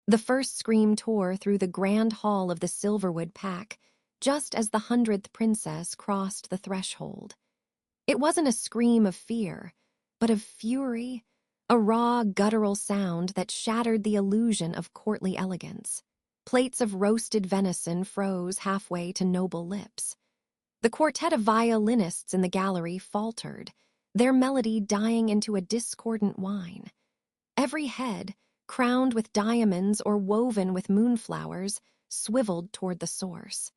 The first scream tore through the grand hall of the Silverwood pack, just as the 100th princess crossed the threshold. It wasn't a scream of fear, but of fury, a raw, guttural sound that shattered the illusion of courtly elegance. Plates of roasted venison froze halfway to noble lips. The quartet of violinists in the gallery faltered, their melody dying into a discordant whine. Every head, crowned with diamonds or woven with moonflowers, swiveled toward the source.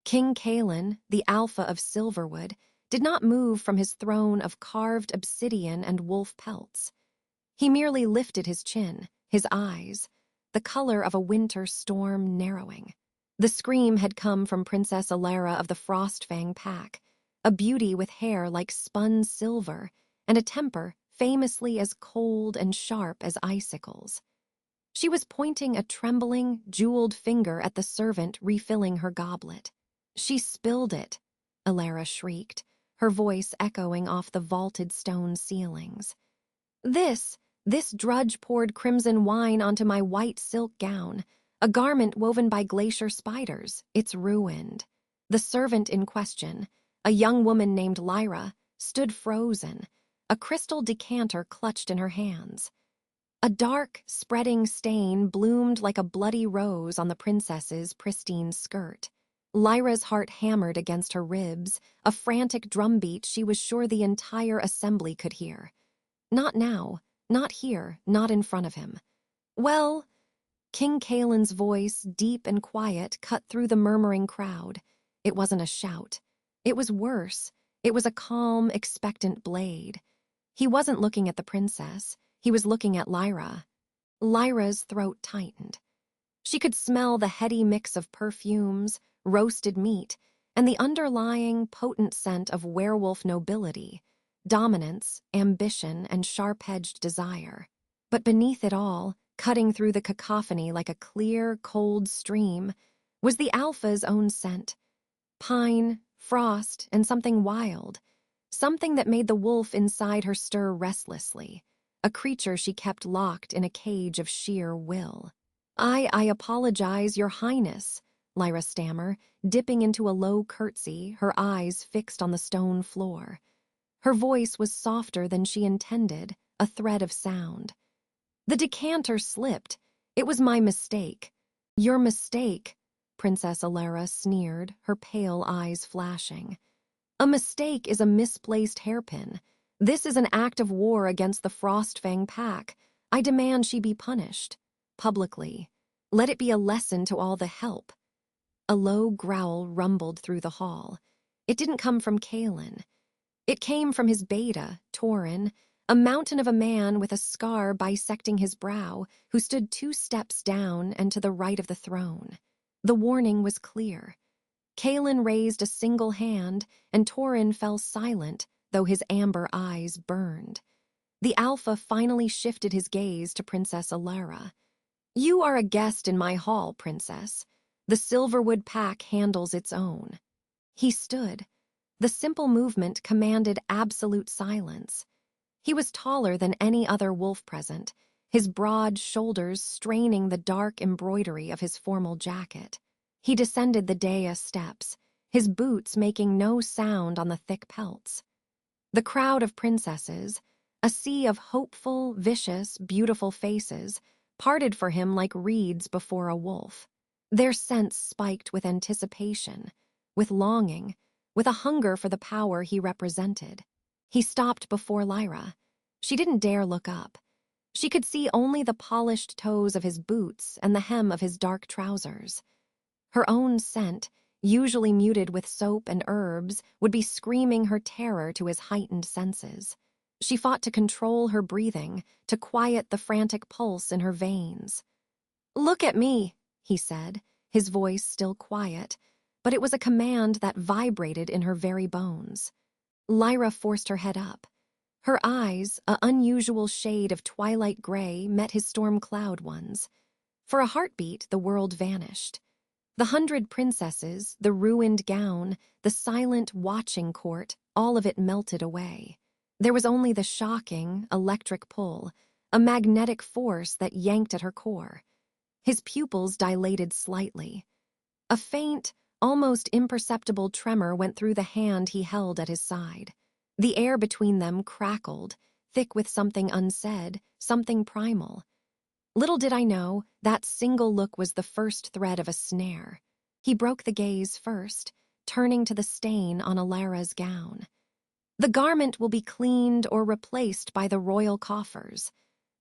King Kaelen, the alpha of Silverwood, did not move from his throne of carved obsidian and wolf pelts. He merely lifted his chin, his eyes, the color of a winter storm narrowing. The scream had come from Princess Elara of the Frostfang pack, a beauty with hair like spun silver and a temper famously as cold and sharp as icicles. She was pointing a trembling, jeweled finger at the servant refilling her goblet. "She spilled it," Elara shrieked, her voice echoing off the vaulted stone ceilings. This drudge poured crimson wine onto my white silk gown, a garment woven by glacier spiders. It's ruined." The servant in question, a young woman named Lyra, stood frozen, a crystal decanter clutched in her hands. A dark, spreading stain bloomed like a bloody rose on the princess's pristine skirt. Lyra's heart hammered against her ribs, a frantic drumbeat she was sure the entire assembly could hear. Not now, not here, not in front of him. "Well," King Kaelen's voice, deep and quiet, cut through the murmuring crowd. It wasn't a shout. It was worse. It was a calm, expectant blade. He wasn't looking at the princess. He was looking at Lyra. Lyra's throat tightened. She could smell the heady mix of perfumes, roasted meat, and the underlying, potent scent of werewolf nobility, dominance, ambition, and sharp-edged desire. But beneath it all, cutting through the cacophony like a clear, cold stream, was the alpha's own scent. Pine, frost, and something wild. Something that made the wolf inside her stir restlessly, a creature she kept locked in a cage of sheer will. I apologize, Your Highness," Lyra stammered, dipping into a low curtsy, her eyes fixed on the stone floor. Her voice was softer than she intended, a thread of sound. "The decanter slipped. It was my mistake." "Your mistake," Princess Elara sneered, her pale eyes flashing. "A mistake is a misplaced hairpin. This is an act of war against the Frostfang pack. I demand she be punished. Publicly. Let it be a lesson to all the help." A low growl rumbled through the hall. It didn't come from Kaelen. It came from his beta, Torin, a mountain of a man with a scar bisecting his brow, who stood 2 steps down and to the right of the throne. The warning was clear. Kaelen raised a single hand, and Torin fell silent, though his amber eyes burned. The alpha finally shifted his gaze to Princess Elara. "You are a guest in my hall, Princess. The Silverwood pack handles its own." He stood. The simple movement commanded absolute silence. He was taller than any other wolf present, his broad shoulders straining the dark embroidery of his formal jacket. He descended the dais steps, his boots making no sound on the thick pelts. The crowd of princesses, a sea of hopeful, vicious, beautiful faces, parted for him like reeds before a wolf. Their sense spiked with anticipation, with longing, with a hunger for the power he represented. He stopped before Lyra. She didn't dare look up. She could see only the polished toes of his boots and the hem of his dark trousers. Her own scent, usually muted with soap and herbs, would be screaming her terror to his heightened senses. She fought to control her breathing, to quiet the frantic pulse in her veins. "Look at me," he said, his voice still quiet, but it was a command that vibrated in her very bones. Lyra forced her head up. Her eyes, an unusual shade of twilight gray, met his storm cloud ones. For a heartbeat, the world vanished. The 100 princesses, the ruined gown, the silent watching court, all of it melted away. There was only the shocking, electric pull, a magnetic force that yanked at her core. His pupils dilated slightly. A faint, almost imperceptible tremor went through the hand he held at his side. The air between them crackled, thick with something unsaid, something primal. Little did I know, that single look was the first thread of a snare. He broke the gaze first, turning to the stain on Elara's gown. The garment will be cleaned or replaced by the royal coffers.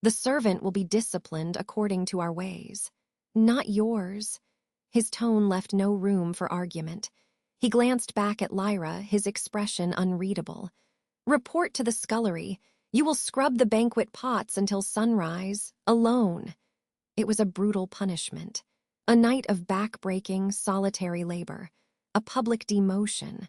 The servant will be disciplined according to our ways. Not yours. His tone left no room for argument. He glanced back at Lyra, his expression unreadable. Report to the scullery. You will scrub the banquet pots until sunrise, alone. It was a brutal punishment. A night of back-breaking, solitary labor. A public demotion.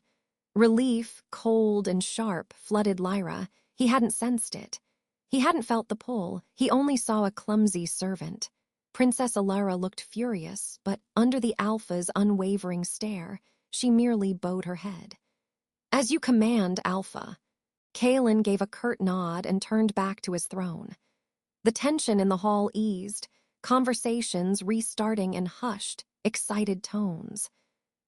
Relief, cold and sharp, flooded Lyra. He hadn't sensed it. He hadn't felt the pull. He only saw a clumsy servant. Princess Elara looked furious, but under the Alpha's unwavering stare, she merely bowed her head. As you command, Alpha. Kaelen gave a curt nod and turned back to his throne. The tension in the hall eased, conversations restarting in hushed, excited tones.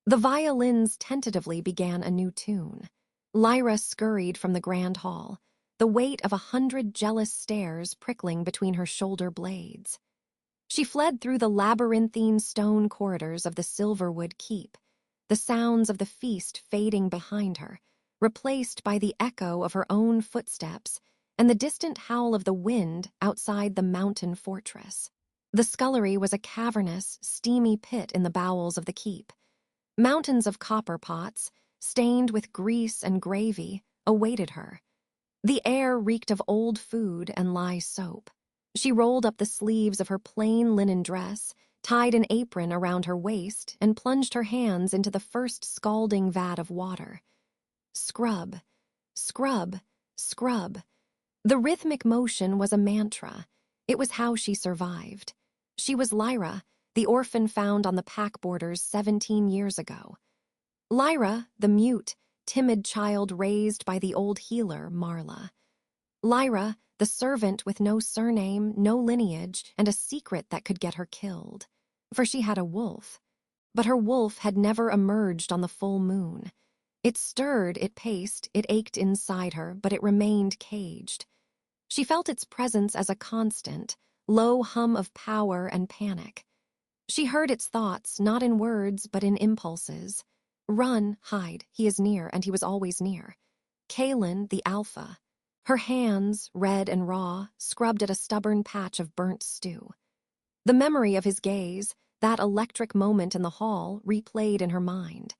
The violins tentatively began a new tune. Lyra scurried from the grand hall, the weight of 100 jealous stares prickling between her shoulder blades. She fled through the labyrinthine stone corridors of the Silverwood keep, the sounds of the feast fading behind her, replaced by the echo of her own footsteps and the distant howl of the wind outside the mountain fortress. The scullery was a cavernous, steamy pit in the bowels of the keep. Mountains of copper pots, stained with grease and gravy, awaited her. The air reeked of old food and lye soap. She rolled up the sleeves of her plain linen dress, tied an apron around her waist, and plunged her hands into the first scalding vat of water. Scrub, scrub, scrub. The rhythmic motion was a mantra. It was how she survived. She was Lyra, the orphan found on the pack borders 17 years ago. Lyra, the mute, timid child raised by the old healer, Marla. Lyra, the servant with no surname, no lineage, and a secret that could get her killed. For she had a wolf. But her wolf had never emerged on the full moon. It stirred, it paced, it ached inside her, but it remained caged. She felt its presence as a constant, low hum of power and panic. She heard its thoughts, not in words, but in impulses. Run, hide, he is near, and he was always near. Kaelen, the Alpha. Her hands, red and raw, scrubbed at a stubborn patch of burnt stew. The memory of his gaze, that electric moment in the hall, replayed in her mind.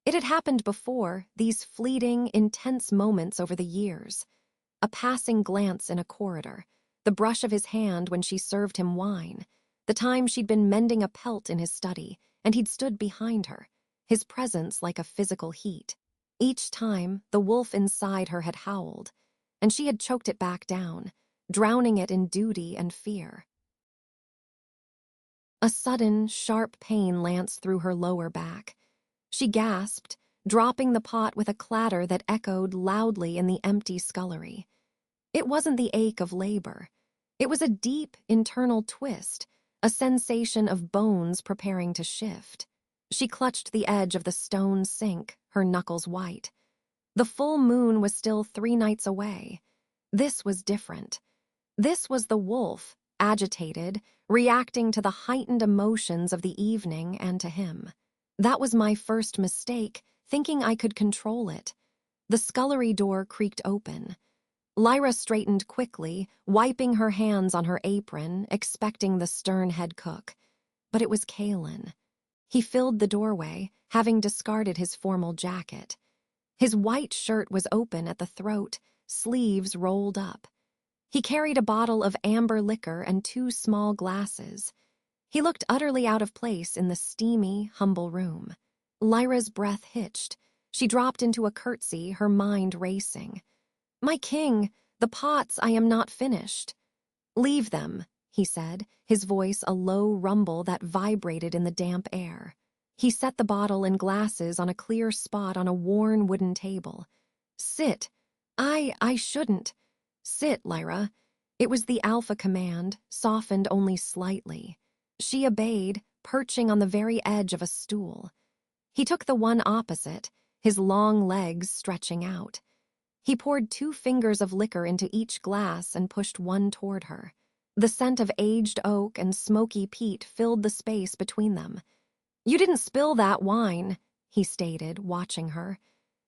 It had happened before, these fleeting, intense moments over the years. A passing glance in a corridor, the brush of his hand when she served him wine, the time she'd been mending a pelt in his study, and he'd stood behind her, his presence like a physical heat. Each time, the wolf inside her had howled, and she had choked it back down, drowning it in duty and fear. A sudden, sharp pain lanced through her lower back. She gasped, dropping the pot with a clatter that echoed loudly in the empty scullery. It wasn't the ache of labor. It was a deep, internal twist, a sensation of bones preparing to shift. She clutched the edge of the stone sink, her knuckles white. The full moon was still 3 nights away. This was different. This was the wolf, agitated, reacting to the heightened emotions of the evening and to him. That was my first mistake, thinking I could control it. The scullery door creaked open. Lyra straightened quickly, wiping her hands on her apron, expecting the stern head cook. But it was Kaelen. He filled the doorway, having discarded his formal jacket. His white shirt was open at the throat, sleeves rolled up. He carried a bottle of amber liquor and 2 small glasses. He looked utterly out of place in the steamy, humble room. Lyra's breath hitched. She dropped into a curtsy, her mind racing. "My king, the pots, I am not finished." "Leave them," he said, his voice a low rumble that vibrated in the damp air. He set the bottle and glasses on a clear spot on a worn wooden table. "Sit. I shouldn't." "Sit, Lyra." It was the Alpha command, softened only slightly. She obeyed, perching on the very edge of a stool. He took the one opposite, his long legs stretching out. He poured 2 fingers of liquor into each glass and pushed one toward her. The scent of aged oak and smoky peat filled the space between them. "You didn't spill that wine," he stated, watching her.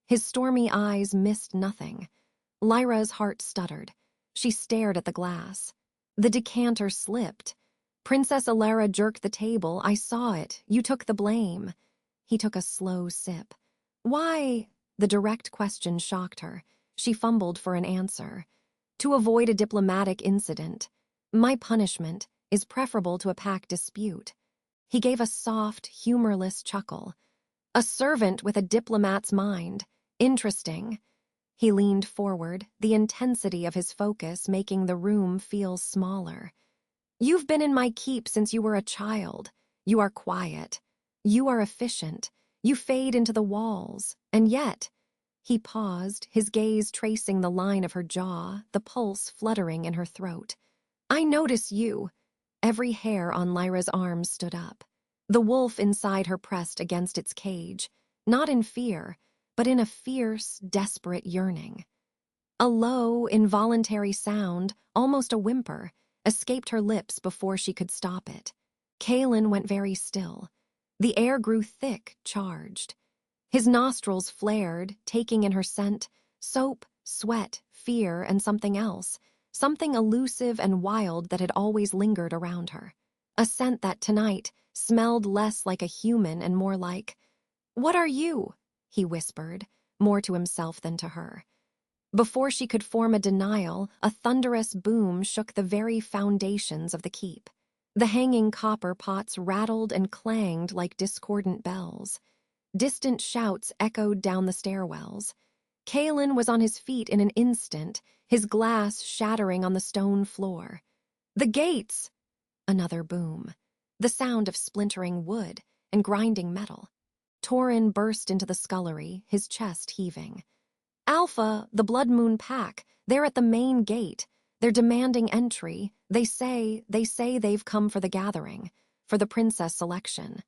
His stormy eyes missed nothing. Lyra's heart stuttered. She stared at the glass. The decanter slipped. "Princess Elara jerked the table. I saw it. You took the blame." He took a slow sip. "Why?" The direct question shocked her. She fumbled for an answer. "To avoid a diplomatic incident. My punishment is preferable to a pack dispute." He gave a soft, humorless chuckle. "A servant with a diplomat's mind. Interesting." He leaned forward, the intensity of his focus making the room feel smaller. "You've been in my keep since you were a child. You are quiet. You are efficient. You fade into the walls. And yet—" He paused, his gaze tracing the line of her jaw, the pulse fluttering in her throat. "I notice you." Every hair on Lyra's arm stood up. The wolf inside her pressed against its cage, not in fear, but in a fierce, desperate yearning. A low, involuntary sound, almost a whimper, escaped her lips before she could stop it. Kaelen went very still. The air grew thick, charged. His nostrils flared, taking in her scent, soap, sweat, fear, and something else, something elusive and wild that had always lingered around her. A scent that tonight smelled less like a human and more like— "What are you?" he whispered, more to himself than to her. Before she could form a denial, a thunderous boom shook the very foundations of the keep. The hanging copper pots rattled and clanged like discordant bells. Distant shouts echoed down the stairwells. Kaelen was on his feet in an instant, his glass shattering on the stone floor. "The gates!" Another boom. The sound of splintering wood and grinding metal. Torin burst into the scullery, his chest heaving. "Alpha, the Blood Moon Pack, they're at the main gate. They're demanding entry. They say they've come for the gathering, for the princess selection."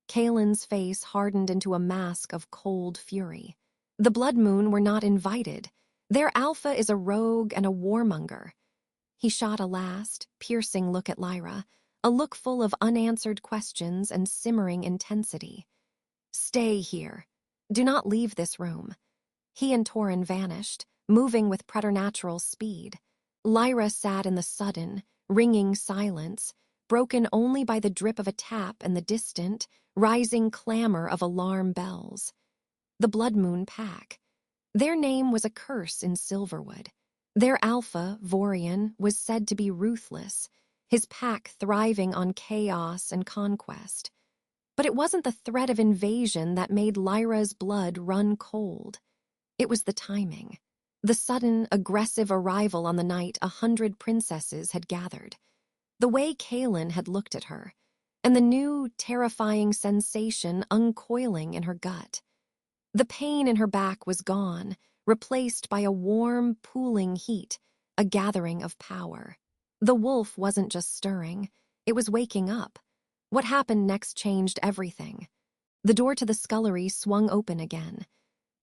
Kaelin's face hardened into a mask of cold fury. The Blood Moon were not invited. Their alpha is a rogue and a warmonger. He shot a last, piercing look at Lyra, a look full of unanswered questions and simmering intensity. "Stay here. Do not leave this room." He and Torin vanished, moving with preternatural speed. Lyra sat in the sudden, ringing silence, broken only by the drip of a tap and the distant, rising clamor of alarm bells. The Blood Moon Pack. Their name was a curse in Silverwood. Their alpha, Vorian, was said to be ruthless, his pack thriving on chaos and conquest. But it wasn't the threat of invasion that made Lyra's blood run cold. It was the timing. The sudden, aggressive arrival on the night 100 princesses had gathered. The way Kaelen had looked at her, and the new, terrifying sensation uncoiling in her gut. The pain in her back was gone, replaced by a warm, pooling heat, a gathering of power. The wolf wasn't just stirring, it was waking up. What happened next changed everything. The door to the scullery swung open again,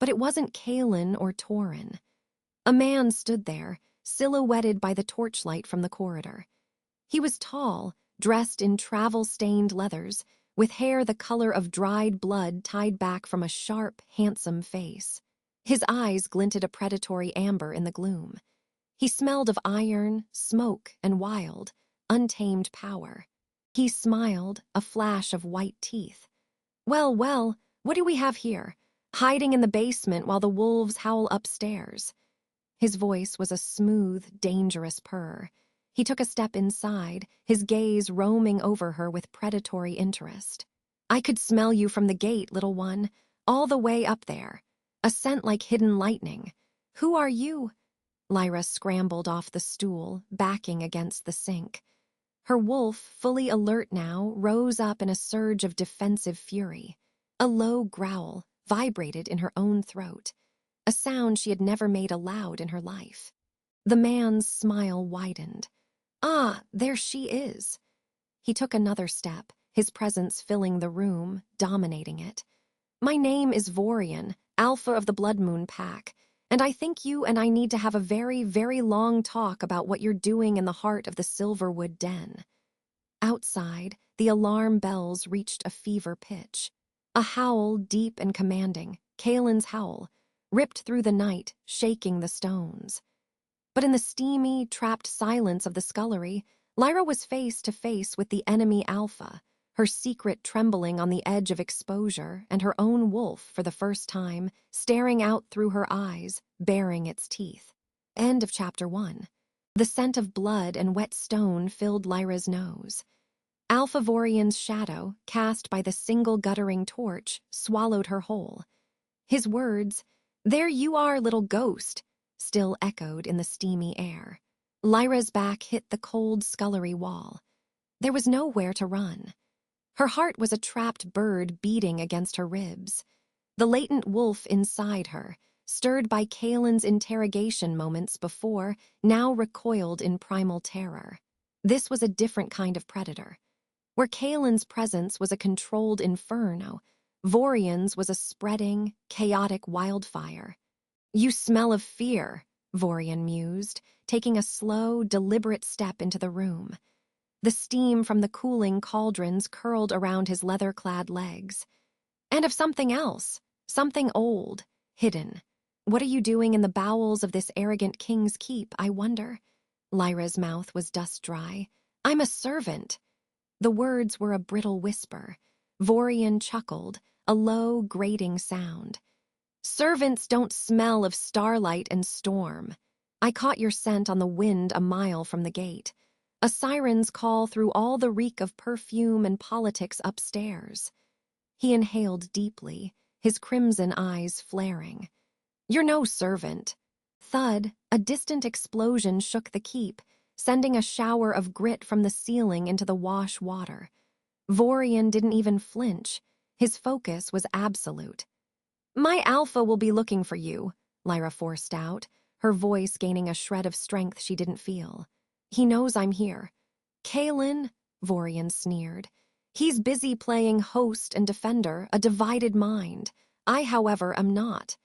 but it wasn't Kaelen or Torin. A man stood there, silhouetted by the torchlight from the corridor. He was tall, dressed in travel-stained leathers, with hair the color of dried blood tied back from a sharp, handsome face. His eyes glinted a predatory amber in the gloom. He smelled of iron, smoke, and wild, untamed power. He smiled, a flash of white teeth. Well, what do we have here? Hiding in the basement while the wolves howl upstairs." His voice was a smooth, dangerous purr. He took a step inside, his gaze roaming over her with predatory interest. "I could smell you from the gate, little one, all the way up there. A scent like hidden lightning. Who are you?" Lyra scrambled off the stool, backing against the sink. Her wolf, fully alert now, rose up in a surge of defensive fury. A low growl vibrated in her own throat, a sound she had never made aloud in her life. The man's smile widened. "Ah, there she is." He took another step, his presence filling the room, dominating it. "My name is Vorian, Alpha of the Blood Moon Pack, and I think you and I need to have a very, very long talk about what you're doing in the heart of the Silverwood den." Outside, the alarm bells reached a fever pitch. A howl, deep and commanding, Kaelen's howl, ripped through the night, shaking the stones. But in the steamy, trapped silence of the scullery, Lyra was face to face with the enemy Alpha, her secret trembling on the edge of exposure, and her own wolf, for the first time, staring out through her eyes, baring its teeth. End of chapter 1. The scent of blood and wet stone filled Lyra's nose. Alpha Vorian's shadow, cast by the single guttering torch, swallowed her whole. His words, "There you are, little ghost," still echoed in the steamy air. Lyra's back hit the cold scullery wall. There was nowhere to run. Her heart was a trapped bird beating against her ribs. The latent wolf inside her, stirred by Kaelen's interrogation moments before, now recoiled in primal terror. This was a different kind of predator. Where Kaelen's presence was a controlled inferno, Vorian's was a spreading, chaotic wildfire. "You smell of fear," Vorian mused, taking a slow, deliberate step into the room. The steam from the cooling cauldrons curled around his leather-clad legs. "And of something else, something old, hidden. What are you doing in the bowels of this arrogant king's keep, I wonder?" Lyra's mouth was dust-dry. "I'm a servant." The words were a brittle whisper. Vorian chuckled, a low, grating sound. "Servants don't smell of starlight and storm. I caught your scent on the wind a mile from the gate. A siren's call through all the reek of perfume and politics upstairs." He inhaled deeply, his crimson eyes flaring. "You're no servant." Thud, a distant explosion shook the keep, sending a shower of grit from the ceiling into the wash water. Vorian didn't even flinch. His focus was absolute. "My Alpha will be looking for you," Lyra forced out, her voice gaining a shred of strength she didn't feel. "He knows I'm here." "Kaelen," Vorian sneered. "He's busy playing host and defender, a divided mind. I, however, am not."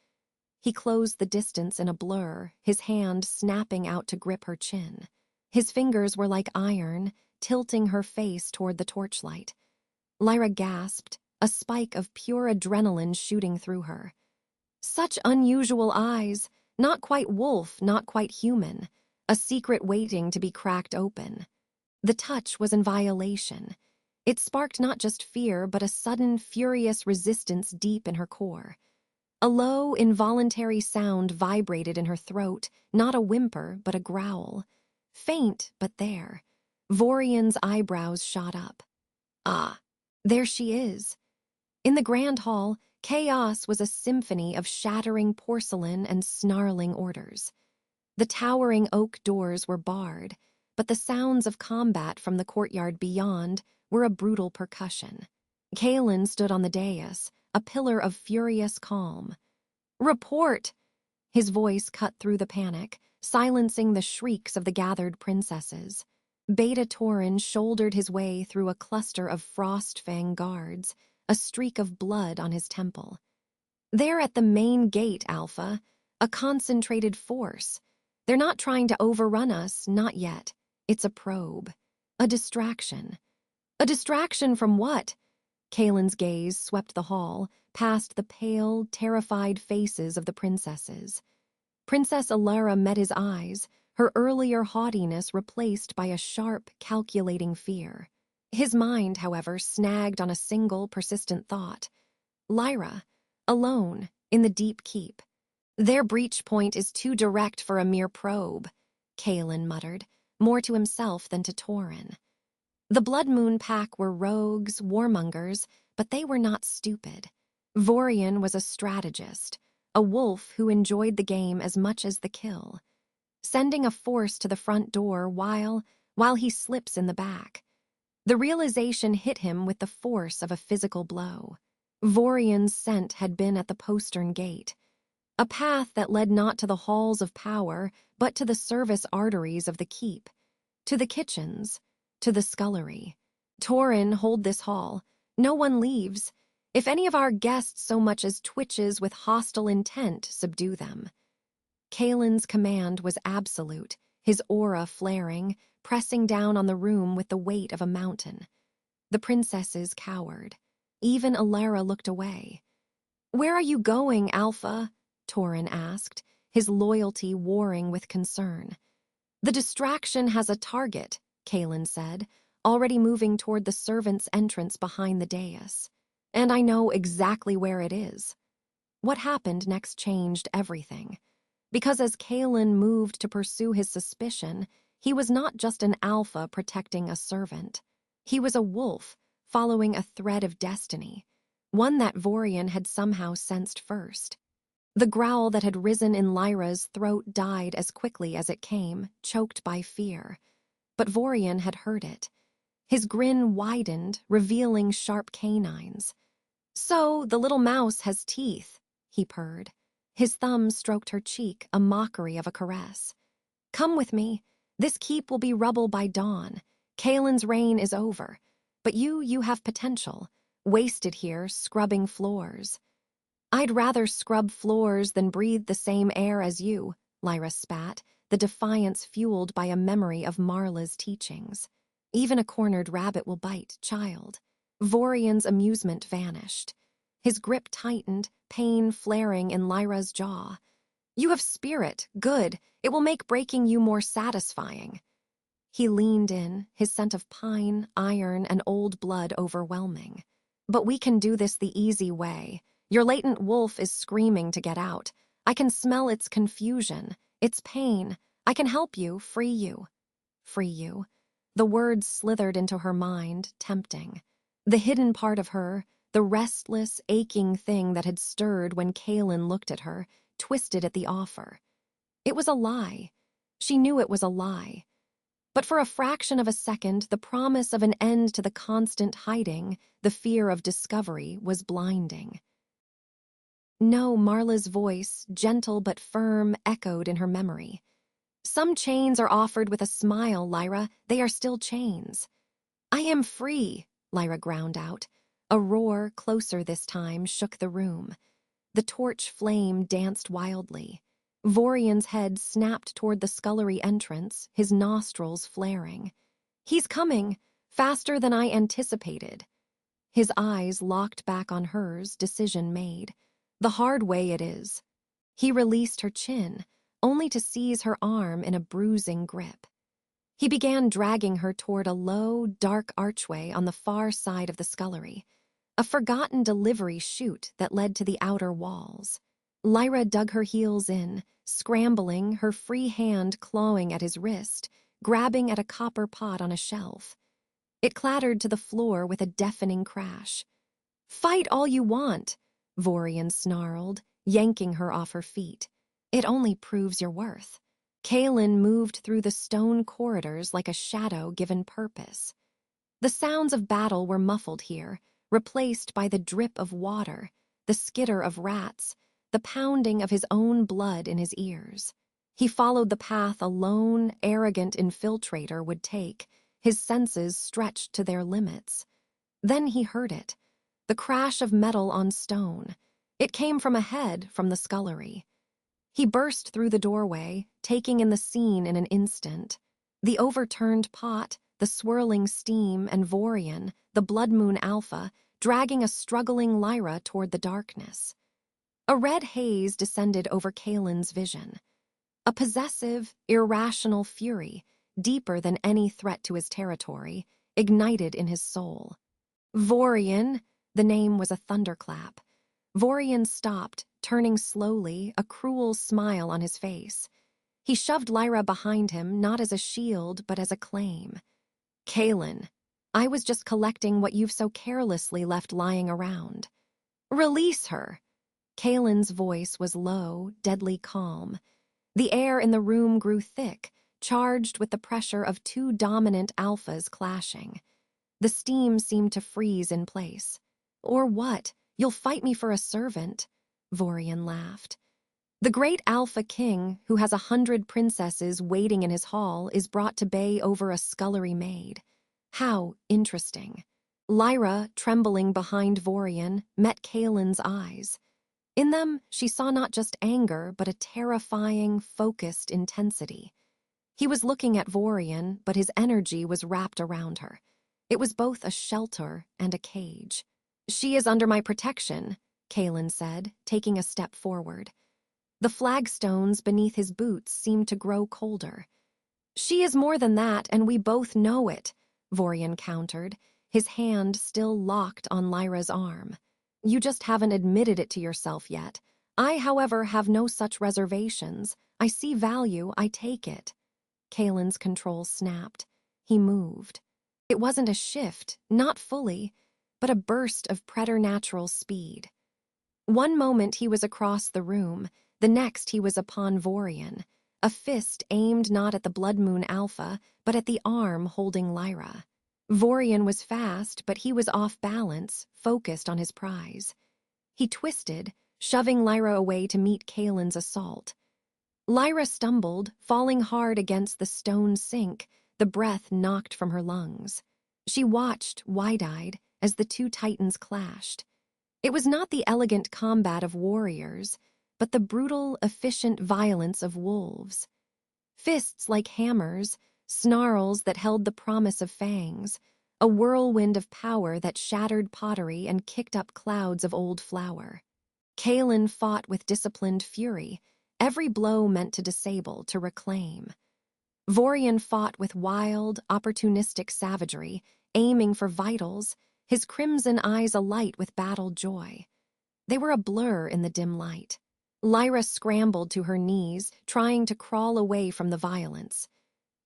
He closed the distance in a blur, his hand snapping out to grip her chin. His fingers were like iron, tilting her face toward the torchlight. Lyra gasped, a spike of pure adrenaline shooting through her. Such unusual eyes, not quite wolf, not quite human, a secret waiting to be cracked open. The touch was in violation. It sparked not just fear, but a sudden, furious resistance deep in her core. A low, involuntary sound vibrated in her throat, not a whimper, but a growl. Faint, but there. Vorian's eyebrows shot up. "Ah, there she is." In the grand hall, chaos was a symphony of shattering porcelain and snarling orders. The towering oak doors were barred, but the sounds of combat from the courtyard beyond were a brutal percussion. Kaelen stood on the dais, a pillar of furious calm. "Report!" His voice cut through the panic, silencing the shrieks of the gathered princesses. Beta Torin shouldered his way through a cluster of Frostfang guards, a streak of blood on his temple. "They're at the main gate, Alpha. A concentrated force. They're not trying to overrun us, not yet. It's a probe. A distraction." "A distraction from what?" Kaelen's gaze swept the hall, past the pale, terrified faces of the princesses. Princess Elara met his eyes, her earlier haughtiness replaced by a sharp, calculating fear. His mind, however, snagged on a single, persistent thought. Lyra, alone, in the deep keep. "Their breach point is too direct for a mere probe," Kaelen muttered, more to himself than to Torin. The Blood Moon Pack were rogues, warmongers, but they were not stupid. Vorian was a strategist, a wolf who enjoyed the game as much as the kill. Sending a force to the front door while he slips in the back. The realization hit him with the force of a physical blow. Vorian's scent had been at the postern gate, a path that led not to the halls of power, but to the service arteries of the keep, to the kitchens, to the scullery. Torin, hold this hall. No one leaves. If any of our guests so much as twitches with hostile intent, subdue them. Kaelen's command was absolute, his aura flaring, pressing down on the room with the weight of a mountain. The princesses cowered. Even Elara looked away. "Where are you going, Alpha?" Torin asked, his loyalty warring with concern. "The distraction has a target," Kaelen said, already moving toward the servants' entrance behind the dais. "And I know exactly where it is." What happened next changed everything. Because as Kaelen moved to pursue his suspicion, he was not just an alpha protecting a servant. He was a wolf, following a thread of destiny, one that Vorian had somehow sensed first. The growl that had risen in Lyra's throat died as quickly as it came, choked by fear. But Vorian had heard it. His grin widened, revealing sharp canines. "So, the little mouse has teeth," he purred. His thumb stroked her cheek, a mockery of a caress. "Come with me. This keep will be rubble by dawn. Kaelen's reign is over. But you have potential. Wasted here, scrubbing floors." "I'd rather scrub floors than breathe the same air as you," Lyra spat, the defiance fueled by a memory of Marla's teachings. "Even a cornered rabbit will bite, child." Vorian's amusement vanished. His grip tightened, pain flaring in Lyra's jaw. "You have spirit, good. It will make breaking you more satisfying." He leaned in, his scent of pine, iron, and old blood overwhelming. "But we can do this the easy way. Your latent wolf is screaming to get out. I can smell its confusion, its pain. I can help you, free you." Free you. The words slithered into her mind, tempting. The hidden part of her, the restless, aching thing that had stirred when Kaelen looked at her, twisted at the offer. It was a lie. She knew it was a lie. But for a fraction of a second, the promise of an end to the constant hiding, the fear of discovery, was blinding. "No," Marla's voice, gentle but firm, echoed in her memory. "Some chains are offered with a smile, Lyra. They are still chains." "I am free," Lyra ground out. A roar, closer this time, shook the room. The torch flame danced wildly. Vorian's head snapped toward the scullery entrance, his nostrils flaring. "He's coming, faster than I anticipated." His eyes locked back on hers, decision made. "The hard way it is." He released her chin, only to seize her arm in a bruising grip. He began dragging her toward a low, dark archway on the far side of the scullery, a forgotten delivery chute that led to the outer walls. Lyra dug her heels in, scrambling, her free hand clawing at his wrist, grabbing at a copper pot on a shelf. It clattered to the floor with a deafening crash. "Fight all you want," Vorian snarled, yanking her off her feet. "It only proves your worth." Kaelen moved through the stone corridors like a shadow given purpose. The sounds of battle were muffled here, replaced by the drip of water, the skitter of rats, the pounding of his own blood in his ears. He followed the path a lone, arrogant infiltrator would take, his senses stretched to their limits. Then he heard it, the crash of metal on stone. It came from ahead, from the scullery. He burst through the doorway, taking in the scene in an instant. The overturned pot, the swirling steam, and Vorian, the Blood Moon Alpha, dragging a struggling Lyra toward the darkness. A red haze descended over Kaelen's vision. A possessive, irrational fury, deeper than any threat to his territory, ignited in his soul. "Vorian!" The name was a thunderclap. Vorian stopped, turning slowly, a cruel smile on his face. He shoved Lyra behind him, not as a shield, but as a claim. "Kaelen, I was just collecting what you've so carelessly left lying around." "Release her!" Kaelen's voice was low, deadly calm. The air in the room grew thick, charged with the pressure of two dominant alphas clashing. The steam seemed to freeze in place. "Or what? You'll fight me for a servant?" Vorian laughed. "The great Alpha King, who has 100 princesses waiting in his hall, is brought to bay over a scullery maid. How interesting. Lyra, trembling behind Vorian, met Kaelin's eyes. In them, she saw not just anger, but a terrifying, focused intensity. He was looking at Vorian, but his energy was wrapped around her. It was both a shelter and a cage. "She is under my protection," Kaelen said, taking a step forward. The flagstones beneath his boots seemed to grow colder. "She is more than that, and we both know it," Vorian countered, his hand still locked on Lyra's arm. "You just haven't admitted it to yourself yet. I, however, have no such reservations. I see value, I take it." Kaelin's control snapped. He moved. It wasn't a shift, not fully, but a burst of preternatural speed. One moment he was across the room, the next he was upon Vorian, a fist aimed not at the Blood Moon Alpha, but at the arm holding Lyra. Vorian was fast, but he was off balance, focused on his prize. He twisted, shoving Lyra away to meet Kaelin's assault. Lyra stumbled, falling hard against the stone sink, the breath knocked from her lungs. She watched, wide-eyed, as the two titans clashed. It was not the elegant combat of warriors, but the brutal, efficient violence of wolves. Fists like hammers, snarls that held the promise of fangs, a whirlwind of power that shattered pottery and kicked up clouds of old flour. Kaelen fought with disciplined fury, every blow meant to disable, to reclaim. Vorian fought with wild, opportunistic savagery, aiming for vitals, his crimson eyes alight with battle joy. They were a blur in the dim light. Lyra scrambled to her knees, trying to crawl away from the violence.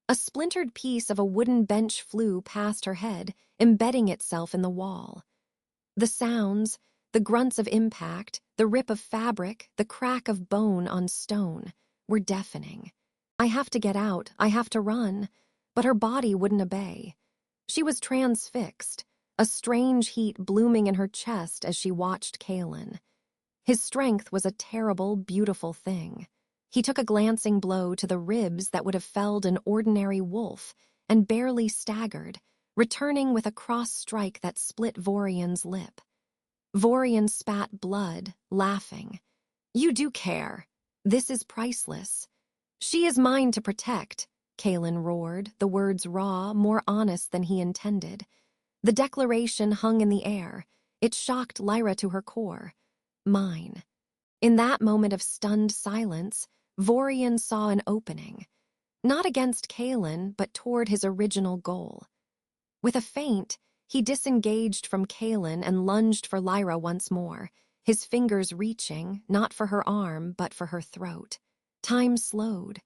A splintered piece of a wooden bench flew past her head, embedding itself in the wall. The sounds, the grunts of impact, the rip of fabric, the crack of bone on stone, were deafening. "I have to get out, I have to run," but her body wouldn't obey. She was transfixed, a strange heat blooming in her chest as she watched Kaelen. His strength was a terrible, beautiful thing. He took a glancing blow to the ribs that would have felled an ordinary wolf, and barely staggered, returning with a cross strike that split Vorian's lip. Vorian spat blood, laughing. "You do care. This is priceless." "She is mine to protect," Kaelen roared, the words raw, more honest than he intended. The declaration hung in the air. It shocked Lyra to her core. Mine. In that moment of stunned silence, Vorian saw an opening. Not against Kaelen, but toward his original goal. With a feint, he disengaged from Kaelen and lunged for Lyra once more, his fingers reaching, not for her arm, but for her throat. Time slowed.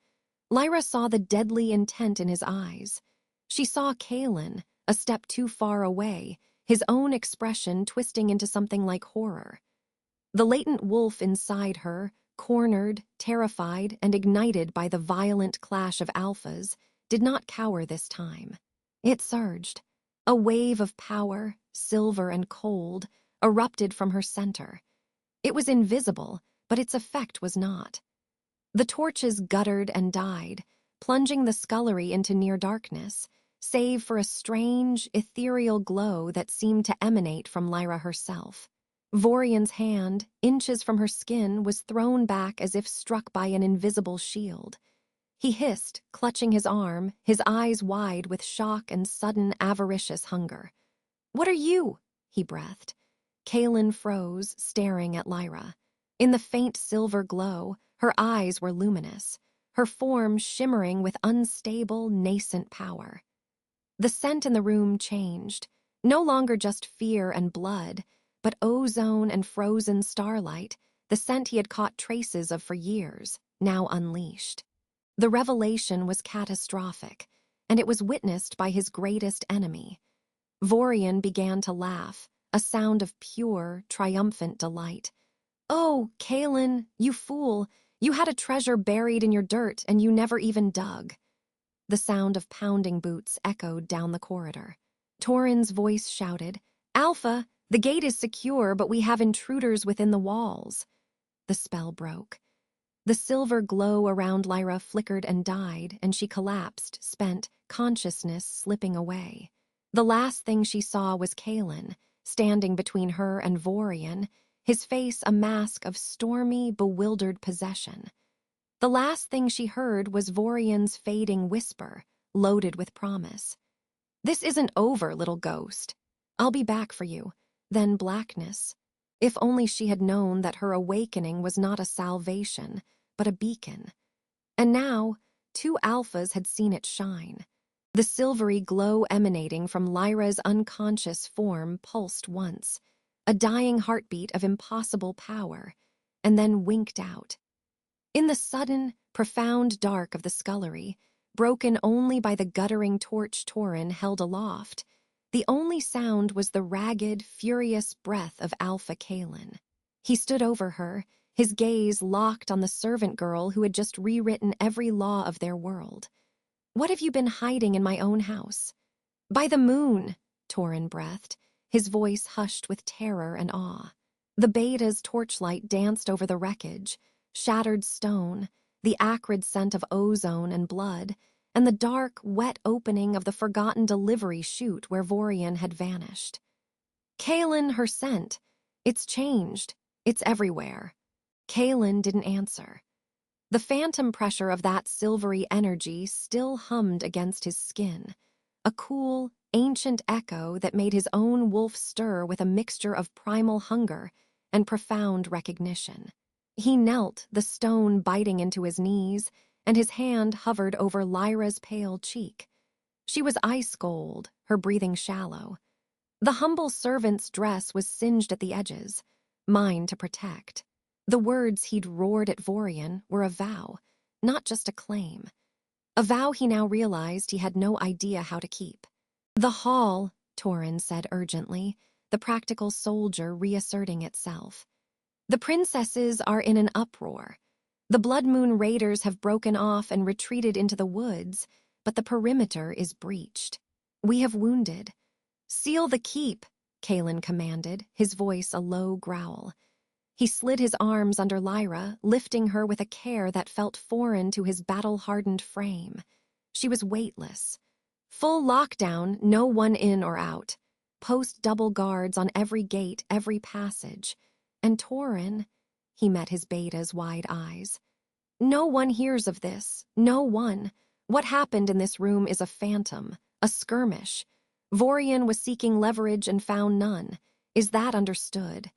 Lyra saw the deadly intent in his eyes. She saw Kaelen, a step too far away, his own expression twisting into something like horror. The latent wolf inside her, cornered, terrified, and ignited by the violent clash of alphas, did not cower this time. It surged. A wave of power, silver and cold, erupted from her center. It was invisible, but its effect was not. The torches guttered and died, plunging the scullery into near darkness, save for a strange, ethereal glow that seemed to emanate from Lyra herself. Vorian's hand, inches from her skin, was thrown back as if struck by an invisible shield. He hissed, clutching his arm, his eyes wide with shock and sudden avaricious hunger. "What are you?" he breathed. Kaelen froze, staring at Lyra. In the faint silver glow, her eyes were luminous, her form shimmering with unstable, nascent power. The scent in the room changed, no longer just fear and blood, but ozone and frozen starlight, the scent he had caught traces of for years, now unleashed. The revelation was catastrophic, and it was witnessed by his greatest enemy. Vorian began to laugh, a sound of pure, triumphant delight. "Oh, Kaelen, you fool, you had a treasure buried in your dirt and you never even dug." The sound of pounding boots echoed down the corridor. Torin's voice shouted, "Alpha, the gate is secure, but we have intruders within the walls." The spell broke. The silver glow around Lyra flickered and died, and she collapsed, spent, consciousness slipping away. The last thing she saw was Kaelen, standing between her and Vorian, his face a mask of stormy, bewildered possession. The last thing she heard was Vorian's fading whisper, loaded with promise. "This isn't over, little ghost. I'll be back for you." Then blackness. If only she had known that her awakening was not a salvation, but a beacon. And now, two alphas had seen it shine. The silvery glow emanating from Lyra's unconscious form pulsed once, a dying heartbeat of impossible power, and then winked out. In the sudden, profound dark of the scullery, broken only by the guttering torch Torin held aloft, the only sound was the ragged, furious breath of Alpha Kaelen. He stood over her, his gaze locked on the servant girl who had just rewritten every law of their world. "What have you been hiding in my own house?" "By the moon," Torin breathed, his voice hushed with terror and awe. The beta's torchlight danced over the wreckage, shattered stone, the acrid scent of ozone and blood, and the dark, wet opening of the forgotten delivery chute where Vorian had vanished. "Kaelen, her scent. It's changed. It's everywhere." Kaelen didn't answer. The phantom pressure of that silvery energy still hummed against his skin, a cool, ancient echo that made his own wolf stir with a mixture of primal hunger and profound recognition. He knelt, the stone biting into his knees, and his hand hovered over Lyra's pale cheek. She was ice cold, her breathing shallow. The humble servant's dress was singed at the edges, mine to protect. The words he'd roared at Vorian were a vow, not just a claim. A vow he now realized he had no idea how to keep. "The hall," Torin said urgently, the practical soldier reasserting itself. "The princesses are in an uproar. The Blood Moon raiders have broken off and retreated into the woods, but the perimeter is breached. We have wounded." "Seal the keep," Kaelen commanded, his voice a low growl. He slid his arms under Lyra, lifting her with a care that felt foreign to his battle-hardened frame. She was weightless. "Full lockdown, no one in or out. Post double guards on every gate, every passage. And Torin," he met his beta's wide eyes. "No one hears of this, no one. What happened in this room is a phantom, a skirmish. Vorian was seeking leverage and found none. Is that understood?"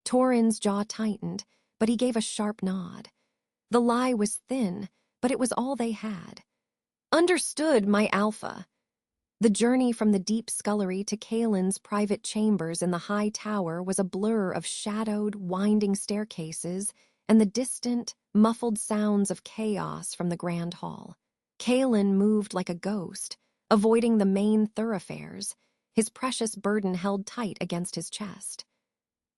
Torin's jaw tightened, but he gave a sharp nod. The lie was thin, but it was all they had. "Understood, my alpha." The journey from the deep scullery to Kaelen's private chambers in the high tower was a blur of shadowed, winding staircases and the distant, muffled sounds of chaos from the grand hall. Kaelen moved like a ghost, avoiding the main thoroughfares, his precious burden held tight against his chest.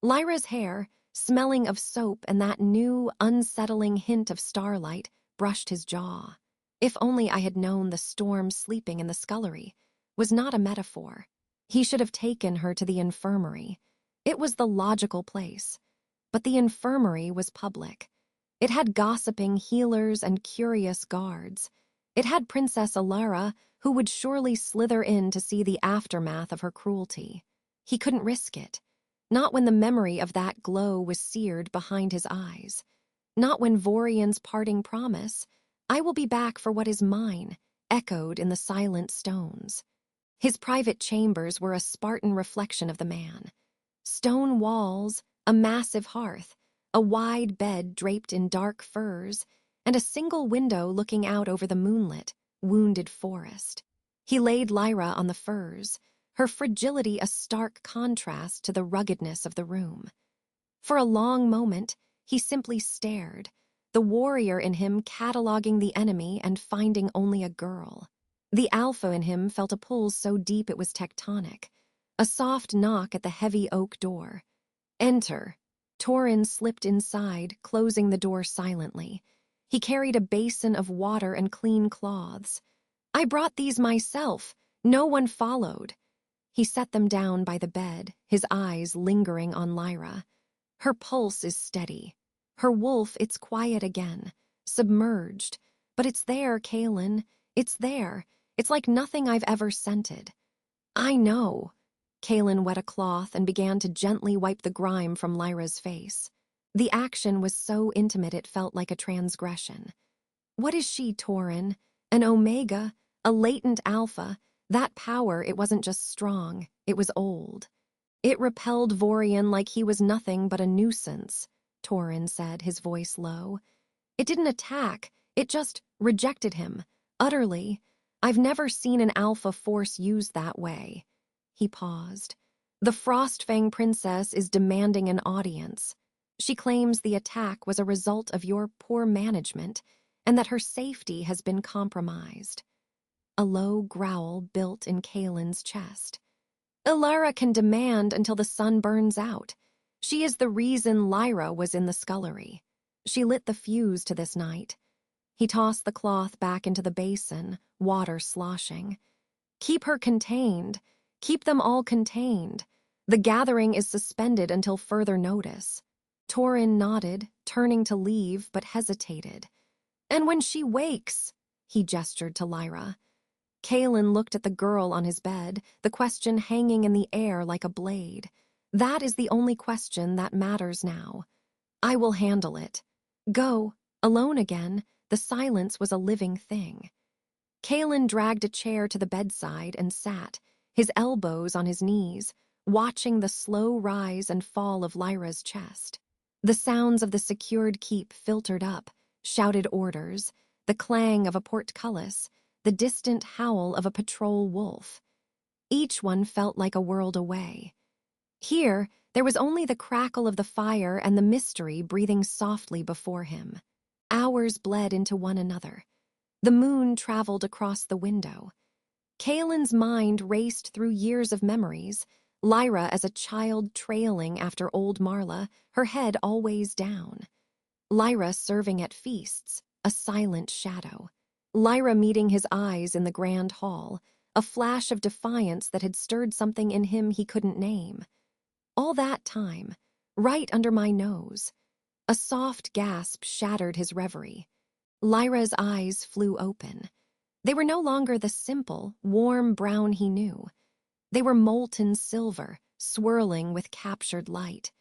Lyra's hair, smelling of soap and that new, unsettling hint of starlight, brushed his jaw. If only I had known the storm sleeping in the scullery was not a metaphor. He should have taken her to the infirmary. It was the logical place. But the infirmary was public. It had gossiping healers and curious guards. It had Princess Elara, who would surely slither in to see the aftermath of her cruelty. He couldn't risk it. Not when the memory of that glow was seared behind his eyes. Not when Vorian's parting promise, "I will be back for what is mine," echoed in the silent stones. His private chambers were a Spartan reflection of the man. Stone walls, a massive hearth, a wide bed draped in dark furs, and a single window looking out over the moonlit, wounded forest. He laid Lyra on the furs, her fragility a stark contrast to the ruggedness of the room. For a long moment, he simply stared, the warrior in him cataloging the enemy and finding only a girl. The alpha in him felt a pull so deep it was tectonic. A soft knock at the heavy oak door. "Enter." Torin slipped inside, closing the door silently. He carried a basin of water and clean cloths. "I brought these myself. No one followed." He set them down by the bed, his eyes lingering on Lyra. Her pulse is steady. Her wolf, it's quiet again, submerged. But it's there, Kaelen. It's there. It's like nothing I've ever scented. I know. Kaelen wet a cloth and began to gently wipe the grime from Lyra's face. The action was so intimate it felt like a transgression. What is she, Tauren? An omega? A latent alpha? That power, it wasn't just strong, it was old. It repelled Vorian like he was nothing but a nuisance, Tauren said, his voice low. It didn't attack, it just rejected him, utterly. I've never seen an alpha force used that way. He paused. The Frostfang princess is demanding an audience. She claims the attack was a result of your poor management and that her safety has been compromised. A low growl built in Kaelin's chest. Elara can demand until the sun burns out. She is the reason Lyra was in the scullery. She lit the fuse to this night. He tossed the cloth back into the basin, water sloshing. Keep her contained. Keep them all contained. The gathering is suspended until further notice. Tauren nodded, turning to leave, but hesitated. And when she wakes, he gestured to Lyra. Kaelen looked at the girl on his bed, the question hanging in the air like a blade. That is the only question that matters now. I will handle it. Go, alone again. The silence was a living thing. Kaelen dragged a chair to the bedside and sat, his elbows on his knees, watching the slow rise and fall of Lyra's chest. The sounds of the secured keep filtered up, shouted orders, the clang of a portcullis, the distant howl of a patrol wolf. Each one felt like a world away. Here, there was only the crackle of the fire and the mystery breathing softly before him. Hours bled into one another. The moon traveled across the window. Kaelin's mind raced through years of memories, Lyra as a child trailing after old Marla, her head always down. Lyra serving at feasts, a silent shadow. Lyra meeting his eyes in the grand hall, a flash of defiance that had stirred something in him he couldn't name. All that time, right under my nose. A soft gasp shattered his reverie. Lyra's eyes flew open. They were no longer the simple, warm brown he knew. They were molten silver, swirling with captured light.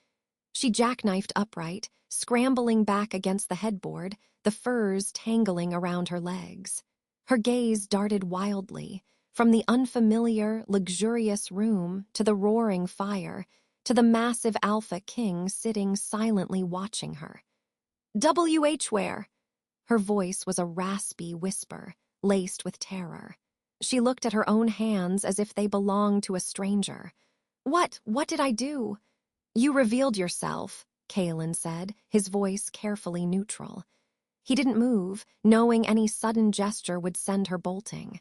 She jackknifed upright, scrambling back against the headboard, the furs tangling around her legs. Her gaze darted wildly, from the unfamiliar, luxurious room to the roaring fire, to the massive Alpha King sitting silently watching her. "W.H. where?" Her voice was a raspy whisper, laced with terror. She looked at her own hands as if they belonged to a stranger. What did I do?" "You revealed yourself," Kaelen said, his voice carefully neutral. He didn't move, knowing any sudden gesture would send her bolting.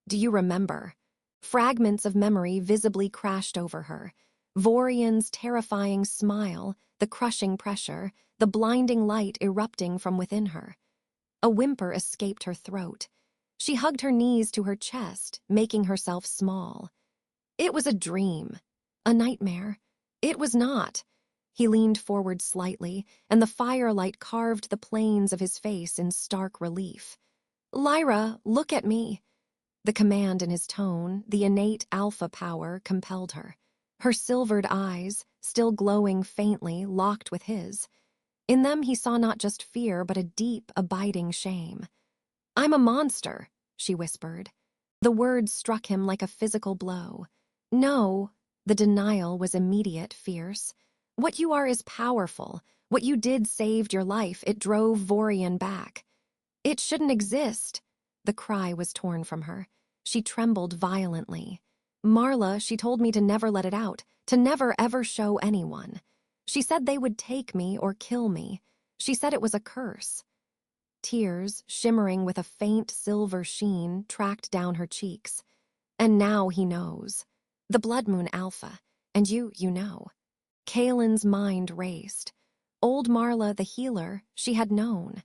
"Do you remember?" Fragments of memory visibly crashed over her. Vorian's terrifying smile, the crushing pressure, the blinding light erupting from within her. A whimper escaped her throat. She hugged her knees to her chest, making herself small. It was a dream. A nightmare. It was not. He leaned forward slightly, and the firelight carved the planes of his face in stark relief. "Lyra, look at me." The command in his tone, the innate alpha power, compelled her. Her silvered eyes, still glowing faintly, locked with his. In them he saw not just fear, but a deep, abiding shame. "I'm a monster," she whispered. The words struck him like a physical blow. "No," the denial was immediate, fierce. "What you are is powerful. What you did saved your life. It drove Vorian back." "It shouldn't exist." The cry was torn from her. She trembled violently. "Marla, she told me to never let it out, to never ever show anyone. She said they would take me or kill me. She said it was a curse." Tears, shimmering with a faint silver sheen, tracked down her cheeks. And now he knows. The Blood Moon Alpha. And you know. Kaelin's mind raced. Old Marla, the healer, she had known.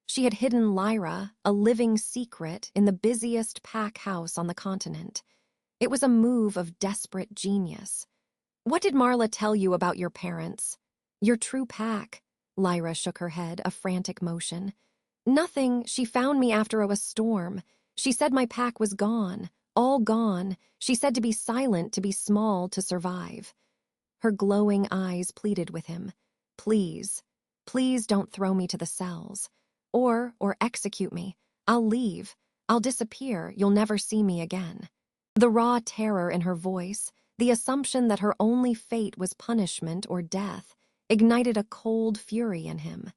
She had hidden Lyra, a living secret, in the busiest pack house on the continent. It was a move of desperate genius. "What did Marla tell you about your parents?" "Your true pack." Lyra shook her head, a frantic motion. "Nothing. She found me after a storm. She said my pack was gone. All gone, she said to be silent, to be small, to survive. Her glowing eyes pleaded with him. Please, please don't throw me to the cells. Or execute me. I'll leave. I'll disappear. You'll never see me again. The raw terror in her voice, the assumption that her only fate was punishment or death, ignited a cold fury in him.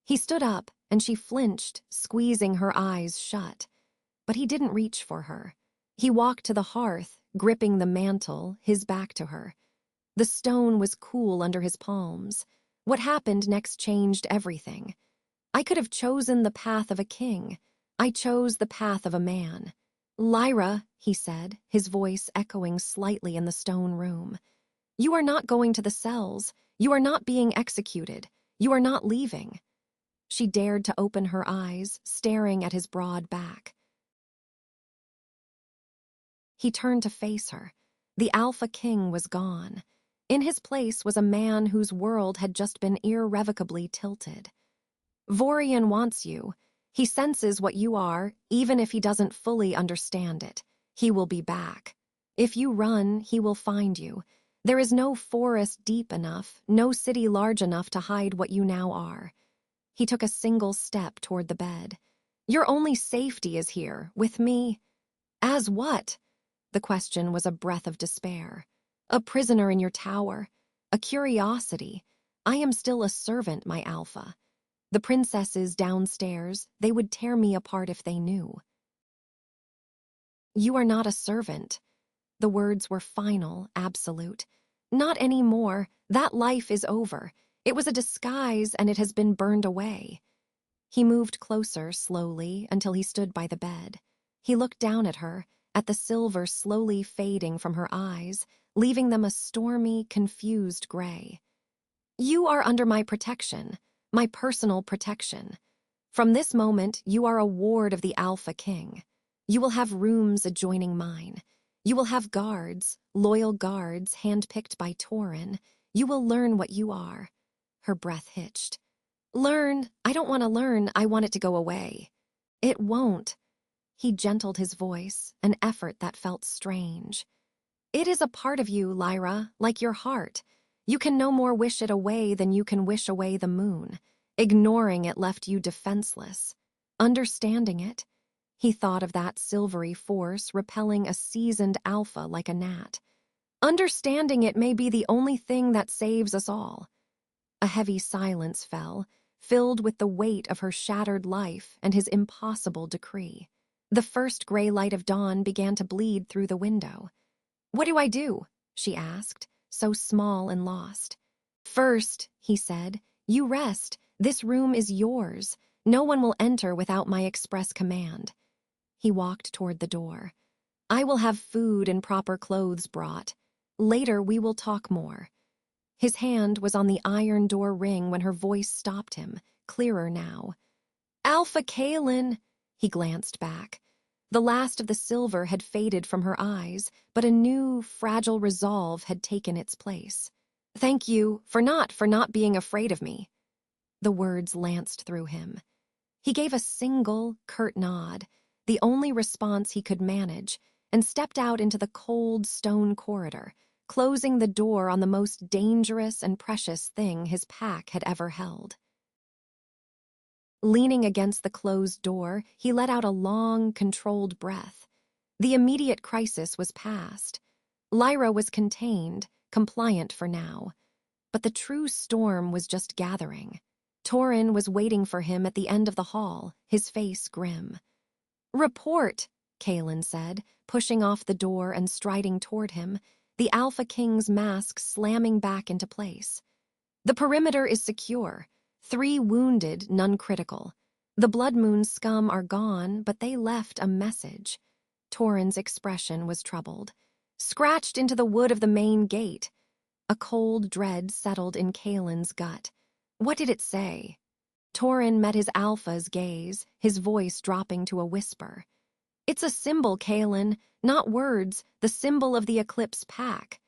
He stood up, and she flinched, squeezing her eyes shut. But he didn't reach for her. He walked to the hearth, gripping the mantle, his back to her. The stone was cool under his palms. What happened next changed everything. I could have chosen the path of a king. I chose the path of a man. Lyra, he said, his voice echoing slightly in the stone room. You are not going to the cells. You are not being executed. You are not leaving. She dared to open her eyes, staring at his broad back. He turned to face her. The Alpha King was gone. In his place was a man whose world had just been irrevocably tilted. Vorian wants you. He senses what you are, even if he doesn't fully understand it. He will be back. If you run, he will find you. There is no forest deep enough, no city large enough to hide what you now are. He took a single step toward the bed. Your only safety is here, with me. As what? The question was a breath of despair. A prisoner in your tower. A curiosity. I am still a servant, my Alpha. The princesses downstairs, they would tear me apart if they knew. You are not a servant. The words were final, absolute. Not anymore. That life is over. It was a disguise, and it has been burned away. He moved closer, slowly, until he stood by the bed. He looked down at her, at the silver slowly fading from her eyes, leaving them a stormy, confused gray. You are under my protection, my personal protection. From this moment, you are a ward of the Alpha King. You will have rooms adjoining mine. You will have guards, loyal guards handpicked by Torin. You will learn what you are. Her breath hitched. Learn? I don't want to learn. I want it to go away. It won't. He gentled his voice, an effort that felt strange. It is a part of you, Lyra, like your heart. You can no more wish it away than you can wish away the moon. Ignoring it left you defenseless. Understanding it, he thought of that silvery force repelling a seasoned alpha like a gnat. Understanding it may be the only thing that saves us all. A heavy silence fell, filled with the weight of her shattered life and his impossible decree. The first gray light of dawn began to bleed through the window. What do I do? She asked, so small and lost. First, he said, you rest. This room is yours. No one will enter without my express command. He walked toward the door. I will have food and proper clothes brought. Later we will talk more. His hand was on the iron door ring when her voice stopped him, clearer now. Alpha Kaelen! He glanced back. The last of the silver had faded from her eyes, but a new, fragile resolve had taken its place. Thank you for not being afraid of me. The words lanced through him. He gave a single, curt nod, the only response he could manage, and stepped out into the cold stone corridor, closing the door on the most dangerous and precious thing his pack had ever held. Leaning against the closed door, he let out a long, controlled breath. The immediate crisis was past. Lyra was contained, compliant for now. But the true storm was just gathering. Torin was waiting for him at the end of the hall, his face grim. Report, Kaelen said, pushing off the door and striding toward him, the Alpha King's mask slamming back into place. The perimeter is secure. 3 wounded, none critical. The Blood Moon scum are gone, but they left a message. Torin's expression was troubled. Scratched into the wood of the main gate. A cold dread settled in Kaelen's gut. What did it say? Torin met his Alpha's gaze, his voice dropping to a whisper. It's a symbol, Kaelen, not words, the symbol of the Eclipse Pack.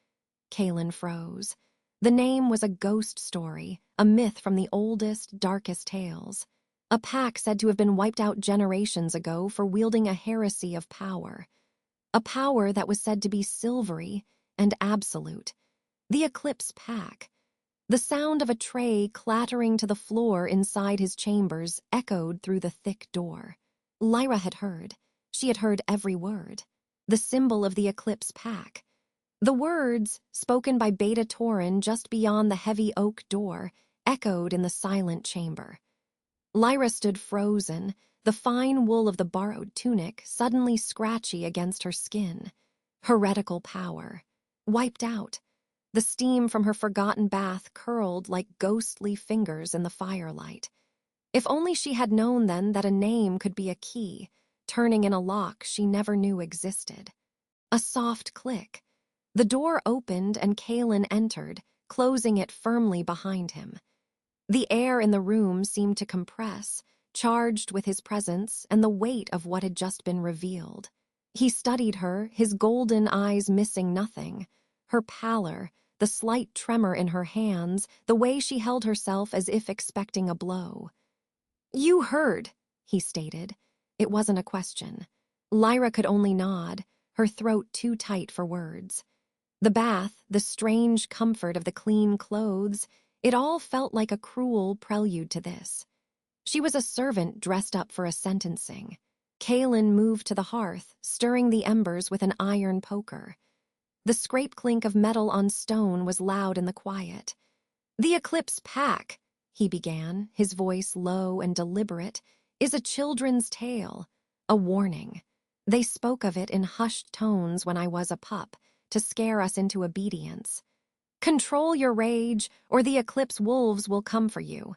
Kaelen froze. The name was a ghost story, a myth from the oldest, darkest tales. A pack said to have been wiped out generations ago for wielding a heresy of power. a power that was said to be silvery and absolute. The Eclipse Pack. The sound of a tray clattering to the floor inside his chambers echoed through the thick door. Lyra had heard. She had heard every word. The symbol of the Eclipse Pack. The words, spoken by Beta Tauren just beyond the heavy oak door, echoed in the silent chamber. Lyra stood frozen, the fine wool of the borrowed tunic suddenly scratchy against her skin. Heretical power. Wiped out. The steam from her forgotten bath curled like ghostly fingers in the firelight. If only she had known then that a name could be a key, turning in a lock she never knew existed. A soft click. The door opened and Kaelen entered, closing it firmly behind him. The air in the room seemed to compress, charged with his presence and the weight of what had just been revealed. He studied her, his golden eyes missing nothing. Her pallor, the slight tremor in her hands, the way she held herself as if expecting a blow. "You heard," he stated. It wasn't a question. Lyra could only nod, her throat too tight for words. The bath, the strange comfort of the clean clothes, it all felt like a cruel prelude to this. She was a servant dressed up for a sentencing. Kaelen moved to the hearth, stirring the embers with an iron poker. The scrape-clink of metal on stone was loud in the quiet. "The Eclipse Pack," he began, his voice low and deliberate, "is a children's tale, a warning. They spoke of it in hushed tones when I was a pup, to scare us into obedience. Control your rage, or the Eclipse wolves will come for you."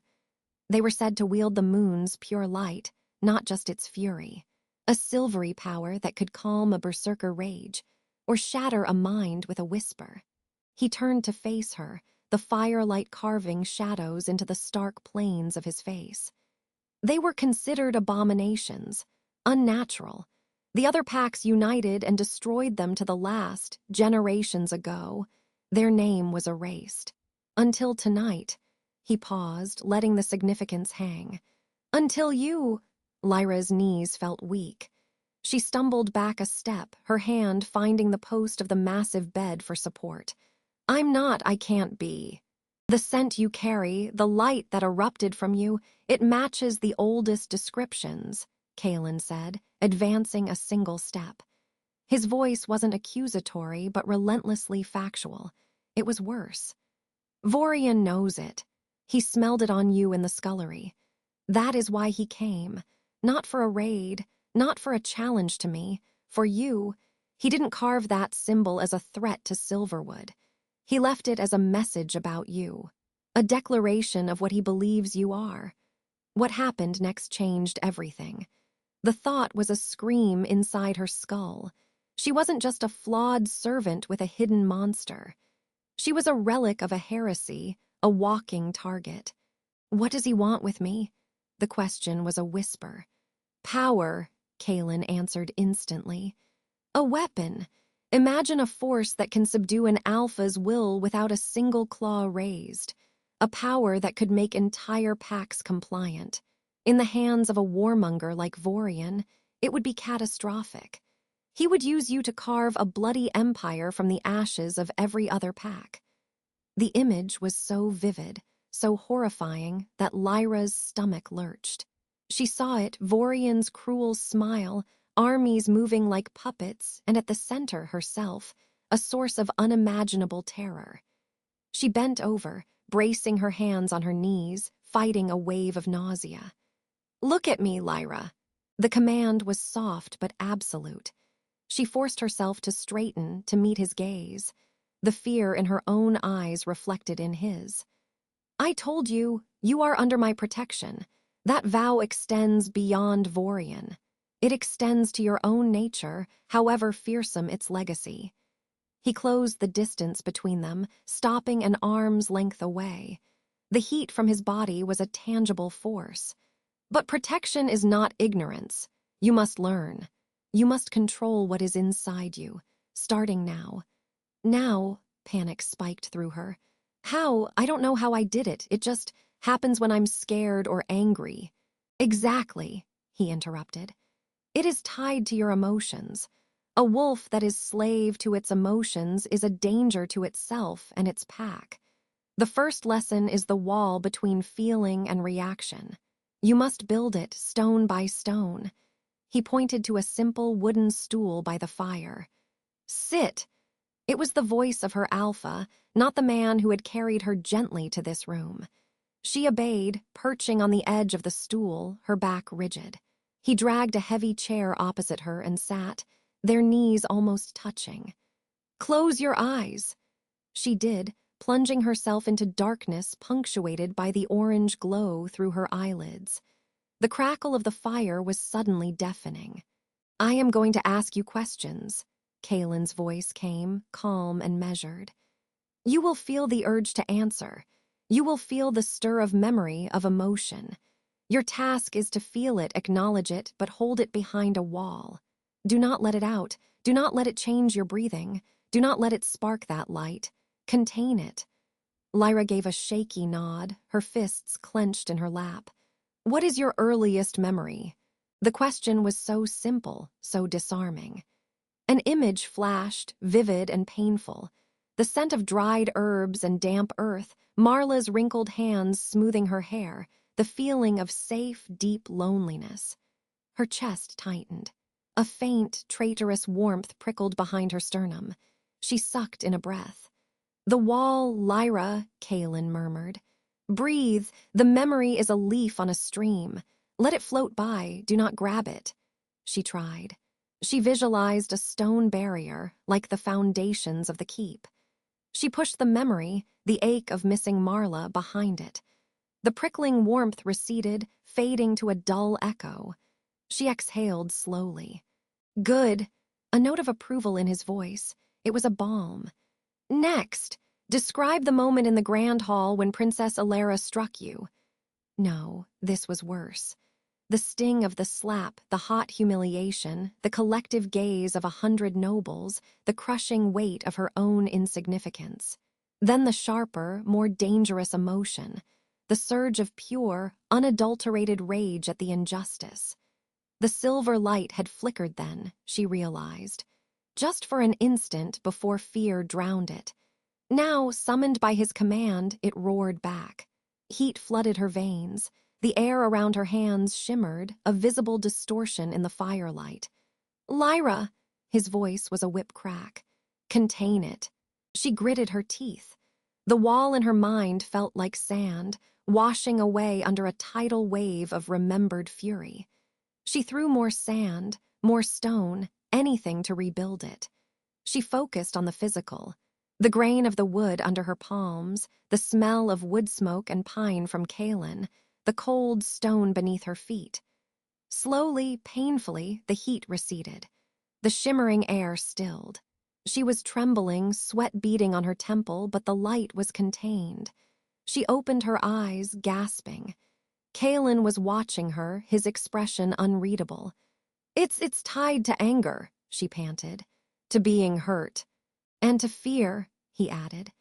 They were said to wield the moon's pure light, not just its fury. A silvery power that could calm a berserker rage, or shatter a mind with a whisper. He turned to face her, the firelight carving shadows into the stark planes of his face. They were considered abominations, unnatural. The other packs united and destroyed them to the last, generations ago. Their name was erased. Until tonight, he paused, letting the significance hang. Until you, Lyra's knees felt weak. She stumbled back a step, her hand finding the post of the massive bed for support. I can't be. The scent you carry, the light that erupted from you, it matches the oldest descriptions, Kaelen said, advancing a single step. His voice wasn't accusatory, but relentlessly factual. It was worse. Vorian knows it. He smelled it on you in the scullery. That is why he came. Not for a raid, not for a challenge to me. For you, he didn't carve that symbol as a threat to Silverwood. He left it as a message about you. A declaration of what he believes you are. What happened next changed everything. The thought was a scream inside her skull. She wasn't just a flawed servant with a hidden monster. She was a relic of a heresy, a walking target. What does he want with me? The question was a whisper. Power, Kaelen answered instantly. A weapon. Imagine a force that can subdue an alpha's will without a single claw raised. A power that could make entire packs compliant. In the hands of a warmonger like Vorian, it would be catastrophic. He would use you to carve a bloody empire from the ashes of every other pack. The image was so vivid, so horrifying, that Lyra's stomach lurched. She saw it, Vorian's cruel smile, armies moving like puppets, and at the center herself, a source of unimaginable terror. She bent over, bracing her hands on her knees, fighting a wave of nausea. "Look at me, Lyra." The command was soft but absolute. She forced herself to straighten, to meet his gaze. The fear in her own eyes reflected in his. "I told you, you are under my protection. That vow extends beyond Vorian. It extends to your own nature, however fearsome its legacy." He closed the distance between them, stopping an arm's length away. The heat from his body was a tangible force. But protection is not ignorance. You must learn. You must control what is inside you, starting now. Now, panic spiked through her. How? I don't know how I did it. It just happens when I'm scared or angry. Exactly, he interrupted. It is tied to your emotions. A wolf that is slave to its emotions is a danger to itself and its pack. The first lesson is the wall between feeling and reaction. You must build it stone by stone. He pointed to a simple wooden stool by the fire. Sit! It was the voice of her alpha, not the man who had carried her gently to this room. She obeyed, perching on the edge of the stool, her back rigid. He dragged a heavy chair opposite her and sat, their knees almost touching. Close your eyes. She did, plunging herself into darkness punctuated by the orange glow through her eyelids. The crackle of the fire was suddenly deafening. I am going to ask you questions. Kaelen's voice came, calm and measured. You will feel the urge to answer. You will feel the stir of memory, of emotion. Your task is to feel it, acknowledge it, but hold it behind a wall. Do not let it out. Do not let it change your breathing. Do not let it spark that light. Contain it. Lyra gave a shaky nod, her fists clenched in her lap. What is your earliest memory? The question was so simple, so disarming. An image flashed, vivid and painful. The scent of dried herbs and damp earth, Marla's wrinkled hands smoothing her hair, the feeling of safe, deep loneliness. Her chest tightened. A faint, traitorous warmth prickled behind her sternum. She sucked in a breath. The wall, Lyra, Kaelen murmured. Breathe, the memory is a leaf on a stream. Let it float by, do not grab it. She tried. She visualized a stone barrier, like the foundations of the keep. She pushed the memory, the ache of missing Marla, behind it. The prickling warmth receded, fading to a dull echo. She exhaled slowly. Good. A note of approval in his voice. It was a balm. Next, describe the moment in the grand hall when Princess Elara struck you. No, this was worse. The sting of the slap, the hot humiliation, the collective gaze of 100 nobles, the crushing weight of her own insignificance. Then the sharper, more dangerous emotion, the surge of pure, unadulterated rage at the injustice. The silver light had flickered then, she realized, just for an instant before fear drowned it. Now, summoned by his command, it roared back. Heat flooded her veins. The air around her hands shimmered, a visible distortion in the firelight. Lyra! His voice was a whip crack. Contain it. She gritted her teeth. The wall in her mind felt like sand, washing away under a tidal wave of remembered fury. She threw more sand, more stone, anything to rebuild it. She focused on the physical. The grain of the wood under her palms, the smell of wood smoke and pine from Kaelen, the cold stone beneath her feet. Slowly, painfully, the heat receded. The shimmering air stilled. She was trembling, sweat beading on her temple, but the light was contained. She opened her eyes, gasping. Kaelen was watching her, his expression unreadable. It's tied to anger, she panted. To being hurt. And to fear, he added.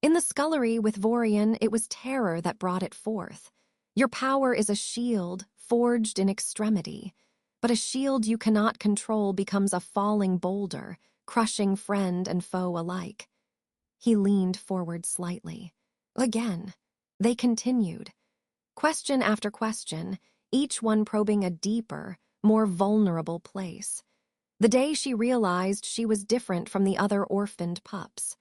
In the scullery with Vorian, it was terror that brought it forth. Your power is a shield, forged in extremity. But a shield you cannot control becomes a falling boulder, crushing friend and foe alike. He leaned forward slightly. Again. They continued. Question after question, each one probing a deeper, more vulnerable place. The day she realized she was different from the other orphaned pups.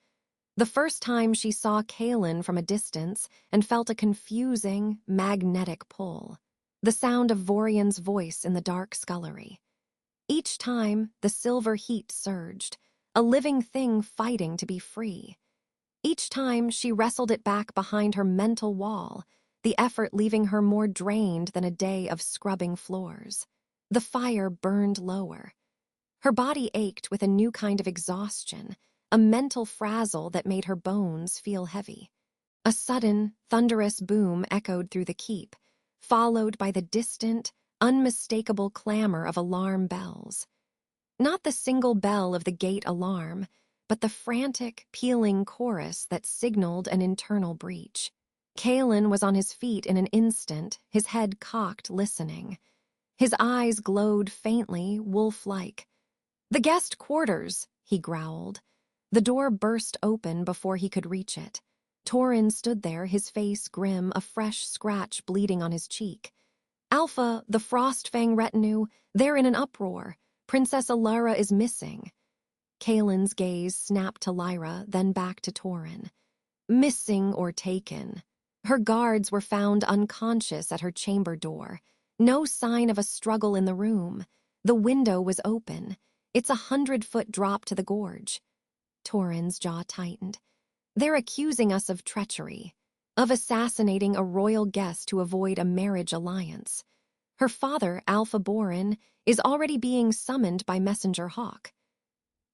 The first time she saw Kaelen from a distance and felt a confusing, magnetic pull. The sound of Vorian's voice in the dark scullery. Each time, the silver heat surged, a living thing fighting to be free. Each time, she wrestled it back behind her mental wall, the effort leaving her more drained than a day of scrubbing floors. The fire burned lower. Her body ached with a new kind of exhaustion, a mental frazzle that made her bones feel heavy. A sudden, thunderous boom echoed through the keep, followed by the distant, unmistakable clamor of alarm bells. Not the single bell of the gate alarm, but the frantic, pealing chorus that signaled an internal breach. Kaelen was on his feet in an instant, his head cocked, listening. His eyes glowed faintly, wolf-like. "The guest quarters," he growled. The door burst open before he could reach it. Torin stood there, his face grim, a fresh scratch bleeding on his cheek. "Alpha, the Frostfang retinue, they're in an uproar. Princess Elara is missing." Kaelen's gaze snapped to Lyra, then back to Torin. "Missing or taken." Her guards were found unconscious at her chamber door. No sign of a struggle in the room. The window was open. It's 100-foot drop to the gorge. Torin's jaw tightened. "They're accusing us of treachery, of assassinating a royal guest to avoid a marriage alliance. Her father, Alpha Borin, is already being summoned by Messenger Hawk."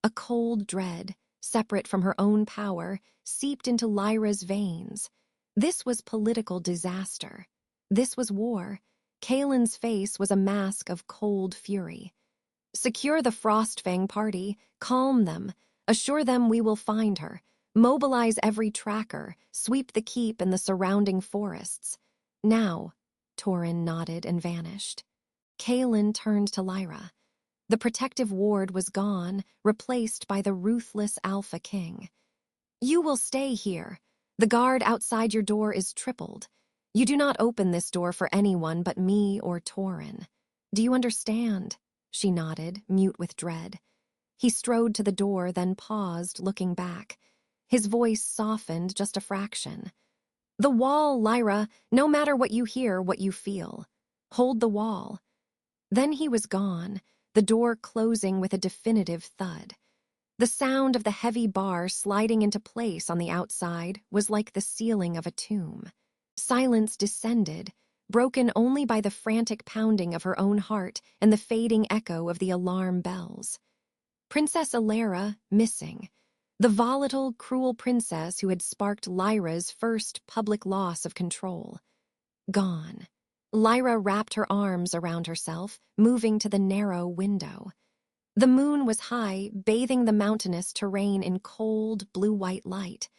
A cold dread, separate from her own power, seeped into Lyra's veins. This was political disaster. This was war. Kaelen's face was a mask of cold fury. "Secure the Frostfang party, calm them, assure them we will find her, mobilize every tracker, sweep the keep and the surrounding forests. Now." Torin nodded and vanished. Kaelen turned to Lyra. The protective ward was gone, replaced by the ruthless Alpha King. "You will stay here. The guard outside your door is tripled. You do not open this door for anyone but me or Torin. Do you understand?" She nodded, mute with dread. He strode to the door, then paused, looking back. His voice softened just a fraction. "The wall, Lyra, no matter what you hear, what you feel. Hold the wall." Then he was gone, the door closing with a definitive thud. The sound of the heavy bar sliding into place on the outside was like the ceiling of a tomb. Silence descended, broken only by the frantic pounding of her own heart and the fading echo of the alarm bells. Princess Elara missing. The volatile, cruel princess who had sparked Lyra's first public loss of control. Gone. Lyra wrapped her arms around herself, moving to the narrow window. The moon was high, bathing the mountainous terrain in cold, blue-white light.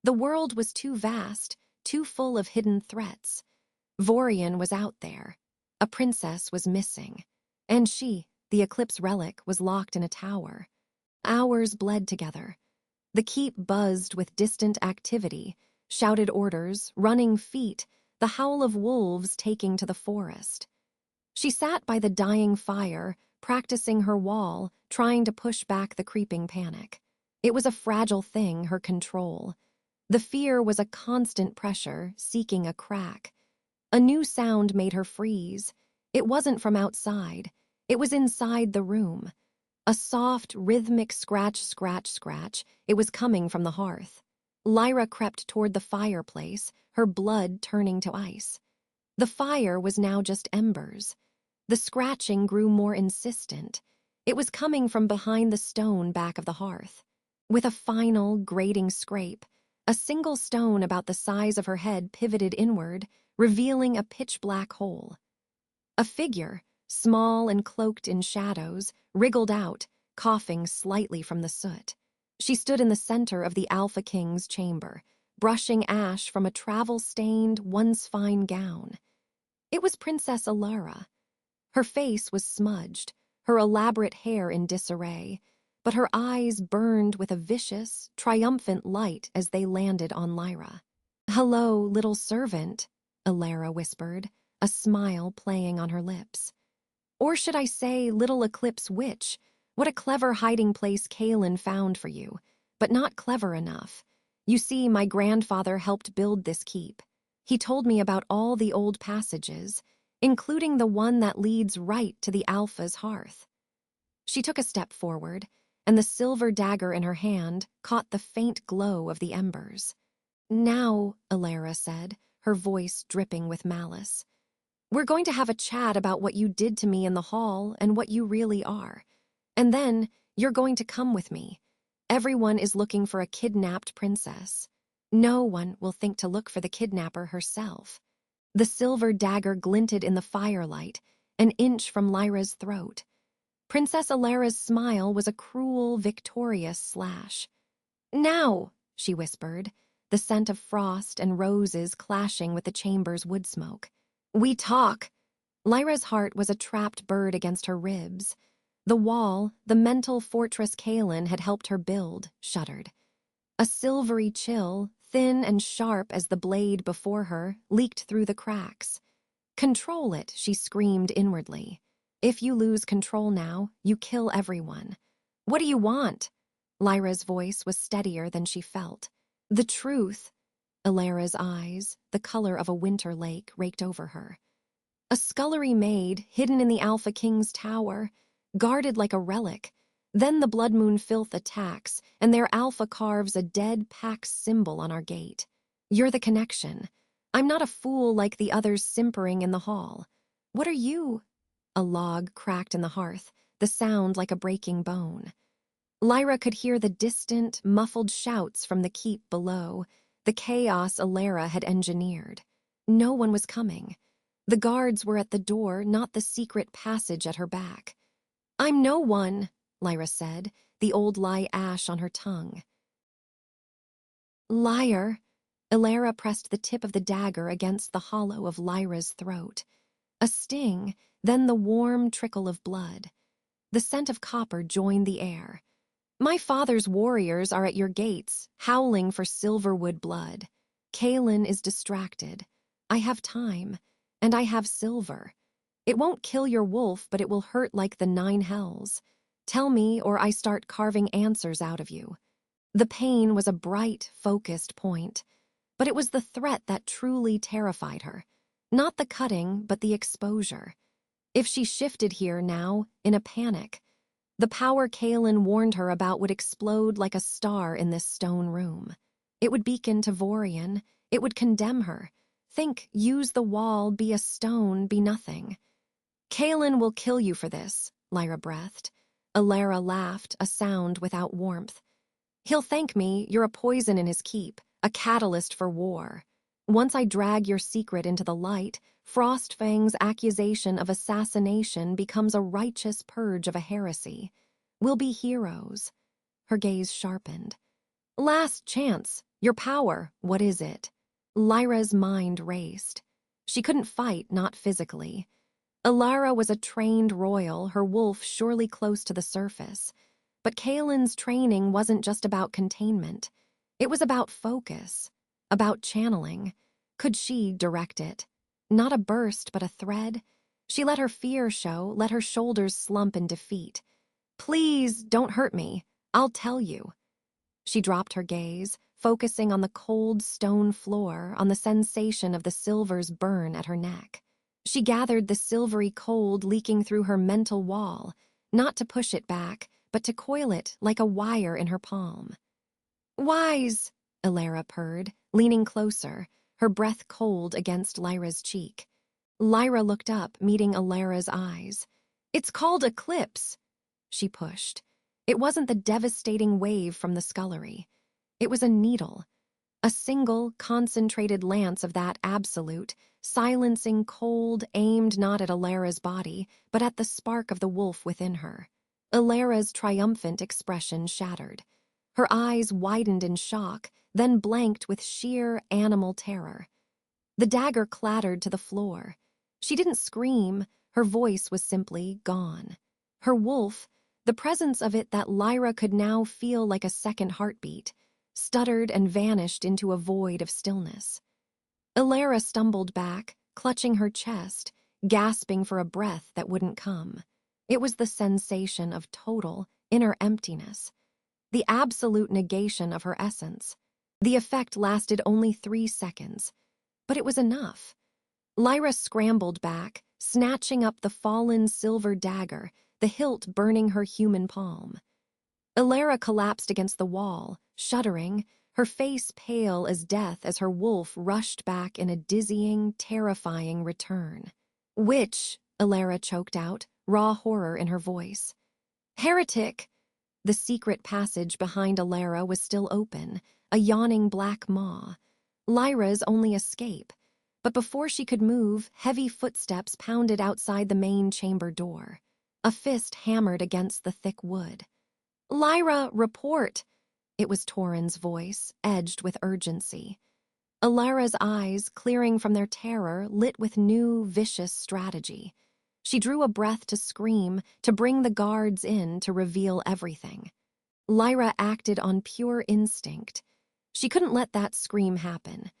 The world was too vast, too full of hidden threats. Vorian was out there. A princess was missing. And she, the Eclipse relic, was locked in a tower. Hours bled together. The keep buzzed with distant activity, shouted orders, running feet, the howl of wolves taking to the forest. She sat by the dying fire, practicing her wall, trying to push back the creeping panic. It was a fragile thing, her control. The fear was a constant pressure, seeking a crack. A new sound made her freeze. It wasn't from outside. It was inside the room. A soft, rhythmic scratch, scratch, scratch. It was coming from the hearth. Lyra crept toward the fireplace, her blood turning to ice. The fire was now just embers. The scratching grew more insistent. It was coming from behind the stone back of the hearth. With a final, grating scrape, a single stone about the size of her head pivoted inward, revealing a pitch-black hole. A figure, small and cloaked in shadows, wriggled out, coughing slightly from the soot. She stood in the center of the Alpha King's chamber, brushing ash from a travel-stained, once-fine gown. It was Princess Elara. Her face was smudged, her elaborate hair in disarray, but her eyes burned with a vicious, triumphant light as they landed on Lyra. "Hello, little servant," Elara whispered, a smile playing on her lips. "Or should I say, little Eclipse witch? What a clever hiding place Kaelen found for you, but not clever enough. You see, my grandfather helped build this keep. He told me about all the old passages, including the one that leads right to the Alpha's hearth." She took a step forward, and the silver dagger in her hand caught the faint glow of the embers. "Now," Elara said, her voice dripping with malice, "we're going to have a chat about what you did to me in the hall and what you really are. And then you're going to come with me. Everyone is looking for a kidnapped princess. No one will think to look for the kidnapper herself." The silver dagger glinted in the firelight, an inch from Lyra's throat. Princess Elara's smile was a cruel, victorious slash. "Now," she whispered, the scent of frost and roses clashing with the chamber's wood smoke. "We talk." Lyra's heart was a trapped bird against her ribs. The wall, the mental fortress Kaelen had helped her build, shuddered. A silvery chill, thin and sharp as the blade before her, leaked through the cracks. "Control it," she screamed inwardly. "If you lose control now, you kill everyone." "What do you want?" Lyra's voice was steadier than she felt. "The truth." Elara's eyes, the color of a winter lake, raked over her. "A scullery maid, hidden in the Alpha King's tower, guarded like a relic. Then the Blood Moon filth attacks, and their Alpha carves a dead Pax symbol on our gate. You're the connection. I'm not a fool like the others simpering in the hall. What are you?" A log cracked in the hearth, the sound like a breaking bone. Lyra could hear the distant, muffled shouts from the keep below, the chaos Elara had engineered. No one was coming. The guards were at the door, not the secret passage at her back. "I'm no one," Lyra said, the old lie ash on her tongue. "Liar." Elara pressed the tip of the dagger against the hollow of Lyra's throat. A sting, then the warm trickle of blood. The scent of copper joined the air. "My father's warriors are at your gates, howling for Silverwood blood. Kaelen is distracted. I have time, and I have silver. It won't kill your wolf, but it will hurt like the 9 hells. Tell me, or I start carving answers out of you." The pain was a bright, focused point, but it was the threat that truly terrified her. Not the cutting, but the exposure. If she shifted here now, in a panic, the power Kaelen warned her about would explode like a star in this stone room. It would beacon to Vorian. It would condemn her. Think, use the wall, be a stone, be nothing. "Kaelen will kill you for this," Lyra breathed. Elara laughed, a sound without warmth. "He'll thank me. You're a poison in his keep, a catalyst for war. Once I drag your secret into the light, Frostfang's accusation of assassination becomes a righteous purge of a heresy. We'll be heroes." Her gaze sharpened. "Last chance. Your power. What is it?" Lyra's mind raced. She couldn't fight, not physically. Elara was a trained royal, her wolf surely close to the surface. But Kaelen's training wasn't just about containment. It was about focus, about channeling. Could she direct it? Not a burst, but a thread. She let her fear show, let her shoulders slump in defeat. "Please, don't hurt me. I'll tell you." She dropped her gaze, focusing on the cold stone floor, on the sensation of the silver's burn at her neck. She gathered the silvery cold leaking through her mental wall, not to push it back, but to coil it like a wire in her palm. "Wise," Elara purred, leaning closer, her breath cold against Lyra's cheek. Lyra looked up, meeting Elara's eyes. "It's called eclipse." She pushed. It wasn't the devastating wave from the scullery. It was a needle. A single, concentrated lance of that absolute, silencing cold, aimed not at Elara's body, but at the spark of the wolf within her. Elara's triumphant expression shattered. Her eyes widened in shock, then blanked with sheer animal terror. The dagger clattered to the floor. She didn't scream, her voice was simply gone. Her wolf, the presence of it that Lyra could now feel like a second heartbeat, stuttered and vanished into a void of stillness. Elara stumbled back, clutching her chest, gasping for a breath that wouldn't come. It was the sensation of total, inner emptiness, the absolute negation of her essence. The effect lasted only 3 seconds, but it was enough. Lyra scrambled back, snatching up the fallen silver dagger, the hilt burning her human palm. Elara collapsed against the wall, shuddering, her face pale as death as her wolf rushed back in a dizzying, terrifying return. "Witch," Elara choked out, raw horror in her voice. "Heretic!" The secret passage behind Elara was still open, a yawning black maw. Lyra's only escape. But before she could move, heavy footsteps pounded outside the main chamber door. A fist hammered against the thick wood. "Lyra, report!" It was Torin's voice, edged with urgency. Elara's eyes, clearing from their terror, lit with new, vicious strategy. She drew a breath to scream, to bring the guards in to reveal everything. Lyra acted on pure instinct. She couldn't let that scream happen.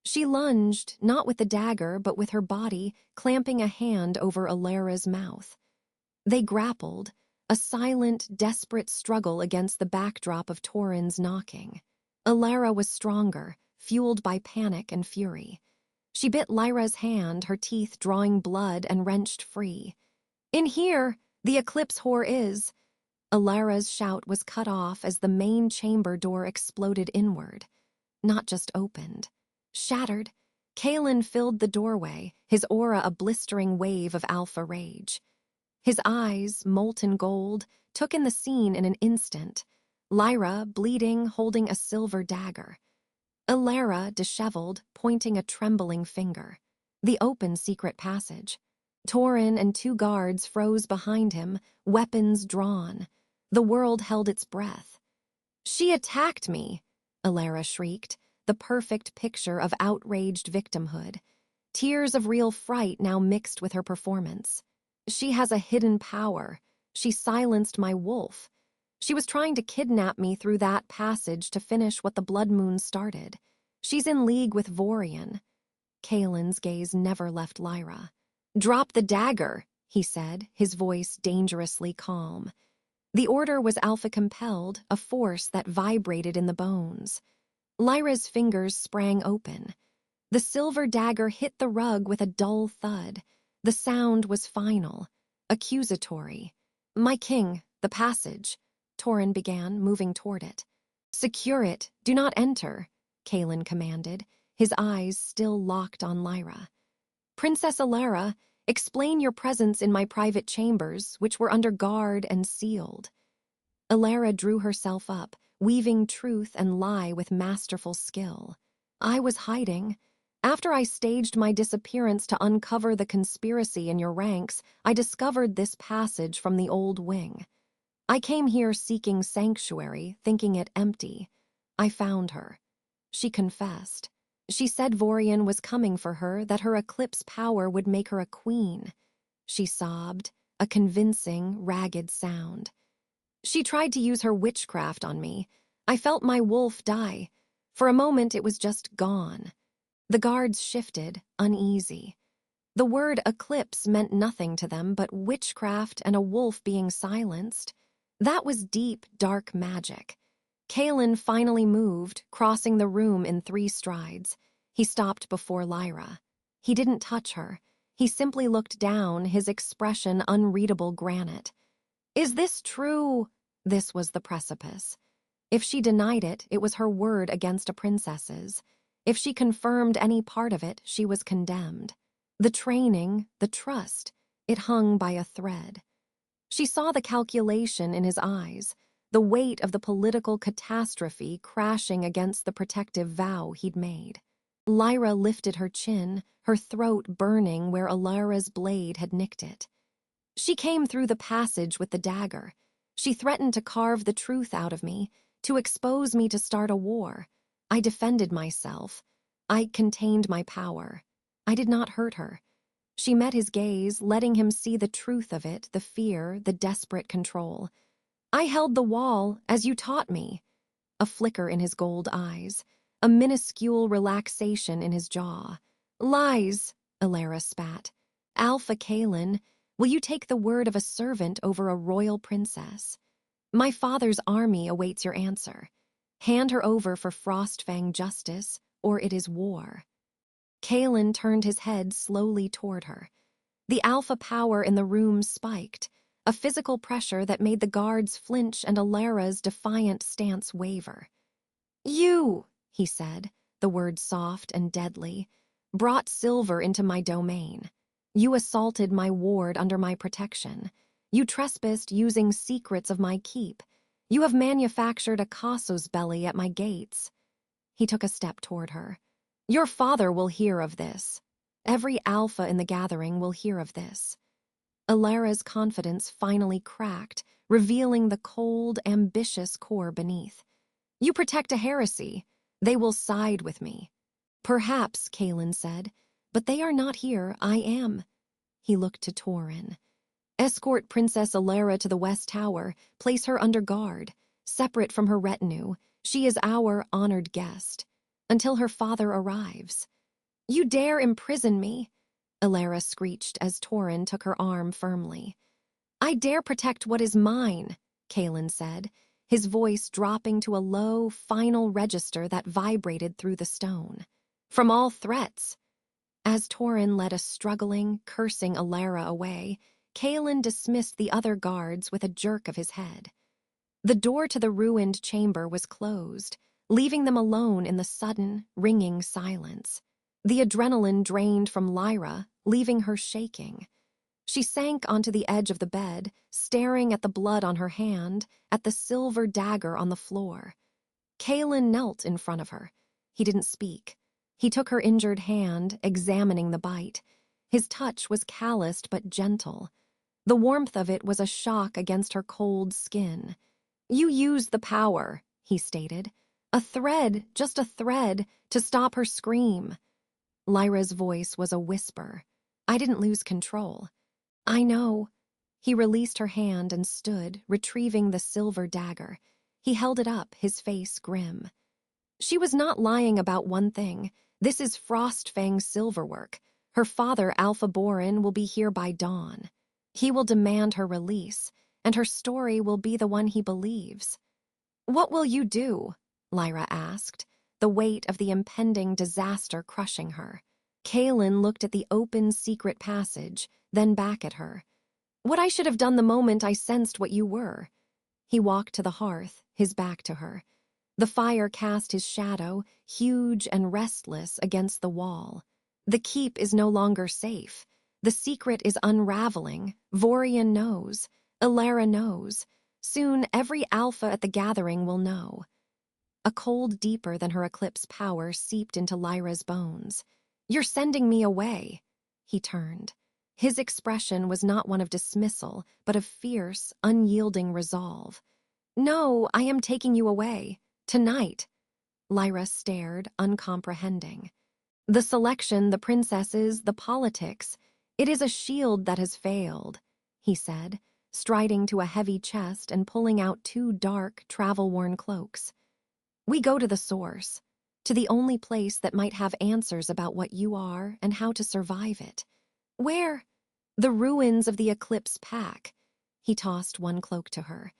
She lunged, not with the dagger, but with her body, clamping a hand over Elara's mouth. They grappled, a silent, desperate struggle against the backdrop of Torin's knocking. Elara was stronger, fueled by panic and fury. She bit Lyra's hand, her teeth drawing blood, and wrenched free. "In here, the eclipse whore is." Elara's shout was cut off as the main chamber door exploded inward. Not just opened. Shattered. Kaelen filled the doorway, his aura a blistering wave of alpha rage. His eyes, molten gold, took in the scene in an instant. Lyra, bleeding, holding a silver dagger. Elara, disheveled, pointing a trembling finger. The open secret passage. Torin and 2 guards froze behind him, weapons drawn. The world held its breath. "She attacked me," Elara shrieked, the perfect picture of outraged victimhood. Tears of real fright now mixed with her performance. "She has a hidden power. She silenced my wolf. She was trying to kidnap me through that passage to finish what the Blood Moon started. She's in league with Vorian." Kaelin's gaze never left Lyra. "Drop the dagger," he said, his voice dangerously calm. The order was alpha-compelled, a force that vibrated in the bones. Lyra's fingers sprang open. The silver dagger hit the rug with a dull thud. The sound was final, accusatory. "My king, the passage," Torin began, moving toward it. "Secure it, do not enter," Kaelen commanded, his eyes still locked on Lyra. "Princess Elara, explain your presence in my private chambers, which were under guard and sealed." Elara drew herself up, weaving truth and lie with masterful skill. "I was hiding. After I staged my disappearance to uncover the conspiracy in your ranks, I discovered this passage from the old wing. I came here seeking sanctuary, thinking it empty. I found her." She confessed. She said Vorian was coming for her, that her eclipse power would make her a queen. She sobbed, a convincing, ragged sound. "She tried to use her witchcraft on me. I felt my wolf die. For a moment it was just gone." The guards shifted, uneasy. The word eclipse meant nothing to them, but witchcraft and a wolf being silenced. That was deep, dark magic. Kaelen finally moved, crossing the room in 3 strides. He stopped before Lyra. He didn't touch her. He simply looked down, his expression unreadable granite. "Is this true?" This was the precipice. If she denied it, it was her word against a princess's. If she confirmed any part of it, she was condemned. The training, the trust, it hung by a thread. She saw the calculation in his eyes, the weight of the political catastrophe crashing against the protective vow he'd made. Lyra lifted her chin, her throat burning where Elara's blade had nicked it. "She came through the passage with the dagger. She threatened to carve the truth out of me, to expose me to start a war. I defended myself. I contained my power. I did not hurt her." She met his gaze, letting him see the truth of it, the fear, the desperate control. "I held the wall, as you taught me." A flicker in his gold eyes, a minuscule relaxation in his jaw. "Lies," Elara spat. "Alpha Kaelen, will you take the word of a servant over a royal princess? My father's army awaits your answer. Hand her over for Frostfang justice, or it is war." Kaelen turned his head slowly toward her. The alpha power in the room spiked, a physical pressure that made the guards flinch and Elara's defiant stance waver. "You," he said, the word soft and deadly, "brought silver into my domain. You assaulted my ward under my protection. You trespassed using secrets of my keep. You have manufactured a casus belli at my gates." He took a step toward her. "Your father will hear of this. Every alpha in the gathering will hear of this." Elara's confidence finally cracked, revealing the cold, ambitious core beneath. "You protect a heresy. They will side with me." "Perhaps," Kaelen said, "but they are not here. I am." He looked to Torin. Escort Princess Elara to the West Tower, place her under guard. Separate from her retinue, she is our honored guest. Until her father arrives. You dare imprison me, Elara screeched as Torin took her arm firmly. I dare protect what is mine, Kaelen said, his voice dropping to a low, final register that vibrated through the stone. From all threats. As Torin led a struggling, cursing Elara away, Kaelen dismissed the other guards with a jerk of his head. The door to the ruined chamber was closed, leaving them alone in the sudden, ringing silence. The adrenaline drained from Lyra, leaving her shaking. She sank onto the edge of the bed, staring at the blood on her hand, at the silver dagger on the floor. Kaelen knelt in front of her. He didn't speak. He took her injured hand, examining the bite. His touch was calloused but gentle. The warmth of it was a shock against her cold skin. You used the power, he stated. A thread, just a thread, to stop her scream. Lyra's voice was a whisper. I didn't lose control. I know. He released her hand and stood, retrieving the silver dagger. He held it up, his face grim. She was not lying about one thing. This is Frostfang's silverwork. Her father, Alpha Borin, will be here by dawn. He will demand her release, and her story will be the one he believes. What will you do? Lyra asked, the weight of the impending disaster crushing her. Kaelen looked at the open secret passage, then back at her. What I should have done the moment I sensed what you were. He walked to the hearth, his back to her. The fire cast his shadow, huge and restless, against the wall. The keep is no longer safe. The secret is unraveling. Vorian knows. Elara knows. Soon every alpha at the gathering will know. A cold deeper than her eclipse power seeped into Lyra's bones. You're sending me away. He turned. His expression was not one of dismissal, but of fierce, unyielding resolve. No, I am taking you away. Tonight. Lyra stared, uncomprehending. The selection, the princesses, the politics. It is a shield that has failed, he said, striding to a heavy chest and pulling out 2 dark, travel-worn cloaks. We go to the source, to the only place that might have answers about what you are and how to survive it. Where? The ruins of the Eclipse Pack. He tossed one cloak to her.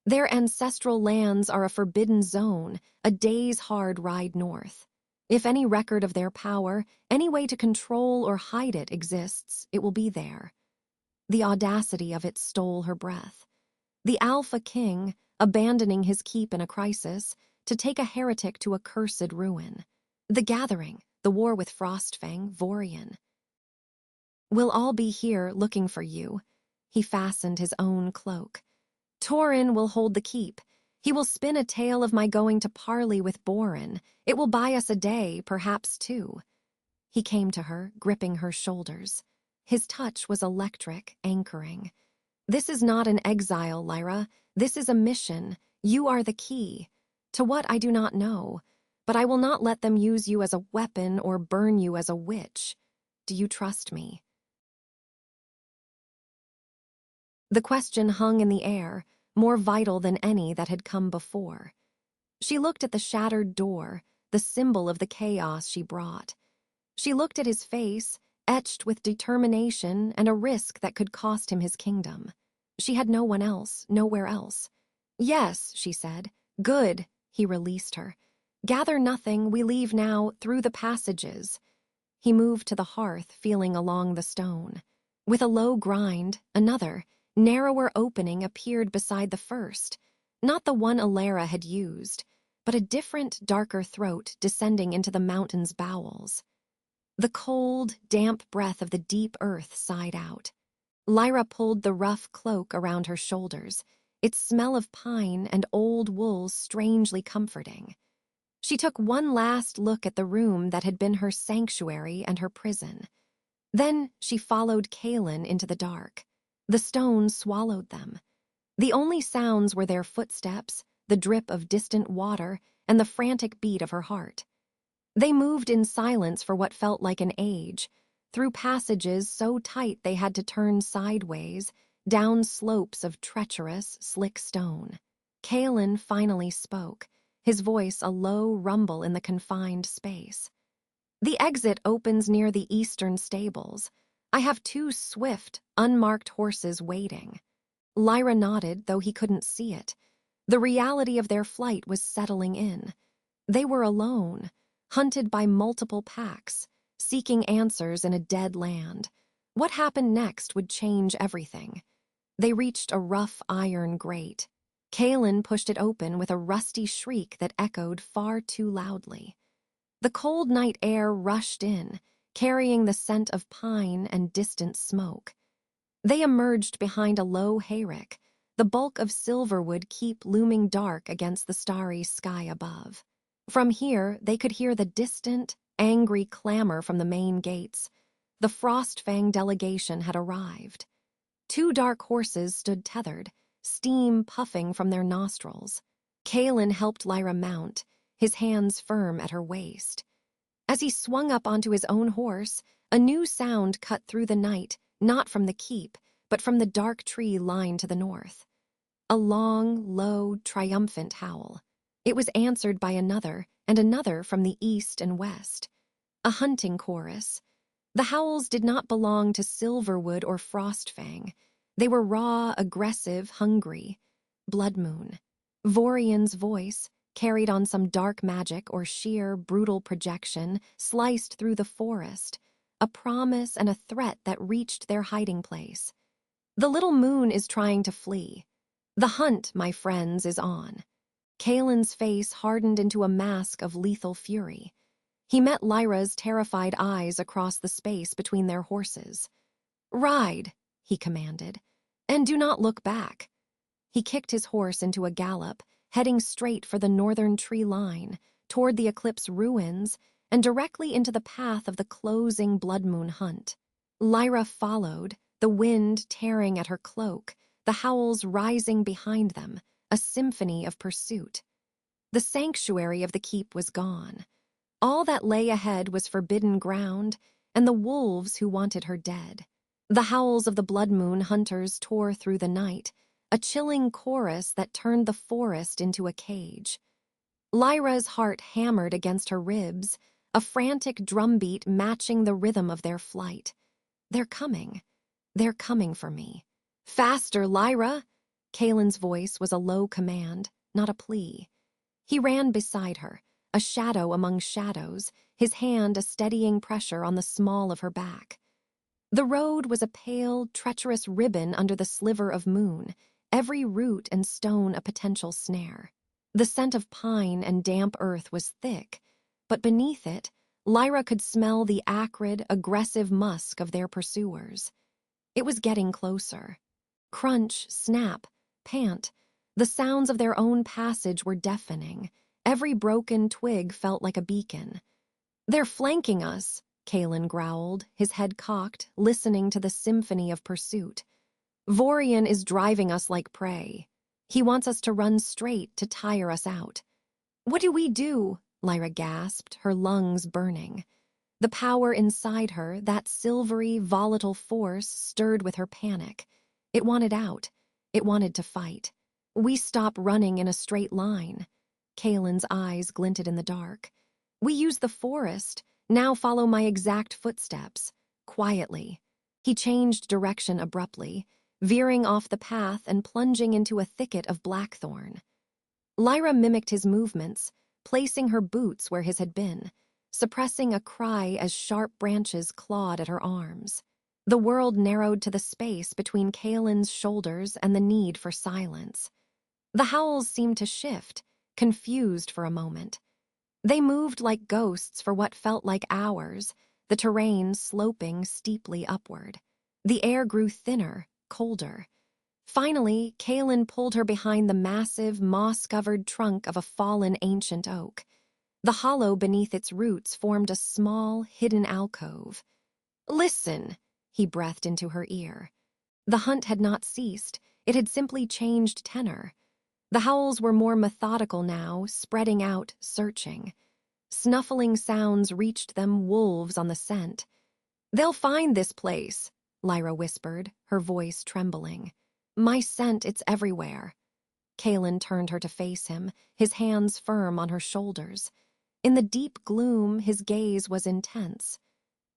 Their ancestral lands are a forbidden zone, a day's hard ride north. If any record of their power, any way to control or hide it exists, it will be there. The audacity of it stole her breath. The Alpha King, abandoning his keep in a crisis, to take a heretic to a cursed ruin. The gathering, the war with Frostfang, Vorian. We'll all be here looking for you. He fastened his own cloak. Torin will hold the keep. He will spin a tale of my going to parley with Borin. It will buy us a day, perhaps 2. He came to her, gripping her shoulders. His touch was electric, anchoring. This is not an exile, Lyra. This is a mission. You are the key. To what I do not know, but I will not let them use you as a weapon or burn you as a witch. Do you trust me? The question hung in the air, more vital than any that had come before. She looked at the shattered door, the symbol of the chaos she brought. She looked at his face, etched with determination and a risk that could cost him his kingdom. She had no one else, nowhere else. Yes, she said. Good, he released her. Gather nothing, we leave now, through the passages. He moved to the hearth, feeling along the stone. With a low grind, another, narrower opening appeared beside the first, not the one Elara had used, but a different, darker throat descending into the mountain's bowels. The cold, damp breath of the deep earth sighed out. Lyra pulled the rough cloak around her shoulders, its smell of pine and old wool strangely comforting. She took one last look at the room that had been her sanctuary and her prison. Then she followed Kaelen into the dark. The stone swallowed them. The only sounds were their footsteps, the drip of distant water, and the frantic beat of her heart. They moved in silence for what felt like an age, through passages so tight they had to turn sideways, down slopes of treacherous, slick stone. Kaelen finally spoke, his voice a low rumble in the confined space. "The exit opens near the eastern stables. I have 2 swift, unmarked horses waiting." Lyra nodded, though he couldn't see it. The reality of their flight was settling in. They were alone, hunted by multiple packs, seeking answers in a dead land. What happened next would change everything. They reached a rough iron grate. Kaelen pushed it open with a rusty shriek that echoed far too loudly. The cold night air rushed in, carrying the scent of pine and distant smoke. They emerged behind a low hayrick, the bulk of Silverwood keep looming dark against the starry sky above. From here, they could hear the distant, angry clamor from the main gates. The Frostfang delegation had arrived. 2 dark horses stood tethered, steam puffing from their nostrils. Kaelen helped Lyra mount, his hands firm at her waist. As he swung up onto his own horse, a new sound cut through the night, not from the keep, but from the dark tree line to the north. A long, low, triumphant howl. It was answered by another, and another from the east and west. A hunting chorus. The howls did not belong to Silverwood or Frostfang. They were raw, aggressive, hungry. Blood Moon. Vorian's voice, carried on some dark magic or sheer, brutal projection, sliced through the forest, a promise and a threat that reached their hiding place. The little moon is trying to flee. The hunt, my friends, is on. Kaelen's face hardened into a mask of lethal fury. He met Lyra's terrified eyes across the space between their horses. "Ride," he commanded, "and do not look back." He kicked his horse into a gallop, heading straight for the northern tree line, toward the Eclipse ruins, and directly into the path of the closing Blood Moon hunt. Lyra followed, the wind tearing at her cloak, the howls rising behind them, a symphony of pursuit. The sanctuary of the keep was gone. All that lay ahead was forbidden ground, and the wolves who wanted her dead. The howls of the Blood Moon hunters tore through the night, a chilling chorus that turned the forest into a cage. Lyra's heart hammered against her ribs, a frantic drumbeat matching the rhythm of their flight. "They're coming. They're coming for me. Faster, Lyra!" Kaelen's voice was a low command, not a plea. He ran beside her, a shadow among shadows, his hand a steadying pressure on the small of her back. The road was a pale, treacherous ribbon under the sliver of moon, every root and stone a potential snare. The scent of pine and damp earth was thick, but beneath it, Lyra could smell the acrid, aggressive musk of their pursuers. It was getting closer. Crunch, snap, pant. The sounds of their own passage were deafening. Every broken twig felt like a beacon. "They're flanking us," Kaelen growled, his head cocked, listening to the symphony of pursuit. "Vorian is driving us like prey. He wants us to run straight to tire us out." "What do we do?" Lyra gasped, her lungs burning. The power inside her, that silvery, volatile force, stirred with her panic. It wanted out. It wanted to fight. "We stop running in a straight line." Kaelen's eyes glinted in the dark. "We use the forest. Now follow my exact footsteps. Quietly." He changed direction abruptly, veering off the path and plunging into a thicket of blackthorn. Lyra mimicked his movements, placing her boots where his had been, suppressing a cry as sharp branches clawed at her arms. The world narrowed to the space between Kaelen's shoulders and the need for silence. The howls seemed to shift, confused for a moment. They moved like ghosts for what felt like hours, the terrain sloping steeply upward. The air grew thinner, colder. Finally, Kaelen pulled her behind the massive, moss-covered trunk of a fallen ancient oak. The hollow beneath its roots formed a small, hidden alcove. "Listen," he breathed into her ear. The hunt had not ceased, it had simply changed tenor. The howls were more methodical now, spreading out, searching. Snuffling sounds reached them, wolves on the scent. "They'll find this place," Lyra whispered, her voice trembling. My scent, it's everywhere. Kaelen turned her to face him, his hands firm on her shoulders. In the deep gloom, his gaze was intense.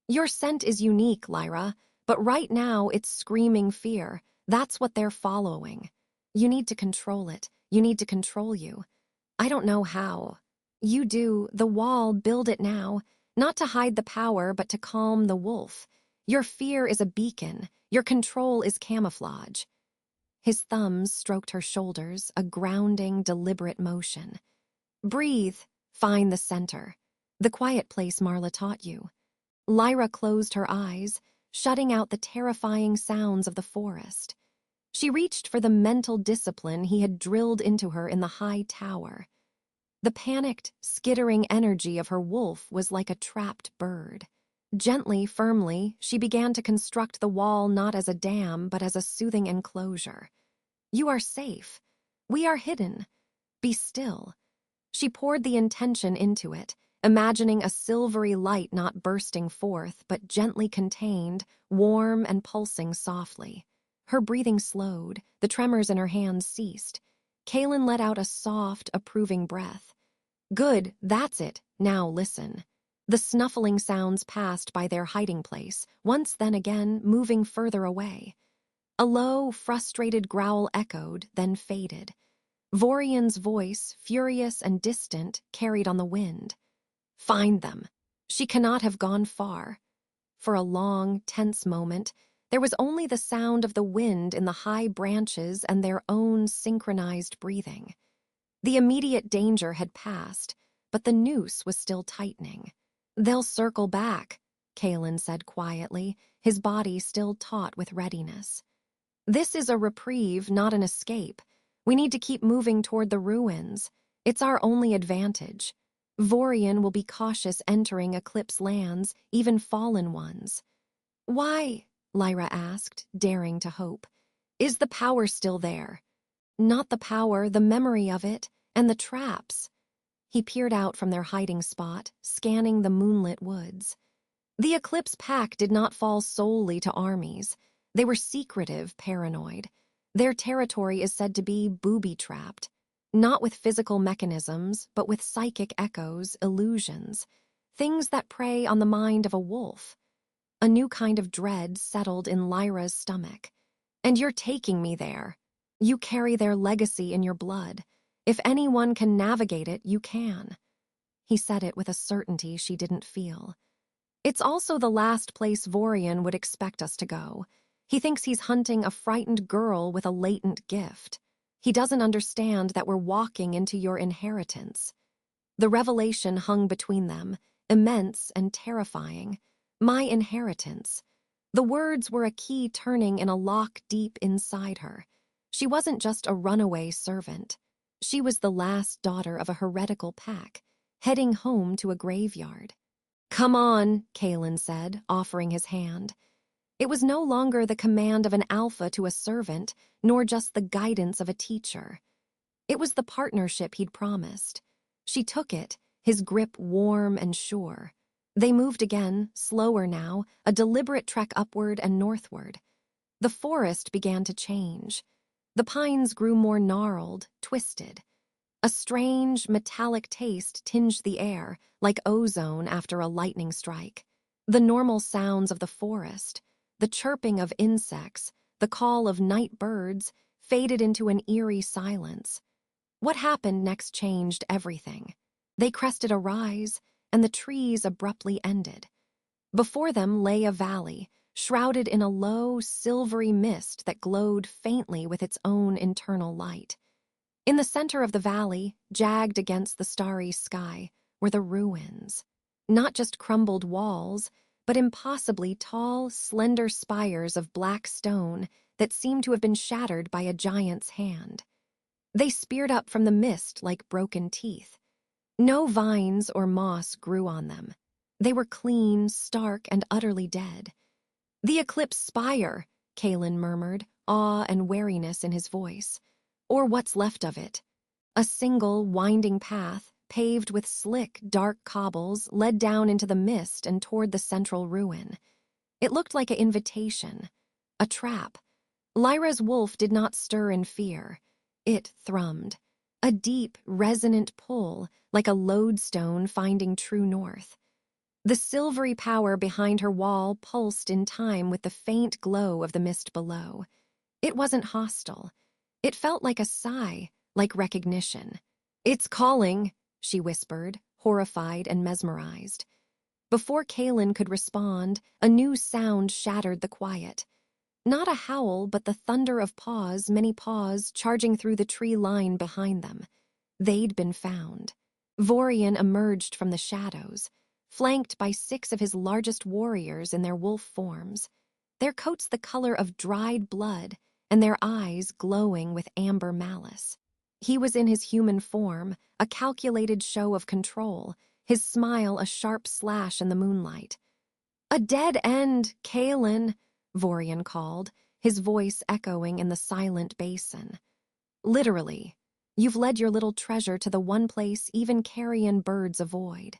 Your scent is unique, Lyra, but right now it's screaming fear. That's what they're following. You need to control it. You need to control you. I don't know how. You do. The wall, build it now. Not to hide the power, but to calm the wolf. Your fear is a beacon. Your control is camouflage. His thumbs stroked her shoulders, a grounding, deliberate motion. Breathe. Find the center. The quiet place Marla taught you. Lyra closed her eyes, shutting out the terrifying sounds of the forest. She reached for the mental discipline he had drilled into her in the high tower. The panicked, skittering energy of her wolf was like a trapped bird. Gently, firmly, she began to construct the wall not as a dam, but as a soothing enclosure. You are safe. We are hidden. Be still. She poured the intention into it, imagining a silvery light not bursting forth, but gently contained, warm and pulsing softly. Her breathing slowed, the tremors in her hands ceased. Kaelen let out a soft, approving breath. Good, that's it. Now listen. The snuffling sounds passed by their hiding place, once then again, moving further away. A low, frustrated growl echoed, then faded. Vorian's voice, furious and distant, carried on the wind. Find them. She cannot have gone far. For a long, tense moment, there was only the sound of the wind in the high branches and their own synchronized breathing. The immediate danger had passed, but the noose was still tightening. They'll circle back, Kaelen said quietly, his body still taut with readiness. This is a reprieve, not an escape. We need to keep moving toward the ruins. It's our only advantage. Vorian will be cautious entering Eclipse lands, even fallen ones. Why? Lyra asked, daring to hope. Is the power still there? Not the power, the memory of it, and the traps. He peered out from their hiding spot, scanning the moonlit woods. The Eclipse pack did not fall solely to armies. They were secretive, paranoid. Their territory is said to be booby-trapped, not with physical mechanisms, but with psychic echoes, illusions, things that prey on the mind of a wolf. A new kind of dread settled in Lyra's stomach. And you're taking me there. You carry their legacy in your blood. If anyone can navigate it, you can. He said it with a certainty she didn't feel. It's also the last place Vorian would expect us to go. He thinks he's hunting a frightened girl with a latent gift. He doesn't understand that we're walking into your inheritance. The revelation hung between them, immense and terrifying. My inheritance. The words were a key turning in a lock deep inside her. She wasn't just a runaway servant. She was the last daughter of a heretical pack, heading home to a graveyard. Come on, Kaelen said, offering his hand. It was no longer the command of an alpha to a servant, nor just the guidance of a teacher. It was the partnership he'd promised. She took it, his grip warm and sure. They moved again, slower now, a deliberate trek upward and northward. The forest began to change. The pines grew more gnarled, twisted. A strange, metallic taste tinged the air, like ozone after a lightning strike. The normal sounds of the forest, the chirping of insects, the call of night birds, faded into an eerie silence. What happened next changed everything. They crested a rise, and the trees abruptly ended. Before them lay a valley, shrouded in a low, silvery mist that glowed faintly with its own internal light. In the center of the valley, jagged against the starry sky, were the ruins. Not just crumbled walls, but impossibly tall, slender spires of black stone that seemed to have been shattered by a giant's hand. They speared up from the mist like broken teeth. No vines or moss grew on them. They were clean, stark, and utterly dead. The Eclipse spire, Kaelen murmured, awe and wariness in his voice. Or what's left of it. A single, winding path, paved with slick, dark cobbles, led down into the mist and toward the central ruin. It looked like an invitation, a trap. Lyra's wolf did not stir in fear. It thrummed, a deep, resonant pull, like a lodestone finding true north. The silvery power behind her wall pulsed in time with the faint glow of the mist below. It wasn't hostile. It felt like a sigh, like recognition. "It's calling," she whispered, horrified and mesmerized. Before Kaelen could respond, a new sound shattered the quiet. Not a howl, but the thunder of paws, many paws, charging through the tree line behind them. They'd been found. Vorian emerged from the shadows, flanked by 6 of his largest warriors in their wolf forms, their coats the color of dried blood and their eyes glowing with amber malice. He was in his human form, a calculated show of control, his smile a sharp slash in the moonlight. "A dead end, Kaelen," Vorian called, his voice echoing in the silent basin. "Literally, you've led your little treasure to the one place even carrion birds avoid."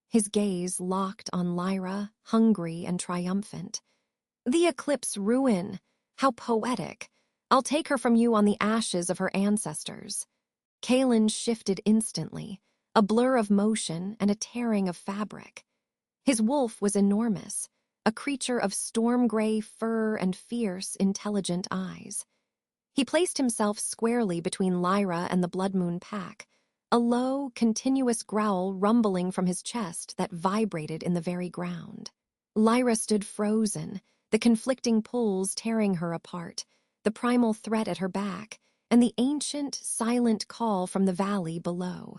His gaze locked on Lyra, hungry and triumphant. "The eclipse ruin. How poetic. I'll take her from you on the ashes of her ancestors." Kaelen shifted instantly, a blur of motion and a tearing of fabric. His wolf was enormous, a creature of storm-gray fur and fierce, intelligent eyes. He placed himself squarely between Lyra and the Blood Moon pack, a low, continuous growl rumbling from his chest that vibrated in the very ground. Lyra stood frozen, the conflicting pulls tearing her apart, the primal threat at her back, and the ancient, silent call from the valley below.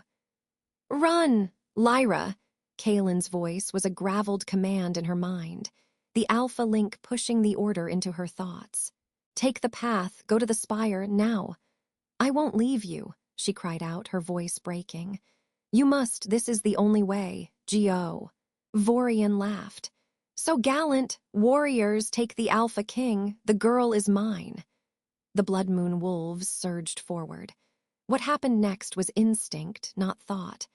"Run, Lyra!" Kaelen's voice was a graveled command in her mind, the alpha link pushing the order into her thoughts. "Take the path, go to the spire, now." "I won't leave you," she cried out, her voice breaking. "You must, this is the only way, G.O." Vorian laughed. "So gallant, warriors take the Alpha King, the girl is mine." The Blood Moon wolves surged forward. What happened next was instinct, not thought.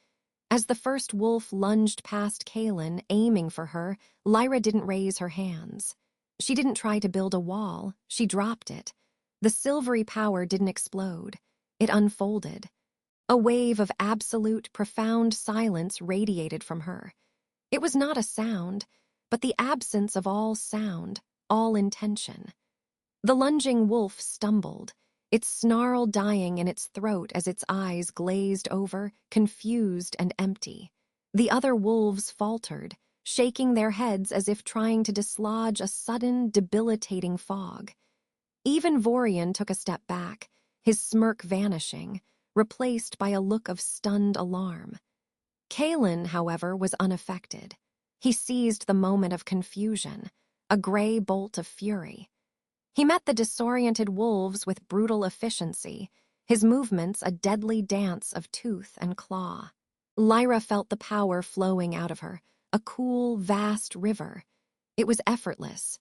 As the first wolf lunged past Kaelen, aiming for her, Lyra didn't raise her hands. She didn't try to build a wall, she dropped it. The silvery power didn't explode. It unfolded. A wave of absolute, profound silence radiated from her. It was not a sound, but the absence of all sound, all intention. The lunging wolf stumbled, its snarl dying in its throat as its eyes glazed over, confused and empty. The other wolves faltered, shaking their heads as if trying to dislodge a sudden, debilitating fog. Even Vorian took a step back, his smirk vanishing, replaced by a look of stunned alarm. Kaelen, however, was unaffected. He seized the moment of confusion, a gray bolt of fury. He met the disoriented wolves with brutal efficiency, his movements a deadly dance of tooth and claw. Lyra felt the power flowing out of her, a cool, vast river. It was effortless.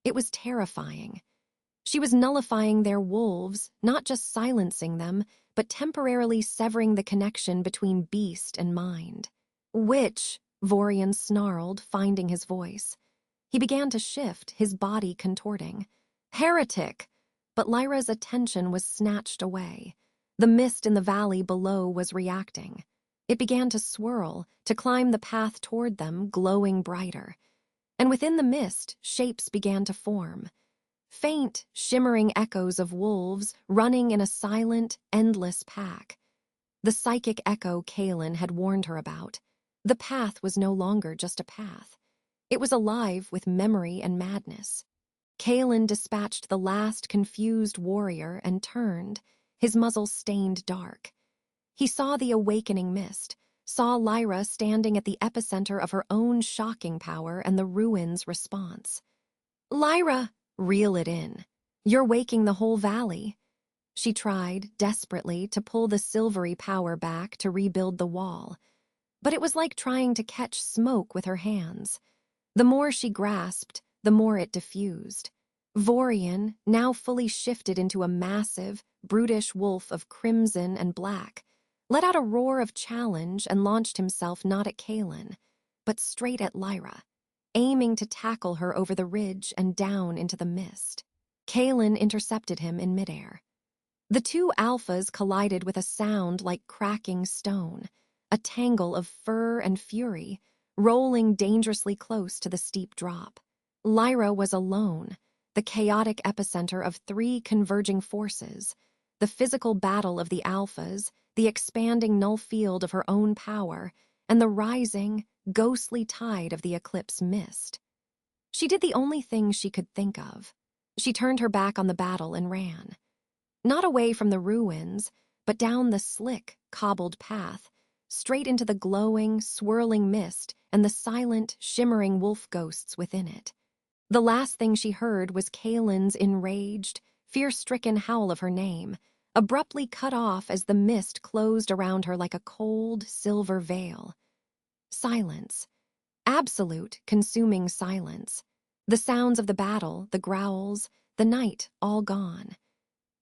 It was terrifying. She was nullifying their wolves, not just silencing them, but temporarily severing the connection between beast and mind. "Witch," Vorian snarled, finding his voice. He began to shift, his body contorting. "Heretic!" But Lyra's attention was snatched away. The mist in the valley below was reacting. It began to swirl, to climb the path toward them, glowing brighter. And within the mist, shapes began to form. Faint, shimmering echoes of wolves running in a silent, endless pack. The psychic echo Kaelen had warned her about. The path was no longer just a path. It was alive with memory and madness. Kaelen dispatched the last confused warrior and turned, his muzzle stained dark. He saw the awakening mist, saw Lyra standing at the epicenter of her own shocking power and the ruins' response. "Lyra, reel it in. You're waking the whole valley." She tried, desperately, to pull the silvery power back to rebuild the wall. But it was like trying to catch smoke with her hands. The more she grasped, the more it diffused. Vorian, now fully shifted into a massive, brutish wolf of crimson and black, let out a roar of challenge and launched himself not at Kaelen, but straight at Lyra. aiming to tackle her over the ridge and down into the mist. Kaelen intercepted him in midair. The two alphas collided with a sound like cracking stone, a tangle of fur and fury, rolling dangerously close to the steep drop. Lyra was alone, the chaotic epicenter of three converging forces: the physical battle of the alphas, the expanding null field of her own power, and the rising, ghostly tide of the eclipse mist. She did the only thing she could think of. She turned her back on the battle and ran. Not away from the ruins, but down the slick, cobbled path, straight into the glowing, swirling mist and the silent, shimmering wolf ghosts within it. The last thing she heard was Kaelin's enraged, fear-stricken howl of her name, abruptly cut off as the mist closed around her like a cold, silver veil. Silence. Absolute, consuming silence. The sounds of the battle, the growls, the night, all gone.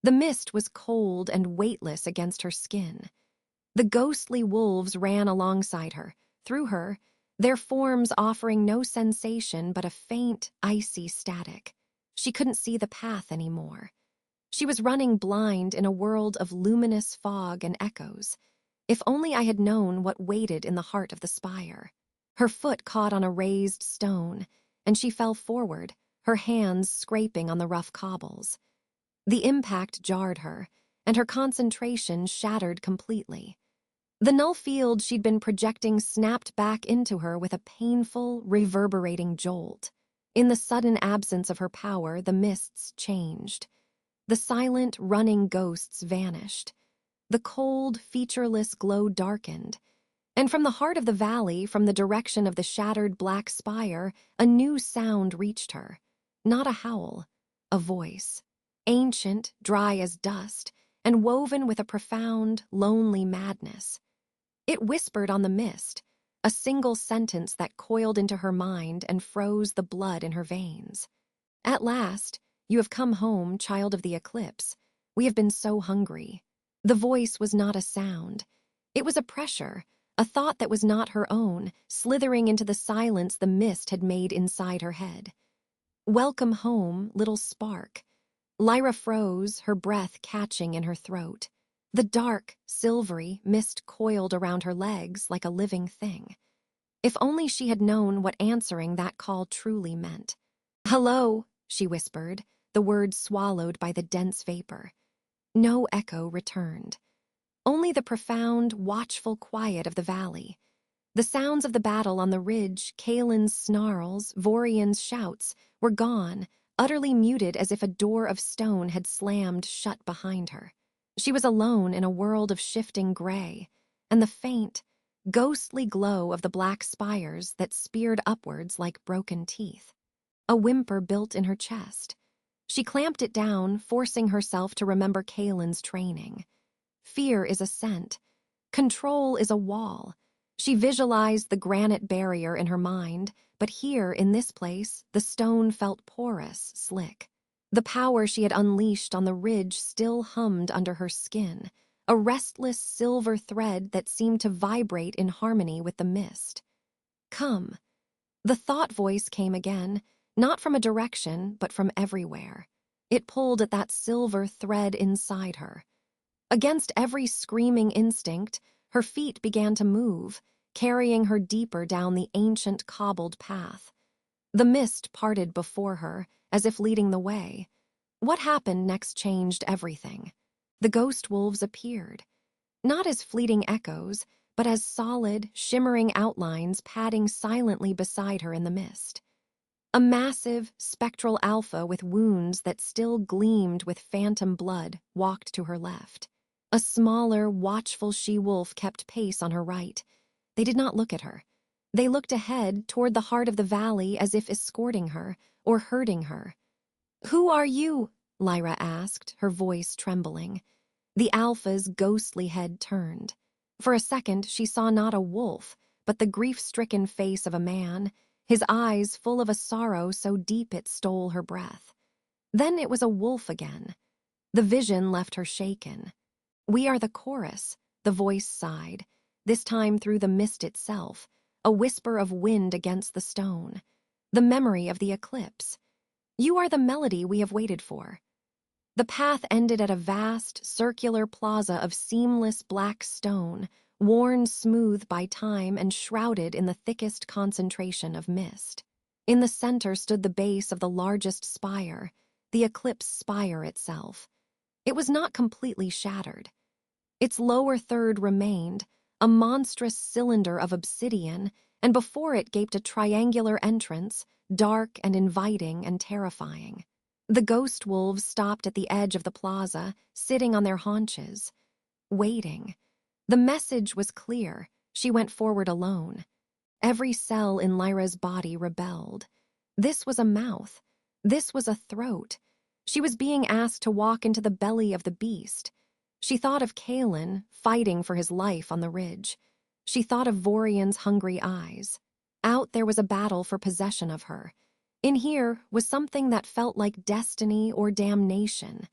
The mist was cold and weightless against her skin. The ghostly wolves ran alongside her, through her, their forms offering no sensation but a faint, icy static. She couldn't see the path anymore. She was running blind in a world of luminous fog and echoes. If only I had known what waited in the heart of the spire. Her foot caught on a raised stone, and she fell forward, her hands scraping on the rough cobbles. The impact jarred her, and her concentration shattered completely. The null field she'd been projecting snapped back into her with a painful, reverberating jolt. In the sudden absence of her power, the mists changed. The silent, running ghosts vanished. The cold, featureless glow darkened. And from the heart of the valley, from the direction of the shattered black spire, a new sound reached her. Not a howl, a voice. Ancient, dry as dust, and woven with a profound, lonely madness. It whispered on the mist, a single sentence that coiled into her mind and froze the blood in her veins. At last, you have come home, child of the eclipse. We have been so hungry. The voice was not a sound. It was a pressure, a thought that was not her own, slithering into the silence the mist had made inside her head. Welcome home, little spark. Lyra froze, her breath catching in her throat. The dark, silvery mist coiled around her legs like a living thing. If only she had known what answering that call truly meant. "Hello," she whispered, the words swallowed by the dense vapor. No echo returned. Only the profound, watchful quiet of the valley. The sounds of the battle on the ridge, Kaelin's snarls, Vorian's shouts, were gone, utterly muted as if a door of stone had slammed shut behind her. She was alone in a world of shifting gray, and the faint, ghostly glow of the black spires that speared upwards like broken teeth. A whimper built in her chest. She clamped it down, forcing herself to remember Kaelin's training. Fear is a scent. Control is a wall. She visualized the granite barrier in her mind, but here, in this place, the stone felt porous, slick. The power she had unleashed on the ridge still hummed under her skin, a restless silver thread that seemed to vibrate in harmony with the mist. Come. The thought voice came again, not from a direction, but from everywhere. It pulled at that silver thread inside her. Against every screaming instinct, her feet began to move, carrying her deeper down the ancient cobbled path. The mist parted before her, as if leading the way. What happened next changed everything. The ghost wolves appeared, not as fleeting echoes, but as solid, shimmering outlines padding silently beside her in the mist. A massive, spectral alpha with wounds that still gleamed with phantom blood walked to her left. A smaller, watchful she-wolf kept pace on her right. They did not look at her. They looked ahead toward the heart of the valley as if escorting her or herding her. "Who are you?" Lyra asked, her voice trembling. The alpha's ghostly head turned. For a second, she saw not a wolf, but the grief-stricken face of a man, his eyes full of a sorrow so deep it stole her breath. Then it was a wolf again. The vision left her shaken. "We are the chorus," the voice sighed, this time through the mist itself, a whisper of wind against the stone. the memory of the eclipse. You are the melody we have waited for. The path ended at a vast, circular plaza of seamless black stone, worn smooth by time and shrouded in the thickest concentration of mist. In the center stood the base of the largest spire, the eclipse spire itself. It was not completely shattered. Its lower third remained, a monstrous cylinder of obsidian, and before it gaped a triangular entrance, dark and inviting and terrifying. The ghost wolves stopped at the edge of the plaza, sitting on their haunches, waiting. The message was clear. She went forward alone. Every cell in Lyra's body rebelled. This was a mouth. This was a throat. She was being asked to walk into the belly of the beast. She thought of Kaelen fighting for his life on the ridge. She thought of Vorian's hungry eyes. Out there was a battle for possession of her. In here was something that felt like destiny or damnation.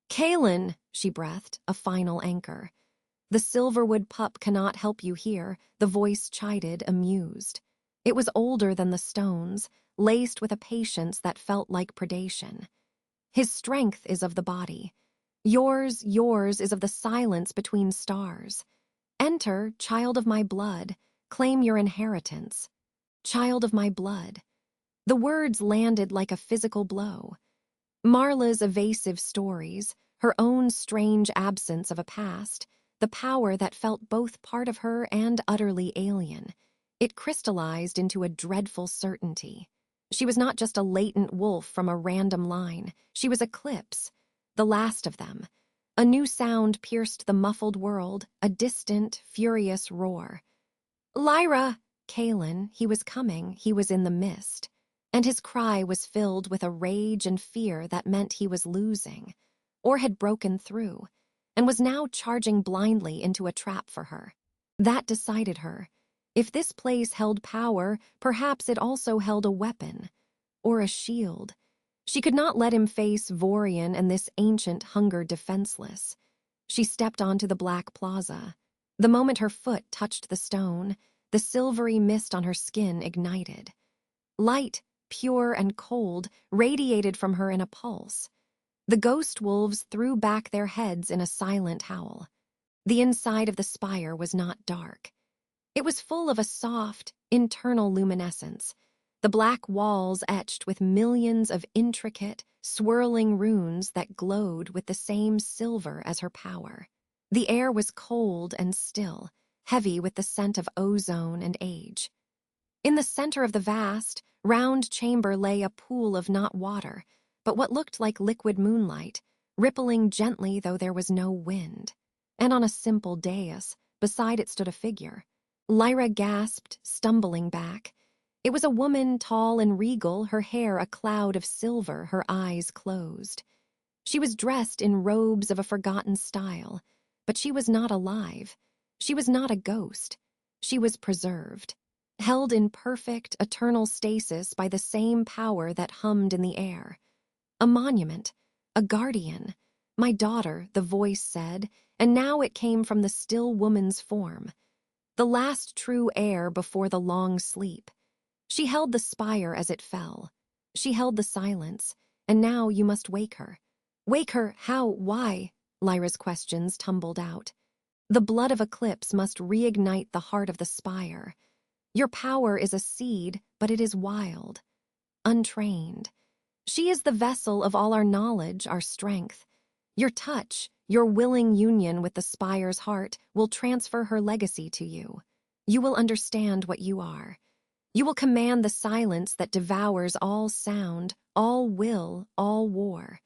"Kaelen," she breathed, a final anchor. "The Silverwood pup cannot help you here," the voice chided, amused. It was older than the stones, laced with a patience that felt like predation. "His strength is of the body. Yours is of the silence between stars. Enter, child of my blood, claim your inheritance. Child of my blood." The words landed like a physical blow. Marla's evasive stories, her own strange absence of a past, the power that felt both part of her and utterly alien, it crystallized into a dreadful certainty. She was not just a latent wolf from a random line. She was Eclipse, the last of them. A new sound pierced the muffled world, a distant, furious roar. "Lyra!" Kaelen, he was coming, he was in the mist. And his cry was filled with a rage and fear that meant he was losing, or had broken through, and was now charging blindly into a trap for her. That decided her. If this place held power, perhaps it also held a weapon, or a shield. She could not let him face Vorian and this ancient hunger defenseless. She stepped onto the black plaza. The moment her foot touched the stone, the silvery mist on her skin ignited. Light, pure and cold, radiated from her in a pulse. The ghost wolves threw back their heads in a silent howl. The inside of the spire was not dark. It was full of a soft, internal luminescence, the black walls etched with millions of intricate, swirling runes that glowed with the same silver as her power. The air was cold and still, heavy with the scent of ozone and age. In the center of the vast, round chamber lay a pool of not water, but what looked like liquid moonlight, rippling gently though there was no wind. And on a simple dais, beside it stood a figure. Lyra gasped, stumbling back. It was a woman tall and regal, her hair a cloud of silver, her eyes closed. She was dressed in robes of a forgotten style, but she was not alive. She was not a ghost. She was preserved, held in perfect, eternal stasis by the same power that hummed in the air. A monument, a guardian. "My daughter," the voice said, and now it came from the still woman's form. The last true heir before the long sleep. She held the spire as it fell. She held the silence, and now you must wake her. Wake her, how, why? Lyra's questions tumbled out. The blood of Eclipse must reignite the heart of the spire. Your power is a seed, but it is wild, untrained. She is the vessel of all our knowledge, our strength. Your touch, your willing union with the spire's heart will transfer her legacy to you. You will understand what you are. You will command the silence that devours all sound, all will, all war.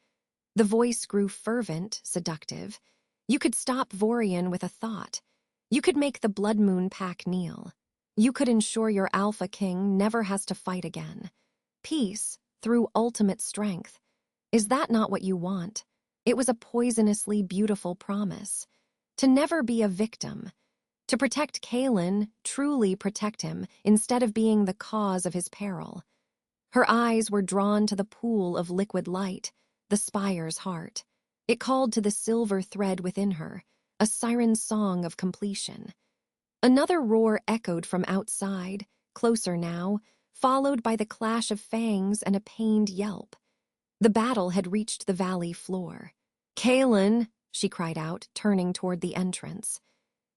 The voice grew fervent, seductive. You could stop Vorian with a thought. You could make the Blood Moon Pack kneel. You could ensure your Alpha King never has to fight again. Peace, through ultimate strength. Is that not what you want? It was a poisonously beautiful promise. To never be a victim. To protect Kaelen, truly protect him, instead of being the cause of his peril. Her eyes were drawn to the pool of liquid light, the spire's heart. It called to the silver thread within her, a siren song of completion. Another roar echoed from outside, closer now, followed by the clash of fangs and a pained yelp. The battle had reached the valley floor. "Kaelen," she cried out, turning toward the entrance.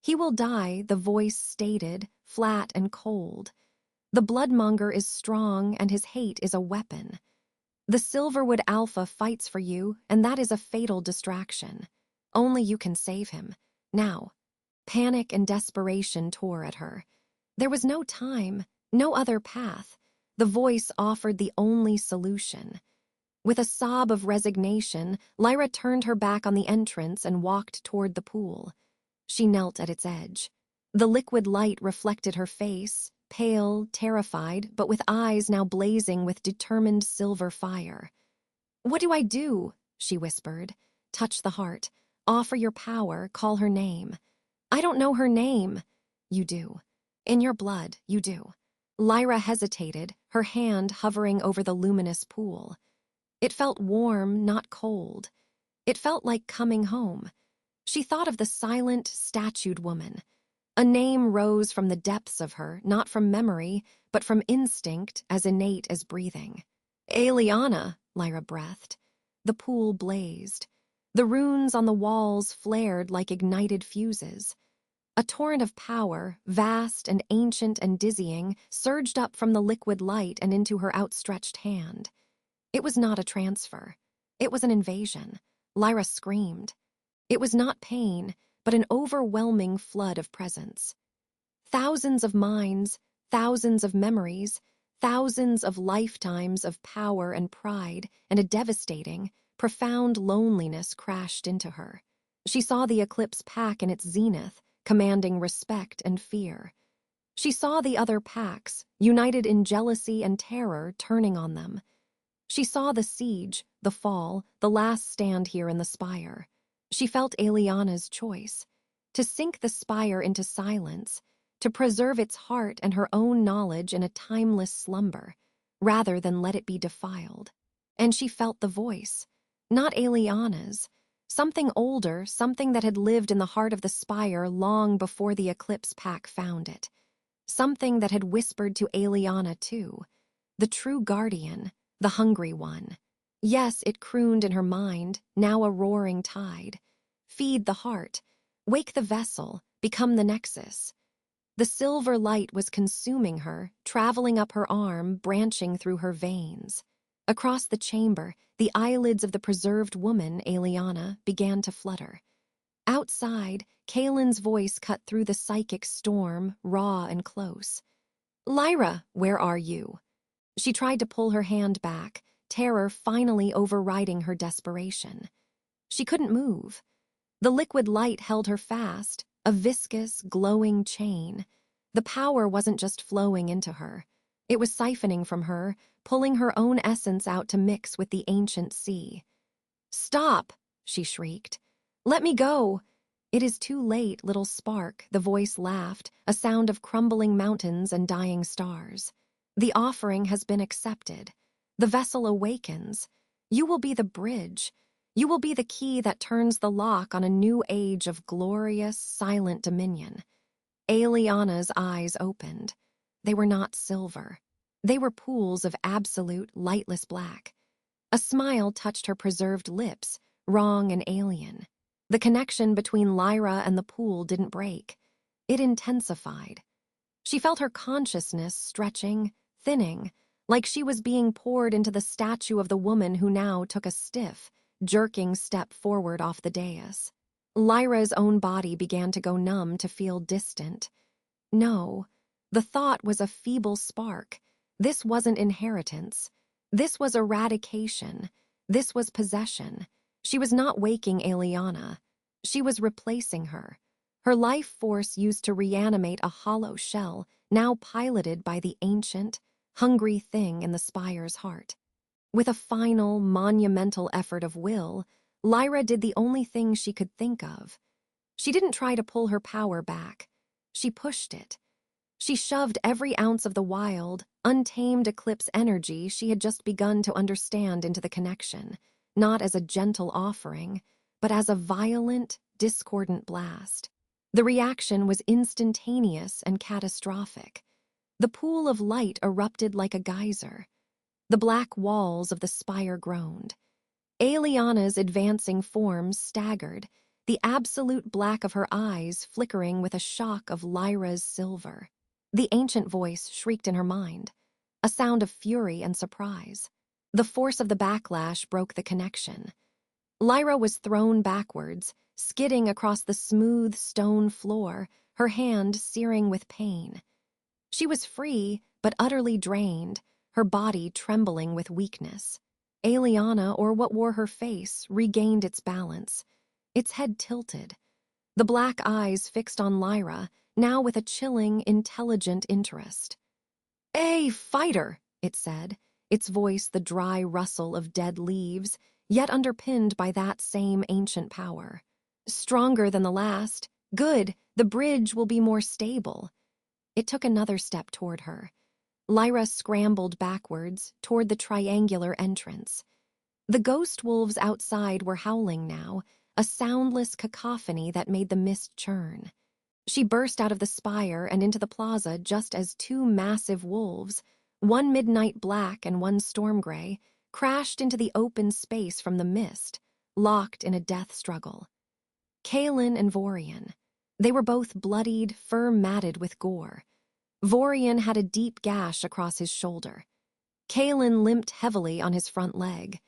"He will die," the voice stated, flat and cold. "The bloodmonger is strong, and his hate is a weapon. The Silverwood Alpha fights for you, and that is a fatal distraction. Only you can save him. Now." Panic and desperation tore at her. There was no time, no other path. The voice offered the only solution. With a sob of resignation, Lyra turned her back on the entrance and walked toward the pool. She knelt at its edge. The liquid light reflected her face, pale, terrified, but with eyes now blazing with determined silver fire. "What do I do?" she whispered. "Touch the heart. Offer your power. Call her name." "I don't know her name." "You do. In your blood, you do." Lyra hesitated, her hand hovering over the luminous pool. It felt warm, not cold. It felt like coming home. She thought of the silent, statued woman. A name rose from the depths of her, not from memory, but from instinct as innate as breathing. "Eliana," Lyra breathed. The pool blazed. The runes on the walls flared like ignited fuses. A torrent of power, vast and ancient and dizzying, surged up from the liquid light and into her outstretched hand. It was not a transfer. It was an invasion. Lyra screamed. It was not pain, but an overwhelming flood of presence. Thousands of minds, thousands of memories, thousands of lifetimes of power and pride, and a devastating, profound loneliness crashed into her. She saw the Eclipse pack in its zenith, commanding respect and fear. She saw the other packs, united in jealousy and terror, turning on them. She saw the siege, the fall, the last stand here in the spire. She felt Eliana's choice. To sink the spire into silence, to preserve its heart and her own knowledge in a timeless slumber, rather than let it be defiled. And she felt the voice, not Eliana's, something older, something that had lived in the heart of the spire long before the Eclipse pack found it. Something that had whispered to Eliana too, the true guardian, the hungry one. Yes, it crooned in her mind, now a roaring tide. Feed the heart, wake the vessel, become the nexus. The silver light was consuming her, traveling up her arm, branching through her veins. Across the chamber, the eyelids of the preserved woman, Eliana, began to flutter. Outside, Kaelen's voice cut through the psychic storm, raw and close. "Lyra, where are you?" She tried to pull her hand back, terror finally overriding her desperation. She couldn't move. The liquid light held her fast, a viscous, glowing chain. The power wasn't just flowing into her. It was siphoning from her, pulling her own essence out to mix with the ancient sea. "Stop!" she shrieked. "Let me go!" "It is too late, little spark," the voice laughed, a sound of crumbling mountains and dying stars. "The offering has been accepted. The vessel awakens. You will be the bridge. You will be the key that turns the lock on a new age of glorious, silent dominion." Eliana's eyes opened. They were not silver. They were pools of absolute, lightless black. A smile touched her preserved lips, wrong and alien. The connection between Lyra and the pool didn't break. It intensified. She felt her consciousness stretching, thinning, like she was being poured into the statue of the woman who now took a stiff, jerking step forward off the dais. Lyra's own body began to go numb, to feel distant. No, the thought was a feeble spark. This wasn't inheritance. This was eradication. This was possession. She was not waking Eliana. She was replacing her. Her life force used to reanimate a hollow shell, now piloted by the ancient, hungry thing in the spire's heart. With a final, monumental effort of will, Lyra did the only thing she could think of. She didn't try to pull her power back. She pushed it. She shoved every ounce of the wild, untamed Eclipse energy she had just begun to understand into the connection, not as a gentle offering, but as a violent, discordant blast. The reaction was instantaneous and catastrophic. The pool of light erupted like a geyser. The black walls of the spire groaned. Eliana's advancing form staggered, the absolute black of her eyes flickering with a shock of Lyra's silver. The ancient voice shrieked in her mind, a sound of fury and surprise. The force of the backlash broke the connection. Lyra was thrown backwards, skidding across the smooth stone floor, her hand searing with pain. She was free, but utterly drained, her body trembling with weakness. Eliana, or what wore her face, regained its balance. Its head tilted. The black eyes fixed on Lyra, now with a chilling, intelligent interest. "A fighter," it said, its voice the dry rustle of dead leaves, yet underpinned by that same ancient power. "Stronger than the last. Good, the bridge will be more stable." It took another step toward her. Lyra scrambled backwards, toward the triangular entrance. The ghost wolves outside were howling now, a soundless cacophony that made the mist churn. She burst out of the spire and into the plaza just as two massive wolves, one midnight black and one storm gray, crashed into the open space from the mist, locked in a death struggle. Kaelen and Vorian. They were both bloodied, fur-matted with gore. Vorian had a deep gash across his shoulder. Kaelen limped heavily on his front leg.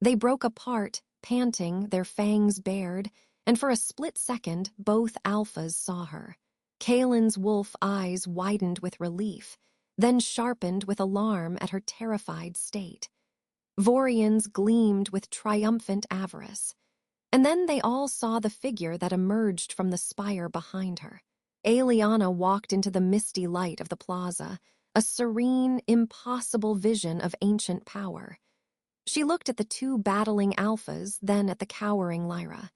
They broke apart, panting, their fangs bared, and for a split second, both alphas saw her. Kaelen's wolf eyes widened with relief, then sharpened with alarm at her terrified state. Vorian's gleamed with triumphant avarice. And then they all saw the figure that emerged from the spire behind her. Eliana walked into the misty light of the plaza, a serene, impossible vision of ancient power. She looked at the two battling alphas, then at the cowering Lyra.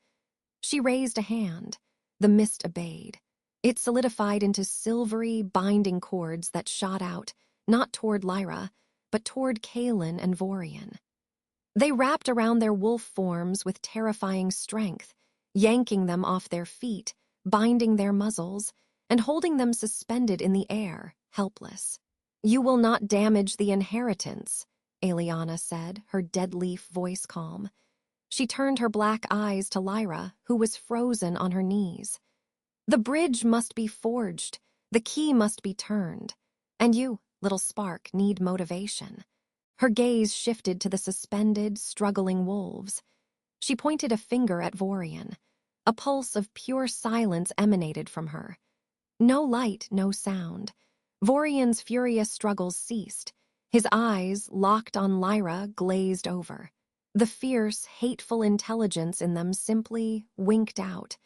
She raised a hand. The mist obeyed. It solidified into silvery, binding cords that shot out, not toward Lyra, but toward Kaelen and Vorian. They wrapped around their wolf forms with terrifying strength, yanking them off their feet, binding their muzzles, and holding them suspended in the air, helpless. "You will not damage the inheritance," Eliana said, her dead-leaf voice calm. She turned her black eyes to Lyra, who was frozen on her knees. "The bridge must be forged. The key must be turned. And you, little spark, need motivation." Her gaze shifted to the suspended, struggling wolves. She pointed a finger at Vorian. A pulse of pure silence emanated from her. No light, no sound. Vorian's furious struggles ceased. His eyes, locked on Lyra, glazed over. The fierce, hateful intelligence in them simply winked out.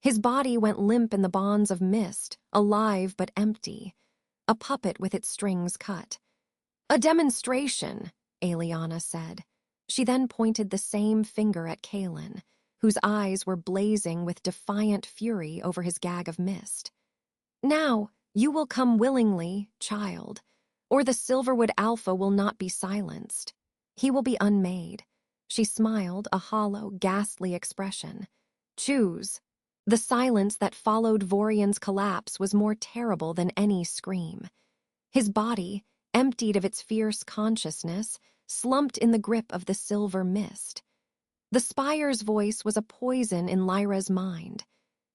His body went limp in the bonds of mist, alive but empty. A puppet with its strings cut. "A demonstration," Eliana said. She then pointed the same finger at Kaelen, whose eyes were blazing with defiant fury over his gag of mist. "Now, you will come willingly, child, or the Silverwood Alpha will not be silenced. He will be unmade." She smiled, a hollow, ghastly expression. "Choose." The silence that followed Vorian's collapse was more terrible than any scream. His body, emptied of its fierce consciousness, slumped in the grip of the silver mist. The spire's voice was a poison in Lyra's mind.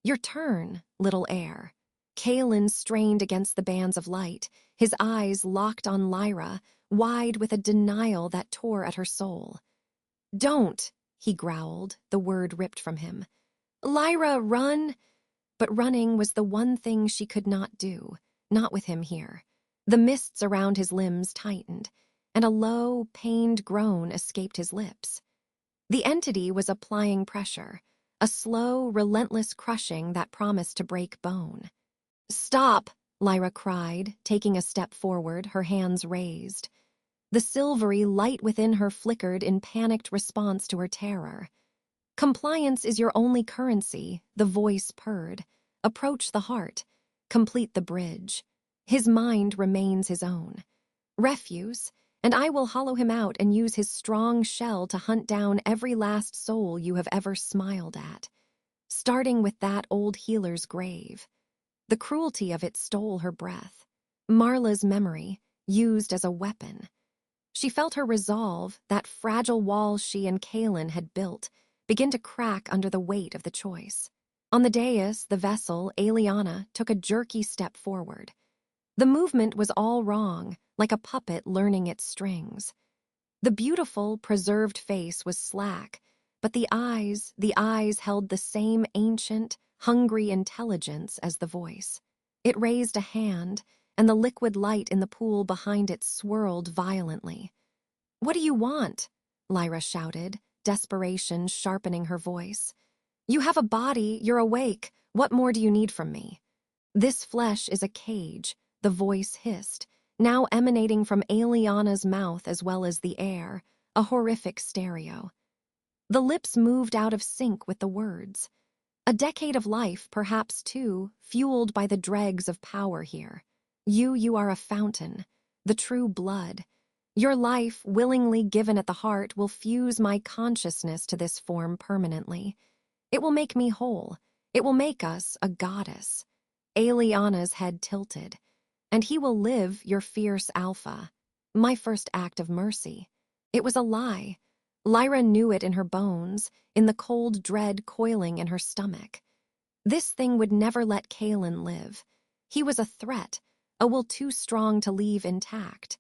"Your turn, little heir." Kaelen strained against the bands of light, his eyes locked on Lyra, wide with a denial that tore at her soul. "Don't," he growled, the word ripped from him. "Lyra, run!" But running was the one thing she could not do, not with him here. The mists around his limbs tightened, and a low, pained groan escaped his lips. The entity was applying pressure, a slow, relentless crushing that promised to break bone. "Stop!" Lyra cried, taking a step forward, her hands raised. The silvery light within her flickered in panicked response to her terror. "Compliance is your only currency," the voice purred. "Approach the heart. Complete the bridge. His mind remains his own. Refuse, and I will hollow him out and use his strong shell to hunt down every last soul you have ever smiled at. Starting with that old healer's grave." The cruelty of it stole her breath. Marla's memory, used as a weapon. She felt her resolve, that fragile wall she and Kaelen had built, begin to crack under the weight of the choice. On the dais, the vessel, Eliana, took a jerky step forward. The movement was all wrong, like a puppet learning its strings. The beautiful, preserved face was slack, but the eyes held the same ancient, hungry intelligence as the voice. It raised a hand, and the liquid light in the pool behind it swirled violently. "What do you want?" Lyra shouted, desperation sharpening her voice. "You have a body, you're awake. What more do you need from me?" "This flesh is a cage," the voice hissed, now emanating from Eliana's mouth as well as the air, a horrific stereo. The lips moved out of sync with the words. A decade of life, perhaps too, fueled by the dregs of power here. You are a fountain, the true blood. Your life, willingly given at the heart, will fuse my consciousness to this form permanently. It will make me whole. It will make us a goddess. Eliana's head tilted. "And he will live, your fierce alpha." My first act of mercy. It was a lie. Lyra knew it in her bones, in the cold dread coiling in her stomach. This thing would never let Kaelen live. He was a threat, a will too strong to leave intact.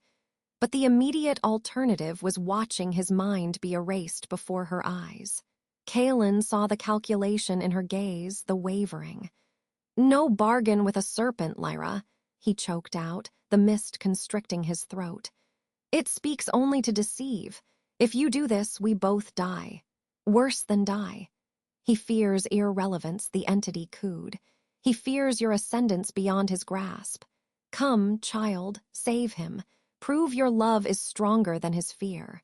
But the immediate alternative was watching his mind be erased before her eyes. Kaelen saw the calculation in her gaze, the wavering. "No bargain with a serpent, Lyra," he choked out, the mist constricting his throat. "It speaks only to deceive. If you do this, we both die. Worse than die." He fears irrelevance, the entity cooed. He fears your ascendance beyond his grasp. Come, child, save him. Prove your love is stronger than his fear.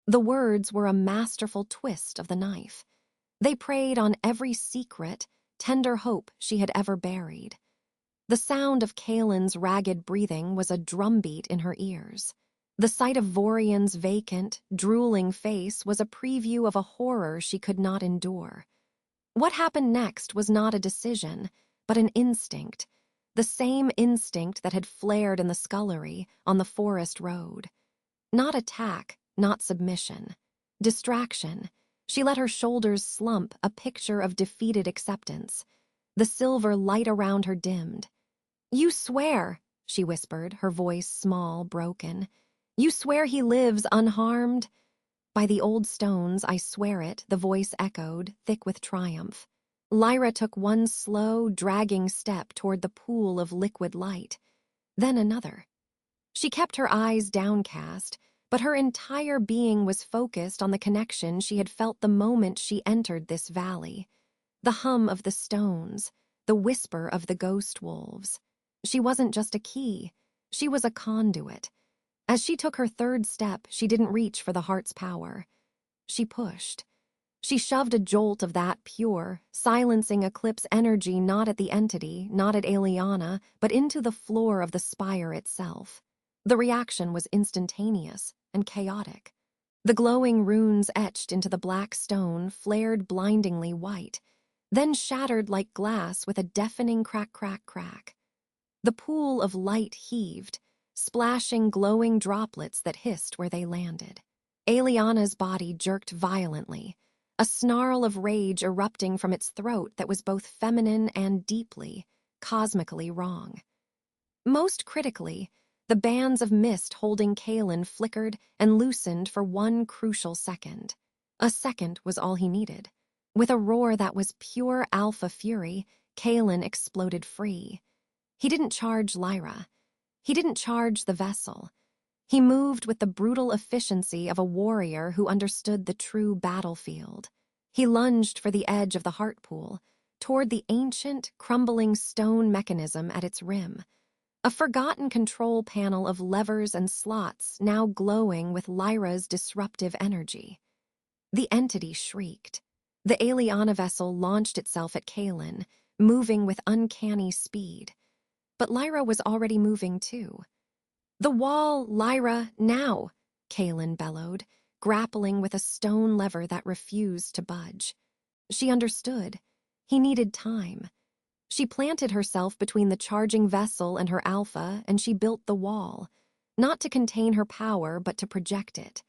The words were a masterful twist of the knife. They preyed on every secret, tender hope she had ever buried. The sound of Kaelen's ragged breathing was a drumbeat in her ears. The sight of Vorian's vacant, drooling face was a preview of a horror she could not endure. What happened next was not a decision, but an instinct, the same instinct that had flared in the scullery on the forest road. Not attack, not submission. Distraction. She let her shoulders slump, a picture of defeated acceptance. The silver light around her dimmed. "You swear," she whispered, her voice small, broken. "You swear he lives unharmed?" "By the old stones, I swear it," the voice echoed, thick with triumph. Lyra took one slow, dragging step toward the pool of liquid light. Then another. She kept her eyes downcast, but her entire being was focused on the connection she had felt the moment she entered this valley. The hum of the stones, the whisper of the ghost wolves. She wasn't just a key, she was a conduit. As she took her third step, she didn't reach for the heart's power. She pushed. She shoved a jolt of that pure, silencing eclipse energy not at the entity, not at Eliana, but into the floor of the spire itself. The reaction was instantaneous and chaotic. The glowing runes etched into the black stone flared blindingly white, then shattered like glass with a deafening crack, crack, crack. The pool of light heaved, splashing glowing droplets that hissed where they landed. Eliana's body jerked violently, a snarl of rage erupting from its throat that was both feminine and deeply, cosmically wrong. Most critically, the bands of mist holding Kaelen flickered and loosened for one crucial second. A second was all he needed. With a roar that was pure alpha fury, Kaelen exploded free. He didn't charge Lyra. He didn't charge the vessel. He moved with the brutal efficiency of a warrior who understood the true battlefield. He lunged for the edge of the heart pool, toward the ancient, crumbling stone mechanism at its rim. A forgotten control panel of levers and slots now glowing with Lyra's disruptive energy. The entity shrieked. The Eliana vessel launched itself at Kaelen, moving with uncanny speed. But Lyra was already moving too. "The wall, Lyra, now!" Kaelen bellowed, grappling with a stone lever that refused to budge. She understood. He needed time. She planted herself between the charging vessel and her alpha, and she built the wall, not to contain her power, but to project it.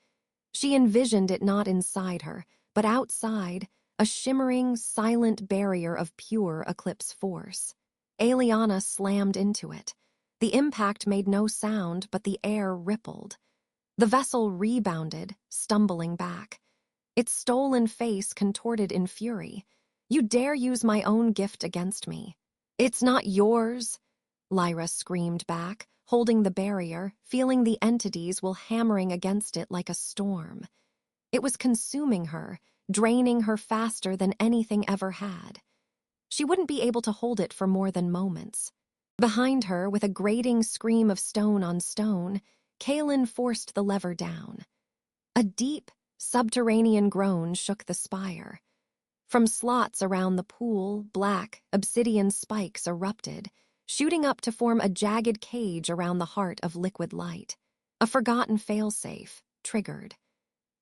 She envisioned it not inside her, but outside, a shimmering, silent barrier of pure eclipse force. Eliana slammed into it. The impact made no sound, but the air rippled. The vessel rebounded, stumbling back. Its stolen face contorted in fury. "You dare use my own gift against me." "It's not yours," Lyra screamed back, holding the barrier, feeling the entities while hammering against it like a storm. It was consuming her, draining her faster than anything ever had. She wouldn't be able to hold it for more than moments. Behind her, with a grating scream of stone on stone, Kaelen forced the lever down. A deep, subterranean groan shook the spire. From slots around the pool, black, obsidian spikes erupted, shooting up to form a jagged cage around the heart of liquid light. A forgotten failsafe, triggered.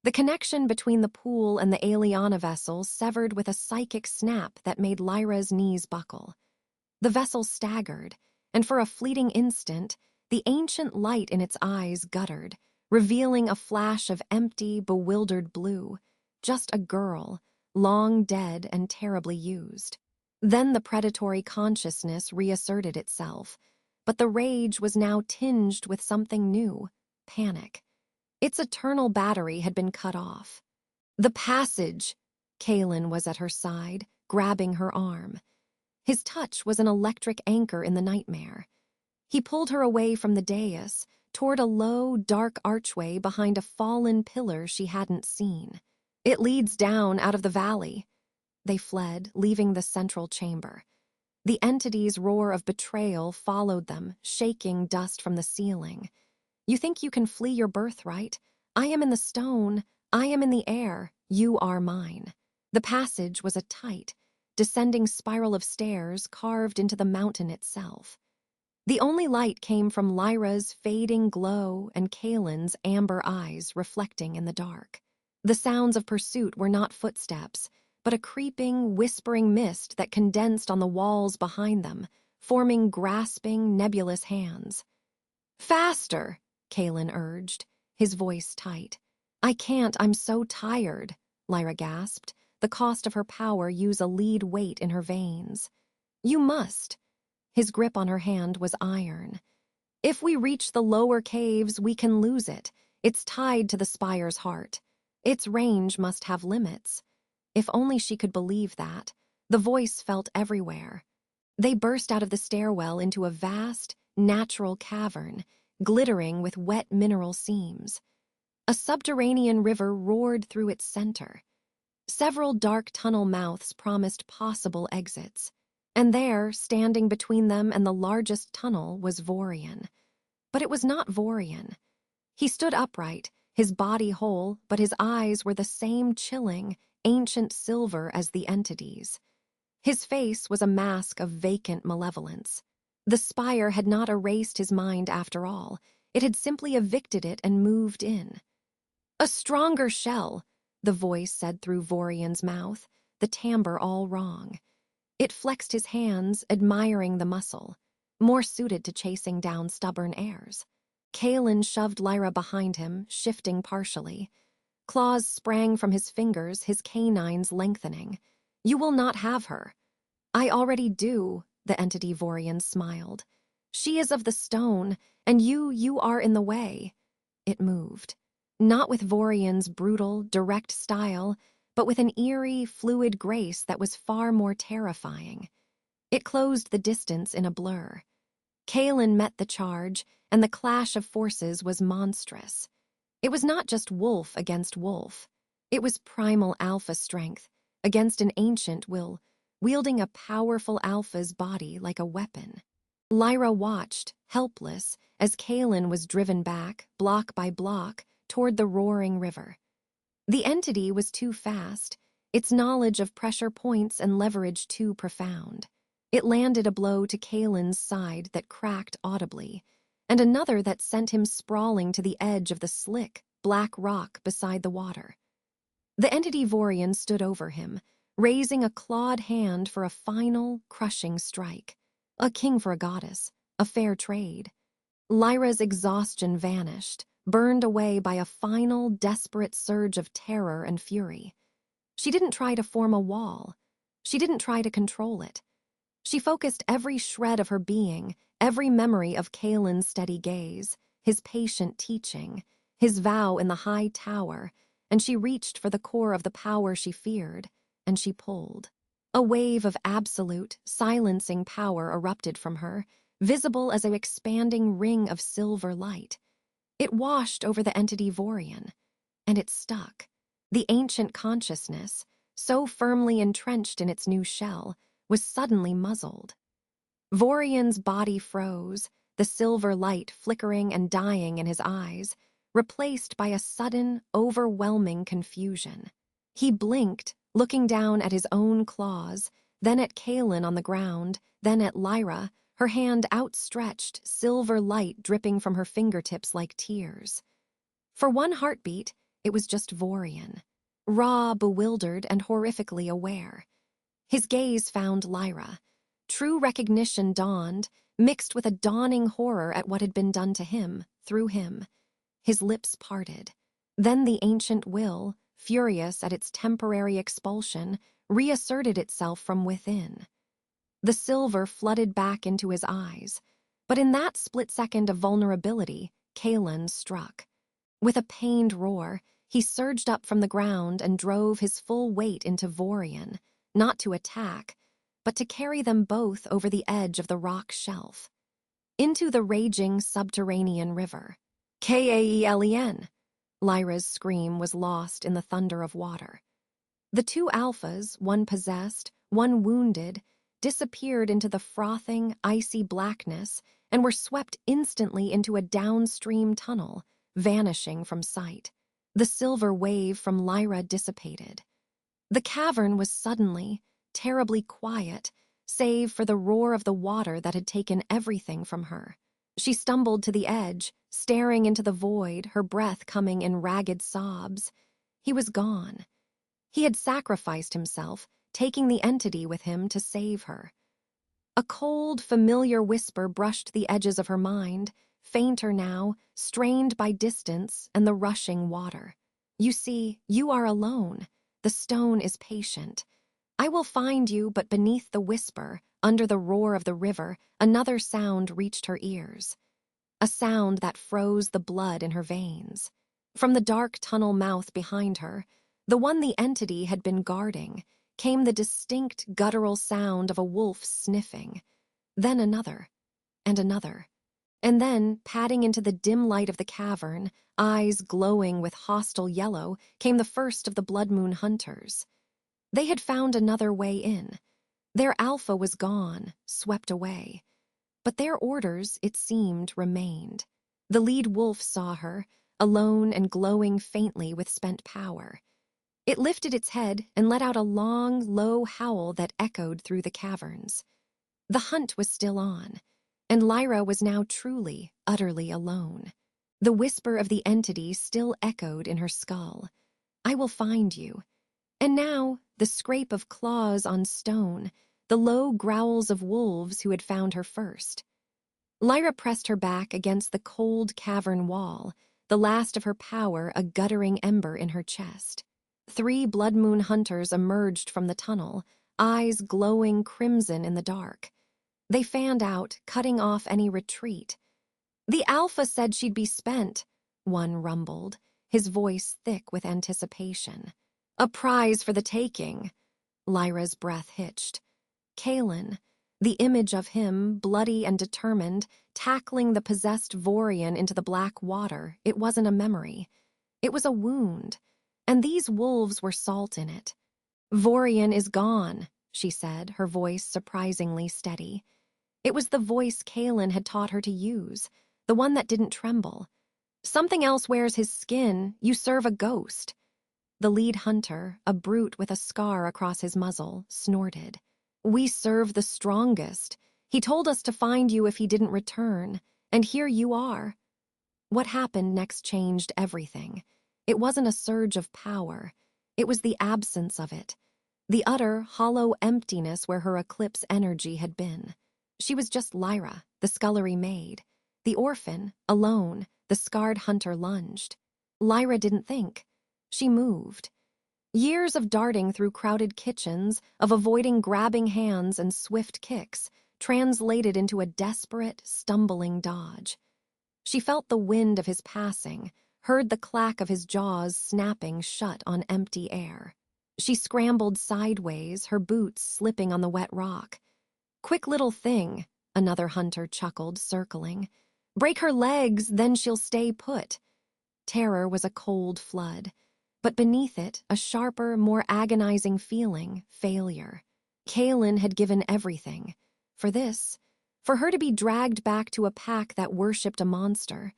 The connection between the pool and the Eliana vessel severed with a psychic snap that made Lyra's knees buckle. The vessel staggered, and for a fleeting instant, the ancient light in its eyes guttered, revealing a flash of empty, bewildered blue. Just a girl, long dead and terribly used. Then the predatory consciousness reasserted itself, but the rage was now tinged with something new, panic. Its eternal battery had been cut off. "The passage!" Kaelen was at her side, grabbing her arm. His touch was an electric anchor in the nightmare. He pulled her away from the dais, toward a low, dark archway behind a fallen pillar she hadn't seen. "It leads down out of the valley." They fled, leaving the central chamber. The entity's roar of betrayal followed them, shaking dust from the ceiling. "You think you can flee your birthright? I am in the stone, I am in the air, you are mine." The passage was a tight, descending spiral of stairs carved into the mountain itself. The only light came from Lyra's fading glow and Kaelen's amber eyes reflecting in the dark. The sounds of pursuit were not footsteps, but a creeping, whispering mist that condensed on the walls behind them, forming grasping, nebulous hands. "Faster!" Kaelen urged, his voice tight. "I can't, I'm so tired," Lyra gasped, the cost of her power use a lead weight in her veins. "You must." His grip on her hand was iron. "If we reach the lower caves, we can lose it. It's tied to the spire's heart. Its range must have limits." If only she could believe that. The voice felt everywhere. They burst out of the stairwell into a vast, natural cavern, glittering with wet mineral seams. A subterranean river roared through its center. Several dark tunnel mouths promised possible exits. And there, standing between them and the largest tunnel, was Vorian. But it was not Vorian. He stood upright, his body whole, but his eyes were the same chilling, ancient silver as the entities. His face was a mask of vacant malevolence. The spire had not erased his mind after all. It had simply evicted it and moved in. "A stronger shell," the voice said through Vorian's mouth, the timbre all wrong. It flexed his hands, admiring the muscle, more suited to chasing down stubborn heirs. Kaelen shoved Lyra behind him, shifting partially. Claws sprang from his fingers, his canines lengthening. "You will not have her." "I already do," the entity Vorian smiled. "She is of the stone, and you are in the way." It moved. Not with Vorian's brutal, direct style, but with an eerie, fluid grace that was far more terrifying. It closed the distance in a blur. Kaelen met the charge, and the clash of forces was monstrous. It was not just wolf against wolf. It was primal alpha strength against an ancient will, wielding a powerful alpha's body like a weapon. Lyra watched, helpless, as Kaelen was driven back, block by block, toward the roaring river. The entity was too fast, its knowledge of pressure points and leverage too profound. It landed a blow to Kaelen's side that cracked audibly, and another that sent him sprawling to the edge of the slick, black rock beside the water. The entity Vorian stood over him, raising a clawed hand for a final, crushing strike. A king for a goddess, a fair trade. Lyra's exhaustion vanished, burned away by a final, desperate surge of terror and fury. She didn't try to form a wall. She didn't try to control it. She focused every shred of her being, every memory of Kaelen's steady gaze, his patient teaching, his vow in the high tower, and she reached for the core of the power she feared, and she pulled. A wave of absolute, silencing power erupted from her, visible as an expanding ring of silver light. It washed over the entity Vorian, and it stuck. The ancient consciousness, so firmly entrenched in its new shell, was suddenly muzzled. Vorian's body froze, the silver light flickering and dying in his eyes, replaced by a sudden, overwhelming confusion. He blinked, looking down at his own claws, then at Kaelen on the ground, then at Lyra, her hand outstretched, silver light dripping from her fingertips like tears. For one heartbeat, it was just Vorian, raw, bewildered, and horrifically aware. His gaze found Lyra. True recognition dawned, mixed with a dawning horror at what had been done to him, through him. His lips parted. Then the ancient will, furious at its temporary expulsion, reasserted itself from within. The silver flooded back into his eyes, but in that split second of vulnerability, Kaelen struck. With a pained roar, he surged up from the ground and drove his full weight into Vorian, not to attack, but to carry them both over the edge of the rock shelf. Into the raging subterranean river. Kaelen! Lyra's scream was lost in the thunder of water. The two alphas, one possessed, one wounded, disappeared into the frothing, icy blackness and were swept instantly into a downstream tunnel, vanishing from sight. The silver wave from Lyra dissipated. The cavern was suddenly, terribly quiet, save for the roar of the water that had taken everything from her. She stumbled to the edge, staring into the void, her breath coming in ragged sobs. He was gone. He had sacrificed himself, taking the entity with him to save her. A cold, familiar whisper brushed the edges of her mind, fainter now, strained by distance and the rushing water. You see, you are alone. The stone is patient. I will find you, but beneath the whisper, under the roar of the river, another sound reached her ears. A sound that froze the blood in her veins. From the dark tunnel mouth behind her, the one the entity had been guarding, came the distinct guttural sound of a wolf sniffing. Then another, and another. And then, padding into the dim light of the cavern, eyes glowing with hostile yellow, came the first of the Blood Moon hunters. They had found another way in. Their alpha was gone, swept away. But their orders, it seemed, remained. The lead wolf saw her, alone and glowing faintly with spent power. It lifted its head and let out a long, low howl that echoed through the caverns. The hunt was still on, and Lyra was now truly, utterly alone. The whisper of the entity still echoed in her skull. I will find you. And now, the scrape of claws on stone, the low growls of wolves who had found her first. Lyra pressed her back against the cold cavern wall, the last of her power a guttering ember in her chest. 3 Blood Moon hunters emerged from the tunnel, eyes glowing crimson in the dark. They fanned out, cutting off any retreat. The Alpha said she'd be spent, one rumbled, his voice thick with anticipation. A prize for the taking. Lyra's breath hitched. Kaelen, the image of him, bloody and determined, tackling the possessed Vorian into the black water, it wasn't a memory. It was a wound, and these wolves were salt in it. Vorian is gone, she said, her voice surprisingly steady. It was the voice Kaelen had taught her to use, the one that didn't tremble. Something else wears his skin, you serve a ghost. The lead hunter, a brute with a scar across his muzzle, snorted. We serve the strongest. He told us to find you if he didn't return, and here you are. What happened next changed everything. It wasn't a surge of power. It was the absence of it. the utter, hollow emptiness where her eclipse energy had been. She was just Lyra, the scullery maid. The orphan, alone, the scarred hunter lunged. Lyra didn't think. She moved. Years of darting through crowded kitchens, of avoiding grabbing hands and swift kicks, translated into a desperate, stumbling dodge. She felt the wind of his passing, heard the clack of his jaws snapping shut on empty air. She scrambled sideways, her boots slipping on the wet rock. "Quick little thing," another hunter chuckled, circling. "Break her legs, then she'll stay put." Terror was a cold flood, but beneath it, a sharper, more agonizing feeling, failure. Kaelen had given everything. For this, for her to be dragged back to a pack that worshipped a monster.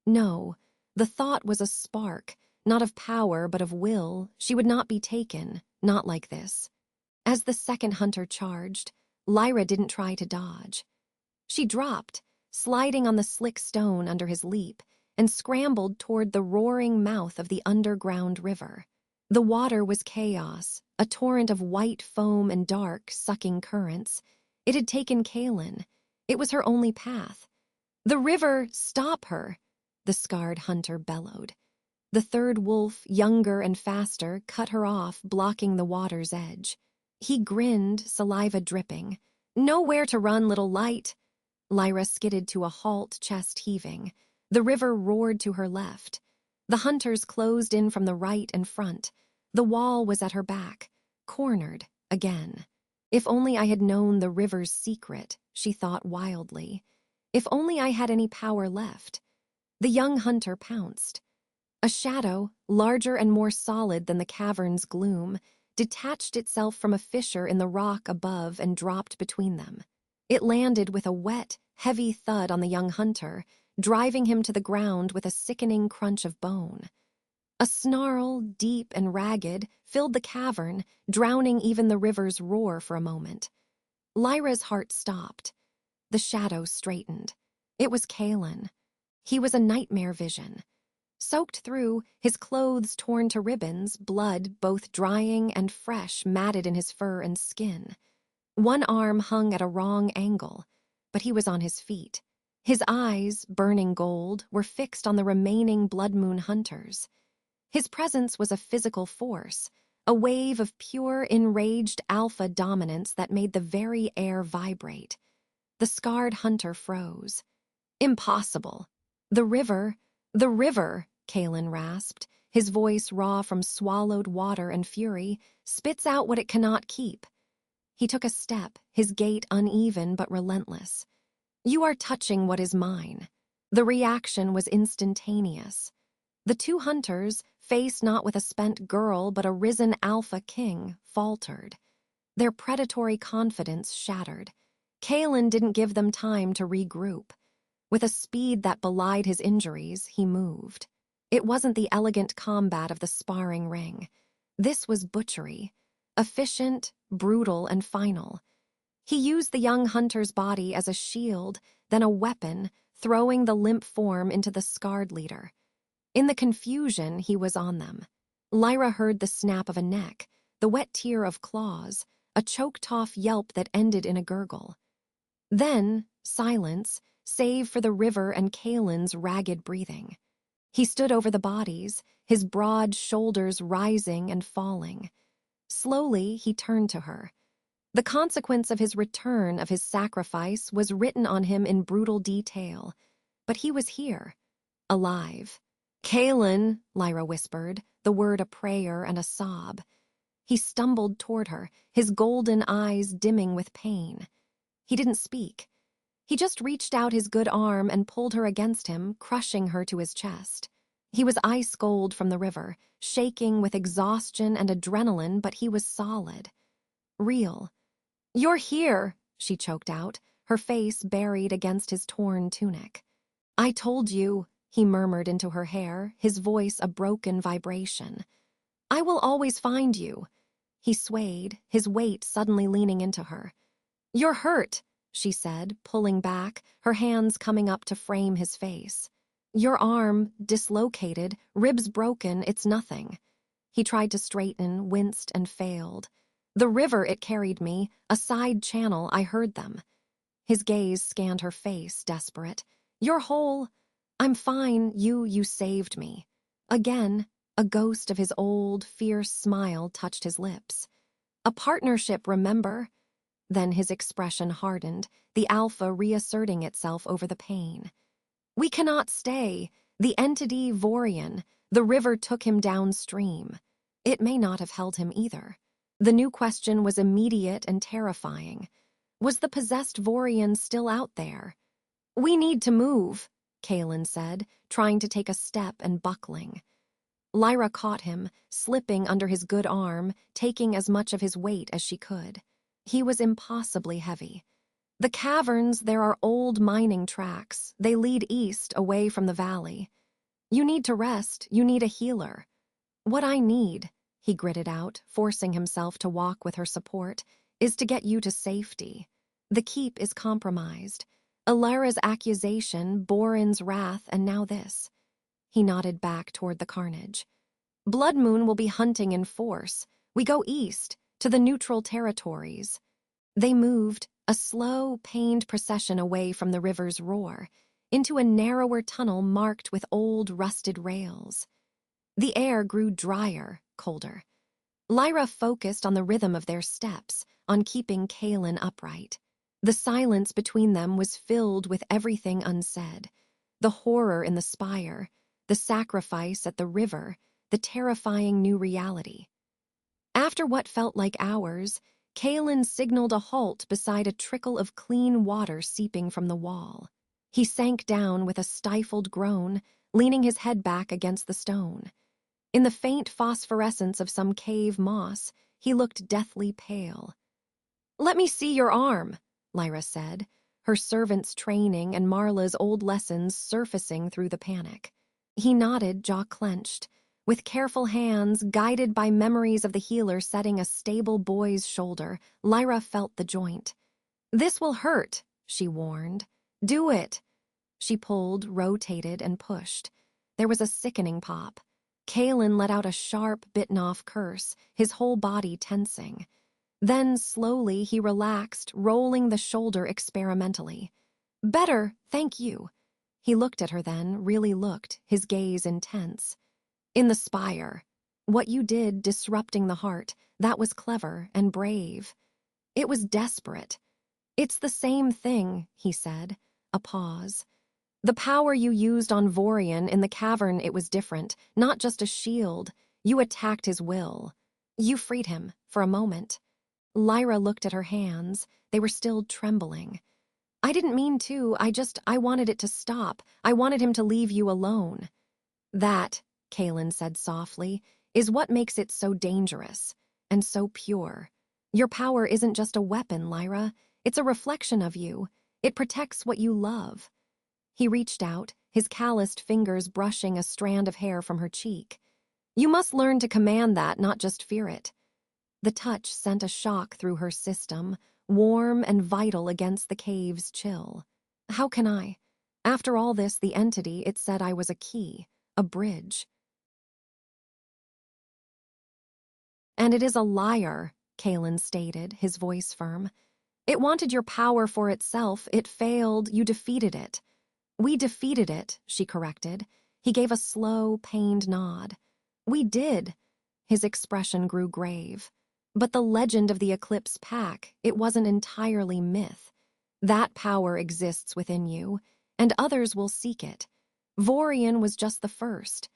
No, the thought was a spark, not of power but of will. She would not be taken, not like this. As the second hunter charged, Lyra didn't try to dodge. She dropped, sliding on the slick stone under his leap, and scrambled toward the roaring mouth of the underground river. The water was chaos, a torrent of white foam and dark, sucking currents. It had taken Kaelen. It was her only path. "The river, stop her!" the scarred hunter bellowed. The third wolf, younger and faster, cut her off, blocking the water's edge. He grinned, saliva dripping. "Nowhere to run, little light." Lyra skidded to a halt, chest heaving. The river roared to her left. The hunters closed in from the right and front. The wall was at her back, cornered again. If only I had known the river's secret, she thought wildly. If only I had any power left. The young hunter pounced. A shadow, larger and more solid than the cavern's gloom, detached itself from a fissure in the rock above and dropped between them. It landed with a wet, heavy thud on the young hunter, driving him to the ground with a sickening crunch of bone. A snarl, deep and ragged, filled the cavern, drowning even the river's roar for a moment. Lyra's heart stopped. The shadow straightened. It was Kaelen. He was a nightmare vision. Soaked through, his clothes torn to ribbons, blood, both drying and fresh, matted in his fur and skin. One arm hung at a wrong angle, but he was on his feet. His eyes, burning gold, were fixed on the remaining Blood Moon hunters. His presence was a physical force, a wave of pure, enraged alpha dominance that made the very air vibrate. The scarred hunter froze. "Impossible. The river, Kaelen rasped, his voice raw from swallowed water and fury, spits out what it cannot keep." He took a step, his gait uneven but relentless. "You are touching what is mine." The reaction was instantaneous. The two hunters, faced not with a spent girl but a risen alpha king, faltered. Their predatory confidence shattered. Kaelen didn't give them time to regroup. With a speed that belied his injuries, he moved. It wasn't the elegant combat of the sparring ring. This was butchery. Efficient, brutal, and final. He used the young hunter's body as a shield, then a weapon, throwing the limp form into the scarred leader. In the confusion, he was on them. Lyra heard the snap of a neck, the wet tear of claws, a choked-off yelp that ended in a gurgle. Then, silence, save for the river and Kaelen's ragged breathing. He stood over the bodies, his broad shoulders rising and falling. Slowly, he turned to her. The consequence of his return, of his sacrifice, was written on him in brutal detail. But he was here, alive. "Kaelen," Lyra whispered, the word a prayer and a sob. He stumbled toward her, his golden eyes dimming with pain. He didn't speak. He just reached out his good arm and pulled her against him, crushing her to his chest. He was ice-cold from the river, shaking with exhaustion and adrenaline, but he was solid. Real. "You're here," she choked out, her face buried against his torn tunic. "I told you," he murmured into her hair, his voice a broken vibration. "I will always find you." He swayed, his weight suddenly leaning into her. "You're hurt," she said, pulling back, her hands coming up to frame his face. "Your arm, dislocated, ribs broken, it's nothing." He tried to straighten, winced and failed. The river it carried me, a side channel, I heard them. His gaze scanned her face, desperate. You're whole. I'm fine, you saved me. Again, a ghost of his old, fierce smile touched his lips. A partnership, remember? Then his expression hardened, the alpha reasserting itself over the pain. We cannot stay. The entity Vorian, the river took him downstream. It may not have held him either. The new question was immediate and terrifying. Was the possessed Vorian still out there? We need to move, Kaelen said, trying to take a step and buckling. Lyra caught him, slipping under his good arm, taking as much of his weight as she could. He was impossibly heavy. The caverns, there are old mining tracks. They lead east, away from the valley. You need to rest. You need a healer. What I need, he gritted out, forcing himself to walk with her support, is to get you to safety. The keep is compromised. Elara's accusation, Boren's wrath, and now this. He nodded back toward the carnage. Blood Moon will be hunting in force. We go east, to the neutral territories. They moved, a slow, pained procession away from the river's roar, into a narrower tunnel marked with old, rusted rails. The air grew drier, colder. Lyra focused on the rhythm of their steps, on keeping Kaelen upright. The silence between them was filled with everything unsaid. The horror in the spire, the sacrifice at the river, the terrifying new reality. After what felt like hours, Kaelen signaled a halt beside a trickle of clean water seeping from the wall. He sank down with a stifled groan, leaning his head back against the stone. In the faint phosphorescence of some cave moss, he looked deathly pale. "Let me see your arm," Lyra said, her servant's training and Marla's old lessons surfacing through the panic. He nodded, jaw clenched. With careful hands, guided by memories of the healer setting a stable boy's shoulder, Lyra felt the joint. "This will hurt," she warned. "Do it." She pulled, rotated, and pushed. There was a sickening pop. Kaelen let out a sharp, bitten-off curse, his whole body tensing. Then, slowly, he relaxed, rolling the shoulder experimentally. "Better, thank you." He looked at her then, really looked, his gaze intense. "In the spire. What you did, disrupting the heart, that was clever and brave. It was desperate. It's the same thing," he said. A pause. "The power you used on Vorian in the cavern, it was different, not just a shield. You attacked his will. You freed him, for a moment." Lyra looked at her hands. They were still trembling. "I didn't mean to, I wanted it to stop. I wanted him to leave you alone." "That," Kaelen said softly, "is what makes it so dangerous, and so pure. Your power isn't just a weapon, Lyra. It's a reflection of you. It protects what you love." He reached out, his calloused fingers brushing a strand of hair from her cheek. "You must learn to command that, not just fear it." The touch sent a shock through her system, warm and vital against the cave's chill. "How can I? After all this, the entity, it said I was a key, a bridge." "And it is a liar," Kaelen stated, his voice firm. "It wanted your power for itself. It failed. You defeated it." "We defeated it," she corrected. He gave a slow, pained nod. "We did." His expression grew grave. "But the legend of the Eclipse Pack, it wasn't entirely myth. That power exists within you, and others will seek it. Vorian was just the first.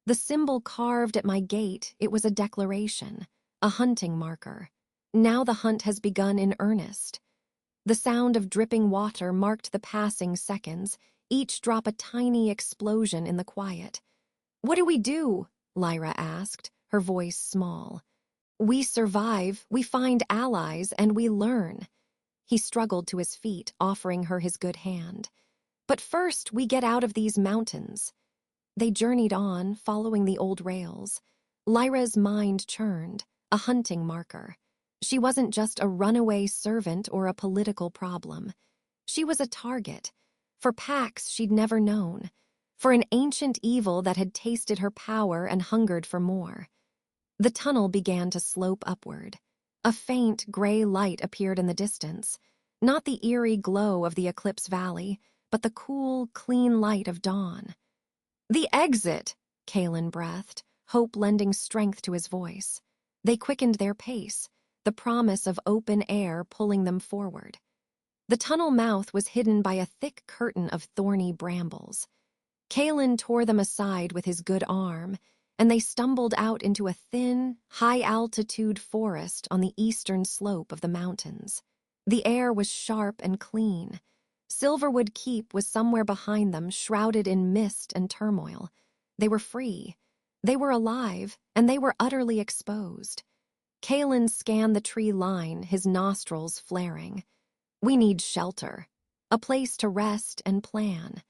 The symbol carved at my gate, it was a declaration, a hunting marker. Now the hunt has begun in earnest." The sound of dripping water marked the passing seconds, each drop a tiny explosion in the quiet. "What do we do?" Lyra asked, her voice small. "We survive, we find allies, and we learn." He struggled to his feet, offering her his good hand. "But first, we get out of these mountains." They journeyed on, following the old rails. Lyra's mind churned, a hunting marker. She wasn't just a runaway servant or a political problem. She was a target, for packs she'd never known, for an ancient evil that had tasted her power and hungered for more. The tunnel began to slope upward. A faint gray light appeared in the distance, not the eerie glow of the Eclipse Valley, but the cool, clean light of dawn. "The exit!" Kaelen breathed, hope lending strength to his voice. They quickened their pace, the promise of open air pulling them forward. The tunnel mouth was hidden by a thick curtain of thorny brambles. Kaelen tore them aside with his good arm, and they stumbled out into a thin, high-altitude forest on the eastern slope of the mountains. The air was sharp and clean. Silverwood Keep was somewhere behind them, shrouded in mist and turmoil. They were free. They were alive, and they were utterly exposed. Kaelen scanned the tree line, his nostrils flaring. "We need shelter, a place to rest and plan."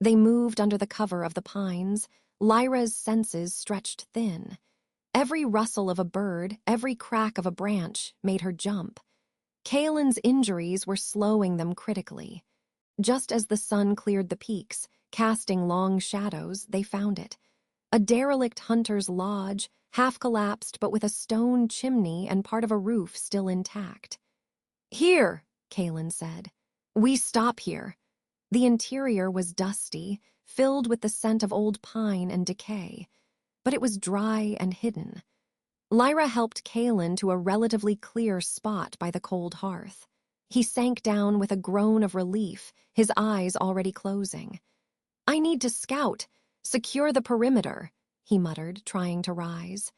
They moved under the cover of the pines, Lyra's senses stretched thin. Every rustle of a bird, every crack of a branch made her jump. Kaelen's injuries were slowing them critically. Just as the sun cleared the peaks, casting long shadows, they found it. A derelict hunter's lodge, half collapsed but with a stone chimney and part of a roof still intact. "Here," Kaelen said. "We stop here." The interior was dusty, filled with the scent of old pine and decay, but it was dry and hidden. Lyra helped Kaelen to a relatively clear spot by the cold hearth. He sank down with a groan of relief, his eyes already closing. "I need to scout, secure the perimeter," he muttered, trying to rise.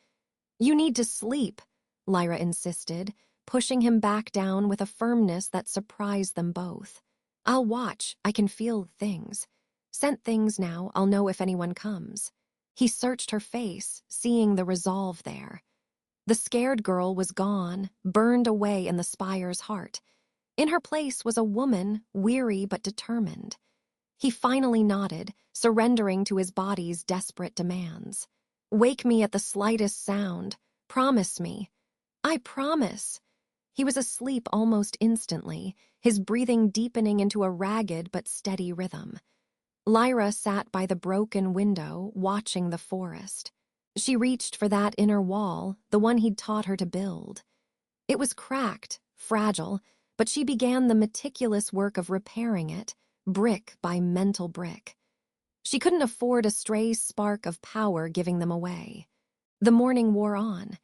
"You need to sleep," Lyra insisted, pushing him back down with a firmness that surprised them both. "I'll watch, I can feel things. Scent things now, I'll know if anyone comes." He searched her face, seeing the resolve there. The scared girl was gone, burned away in the spire's heart. In her place was a woman, weary but determined. He finally nodded, surrendering to his body's desperate demands. "Wake me at the slightest sound. Promise me." "I promise." He was asleep almost instantly, his breathing deepening into a ragged but steady rhythm. Lyra sat by the broken window, watching the forest. She reached for that inner wall, the one he'd taught her to build. It was cracked, fragile, but she began the meticulous work of repairing it, brick by mental brick. She couldn't afford a stray spark of power giving them away. The morning wore on.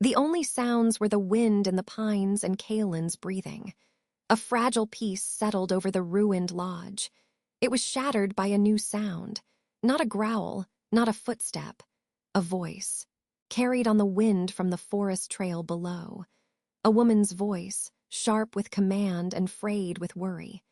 The only sounds were the wind in the pines and Kaelen's breathing. A fragile peace settled over the ruined lodge. It was shattered by a new sound. Not a growl, not a footstep. A voice, carried on the wind from the forest trail below. A woman's voice, sharp with command and frayed with worry.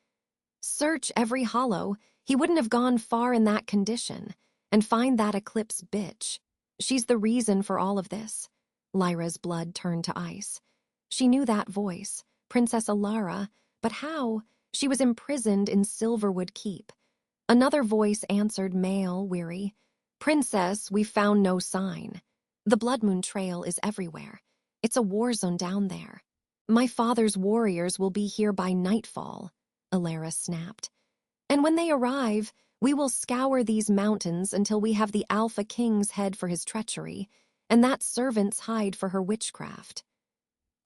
Search every hollow. He wouldn't have gone far in that condition. And find that Eclipse bitch. She's the reason for all of this. Lyra's blood turned to ice. She knew that voice, Princess Elara, but how? She was imprisoned in Silverwood Keep. Another voice answered, male, weary. "Princess, we've found no sign. The Blood Moon Trail is everywhere. It's a war zone down there. My father's warriors will be here by nightfall," Elara snapped. "And when they arrive, we will scour these mountains until we have the Alpha King's head for his treachery, and that servant's hide for her witchcraft."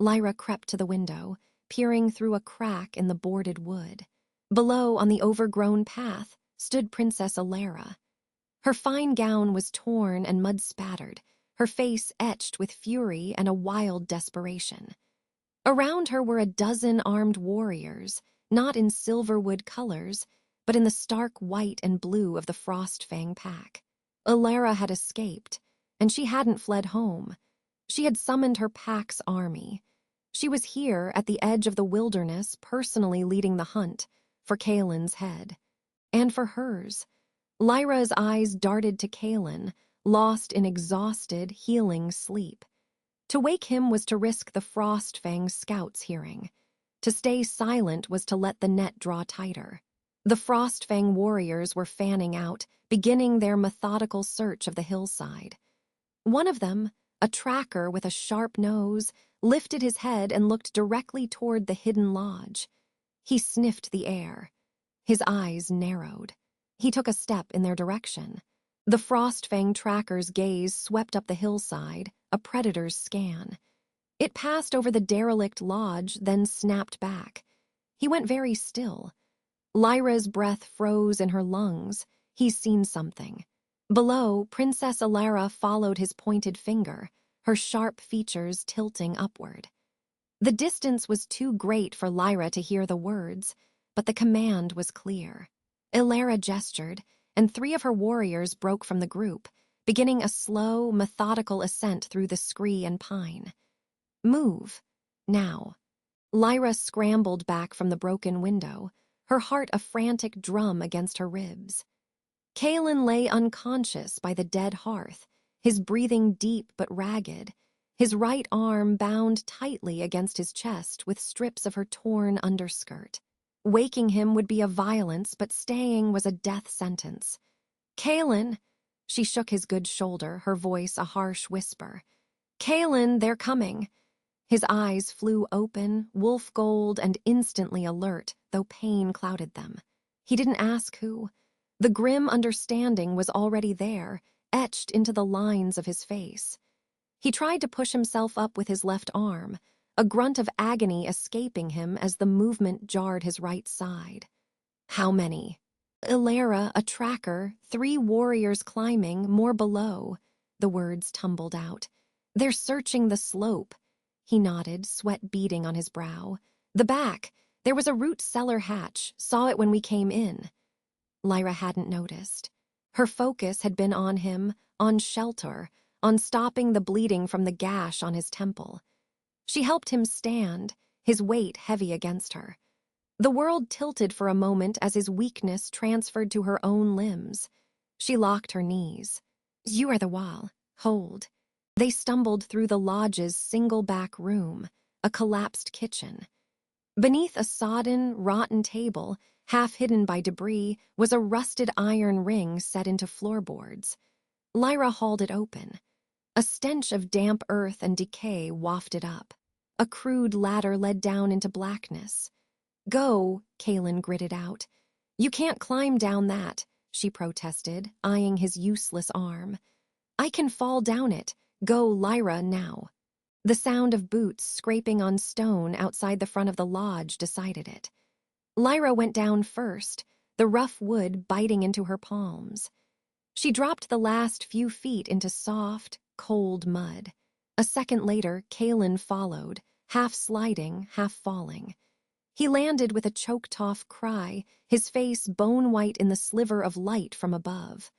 Lyra crept to the window, peering through a crack in the boarded wood. Below, on the overgrown path, stood Princess Elara. Her fine gown was torn and mud-spattered, her face etched with fury and a wild desperation. Around her were a dozen armed warriors, not in Silverwood colors, but in the stark white and blue of the Frostfang pack. Elara had escaped, and she hadn't fled home. She had summoned her pack's army. She was here at the edge of the wilderness, personally leading the hunt, for Kaelen's head. And for hers. Lyra's eyes darted to Kaelen, lost in exhausted, healing sleep. To wake him was to risk the Frostfang scouts hearing. To stay silent was to let the net draw tighter. The Frostfang warriors were fanning out, beginning their methodical search of the hillside. One of them, a tracker with a sharp nose, lifted his head and looked directly toward the hidden lodge. He sniffed the air. His eyes narrowed. He took a step in their direction. The Frostfang tracker's gaze swept up the hillside, a predator's scan. It passed over the derelict lodge, then snapped back. He went very still. Lyra's breath froze in her lungs. He's seen something. Below, Princess Elara followed his pointed finger, her sharp features tilting upward. The distance was too great for Lyra to hear the words, but the command was clear. Elara gestured, and 3 of her warriors broke from the group, beginning a slow, methodical ascent through the scree and pine. Move. Now. Lyra scrambled back from the broken window, her heart a frantic drum against her ribs. Kaelen lay unconscious by the dead hearth, his breathing deep but ragged, his right arm bound tightly against his chest with strips of her torn underskirt. Waking him would be a violence, but staying was a death sentence. Kaelen! She shook his good shoulder, her voice a harsh whisper. Kaelen, they're coming! His eyes flew open, wolf gold and instantly alert, though pain clouded them. He didn't ask who. The grim understanding was already there, etched into the lines of his face. He tried to push himself up with his left arm, a grunt of agony escaping him as the movement jarred his right side. How many? Elara, a tracker, 3 warriors climbing, more below. The words tumbled out. They're searching the slope. He nodded, sweat beading on his brow. The back. There was a root cellar hatch. Saw it when we came in. Lyra hadn't noticed. Her focus had been on him, on shelter, on stopping the bleeding from the gash on his temple. She helped him stand, his weight heavy against her. The world tilted for a moment as his weakness transferred to her own limbs. She locked her knees. You are the wall. Hold. They stumbled through the lodge's single back room, a collapsed kitchen. Beneath a sodden, rotten table, half hidden by debris, was a rusted iron ring set into floorboards. Lyra hauled it open. A stench of damp earth and decay wafted up. A crude ladder led down into blackness. Go, Kaelen gritted out. You can't climb down that, she protested, eyeing his useless arm. I can fall down it. Go, Lyra, now. The sound of boots scraping on stone outside the front of the lodge decided it. Lyra went down first, the rough wood biting into her palms. She dropped the last few feet into soft, cold mud. A second later, Kaelen followed, half sliding, half falling. He landed with a choked-off cry, his face bone-white in the sliver of light from above.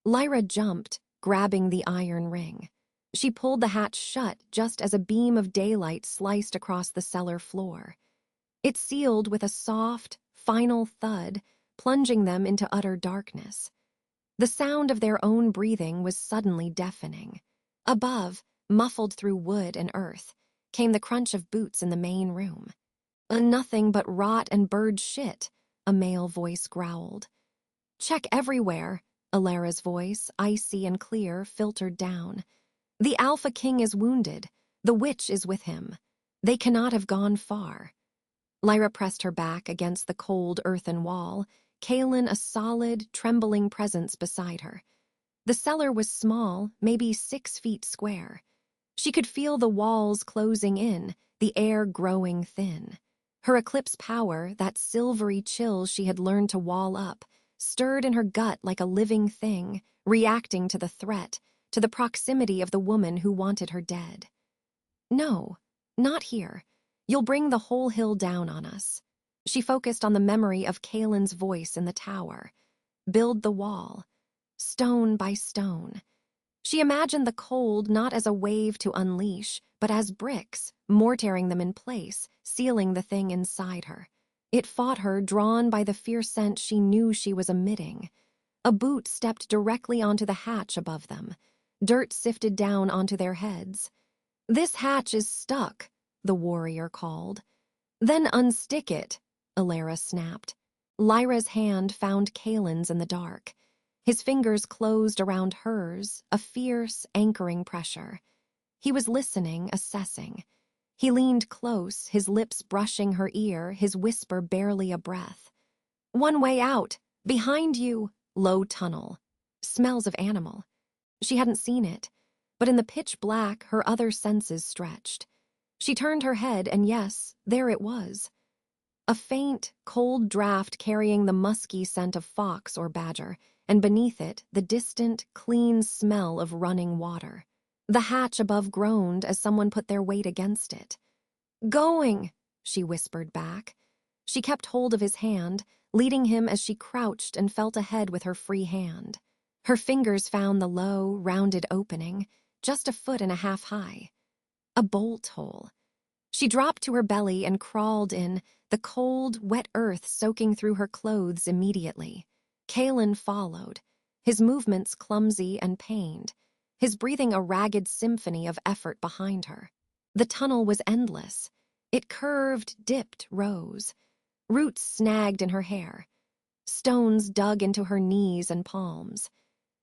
Lyra jumped, grabbing the iron ring. She pulled the hatch shut just as a beam of daylight sliced across the cellar floor. It sealed with a soft, final thud, plunging them into utter darkness. The sound of their own breathing was suddenly deafening. Above, muffled through wood and earth, came the crunch of boots in the main room. Nothing but rot and bird shit, a male voice growled. Check everywhere, Elara's voice, icy and clear, filtered down. The Alpha King is wounded. The witch is with him. They cannot have gone far. Lyra pressed her back against the cold earthen wall, Kaelen a solid, trembling presence beside her. The cellar was small, maybe 6 feet square. She could feel the walls closing in, the air growing thin. Her eclipse power, that silvery chill she had learned to wall up, stirred in her gut like a living thing, reacting to the threat, to the proximity of the woman who wanted her dead. No, not here. You'll bring the whole hill down on us. She focused on the memory of Kaelen's voice in the tower. Build the wall, stone by stone. She imagined the cold not as a wave to unleash, but as bricks, mortaring them in place, sealing the thing inside her. It fought her, drawn by the fierce scent she knew she was emitting. A boot stepped directly onto the hatch above them. Dirt sifted down onto their heads. This hatch is stuck, the warrior called. Then unstick it, Elara snapped. Lyra's hand found Kaelen's in the dark. His fingers closed around hers, a fierce, anchoring pressure. He was listening, assessing. He leaned close, his lips brushing her ear, his whisper barely a breath. One way out, behind you, low tunnel. Smells of animal. She hadn't seen it, but in the pitch black, her other senses stretched. She turned her head, and yes, there it was. A faint, cold draft carrying the musky scent of fox or badger, and beneath it, the distant, clean smell of running water. The hatch above groaned as someone put their weight against it. "Going," she whispered back. She kept hold of his hand, leading him as she crouched and felt ahead with her free hand. Her fingers found the low, rounded opening, just a foot and a half high. A bolt hole. She dropped to her belly and crawled in, the cold, wet earth soaking through her clothes immediately. Kaelen followed, his movements clumsy and pained, his breathing a ragged symphony of effort behind her. The tunnel was endless. It curved, dipped, rose. Roots snagged in her hair. Stones dug into her knees and palms.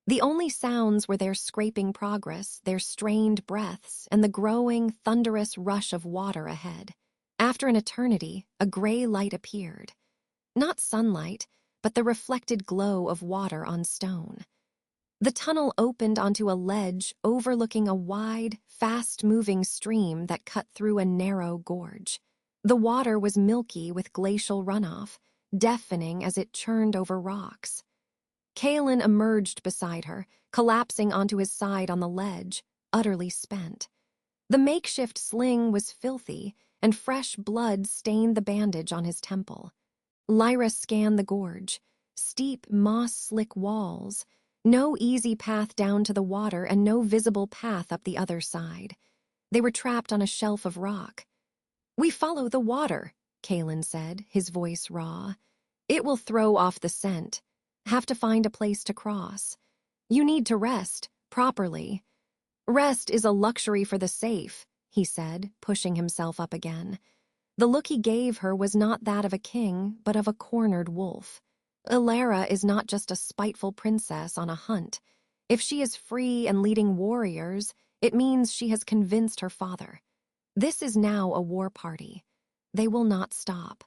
The only sounds were their scraping progress, their strained breaths, and the growing, thunderous rush of water ahead. After an eternity, a gray light appeared. Not sunlight, but the reflected glow of water on stone. The tunnel opened onto a ledge overlooking a wide, fast-moving stream that cut through a narrow gorge. The water was milky with glacial runoff, deafening as it churned over rocks. Kaelen emerged beside her, collapsing onto his side on the ledge, utterly spent. The makeshift sling was filthy, and fresh blood stained the bandage on his temple. Lyra scanned the gorge. Steep, moss-slick walls. No easy path down to the water and no visible path up the other side. They were trapped on a shelf of rock. "We follow the water," Kaelen said, his voice raw. "It will throw off the scent. Have to find a place to cross. You need to rest, properly." "Rest is a luxury for the safe," he said, pushing himself up again. The look he gave her was not that of a king, but of a cornered wolf. Elara is not just a spiteful princess on a hunt. If she is free and leading warriors, it means she has convinced her father. This is now a war party. They will not stop.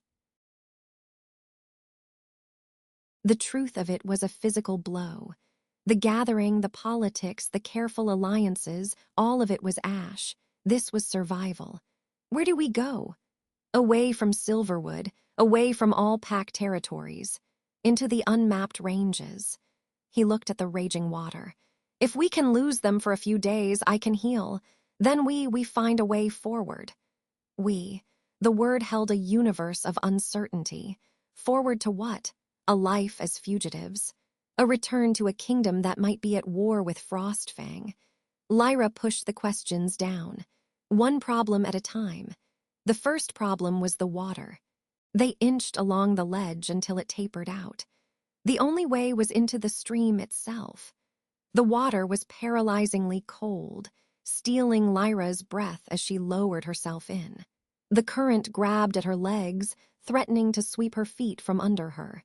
The truth of it was a physical blow. The gathering, the politics, the careful alliances, all of it was ash. This was survival. Where do we go? Away from Silverwood, away from all pack territories, into the unmapped ranges. He looked at the raging water. If we can lose them for a few days, I can heal. Then we find a way forward. The word held a universe of uncertainty. Forward to what? A life as fugitives. A return to a kingdom that might be at war with Frostfang. Lyra pushed the questions down, one problem at a time. The first problem was the water. They inched along the ledge until it tapered out. The only way was into the stream itself. The water was paralyzingly cold, stealing Lyra's breath as she lowered herself in. The current grabbed at her legs, threatening to sweep her feet from under her.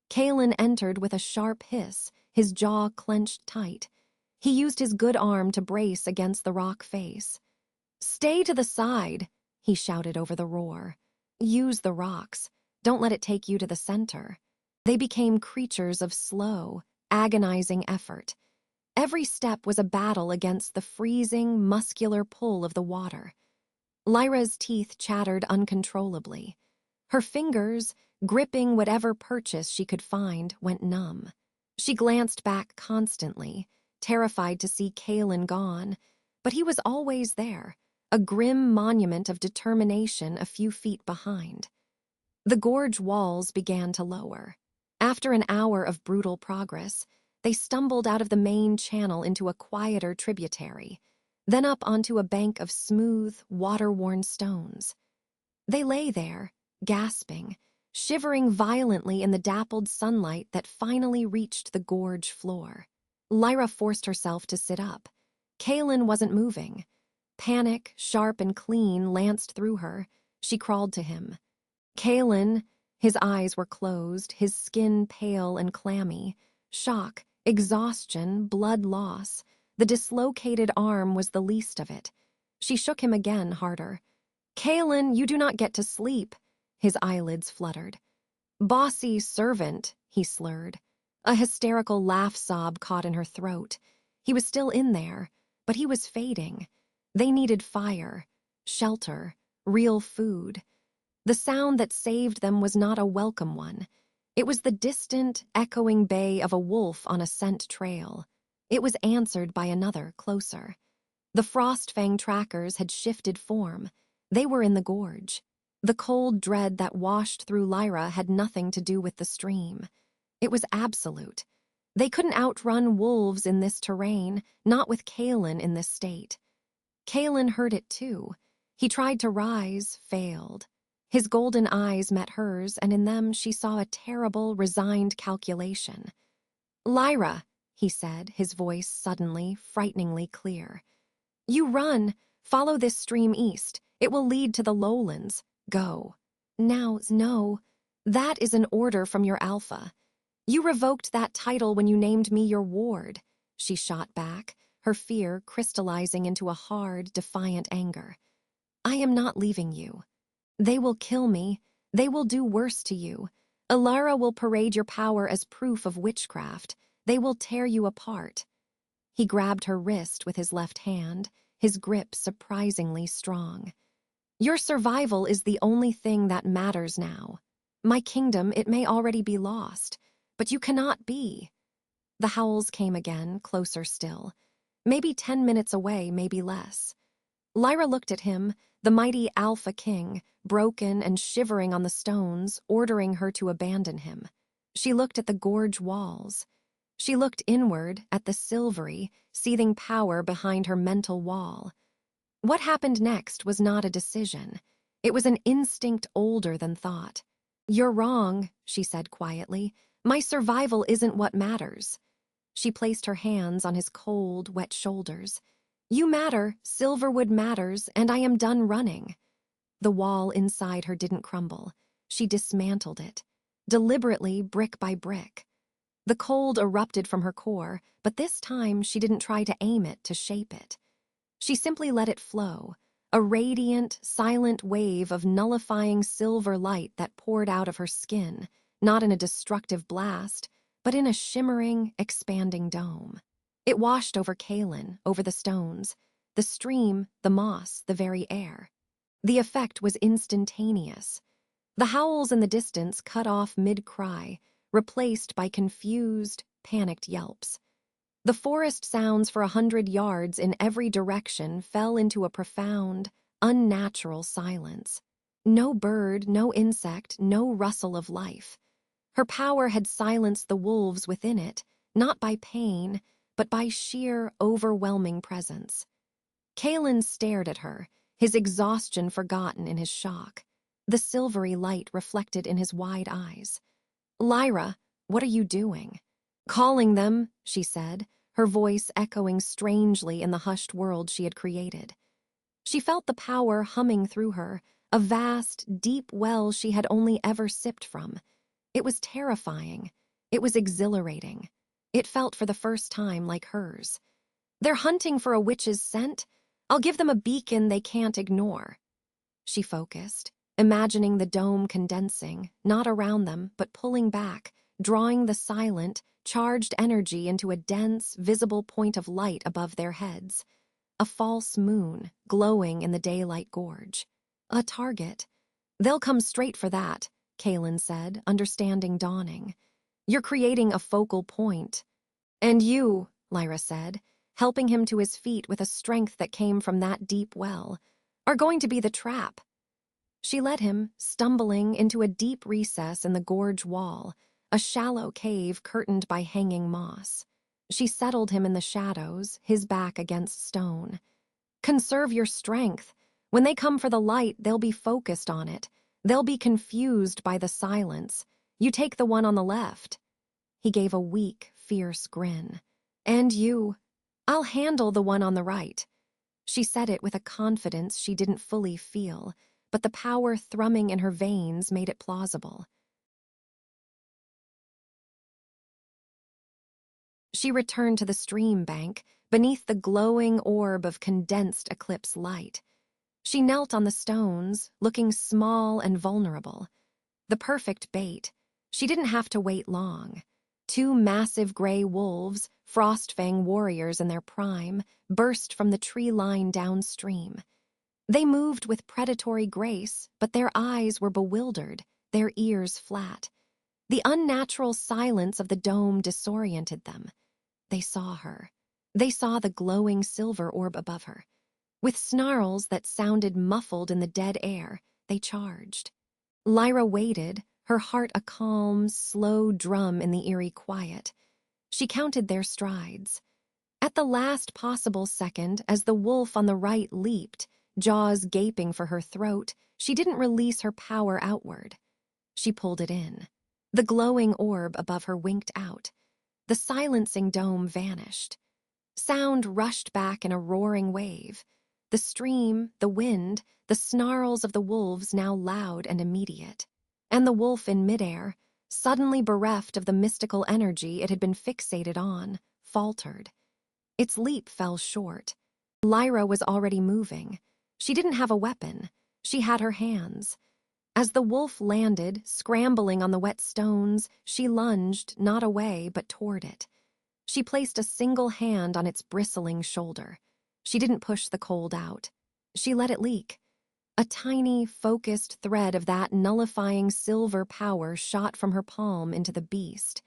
Kaelen entered with a sharp hiss, his jaw clenched tight. He used his good arm to brace against the rock face. "Stay to the side," he shouted over the roar. "Use the rocks. Don't let it take you to the center." They became creatures of slow, agonizing effort. Every step was a battle against the freezing, muscular pull of the water. Lyra's teeth chattered uncontrollably. Her fingers, gripping whatever purchase she could find, went numb. She glanced back constantly, terrified to see Kaelen gone, but he was always there, a grim monument of determination a few feet behind. The gorge walls began to lower. After an hour of brutal progress, they stumbled out of the main channel into a quieter tributary, then up onto a bank of smooth, water-worn stones. They lay there, gasping, shivering violently in the dappled sunlight that finally reached the gorge floor. Lyra forced herself to sit up. Kaelen wasn't moving. Panic, sharp and clean, lanced through her. She crawled to him. "Kaelen," his eyes were closed, his skin pale and clammy. Shock, exhaustion, blood loss. The dislocated arm was the least of it. She shook him again, harder. "Kaelen, you do not get to sleep." His eyelids fluttered. "Bossy servant," he slurred. A hysterical laugh sob caught in her throat. He was still in there, but he was fading. They needed fire. shelter, real food. The sound that saved them was not a welcome one. It was the distant, echoing bay of a wolf on a scent trail. It was answered by another, closer. The Frostfang trackers had shifted form. They were in the gorge. The cold dread that washed through Lyra had nothing to do with the stream. It was absolute. They couldn't outrun wolves in this terrain, not with Kaelen in this state. Kaelen heard it too. He tried to rise, failed. His golden eyes met hers, and in them she saw a terrible, resigned calculation. "Lyra," he said, his voice suddenly, frighteningly clear. "You run. Follow this stream east. It will lead to the lowlands. Go." "Now, no. That is an order from your alpha. You revoked that title when you named me your ward," she shot back, her fear crystallizing into a hard, defiant anger. "I am not leaving you. They will kill me. They will do worse to you. Elara will parade your power as proof of witchcraft. They will tear you apart." He grabbed her wrist with his left hand, his grip surprisingly strong. "Your survival is the only thing that matters now. My kingdom, it may already be lost, but you cannot be." The howls came again, closer still. Maybe 10 minutes away, maybe less. Lyra looked at him, the mighty Alpha King, broken and shivering on the stones, ordering her to abandon him. She looked at the gorge walls. She looked inward at the silvery, seething power behind her mental wall. What happened next was not a decision. It was an instinct older than thought. "You're wrong," she said quietly. "My survival isn't what matters." She placed her hands on his cold, wet shoulders. "You matter, Silverwood matters, and I am done running." The wall inside her didn't crumble. She dismantled it, deliberately, brick by brick. The cold erupted from her core, but this time she didn't try to aim it, to shape it. She simply let it flow, a radiant, silent wave of nullifying silver light that poured out of her skin, not in a destructive blast, but in a shimmering, expanding dome. It washed over Kaelen, over the stones, the stream, the moss, the very air. The effect was instantaneous. The howls in the distance cut off mid-cry, replaced by confused, panicked yelps. The forest sounds for 100 yards in every direction fell into a profound, unnatural silence. No bird, no insect, no rustle of life. Her power had silenced the wolves within it, not by pain, but by sheer, overwhelming presence. Kaelen stared at her, his exhaustion forgotten in his shock, the silvery light reflected in his wide eyes. "Lyra, what are you doing?" "Calling them," she said, her voice echoing strangely in the hushed world she had created. She felt the power humming through her, a vast, deep well she had only ever sipped from. It was terrifying. It was exhilarating. It felt for the first time like hers. "They're hunting for a witch's scent. I'll give them a beacon they can't ignore." She focused, imagining the dome condensing, not around them, but pulling back, drawing the silent, charged energy into a dense, visible point of light above their heads. A false moon, glowing in the daylight gorge. A target. "They'll come straight for that," Kaelen said, understanding dawning. "You're creating a focal point." "And you," Lyra said, helping him to his feet with a strength that came from that deep well, "are going to be the trap." She led him, stumbling, into a deep recess in the gorge wall, a shallow cave curtained by hanging moss. She settled him in the shadows, his back against stone. "Conserve your strength. When they come for the light, they'll be focused on it. They'll be confused by the silence. You take the one on the left." He gave a weak, fierce grin. "And you. I'll handle the one on the right." She said it with a confidence she didn't fully feel, but the power thrumming in her veins made it plausible. She returned to the stream bank, beneath the glowing orb of condensed eclipse light. She knelt on the stones, looking small and vulnerable. The perfect bait. She didn't have to wait long. 2 massive gray wolves, Frostfang warriors in their prime, burst from the tree line downstream. They moved with predatory grace, but their eyes were bewildered, their ears flat. The unnatural silence of the dome disoriented them. They saw her. They saw the glowing silver orb above her. With snarls that sounded muffled in the dead air, they charged. Lyra waited, her heart a calm, slow drum in the eerie quiet. She counted their strides. At the last possible second, as the wolf on the right leaped, jaws gaping for her throat, she didn't release her power outward. She pulled it in. The glowing orb above her winked out. The silencing dome vanished. Sound rushed back in a roaring wave. The stream, the wind, the snarls of the wolves now loud and immediate. And the wolf in midair, suddenly bereft of the mystical energy it had been fixated on, faltered. Its leap fell short. Lyra was already moving. She didn't have a weapon. She had her hands. As the wolf landed, scrambling on the wet stones, she lunged, not away, but toward it. She placed a single hand on its bristling shoulder. She didn't push the cold out. She let it leak. A tiny, focused thread of that nullifying silver power shot from her palm into the beast.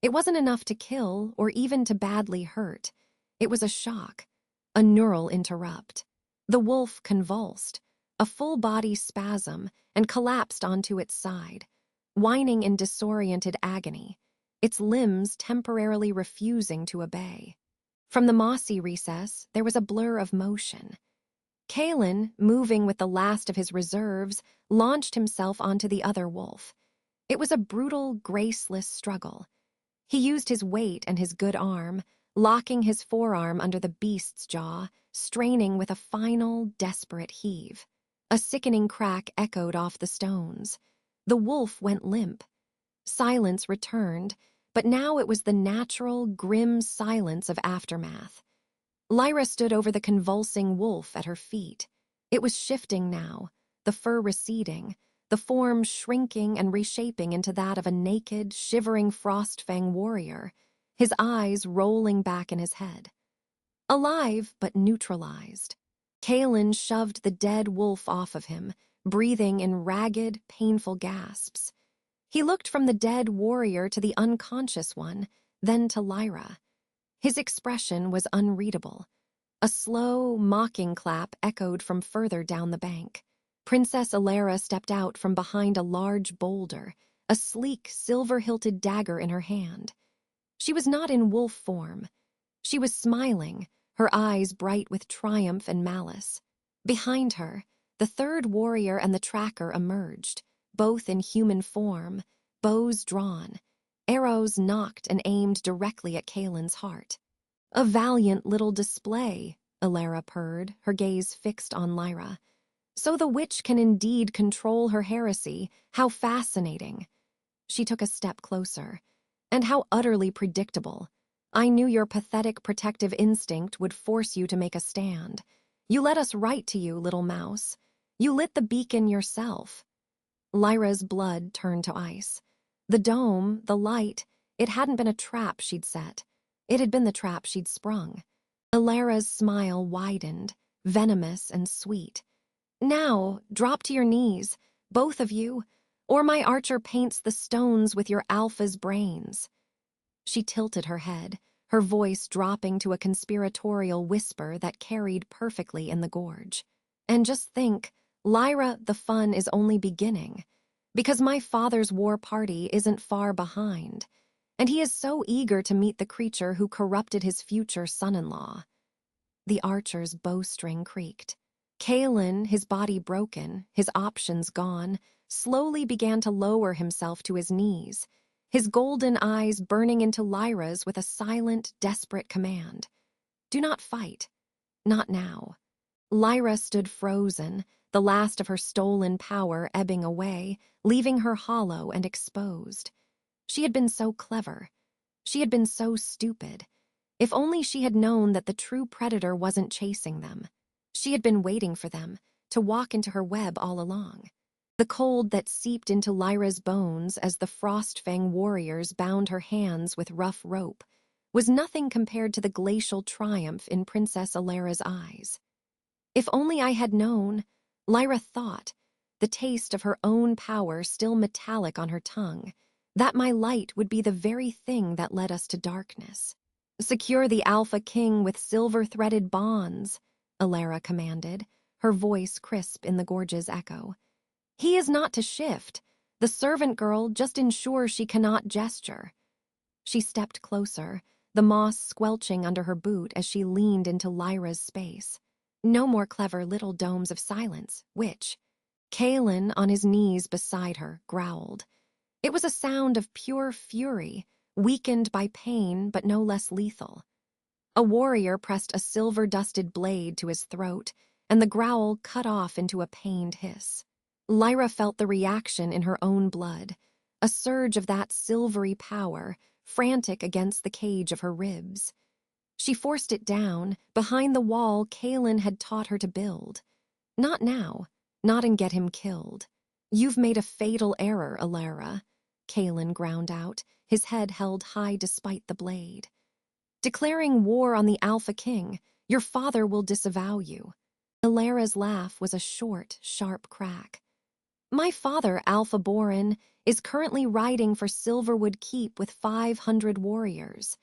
It wasn't enough to kill or even to badly hurt. It was a shock, a neural interrupt. The wolf convulsed, a full-body spasm, and collapsed onto its side, whining in disoriented agony, its limbs temporarily refusing to obey. From the mossy recess, there was a blur of motion. Kaelen, moving with the last of his reserves, launched himself onto the other wolf. It was a brutal, graceless struggle. He used his weight and his good arm, locking his forearm under the beast's jaw, straining with a final, desperate heave. A sickening crack echoed off the stones. The wolf went limp. Silence returned, but now it was the natural, grim silence of aftermath. Lyra stood over the convulsing wolf at her feet. It was shifting now, the fur receding, the form shrinking and reshaping into that of a naked, shivering Frostfang warrior, his eyes rolling back in his head. Alive, but neutralized. Kaelen shoved the dead wolf off of him, breathing in ragged, painful gasps. He looked from the dead warrior to the unconscious one, then to Lyra. His expression was unreadable. A slow, mocking clap echoed from further down the bank. Princess Elara stepped out from behind a large boulder, a sleek, silver-hilted dagger in her hand. She was not in wolf form. She was smiling, her eyes bright with triumph and malice. Behind her, the third warrior and the tracker emerged, both in human form, bows drawn. Arrows nocked and aimed directly at Kaelen's heart. "A valiant little display," Elara purred, her gaze fixed on Lyra. "So the witch can indeed control her heresy. How fascinating." She took a step closer. "And how utterly predictable. I knew your pathetic protective instinct would force you to make a stand. You led us right to you, little mouse. You lit the beacon yourself." Lyra's blood turned to ice. The dome, the light, it hadn't been a trap she'd set. It had been the trap she'd sprung. Elara's smile widened, venomous and sweet. "Now, drop to your knees, both of you, or my archer paints the stones with your alpha's brains." She tilted her head, her voice dropping to a conspiratorial whisper that carried perfectly in the gorge. "And just think, Lyra, the fun is only beginning, because my father's war party isn't far behind, and he is so eager to meet the creature who corrupted his future son-in-law." The archer's bowstring creaked. Kaelen, his body broken, his options gone, slowly began to lower himself to his knees, his golden eyes burning into Lyra's with a silent, desperate command. "Do not fight. Not now." Lyra stood frozen, the last of her stolen power ebbing away, leaving her hollow and exposed. She had been so clever. She had been so stupid. If only she had known that the true predator wasn't chasing them. She had been waiting for them, to walk into her web all along. The cold that seeped into Lyra's bones as the Frostfang warriors bound her hands with rough rope was nothing compared to the glacial triumph in Princess Elara's eyes. If only I had known, Lyra thought, the taste of her own power still metallic on her tongue, that my light would be the very thing that led us to darkness. Secure the Alpha King with silver-threaded bonds, Elara commanded, her voice crisp in the gorge's echo. He is not to shift. The servant girl just ensures she cannot gesture. She stepped closer, the moss squelching under her boot as she leaned into Lyra's space. No more clever little domes of silence, which Kaelen, on his knees beside her, growled. It was a sound of pure fury, weakened by pain but no less lethal. A warrior pressed a silver-dusted blade to his throat, and the growl cut off into a pained hiss. Lyra felt the reaction in her own blood, a surge of that silvery power, frantic against the cage of her ribs. She forced it down, behind the wall Kaelen had taught her to build. Not now, not and get him killed. You've made a fatal error, Elara, Kaelen ground out, his head held high despite the blade. Declaring war on the Alpha King, your father will disavow you. Elara's laugh was a short, sharp crack. My father, Alpha Boren, is currently riding for Silverwood Keep with 500 warriors.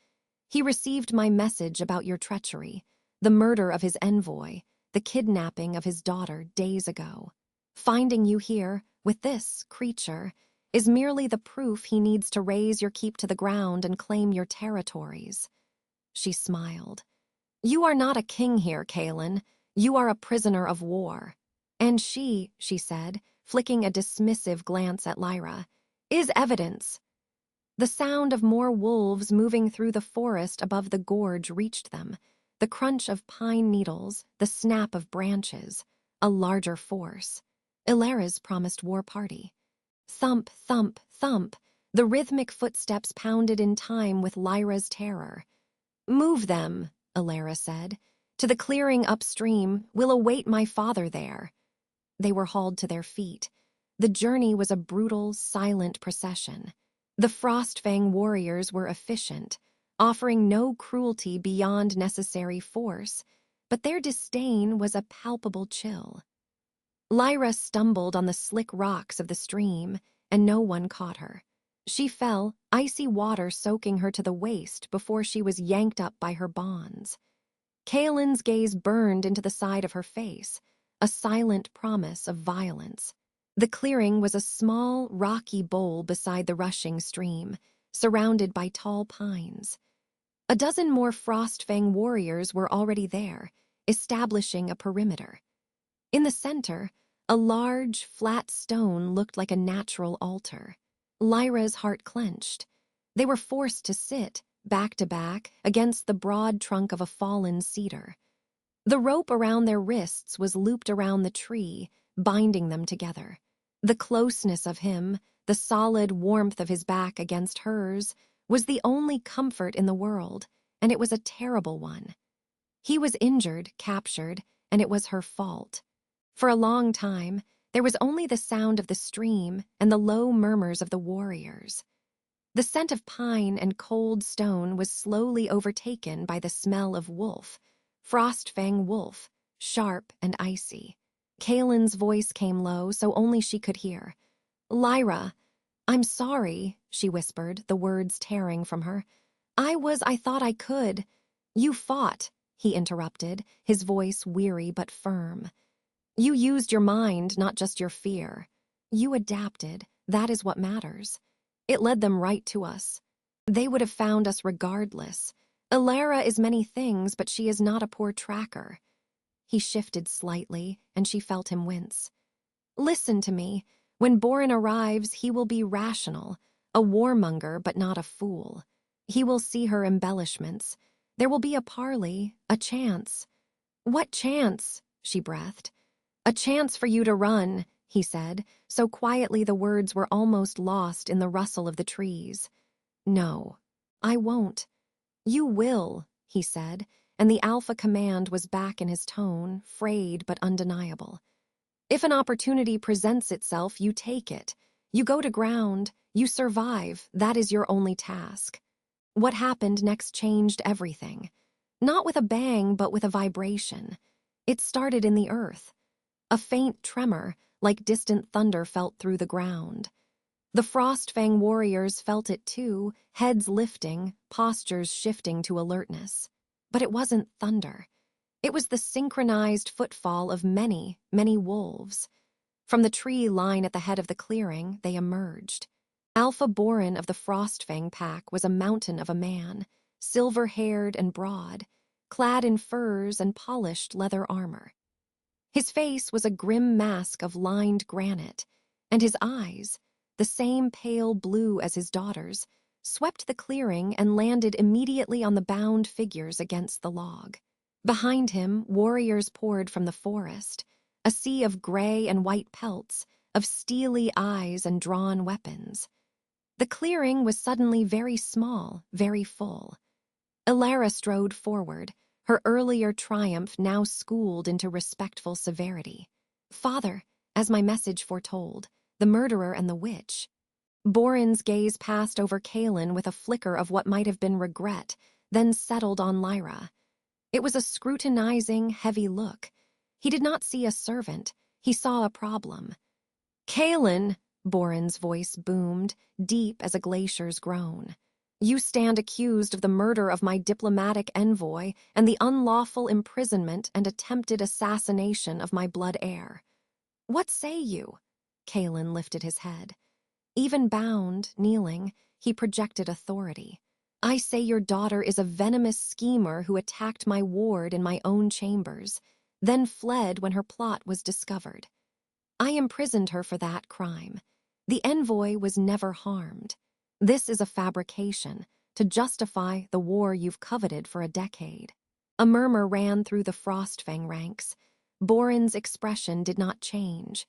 He received my message about your treachery, the murder of his envoy, the kidnapping of his daughter days ago. Finding you here, with this creature, is merely the proof he needs to raise your keep to the ground and claim your territories. She smiled. You are not a king here, Kaelen. You are a prisoner of war. And she said, flicking a dismissive glance at Lyra, is evidence. The sound of more wolves moving through the forest above the gorge reached them, the crunch of pine needles, the snap of branches, a larger force. Elara's promised war party. Thump, thump, thump, the rhythmic footsteps pounded in time with Lyra's terror. Move them, Elara said. To the clearing upstream, we'll await my father there. They were hauled to their feet. The journey was a brutal, silent procession. The Frostfang warriors were efficient, offering no cruelty beyond necessary force, but their disdain was a palpable chill. Lyra stumbled on the slick rocks of the stream, and no one caught her. She fell, icy water soaking her to the waist before she was yanked up by her bonds. Kaelin's gaze burned into the side of her face, a silent promise of violence. The clearing was a small, rocky bowl beside the rushing stream, surrounded by tall pines. A dozen more Frostfang warriors were already there, establishing a perimeter. In the center, a large, flat stone looked like a natural altar. Lyra's heart clenched. They were forced to sit, back to back, against the broad trunk of a fallen cedar. The rope around their wrists was looped around the tree, binding them together. The closeness of him, the solid warmth of his back against hers, was the only comfort in the world, and it was a terrible one. He was injured, captured, and it was her fault. For a long time, there was only the sound of the stream and the low murmurs of the warriors. The scent of pine and cold stone was slowly overtaken by the smell of wolf, Frostfang wolf, sharp and icy. Kaelin's voice came low, so only she could hear. Lyra, I'm sorry, she whispered, the words tearing from her. I thought I could. You fought, he interrupted, his voice weary but firm. You used your mind, not just your fear. You adapted, that is what matters. It led them right to us. They would have found us regardless. Elara is many things, but she is not a poor tracker. He shifted slightly, and she felt him wince. Listen to me. When Boren arrives, he will be rational, a warmonger but not a fool. He will see her embellishments. There will be a parley, a chance. What chance? She breathed. A chance for you to run, he said, so quietly the words were almost lost in the rustle of the trees. No, I won't. You will, he said, and the alpha command was back in his tone, frayed but undeniable. If an opportunity presents itself, you take it. You go to ground, you survive, that is your only task. What happened next changed everything. Not with a bang, but with a vibration. It started in the earth. A faint tremor, like distant thunder, felt through the ground. The Frostfang warriors felt it too, heads lifting, postures shifting to alertness. But it wasn't thunder. It was the synchronized footfall of many, many wolves. From the tree line at the head of the clearing, they emerged. Alpha Borin of the Frostfang pack was a mountain of a man, silver-haired and broad, clad in furs and polished leather armor. His face was a grim mask of lined granite, and his eyes, the same pale blue as his daughter's, swept the clearing and landed immediately on the bound figures against the log. Behind him, warriors poured from the forest, a sea of gray and white pelts, of steely eyes and drawn weapons. The clearing was suddenly very small, very full. Elara strode forward, her earlier triumph now schooled into respectful severity. "Father," as my message foretold, "the murderer and the witch." Borin's gaze passed over Kaelen with a flicker of what might have been regret, then settled on Lyra. It was a scrutinizing, heavy look. He did not see a servant. He saw a problem. "Kaelen," Borin's voice boomed, deep as a glacier's groan. "You stand accused of the murder of my diplomatic envoy and the unlawful imprisonment and attempted assassination of my blood heir. What say you?" Kaelen lifted his head. Even bound, kneeling, he projected authority. "I say your daughter is a venomous schemer who attacked my ward in my own chambers, then fled when her plot was discovered. I imprisoned her for that crime. The envoy was never harmed. This is a fabrication to justify the war you've coveted for a decade." A murmur ran through the Frostfang ranks. Borin's expression did not change.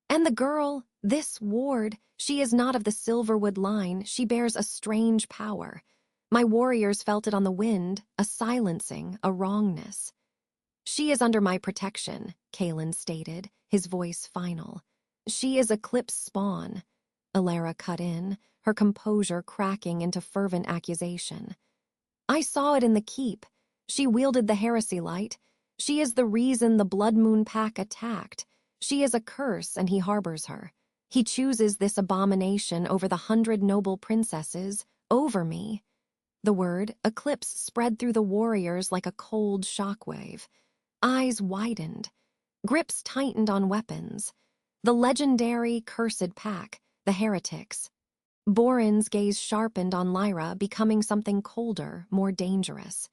"And the girl, this ward, she is not of the Silverwood line. She bears a strange power. My warriors felt it on the wind, a silencing, a wrongness." "She is under my protection," Kaelen stated, his voice final. "She is Eclipse spawn," Elara cut in, her composure cracking into fervent accusation. "I saw it in the keep. She wielded the heresy light. She is the reason the Blood Moon pack attacked. She is a curse, and he harbors her. He chooses this abomination over the 100 noble princesses, over me." The word eclipse spread through the warriors like a cold shockwave. Eyes widened. Grips tightened on weapons. The legendary, cursed pack, the heretics. Borin's gaze sharpened on Lyra, becoming something colder, more dangerous.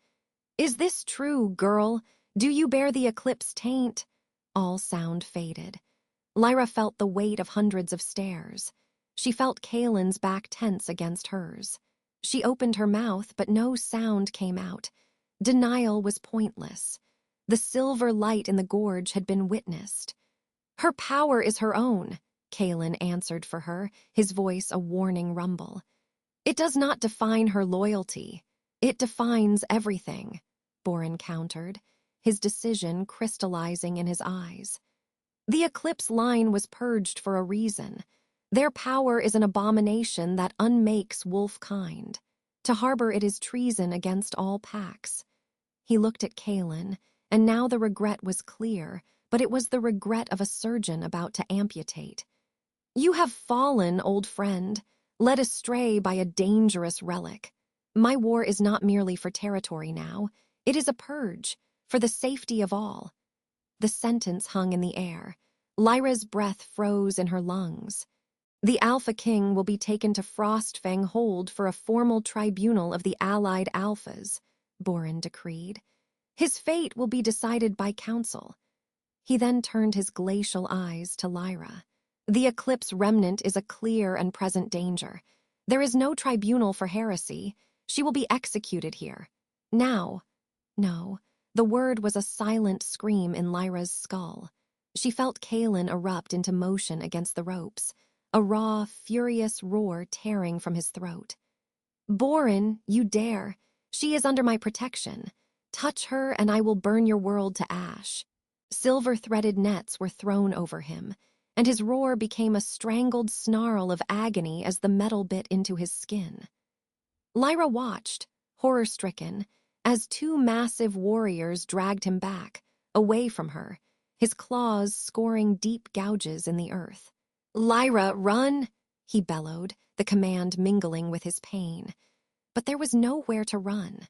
"Is this true, girl? Do you bear the eclipse taint?" All sound faded. Lyra felt the weight of hundreds of stares. She felt Kaelen's back tense against hers. She opened her mouth, but no sound came out. Denial was pointless. The silver light in the gorge had been witnessed. "Her power is her own," Kaelen answered for her, his voice a warning rumble. "It does not define her loyalty. It defines everything," Borin countered, his decision crystallizing in his eyes. "The Eclipse line was purged for a reason. Their power is an abomination that unmakes wolf-kind. To harbor it is treason against all packs." He looked at Kaelen, and now the regret was clear, but it was the regret of a surgeon about to amputate. "You have fallen, old friend, led astray by a dangerous relic. My war is not merely for territory now. It is a purge, for the safety of all." The sentence hung in the air. Lyra's breath froze in her lungs. "The Alpha King will be taken to Frostfang Hold for a formal tribunal of the allied Alphas," Borin decreed. "His fate will be decided by council." He then turned his glacial eyes to Lyra. "The Eclipse remnant is a clear and present danger. There is no tribunal for heresy. She will be executed here. Now." No, the word was a silent scream in Lyra's skull. She felt Kaelen erupt into motion against the ropes, a raw, furious roar tearing from his throat. "Borin, you dare. She is under my protection. Touch her and I will burn your world to ash." Silver-threaded nets were thrown over him, and his roar became a strangled snarl of agony as the metal bit into his skin. Lyra watched, horror-stricken, as two massive warriors dragged him back, away from her, his claws scoring deep gouges in the earth. "Lyra, run!" he bellowed, the command mingling with his pain. But there was nowhere to run.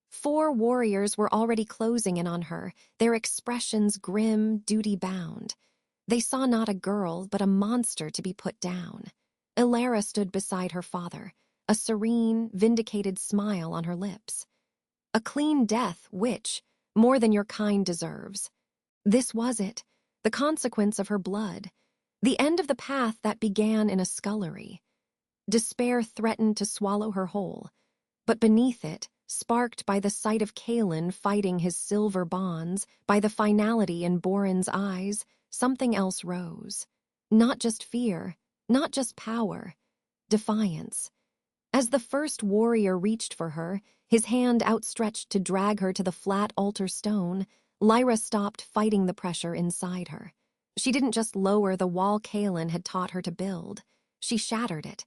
4 warriors were already closing in on her, their expressions grim, duty-bound. They saw not a girl, but a monster to be put down. Elara stood beside her father, a serene, vindicated smile on her lips. "A clean death, witch, more than your kind deserves." This was it, the consequence of her blood, the end of the path that began in a scullery. Despair threatened to swallow her whole, but beneath it, sparked by the sight of Kaelen fighting his silver bonds, by the finality in Boren's eyes, something else rose. Not just fear, not just power, defiance. As the first warrior reached for her, his hand outstretched to drag her to the flat altar stone, Lyra stopped fighting the pressure inside her. She didn't just lower the wall Kaelen had taught her to build. She shattered it.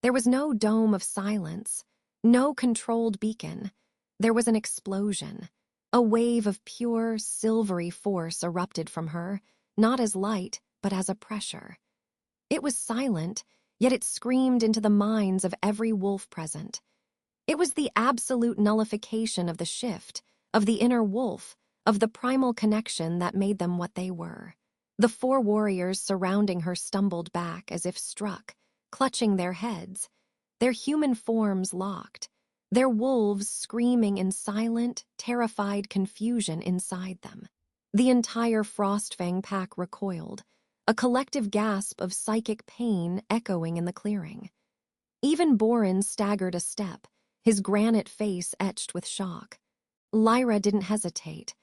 There was no dome of silence, no controlled beacon. There was an explosion. A wave of pure, silvery force erupted from her, not as light, but as a pressure. It was silent, yet it screamed into the minds of every wolf present. It was the absolute nullification of the shift, of the inner wolf, of the primal connection that made them what they were. The 4 warriors surrounding her stumbled back as if struck, clutching their heads, their human forms locked, their wolves screaming in silent, terrified confusion inside them. The entire Frostfang pack recoiled, a collective gasp of psychic pain echoing in the clearing. Even Boren staggered a step, his granite face etched with shock. Lyra didn't hesitate.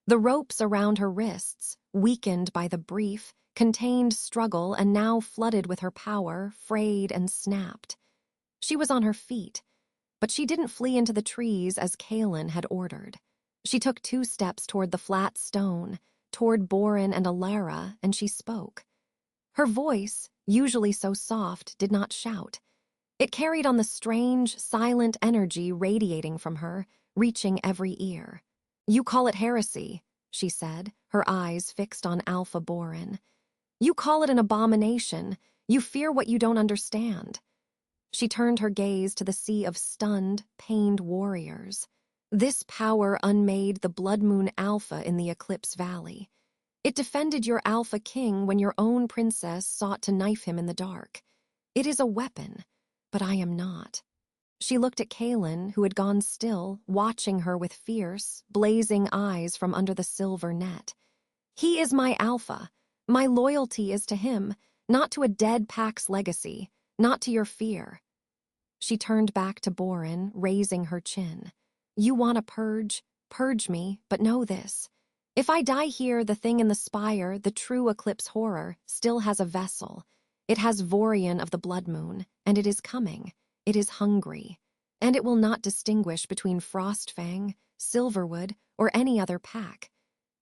The ropes around her wrists, weakened by the brief, contained struggle and now flooded with her power, frayed and snapped. She was on her feet, but she didn't flee into the trees as Kaelen had ordered. She took 2 steps toward the flat stone, toward Boren and Elara, and she spoke. Her voice, usually so soft, did not shout. It carried on the strange, silent energy radiating from her, reaching every ear. "You call it heresy," she said, her eyes fixed on Alpha Boren. "You call it an abomination. You fear what you don't understand." She turned her gaze to the sea of stunned, pained warriors. This power unmade the Blood Moon Alpha in the Eclipse Valley. It defended your Alpha King when your own princess sought to knife him in the dark. It is a weapon, but I am not. She looked at Kaelen, who had gone still, watching her with fierce, blazing eyes from under the silver net. "He is my Alpha. My loyalty is to him, not to a dead pack's legacy, not to your fear." She turned back to Boren, raising her chin. "You want a purge? Purge me, but know this. If I die here, the thing in the spire, the true Eclipse horror, still has a vessel. It has Vorian of the Blood Moon, and it is coming. It is hungry. And it will not distinguish between Frostfang, Silverwood, or any other pack.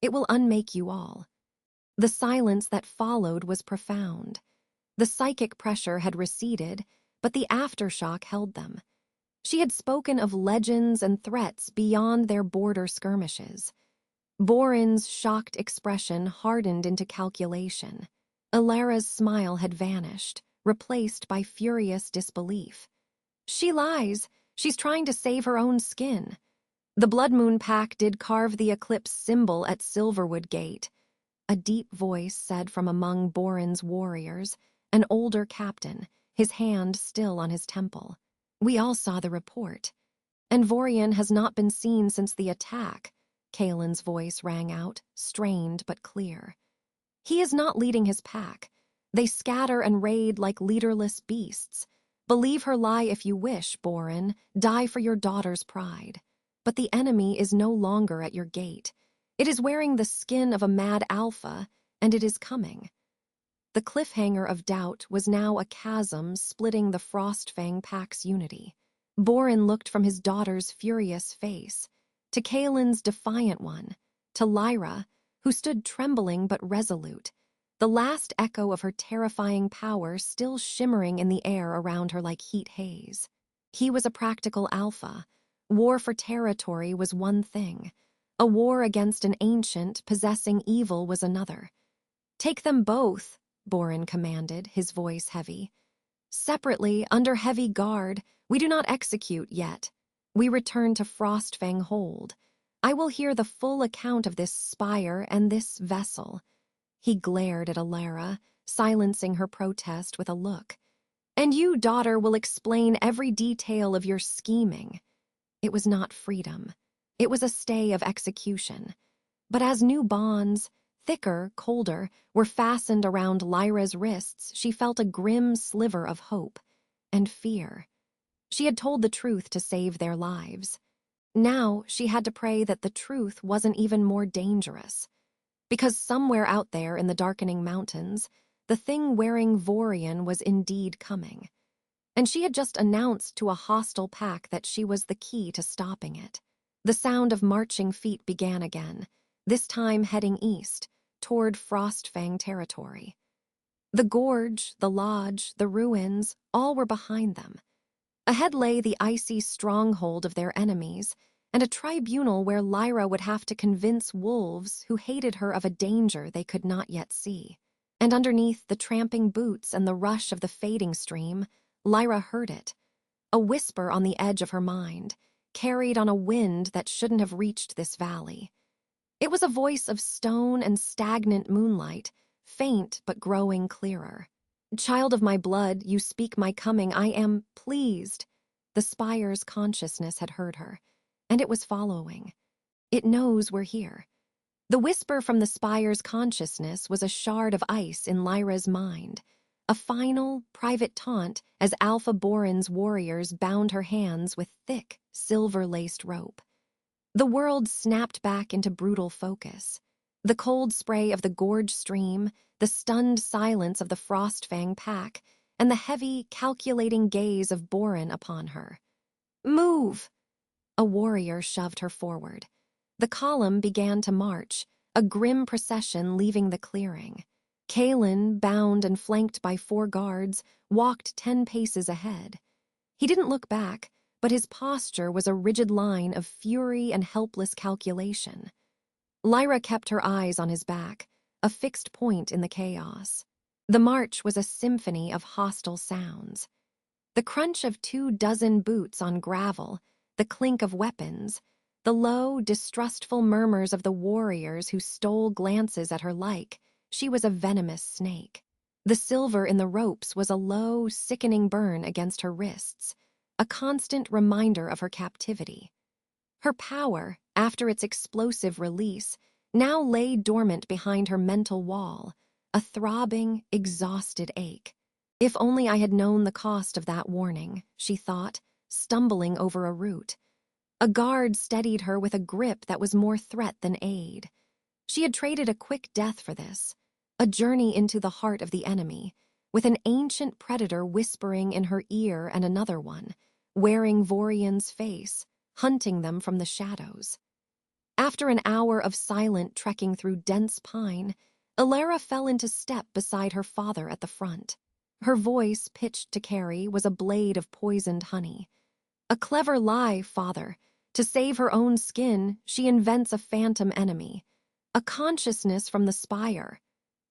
It will unmake you all." The silence that followed was profound. The psychic pressure had receded, but the aftershock held them. She had spoken of legends and threats beyond their border skirmishes. Boren's shocked expression hardened into calculation. Elara's smile had vanished, replaced by furious disbelief. "She lies. She's trying to save her own skin. The Blood Moon Pack did carve the Eclipse symbol at Silverwood Gate," a deep voice said from among Boren's warriors, an older captain, his hand still on his temple. "We all saw the report. And Vorian has not been seen since the attack," Kaelen's voice rang out, strained but clear. "He is not leading his pack. They scatter and raid like leaderless beasts. Believe her lie if you wish, Boren. Die for your daughter's pride. But the enemy is no longer at your gate. It is wearing the skin of a mad alpha, and it is coming." The cliffhanger of doubt was now a chasm splitting the Frostfang pack's unity. Boren looked from his daughter's furious face, to Kaelen's defiant one, to Lyra, who stood trembling but resolute, the last echo of her terrifying power still shimmering in the air around her like heat haze. He was a practical alpha. War for territory was one thing. A war against an ancient, possessing evil was another. "Take them both," Boren commanded, his voice heavy. "Separately, under heavy guard, we do not execute yet. We return to Frostfang Hold. I will hear the full account of this spire and this vessel." He glared at Elara, silencing her protest with a look. "And you, daughter, will explain every detail of your scheming." It was not freedom. It was a stay of execution. But as new bonds, thicker, colder, were fastened around Lyra's wrists, she felt a grim sliver of hope and fear. She had told the truth to save their lives. Now she had to pray that the truth wasn't even more dangerous. Because somewhere out there in the darkening mountains, the thing wearing Vorian was indeed coming. And she had just announced to a hostile pack that she was the key to stopping it. The sound of marching feet began again, this time heading east, toward Frostfang territory. The gorge, the lodge, the ruins, all were behind them. Ahead lay the icy stronghold of their enemies, and a tribunal where Lyra would have to convince wolves who hated her of a danger they could not yet see. And underneath the tramping boots and the rush of the fading stream, Lyra heard it, a whisper on the edge of her mind, carried on a wind that shouldn't have reached this valley. It was a voice of stone and stagnant moonlight, faint but growing clearer. "Child of my blood, you speak my coming, I am pleased." The spire's consciousness had heard her, and it was following. "It knows we're here." The whisper from the spire's consciousness was a shard of ice in Lyra's mind, a final, private taunt as Alpha Boren's warriors bound her hands with thick, silver-laced rope. The world snapped back into brutal focus. The cold spray of the gorge stream, the stunned silence of the Frostfang pack, and the heavy, calculating gaze of Boren upon her. "Move!" A warrior shoved her forward. The column began to march, a grim procession leaving the clearing. Kaelen, bound and flanked by 4 guards, walked 10 paces ahead. He didn't look back, but his posture was a rigid line of fury and helpless calculation. Lyra kept her eyes on his back, a fixed point in the chaos. The march was a symphony of hostile sounds. The crunch of 24 boots on gravel, the clink of weapons, the low, distrustful murmurs of the warriors who stole glances at her like she was a venomous snake. The silver in the ropes was a low, sickening burn against her wrists, a constant reminder of her captivity. Her power, after its explosive release, now lay dormant behind her mental wall, a throbbing, exhausted ache. If only I had known the cost of that warning, she thought, stumbling over a root. A guard steadied her with a grip that was more threat than aid. She had traded a quick death for this, a journey into the heart of the enemy, with an ancient predator whispering in her ear and another one, wearing Vorian's face, hunting them from the shadows. After an hour of silent trekking through dense pine, Elara fell into step beside her father at the front. Her voice, pitched to carry, was a blade of poisoned honey. "A clever lie, father. To save her own skin, she invents a phantom enemy. A consciousness from the spire.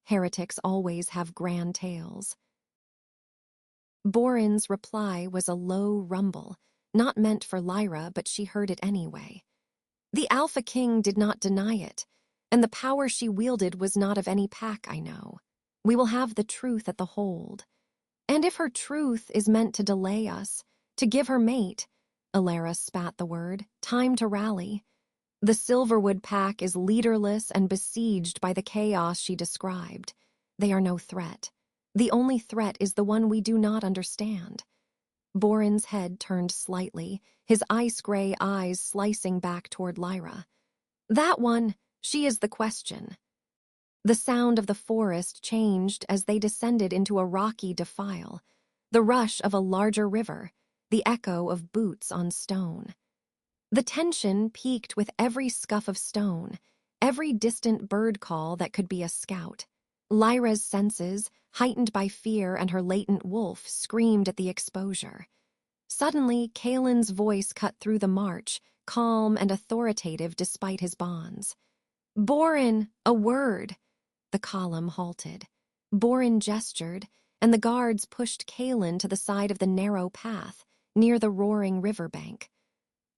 Heretics always have grand tales." Boren's reply was a low rumble, not meant for Lyra, but she heard it anyway. "The Alpha King did not deny it, and the power she wielded was not of any pack I know. We will have the truth at the hold. And if her truth is meant to delay us, to give her mate," Elara spat the word, "time to rally. The Silverwood pack is leaderless and besieged by the chaos she described. They are no threat. The only threat is the one we do not understand." Boren's head turned slightly, his ice-gray eyes slicing back toward Lyra. "That one, she is the question." The sound of the forest changed as they descended into a rocky defile, the rush of a larger river, the echo of boots on stone. The tension peaked with every scuff of stone, every distant bird call that could be a scout. Lyra's senses, heightened by fear and her latent wolf, screamed at the exposure. Suddenly, Kaelin's voice cut through the march, calm and authoritative despite his bonds. "Borin, a word!" The column halted. Borin gestured, and the guards pushed Kaelen to the side of the narrow path, near the roaring riverbank.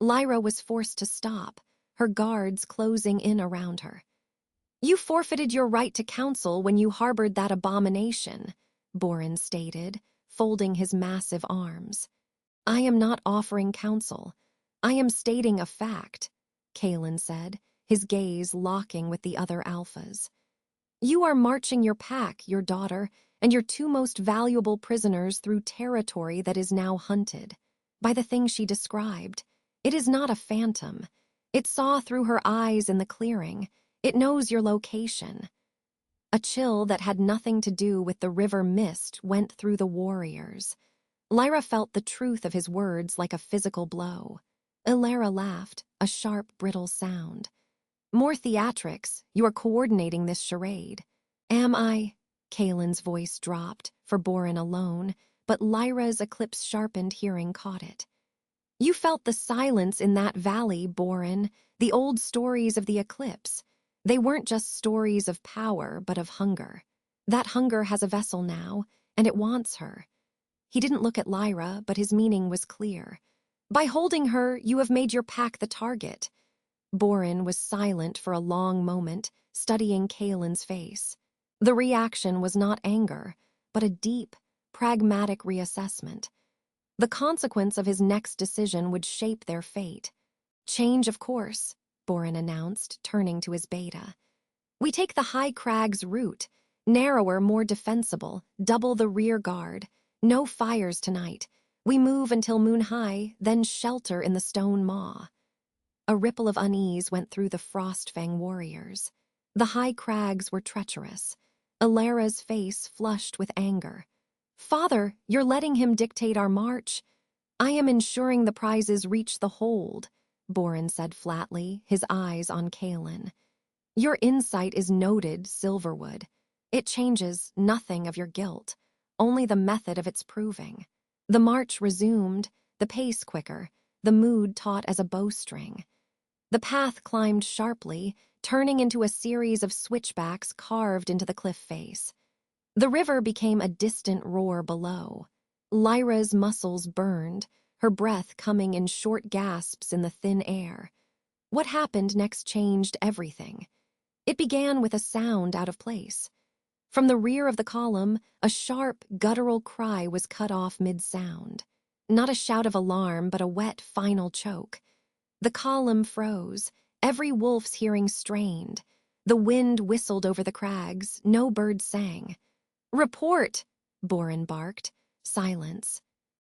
Lyra was forced to stop, her guards closing in around her. "You forfeited your right to counsel when you harbored that abomination," Borin stated, folding his massive arms. "I am not offering counsel. I am stating a fact," Kaelen said, his gaze locking with the other alphas. "You are marching your pack, your daughter, and your two most valuable prisoners through territory that is now hunted. By the thing she described, it is not a phantom. It saw through her eyes in the clearing. It knows your location." A chill that had nothing to do with the river mist went through the warriors. Lyra felt the truth of his words like a physical blow. Elara laughed, a sharp, brittle sound. "More theatrics. You are coordinating this charade." "Am I?" Kaelen's voice dropped, for Borin alone, but Lyra's eclipse-sharpened hearing caught it. "You felt the silence in that valley, Borin, the old stories of the eclipse. They weren't just stories of power, but of hunger. That hunger has a vessel now, and it wants her." He didn't look at Lyra, but his meaning was clear. "By holding her, you have made your pack the target." Borin was silent for a long moment, studying Kaelen's face. The reaction was not anger, but a deep, pragmatic reassessment. The consequence of his next decision would shape their fate. "Change of course," Borin announced, turning to his beta. "We take the high crag's route, narrower, more defensible, double the rear guard. No fires tonight. We move until moon high, then shelter in the stone maw." A ripple of unease went through the Frostfang warriors. The high crags were treacherous. Elara's face flushed with anger. "Father, you're letting him dictate our march." "I am ensuring the prizes reach the hold," Borin said flatly, his eyes on Kaelen. "Your insight is noted, Silverwood. It changes nothing of your guilt, only the method of its proving." The march resumed, the pace quicker, the mood taut as a bowstring. The path climbed sharply, turning into a series of switchbacks carved into the cliff face. The river became a distant roar below. Lyra's muscles burned, her breath coming in short gasps in the thin air. What happened next changed everything. It began with a sound out of place. From the rear of the column, a sharp, guttural cry was cut off mid-sound. Not a shout of alarm, but a wet, final choke. The column froze, every wolf's hearing strained. The wind whistled over the crags, no bird sang. "Report!" Borin barked. Silence.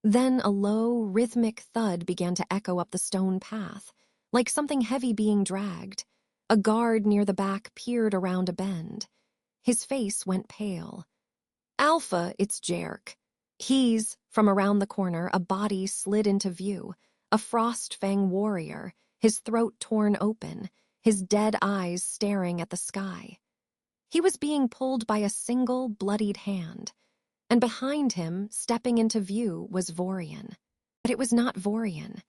Then a low, rhythmic thud began to echo up the stone path, like something heavy being dragged. A guard near the back peered around a bend. His face went pale. "Alpha, it's Jerk." From around the corner, a body slid into view. A Frostfang warrior, his throat torn open, his dead eyes staring at the sky. He was being pulled by a single, bloodied hand. And behind him, stepping into view, was Vorian. But it was not Vorian.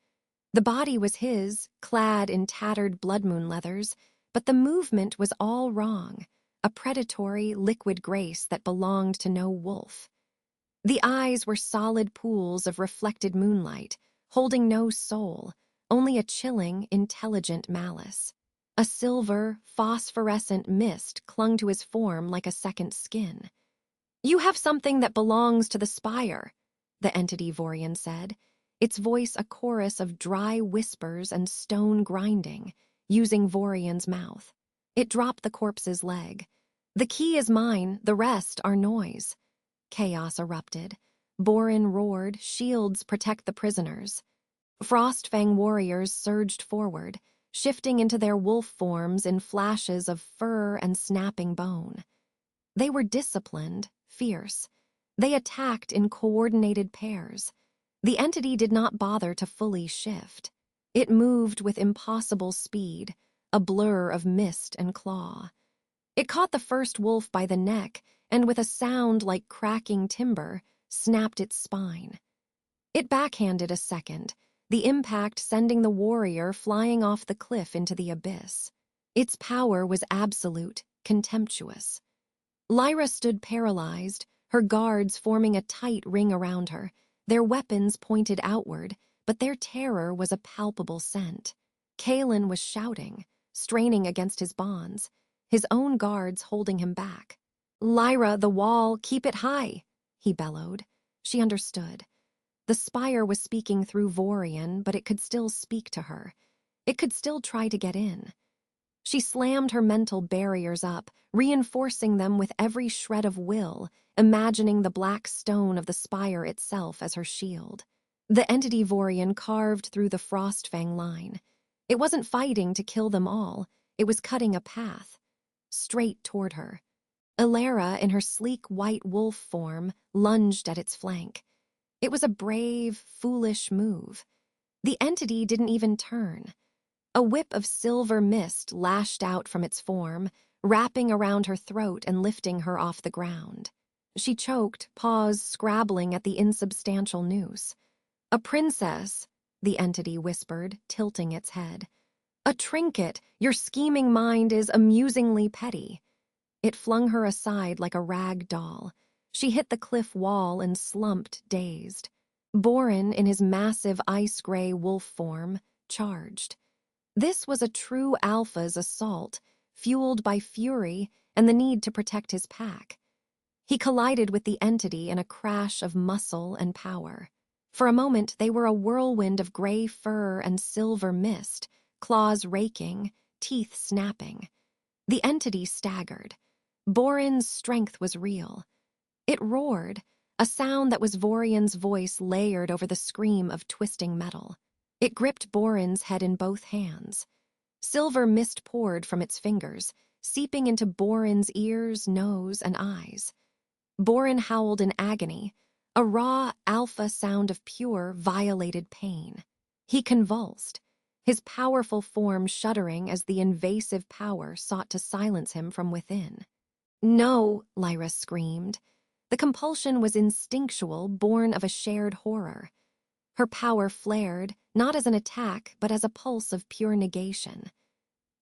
The body was his, clad in tattered bloodmoon leathers, but the movement was all wrong, a predatory, liquid grace that belonged to no wolf. The eyes were solid pools of reflected moonlight, holding no soul, only a chilling, intelligent malice. A silver, phosphorescent mist clung to his form like a second skin. "You have something that belongs to the spire," the entity Vorian said, its voice a chorus of dry whispers and stone grinding, using Vorian's mouth. It dropped the corpse's leg. "The key is mine, the rest are noise." Chaos erupted. Borin roared, "Shields protect the prisoners." Frostfang warriors surged forward, shifting into their wolf forms in flashes of fur and snapping bone. They were disciplined, fierce. They attacked in coordinated pairs. The entity did not bother to fully shift. It moved with impossible speed, a blur of mist and claw. It caught the first wolf by the neck and, with a sound like cracking timber, snapped its spine. It backhanded a second, the impact sending the warrior flying off the cliff into the abyss. Its power was absolute, contemptuous. Lyra stood paralyzed, her guards forming a tight ring around her, their weapons pointed outward, but their terror was a palpable scent. Kaelen was shouting, straining against his bonds, his own guards holding him back. "Lyra, the wall, keep it high," he bellowed. She understood. The spire was speaking through Vorian, but it could still speak to her. It could still try to get in. She slammed her mental barriers up, reinforcing them with every shred of will, imagining the black stone of the spire itself as her shield. The entity Vorian carved through the Frostfang line. It wasn't fighting to kill them all, it was cutting a path. Straight toward her. Elara, in her sleek white wolf form, lunged at its flank. It was a brave, foolish move. The entity didn't even turn. A whip of silver mist lashed out from its form, wrapping around her throat and lifting her off the ground. She choked, paws scrabbling at the insubstantial noose. "A princess," the entity whispered, tilting its head. "A trinket, your scheming mind is amusingly petty." It flung her aside like a rag doll. She hit the cliff wall and slumped, dazed. Borin, in his massive ice-gray wolf form, charged. This was a true alpha's assault, fueled by fury and the need to protect his pack. He collided with the entity in a crash of muscle and power. For a moment, they were a whirlwind of gray fur and silver mist, claws raking, teeth snapping. The entity staggered. Borin's strength was real. It roared, a sound that was Vorian's voice layered over the scream of twisting metal. It gripped Borin's head in both hands. Silver mist poured from its fingers, seeping into Borin's ears, nose, and eyes. Borin howled in agony, a raw alpha sound of pure, violated pain. He convulsed, his powerful form shuddering as the invasive power sought to silence him from within. "No," Lyra screamed. The compulsion was instinctual, born of a shared horror. Her power flared, not as an attack, but as a pulse of pure negation.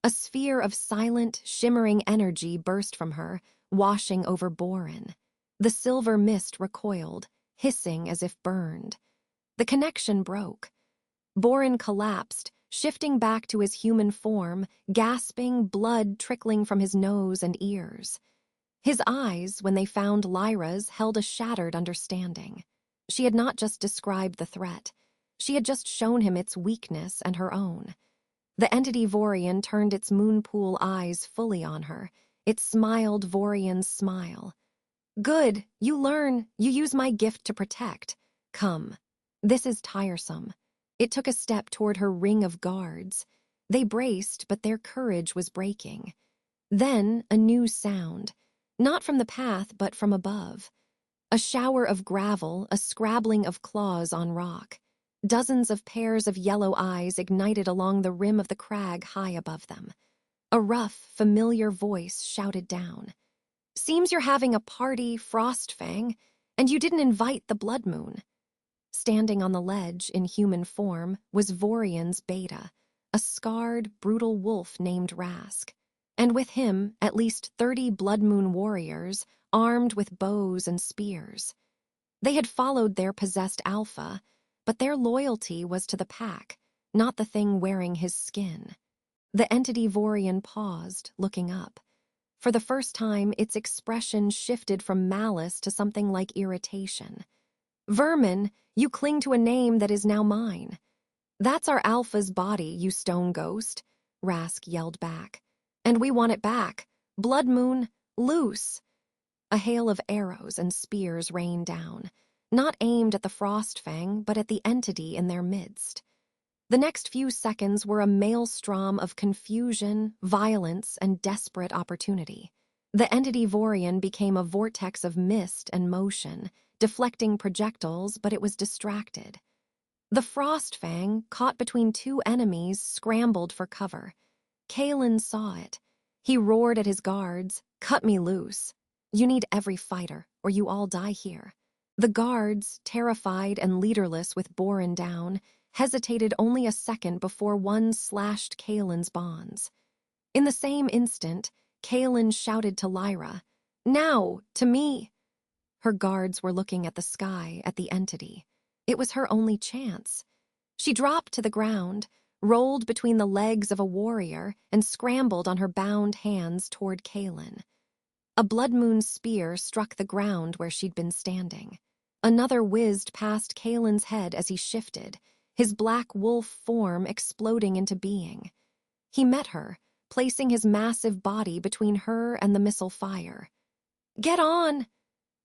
A sphere of silent, shimmering energy burst from her, washing over Borin. The silver mist recoiled, hissing as if burned. The connection broke. Borin collapsed, shifting back to his human form, gasping, blood trickling from his nose and ears. His eyes, when they found Lyra's, held a shattered understanding. She had not just described the threat. She had just shown him its weakness and her own. The entity Vorian turned its moonpool eyes fully on her. It smiled Vorian's smile. "Good, you learn, you use my gift to protect. Come. This is tiresome." It took a step toward her ring of guards. They braced, but their courage was breaking. Then a new sound. Not from the path, but from above. A shower of gravel, a scrabbling of claws on rock. Dozens of pairs of yellow eyes ignited along the rim of the crag high above them. A rough, familiar voice shouted down. "Seems you're having a party, Frostfang, and you didn't invite the blood moon." Standing on the ledge in human form was Vorian's beta, a scarred, brutal wolf named Rask. And with him, at least 30 blood moon warriors, armed with bows and spears. They had followed their possessed alpha, but their loyalty was to the pack, not the thing wearing his skin. The entity Vorian paused, looking up. For the first time, its expression shifted from malice to something like irritation. "Vermin, you cling to a name that is now mine." "That's our alpha's body, you stone ghost," Rask yelled back. "And we want it back. Blood moon, loose." A hail of arrows and spears rained down, not aimed at the Frostfang, but at the entity in their midst. The next few seconds were a maelstrom of confusion, violence, and desperate opportunity. The entity Vorian became a vortex of mist and motion, deflecting projectiles, but it was distracted. The Frostfang, caught between two enemies, scrambled for cover. Kaelen saw it. He roared at his guards, "Cut me loose. You need every fighter, or you all die here." The guards, terrified and leaderless with Borin down, hesitated only a second before one slashed Kaelen's bonds. In the same instant, Kaelen shouted to Lyra, "Now, to me!" Her guards were looking at the sky, at the entity. It was her only chance. She dropped to the ground, rolled between the legs of a warrior, and scrambled on her bound hands toward Kaelen. A blood moon spear struck the ground where she'd been standing. Another whizzed past Kaelen's head as he shifted, his black wolf form exploding into being. He met her, placing his massive body between her and the missile fire. "Get on!"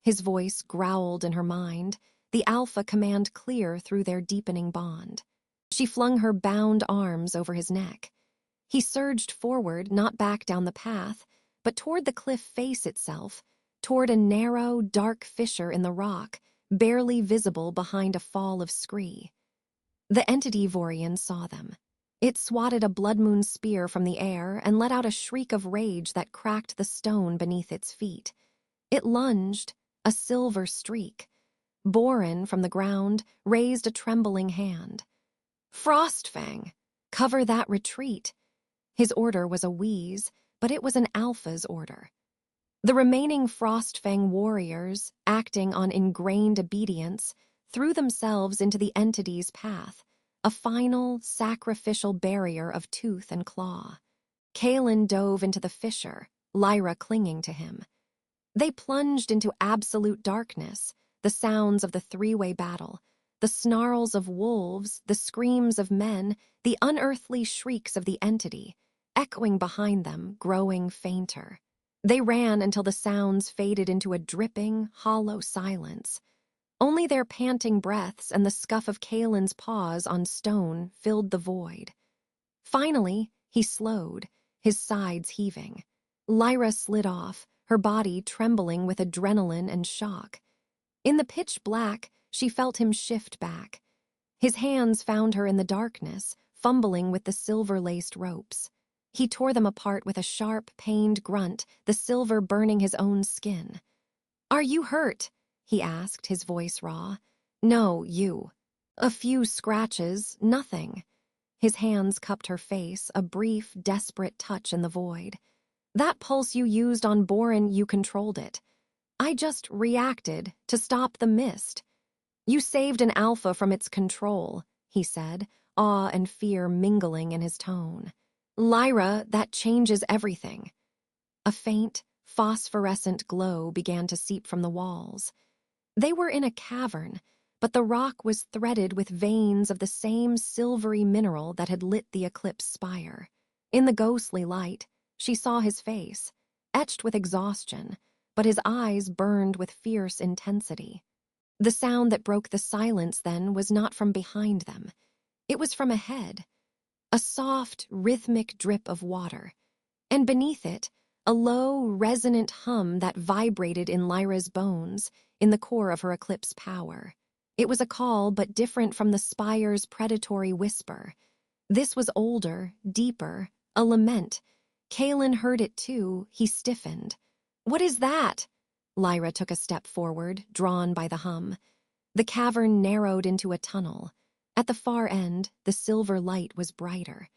His voice growled in her mind, the alpha command clear through their deepening bond. She flung her bound arms over his neck. He surged forward, not back down the path, but toward the cliff face itself, toward a narrow, dark fissure in the rock, barely visible behind a fall of scree. The entity Vorian saw them. It swatted a blood moon spear from the air and let out a shriek of rage that cracked the stone beneath its feet. It lunged, a silver streak. Boren, from the ground, raised a trembling hand. "Frostfang! Cover that retreat!" His order was a wheeze, but it was an alpha's order. The remaining Frostfang warriors, acting on ingrained obedience, threw themselves into the entity's path, a final, sacrificial barrier of tooth and claw. Kaelen dove into the fissure, Lyra clinging to him. They plunged into absolute darkness, the sounds of the three-way battle, the snarls of wolves, the screams of men, the unearthly shrieks of the entity, echoing behind them, growing fainter. They ran until the sounds faded into a dripping, hollow silence. Only their panting breaths and the scuff of Kaelen's paws on stone filled the void. Finally, he slowed, his sides heaving. Lyra slid off, her body trembling with adrenaline and shock. In the pitch black, she felt him shift back. His hands found her in the darkness, fumbling with the silver-laced ropes. He tore them apart with a sharp, pained grunt, the silver burning his own skin. "Are you hurt?" he asked, his voice raw. "No, you." "A few scratches, nothing." His hands cupped her face, a brief, desperate touch in the void. "That pulse you used on Boren, you controlled it. I just reacted to stop the mist." "You saved an alpha from its control," he said, awe and fear mingling in his tone. "Lyra, that changes everything." A faint, phosphorescent glow began to seep from the walls. They were in a cavern, but the rock was threaded with veins of the same silvery mineral that had lit the eclipse spire. In the ghostly light, she saw his face, etched with exhaustion, but his eyes burned with fierce intensity. The sound that broke the silence then was not from behind them. It was from ahead. A soft, rhythmic drip of water. And beneath it, a low, resonant hum that vibrated in Lyra's bones, in the core of her eclipse power. It was a call, but different from the spire's predatory whisper. This was older, deeper, a lament. Kaelen heard it too, he stiffened. "What is that?" Lyra took a step forward, drawn by the hum. The cavern narrowed into a tunnel. At the far end, the silver light was brighter.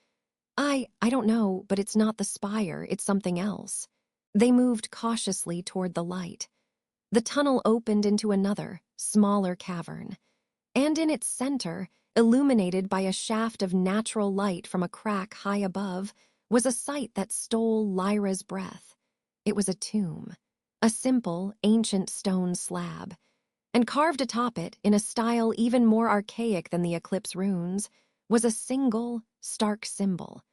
I don't know, but it's not the spire, it's something else." They moved cautiously toward the light. The tunnel opened into another, smaller cavern. And in its center, illuminated by a shaft of natural light from a crack high above, was a sight that stole Lyra's breath. It was a tomb. A simple, ancient stone slab. And carved atop it, in a style even more archaic than the eclipse runes, was a single, stark symbol.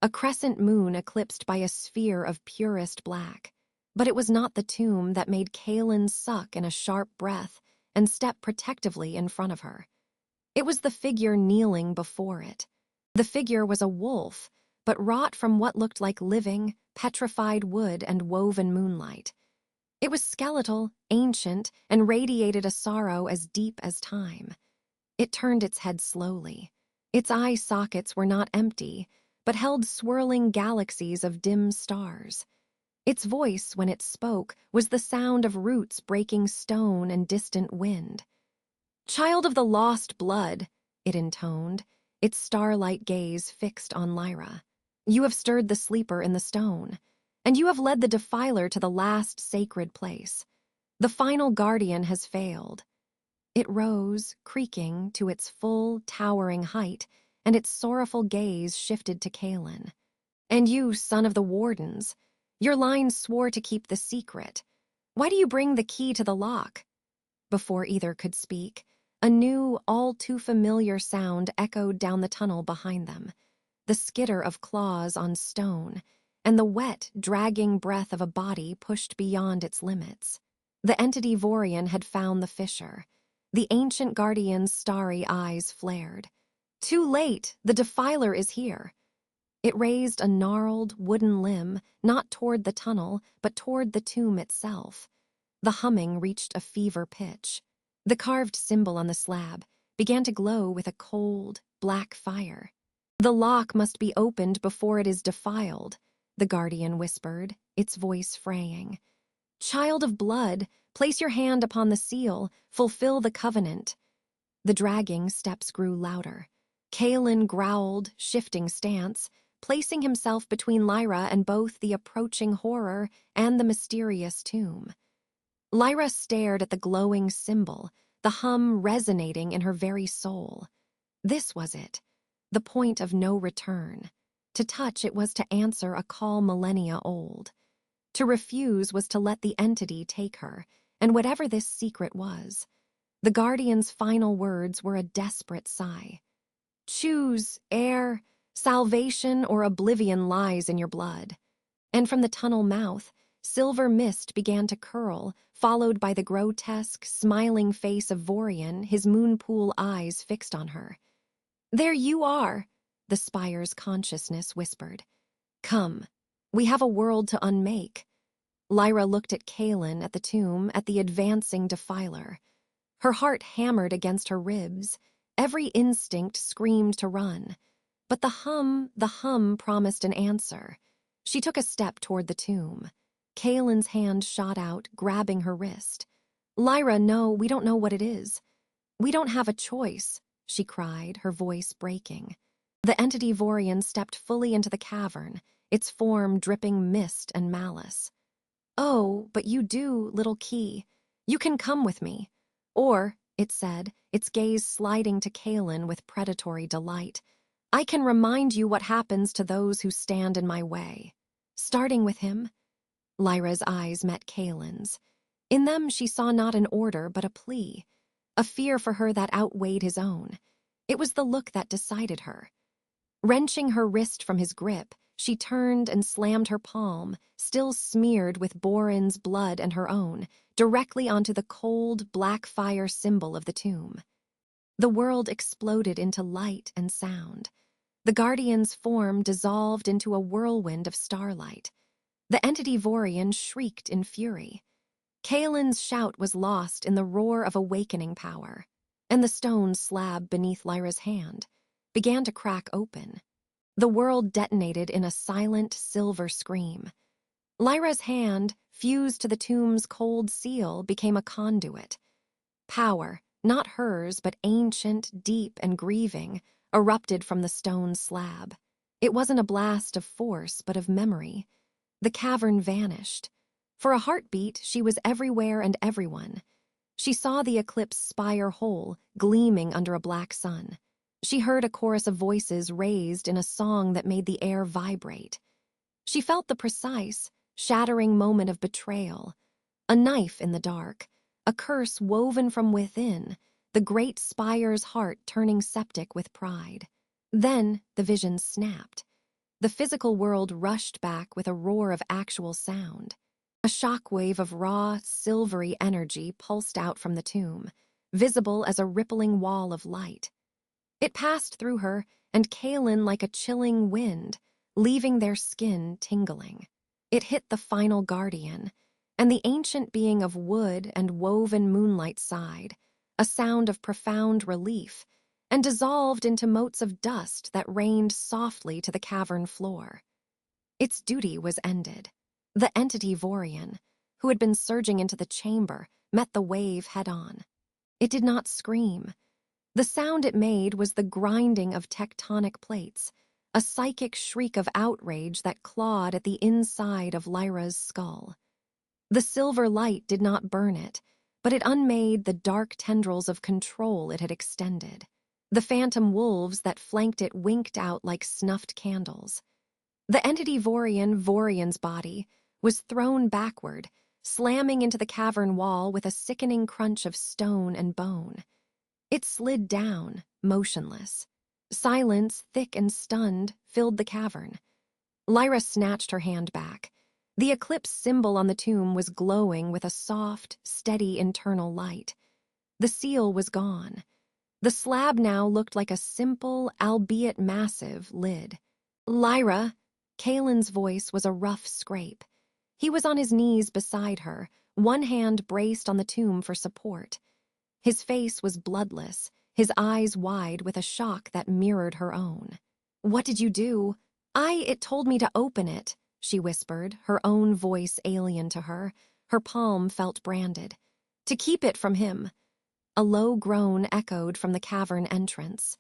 A crescent moon eclipsed by a sphere of purest black. But it was not the tomb that made Kaelen suck in a sharp breath and step protectively in front of her. It was the figure kneeling before it. The figure was a wolf, but wrought from what looked like living, petrified wood and woven moonlight. It was skeletal, ancient, and radiated a sorrow as deep as time. It turned its head slowly. Its eye sockets were not empty, but held swirling galaxies of dim stars. Its voice, when it spoke, was the sound of roots breaking stone and distant wind. "Child of the lost blood," it intoned, its starlight gaze fixed on Lyra. "You have stirred the sleeper in the stone, and you have led the defiler to the last sacred place. The final guardian has failed." It rose, creaking, to its full, towering height, and its sorrowful gaze shifted to Kaelen. "And you, son of the wardens, your line swore to keep the secret. Why do you bring the key to the lock?" Before either could speak, a new, all too familiar sound echoed down the tunnel behind them, the skitter of claws on stone, and the wet, dragging breath of a body pushed beyond its limits. The entity Vorian had found the fissure. The ancient guardian's starry eyes flared. "Too late! The defiler is here!" It raised a gnarled, wooden limb, not toward the tunnel, but toward the tomb itself. The humming reached a fever pitch. The carved symbol on the slab began to glow with a cold, black fire. "The lock must be opened before it is defiled," the guardian whispered, its voice fraying. "Child of blood, place your hand upon the seal, fulfill the covenant." The dragging steps grew louder. Kaelen growled, shifting stance, placing himself between Lyra and both the approaching horror and the mysterious tomb. Lyra stared at the glowing symbol, the hum resonating in her very soul. This was it, the point of no return. To touch it was to answer a call millennia old. To refuse was to let the entity take her, and whatever this secret was. The guardian's final words were a desperate sigh. "Choose, heir, salvation or oblivion lies in your blood." And from the tunnel mouth, silver mist began to curl, followed by the grotesque, smiling face of Vorian, his moonpool eyes fixed on her. "There you are," the spire's consciousness whispered. "Come, we have a world to unmake." Lyra looked at Kaelen, at the tomb, at the advancing defiler. Her heart hammered against her ribs. Every instinct screamed to run. But the hum promised an answer. She took a step toward the tomb. Kaelen's hand shot out, grabbing her wrist. "Lyra, no, we don't know what it is. We don't have a choice," she cried, her voice breaking. The entity Vorian stepped fully into the cavern, its form dripping mist and malice. "Oh, but you do, little key. You can come with me. Or," it said, its gaze sliding to Kaelen with predatory delight, "I can remind you what happens to those who stand in my way." "Starting with him?" Lyra's eyes met Kaelen's. In them she saw not an order but a plea, a fear for her that outweighed his own. It was the look that decided her. Wrenching her wrist from his grip, she turned and slammed her palm, still smeared with Borin's blood and her own, directly onto the cold, black fire symbol of the tomb. The world exploded into light and sound. The guardian's form dissolved into a whirlwind of starlight. The entity Vorian shrieked in fury. Kaelen's shout was lost in the roar of awakening power, and the stone slab beneath Lyra's hand began to crack open. The world detonated in a silent silver scream. Lyra's hand, fused to the tomb's cold seal, became a conduit. Power, not hers but ancient, deep, and grieving, erupted from the stone slab. It wasn't a blast of force but of memory. The cavern vanished. For a heartbeat, she was everywhere and everyone. She saw the eclipse spire whole, gleaming under a black sun. She heard a chorus of voices raised in a song that made the air vibrate. She felt the precise, shattering moment of betrayal. A knife in the dark, a curse woven from within, the great spire's heart turning septic with pride. Then the vision snapped. The physical world rushed back with a roar of actual sound. A shockwave of raw, silvery energy pulsed out from the tomb, visible as a rippling wall of light. It passed through her and Kaelen like a chilling wind, leaving their skin tingling. It hit the final guardian, and the ancient being of wood and woven moonlight sighed, a sound of profound relief, and dissolved into motes of dust that rained softly to the cavern floor. Its duty was ended. The entity Vorian, who had been surging into the chamber, met the wave head-on. It did not scream. The sound it made was the grinding of tectonic plates, a psychic shriek of outrage that clawed at the inside of Lyra's skull. The silver light did not burn it, but it unmade the dark tendrils of control it had extended. The phantom wolves that flanked it winked out like snuffed candles. The entity Vorian's body, was thrown backward, slamming into the cavern wall with a sickening crunch of stone and bone. It slid down, motionless. Silence, thick and stunned, filled the cavern. Lyra snatched her hand back. The eclipse symbol on the tomb was glowing with a soft, steady internal light. The seal was gone. The slab now looked like a simple, albeit massive, lid. Lyra, Kaelen's voice was a rough scrape. He was on his knees beside her, one hand braced on the tomb for support. His face was bloodless, his eyes wide with a shock that mirrored her own. "What did you do?" It told me to open it," she whispered, her own voice alien to her. Her palm felt branded. "To keep it from him." A low groan echoed from the cavern entrance.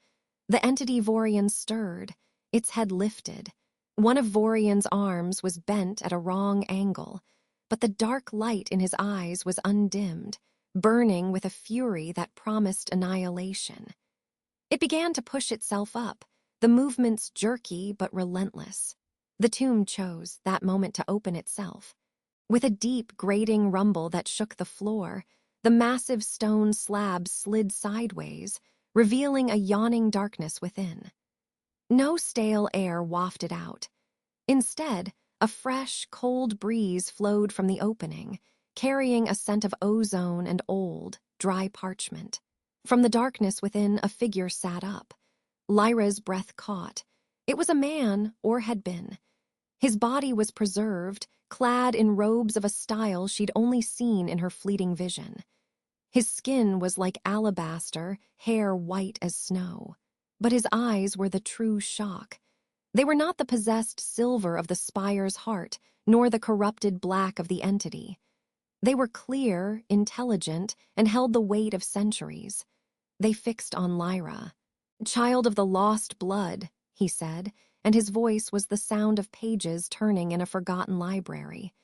The entity Vorian stirred, its head lifted. One of Vorian's arms was bent at a wrong angle, but the dark light in his eyes was undimmed, burning with a fury that promised annihilation. It began to push itself up, the movements jerky but relentless. The tomb chose that moment to open itself. With a deep, grating rumble that shook the floor, the massive stone slab slid sideways, revealing a yawning darkness within. No stale air wafted out. Instead, a fresh, cold breeze flowed from the opening, carrying a scent of ozone and old, dry parchment. From the darkness within, a figure sat up. Lyra's breath caught. It was a man, or had been. His body was preserved, clad in robes of a style she'd only seen in her fleeting vision. His skin was like alabaster, hair white as snow. But his eyes were the true shock. They were not the possessed silver of the spire's heart, nor the corrupted black of the entity. They were clear, intelligent, and held the weight of centuries. They fixed on Lyra. "Child of the lost blood," he said, and his voice was the sound of pages turning in a forgotten library.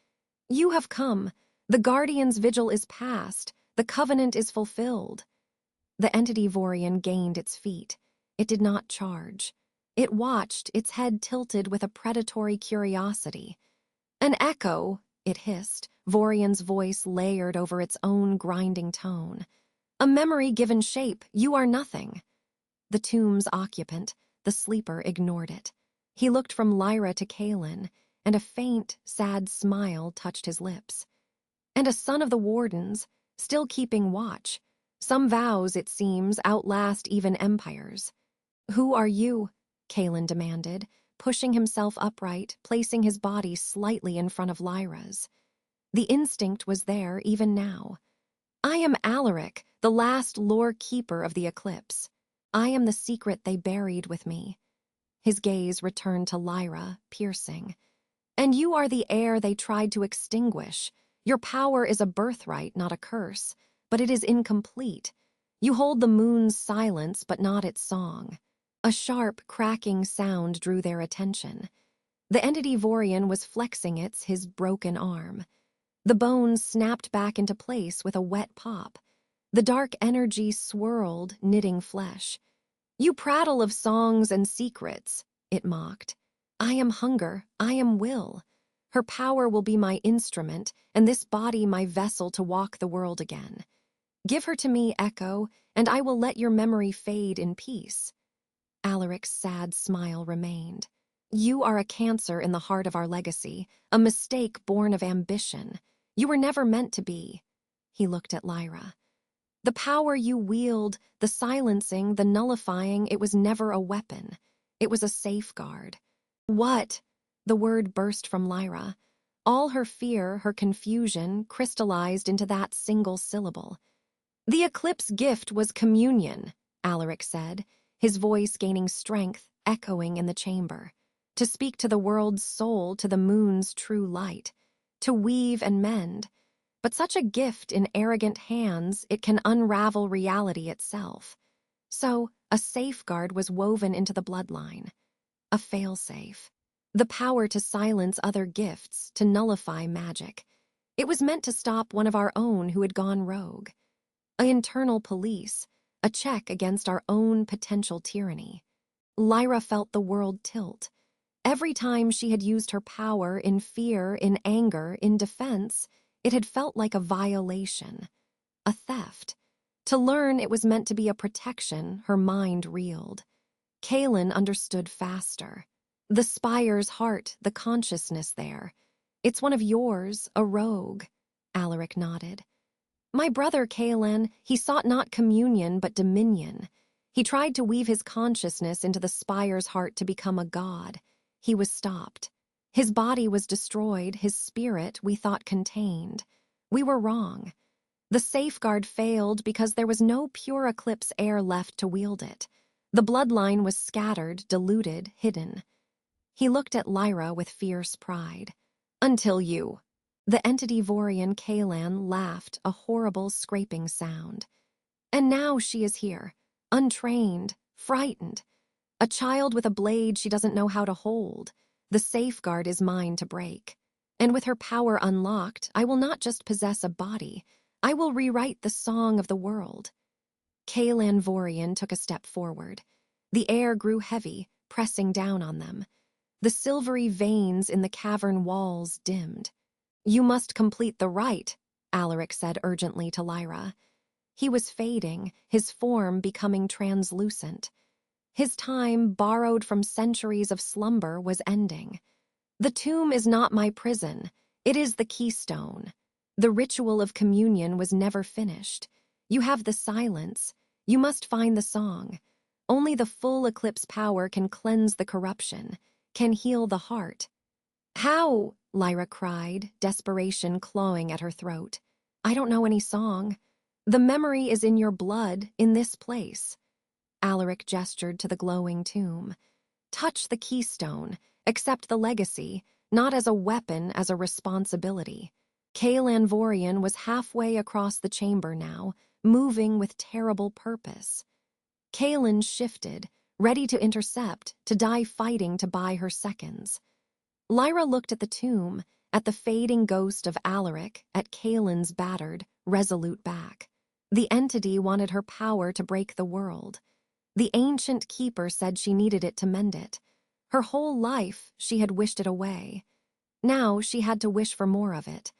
"You have come. The Guardian's vigil is past. The covenant is fulfilled." The entity Vorian gained its feet. It did not charge. It watched, its head tilted with a predatory curiosity. "An echo," it hissed, Vorian's voice layered over its own grinding tone. "A memory given shape. You are nothing." The tomb's occupant, the sleeper, ignored it. He looked from Lyra to Kaelen, and a faint, sad smile touched his lips. "And a son of the Wardens, still keeping watch. Some vows, it seems, outlast even empires." "Who are you?" Kaelen demanded, pushing himself upright, placing his body slightly in front of Lyra's. The instinct was there even now. "I am Alaric, the last lore keeper of the eclipse. I am the secret they buried with me." His gaze returned to Lyra, piercing. "And you are the heir they tried to extinguish. Your power is a birthright, not a curse, but it is incomplete. You hold the moon's silence, but not its song." A sharp, cracking sound drew their attention. The entity Vorian was flexing his broken arm. The bones snapped back into place with a wet pop. The dark energy swirled, knitting flesh. "You prattle of songs and secrets," it mocked. "I am hunger, I am will. Her power will be my instrument, and this body my vessel to walk the world again. Give her to me, Echo, and I will let your memory fade in peace." Alaric's sad smile remained. "You are a cancer in the heart of our legacy, a mistake born of ambition. You were never meant to be." He looked at Lyra. "The power you wield, the silencing, the nullifying, it was never a weapon. It was a safeguard." "What?" The word burst from Lyra. All her fear, her confusion, crystallized into that single syllable. "The eclipse gift was communion," Alaric said, his voice gaining strength, echoing in the chamber. "To speak to the world's soul, to the moon's true light. To weave and mend. But such a gift in arrogant hands, it can unravel reality itself. So, a safeguard was woven into the bloodline. A failsafe. The power to silence other gifts, to nullify magic. It was meant to stop one of our own who had gone rogue. An internal police, a check against our own potential tyranny. Lyra felt the world tilt. Every time she had used her power in fear, in anger, in defense, it had felt like a violation, a theft. To learn it was meant to be a protection, her mind reeled. Kaelen understood faster. The spire's heart, the consciousness there. It's one of yours, a rogue. Alaric nodded. My brother Kaelen, he sought not communion but dominion. He tried to weave his consciousness into the spire's heart to become a god. He was stopped. His body was destroyed, his spirit we thought contained. We were wrong. The safeguard failed because there was no pure eclipse heir left to wield it. The bloodline was scattered, diluted, hidden. He looked at Lyra with fierce pride. Until you. The entity Vorian Kaelen laughed, a horrible scraping sound. And now she is here, untrained, frightened. A child with a blade she doesn't know how to hold. The safeguard is mine to break. And with her power unlocked, I will not just possess a body, I will rewrite the song of the world. Kaelen Vorian took a step forward. The air grew heavy, pressing down on them. The silvery veins in the cavern walls dimmed. You must complete the rite, Alaric said urgently to Lyra. He was fading, his form becoming translucent. His time, borrowed from centuries of slumber, was ending. The tomb is not my prison. It is the keystone. The ritual of communion was never finished. You have the silence. You must find the song. Only the full eclipse power can cleanse the corruption, can heal the heart. How? Lyra cried, desperation clawing at her throat. I don't know any song. The memory is in your blood, in this place. Alaric gestured to the glowing tomb. Touch the keystone, accept the legacy, not as a weapon, as a responsibility. Kaelen Vorian was halfway across the chamber now, moving with terrible purpose. Kaelen shifted, ready to intercept, to die fighting to buy her seconds. Lyra looked at the tomb, at the fading ghost of Alaric, at Kaelen's battered, resolute back. The entity wanted her power to break the world. The ancient keeper said she needed it to mend it. Her whole life, she had wished it away. Now she had to wish for more of it.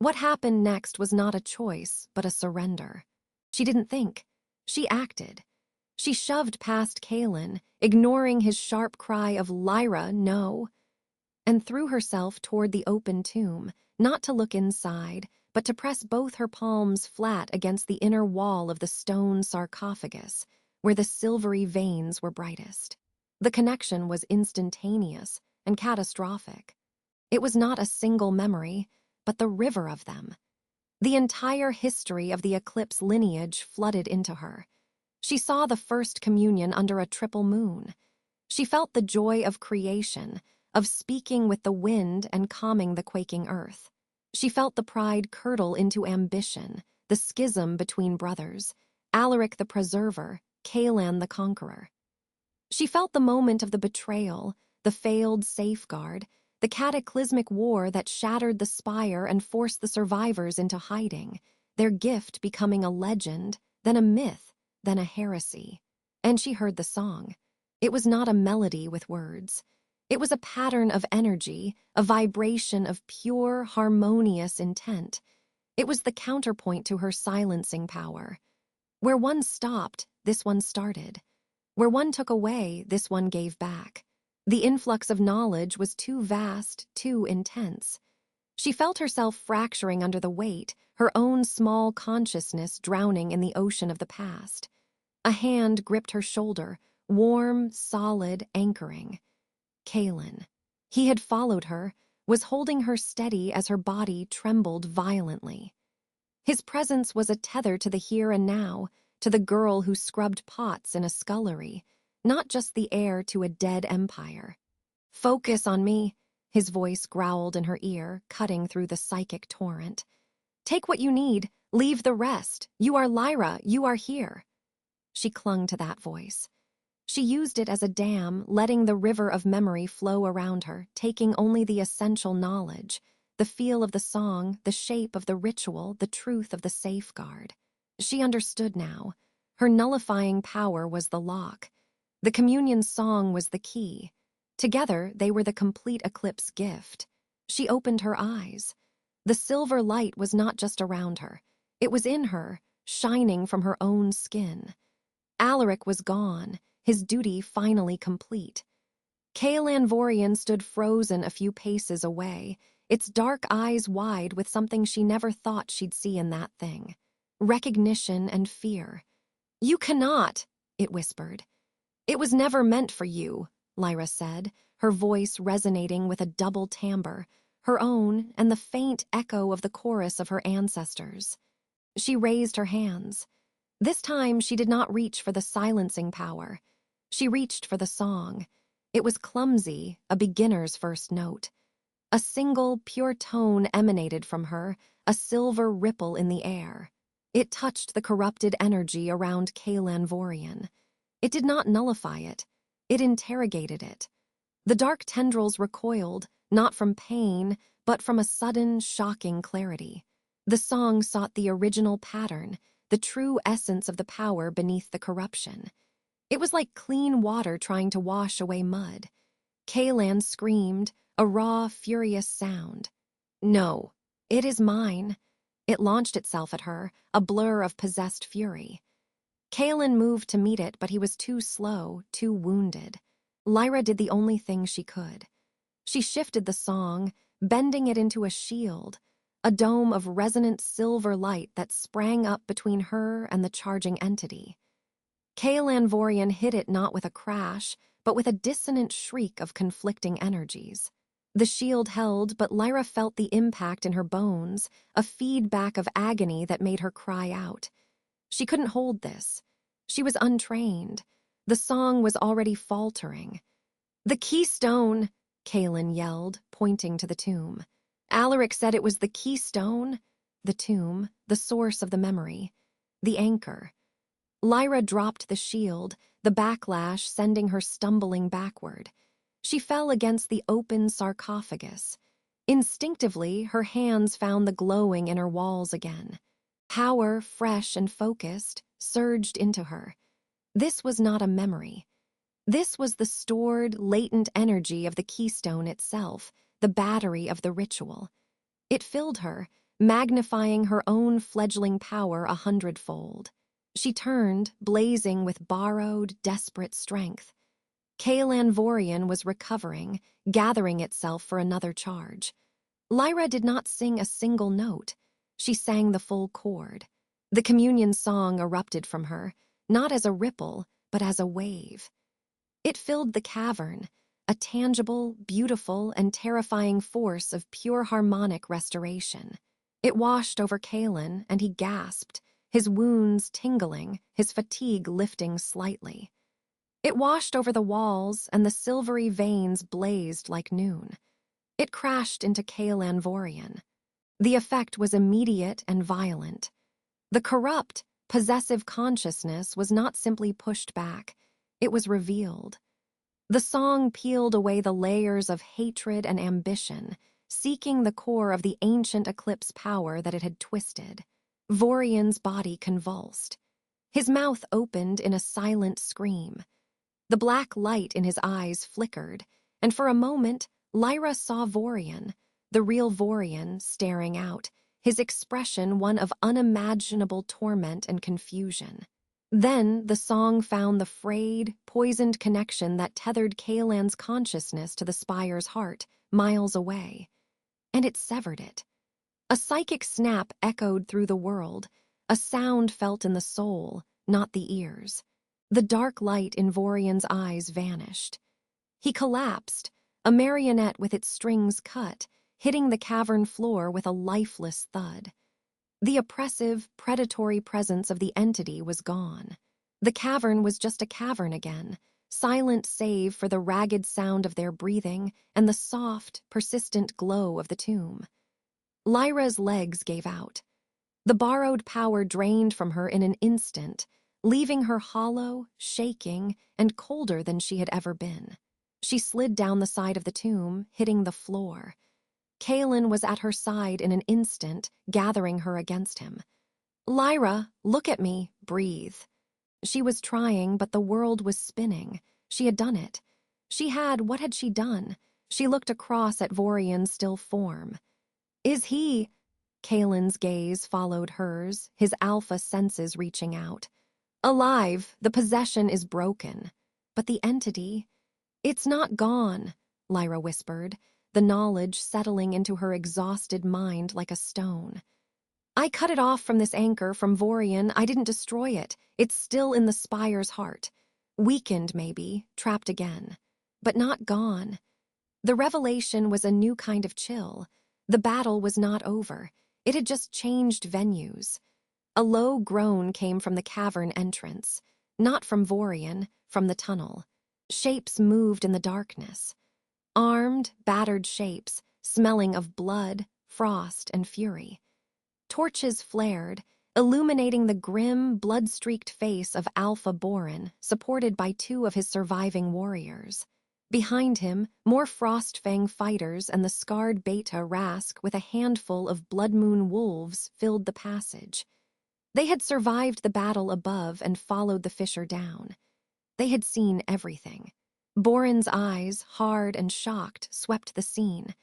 What happened next was not a choice, but a surrender. She didn't think. She acted. She shoved past Kaelen, ignoring his sharp cry of Lyra, no, and threw herself toward the open tomb, not to look inside, but to press both her palms flat against the inner wall of the stone sarcophagus, where the silvery veins were brightest. The connection was instantaneous and catastrophic. It was not a single memory, but the river of them. The entire history of the eclipse lineage flooded into her. She saw the first communion under a triple moon. She felt the joy of creation, of speaking with the wind and calming the quaking earth. She felt the pride curdle into ambition, the schism between brothers, Alaric the preserver, Kaelen the conqueror. She felt the moment of the betrayal, the failed safeguard, the cataclysmic war that shattered the spire and forced the survivors into hiding, their gift becoming a legend, then a myth, then a heresy. And she heard the song. It was not a melody with words. It was a pattern of energy, a vibration of pure, harmonious intent. It was the counterpoint to her silencing power. Where one stopped, this one started. Where one took away, this one gave back. The influx of knowledge was too vast, too intense. She felt herself fracturing under the weight, her own small consciousness drowning in the ocean of the past. A hand gripped her shoulder, warm, solid, anchoring. Kaelen. He had followed her, was holding her steady as her body trembled violently. His presence was a tether to the here and now, to the girl who scrubbed pots in a scullery, not just the heir to a dead empire. Focus on me, his voice growled in her ear, cutting through the psychic torrent. Take what you need, leave the rest. You are Lyra, you are here. She clung to that voice. She used it as a dam, letting the river of memory flow around her, taking only the essential knowledge, the feel of the song, the shape of the ritual, the truth of the safeguard. She understood now. Her nullifying power was the lock. The communion song was the key. Together, they were the complete eclipse gift. She opened her eyes. The silver light was not just around her. It was in her, shining from her own skin. Alaric was gone, his duty finally complete. Kaelen stood frozen a few paces away, its dark eyes wide with something she never thought she'd see in that thing. Recognition and fear. "You cannot," it whispered. "It was never meant for you," Lyra said, her voice resonating with a double timbre, her own and the faint echo of the chorus of her ancestors. She raised her hands. This time she did not reach for the silencing power. She reached for the song. It was clumsy, a beginner's first note. A single, pure tone emanated from her, a silver ripple in the air. It touched the corrupted energy around Kaelen. It did not nullify it. It interrogated it. The dark tendrils recoiled, not from pain, but from a sudden, shocking clarity. The song sought the original pattern, the true essence of the power beneath the corruption. It was like clean water trying to wash away mud. Kaelen screamed, a raw, furious sound. "No, it is mine." It launched itself at her, a blur of possessed fury. Kaelen moved to meet it, but he was too slow, too wounded. Lyra did the only thing she could. She shifted the song, bending it into a shield, a dome of resonant silver light that sprang up between her and the charging entity. Kaelen hit it not with a crash, but with a dissonant shriek of conflicting energies. The shield held, but Lyra felt the impact in her bones, a feedback of agony that made her cry out. She couldn't hold this. She was untrained. The song was already faltering. "The keystone!" Kaelen yelled, pointing to the tomb. Alaric said it was the keystone. The tomb, the source of the memory, the anchor. Lyra dropped the shield, the backlash sending her stumbling backward. She fell against the open sarcophagus. Instinctively, her hands found the glowing inner walls again. Power, fresh and focused, surged into her. This was not a memory. This was the stored, latent energy of the keystone itself, the battery of the ritual. It filled her, magnifying her own fledgling power 100-fold. She turned, blazing with borrowed, desperate strength. Kaelen was recovering, gathering itself for another charge. Lyra did not sing a single note. She sang the full chord. The communion song erupted from her, not as a ripple, but as a wave. It filled the cavern, a tangible, beautiful, and terrifying force of pure harmonic restoration. It washed over Kaelen, and he gasped, his wounds tingling, his fatigue lifting slightly. It washed over the walls, and the silvery veins blazed like noon. It crashed into Kaelen. The effect was immediate and violent. The corrupt, possessive consciousness was not simply pushed back, it was revealed. The song peeled away the layers of hatred and ambition, seeking the core of the ancient eclipse power that it had twisted. Vorian's body convulsed. His mouth opened in a silent scream. The black light in his eyes flickered, and for a moment, Lyra saw Vorian, the real Vorian, staring out, his expression one of unimaginable torment and confusion. Then the song found the frayed, poisoned connection that tethered Kaelan's consciousness to the spire's heart, miles away. And it severed it. A psychic snap echoed through the world, a sound felt in the soul, not the ears. The dark light in Vorian's eyes vanished. He collapsed, a marionette with its strings cut, hitting the cavern floor with a lifeless thud. The oppressive, predatory presence of the entity was gone. The cavern was just a cavern again, silent save for the ragged sound of their breathing and the soft, persistent glow of the tomb. Lyra's legs gave out. The borrowed power drained from her in an instant, leaving her hollow, shaking, and colder than she had ever been. She slid down the side of the tomb, hitting the floor. Kaelen was at her side in an instant, gathering her against him. "Lyra, look at me, breathe." She was trying, but the world was spinning. She had done it. What had she done? She looked across at Vorian's still form. "Is he—" Kaelin's gaze followed hers, his alpha senses reaching out. "Alive, the possession is broken. But the entity—" "It's not gone," Lyra whispered, the knowledge settling into her exhausted mind like a stone. "I cut it off from this anchor from Vorian. I didn't destroy it. It's still in the spire's heart. Weakened, maybe, trapped again. But not gone." The revelation was a new kind of chill. The battle was not over. It had just changed venues. A low groan came from the cavern entrance. Not from Vorian, from the tunnel. Shapes moved in the darkness. Armed, battered shapes, smelling of blood, frost, and fury. Torches flared, illuminating the grim, blood-streaked face of Alpha Borin, supported by two of his surviving warriors. Behind him, more Frostfang fighters and the scarred Beta Rask with a handful of Blood Moon wolves filled the passage. They had survived the battle above and followed the fissure down. They had seen everything. Borin's eyes, hard and shocked, swept the scene.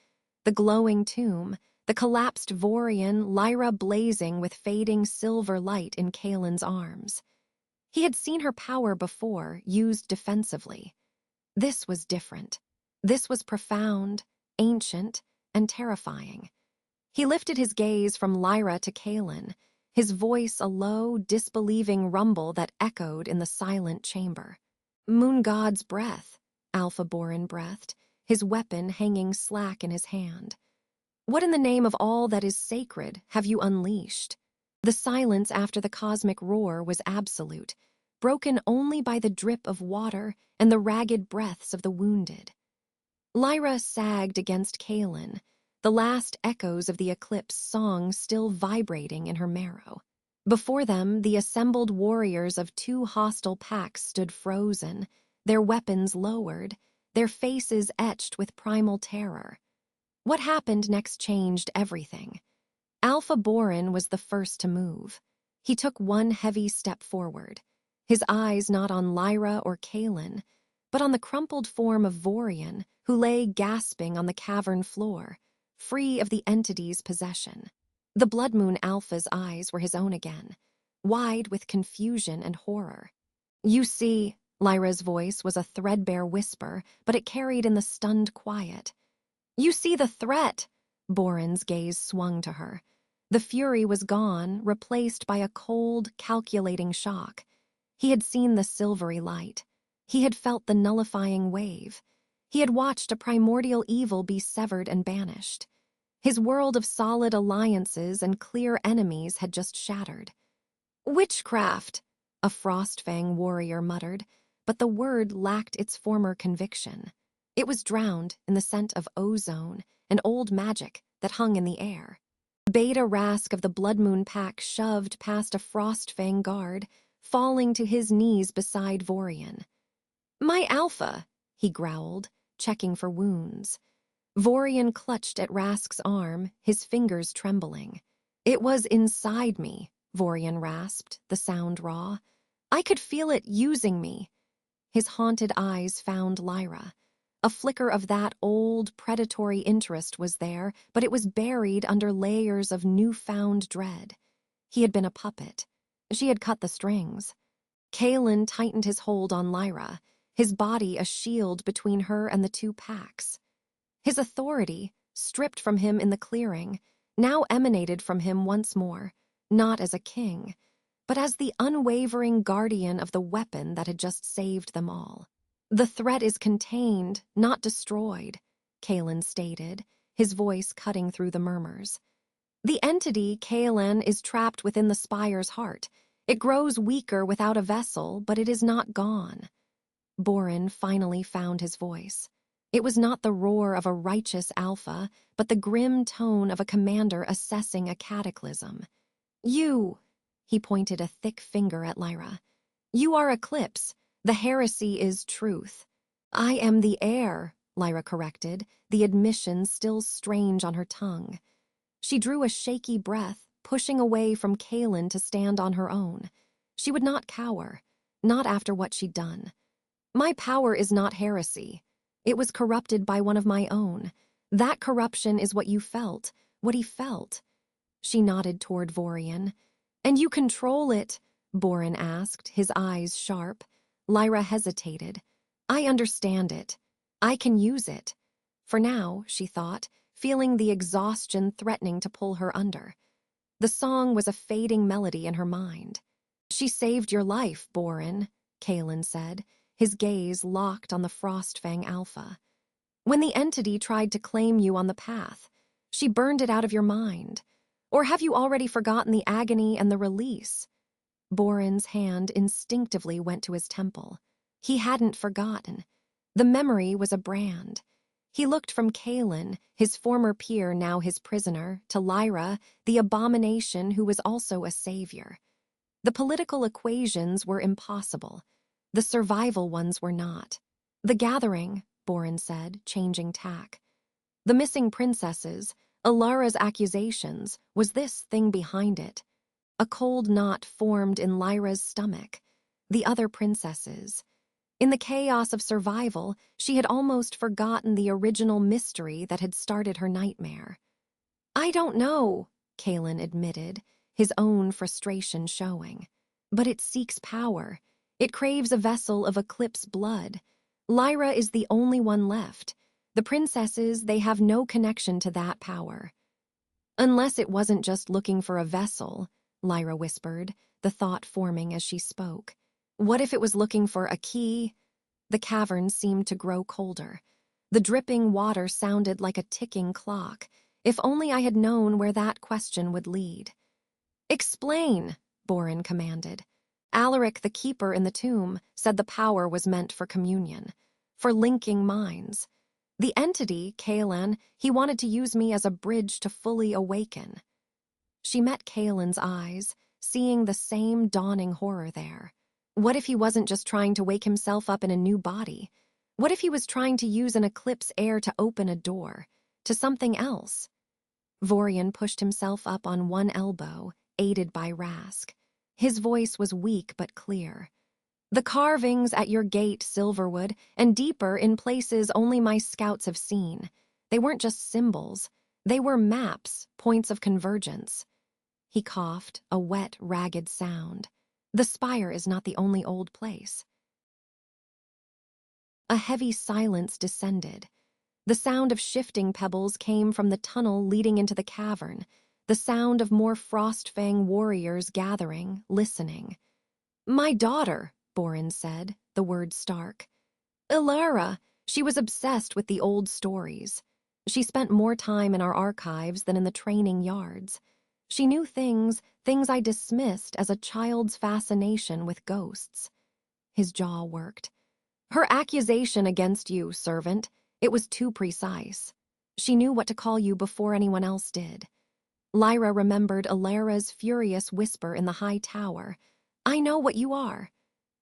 The glowing tomb, the collapsed Vorian, Lyra blazing with fading silver light in Kaelin's arms. He had seen her power before, used defensively. This was different. This was profound, ancient, and terrifying. He lifted his gaze from Lyra to Kaelen, his voice a low, disbelieving rumble that echoed in the silent chamber. "Moon God's breath," Alpha Borin breathed, his weapon hanging slack in his hand. "What in the name of all that is sacred have you unleashed?" The silence after the cosmic roar was absolute, broken only by the drip of water and the ragged breaths of the wounded. Lyra sagged against Kaelen, the last echoes of the eclipse song still vibrating in her marrow. Before them, the assembled warriors of two hostile packs stood frozen, their weapons lowered, their faces etched with primal terror. What happened next changed everything. Alpha Borin was the first to move. He took one heavy step forward, his eyes not on Lyra or Kaelen, but on the crumpled form of Vorian, who lay gasping on the cavern floor, free of the entity's possession. The Blood Moon Alpha's eyes were his own again, wide with confusion and horror. "You see," Lyra's voice was a threadbare whisper, but it carried in the stunned quiet. "You see the threat!" Borin's gaze swung to her. The fury was gone, replaced by a cold, calculating shock. He had seen the silvery light. He had felt the nullifying wave. He had watched a primordial evil be severed and banished. His world of solid alliances and clear enemies had just shattered. "Witchcraft," a Frostfang warrior muttered, but the word lacked its former conviction. It was drowned in the scent of ozone and old magic that hung in the air. Beta Rask of the Blood Moon Pack shoved past a Frostfang guard, falling to his knees beside Vorian. "My Alpha," he growled, checking for wounds. Vorian clutched at Rask's arm, his fingers trembling. "It was inside me," Vorian rasped, the sound raw. "I could feel it using me." His haunted eyes found Lyra. A flicker of that old, predatory interest was there, but it was buried under layers of newfound dread. He had been a puppet. She had cut the strings. Kaelen tightened his hold on Lyra, his body a shield between her and the two packs. His authority, stripped from him in the clearing, now emanated from him once more, not as a king, but as the unwavering guardian of the weapon that had just saved them all. "The threat is contained, not destroyed," Kaelen stated, his voice cutting through the murmurs. "The entity, Kaelen, is trapped within the spire's heart. It grows weaker without a vessel, but it is not gone." Borin finally found his voice. It was not the roar of a righteous alpha, but the grim tone of a commander assessing a cataclysm. "You," he pointed a thick finger at Lyra. You are eclipse. The heresy is truth. I am the heir, Lyra corrected, the admission still strange on her tongue. She drew a shaky breath, pushing away from Kaelen to stand on her own. She would not cower, not after what she'd done. My power is not heresy. It was corrupted by one of my own. That corruption is what you felt, what he felt. She nodded toward Vorian. And you control it, Borin asked, his eyes sharp. Lyra hesitated. I understand it. I can use it. For now, she thought, feeling the exhaustion threatening to pull her under. The song was a fading melody in her mind. She saved your life, Borin, Kaelen said, his gaze locked on the Frostfang Alpha. When the entity tried to claim you on the path, she burned it out of your mind. Or have you already forgotten the agony and the release? Borin's hand instinctively went to his temple. He hadn't forgotten. The memory was a brand. He looked from Kaelen, his former peer now his prisoner, to Lyra, the abomination who was also a savior. The political equations were impossible. The survival ones were not. The gathering, Borin said, changing tack. The missing princesses, Elara's accusations, was this thing behind it. A cold knot formed in Lyra's stomach. The other princesses. In the chaos of survival, she had almost forgotten the original mystery that had started her nightmare. I don't know, Kaelen admitted, his own frustration showing. But it seeks power. It craves a vessel of eclipse blood. Lyra is the only one left. The princesses, they have no connection to that power. Unless it wasn't just looking for a vessel, Lyra whispered, the thought forming as she spoke. What if it was looking for a key? The cavern seemed to grow colder. The dripping water sounded like a ticking clock. If only I had known where that question would lead. Explain, Borin commanded. Alaric, the keeper in the tomb, said the power was meant for communion, for linking minds. The entity, Kaelen, he wanted to use me as a bridge to fully awaken. She met Kaelen's eyes, seeing the same dawning horror there. What if he wasn't just trying to wake himself up in a new body? What if he was trying to use an eclipse air to open a door, to something else? Vorian pushed himself up on one elbow, aided by Rask. His voice was weak but clear. The carvings at your gate, Silverwood, and deeper in places only my scouts have seen. They weren't just symbols. They were maps, points of convergence. He coughed, a wet, ragged sound. The spire is not the only old place. A heavy silence descended. The sound of shifting pebbles came from the tunnel leading into the cavern, the sound of more Frostfang warriors gathering, listening. My daughter, Borin said, the word stark. Elara, she was obsessed with the old stories. She spent more time in our archives than in the training yards. She knew things I dismissed as a child's fascination with ghosts. His jaw worked. Her accusation against you, servant, it was too precise. She knew what to call you before anyone else did. Lyra remembered Elara's furious whisper in the high tower. I know what you are.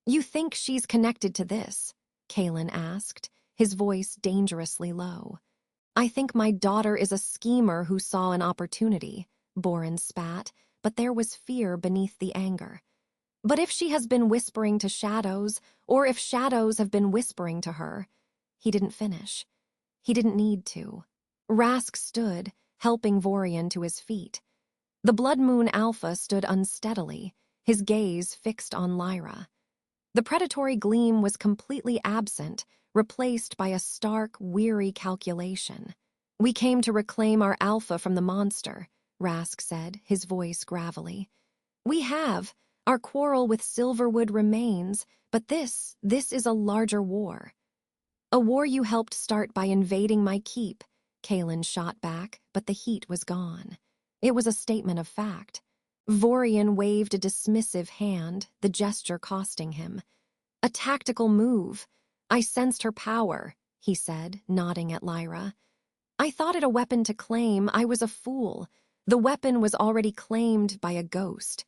You think she's connected to this? Kaelen asked, his voice dangerously low. I think my daughter is a schemer who saw an opportunity, Borin spat, but there was fear beneath the anger. But if she has been whispering to shadows, or if shadows have been whispering to her, he didn't finish. He didn't need to. Rask stood, helping Vorian to his feet. The Blood Moon Alpha stood unsteadily, his gaze fixed on Lyra. The predatory gleam was completely absent, replaced by a stark, weary calculation. We came to reclaim our Alpha from the monster, Rask said, his voice gravelly. We have. Our quarrel with Silverwood remains, but this is a larger war. A war you helped start by invading my keep, Kaelen shot back, but the heat was gone. It was a statement of fact. Vorian waved a dismissive hand, the gesture costing him. A tactical move. I sensed her power, he said, nodding at Lyra. I thought it a weapon to claim. I was a fool. The weapon was already claimed by a ghost.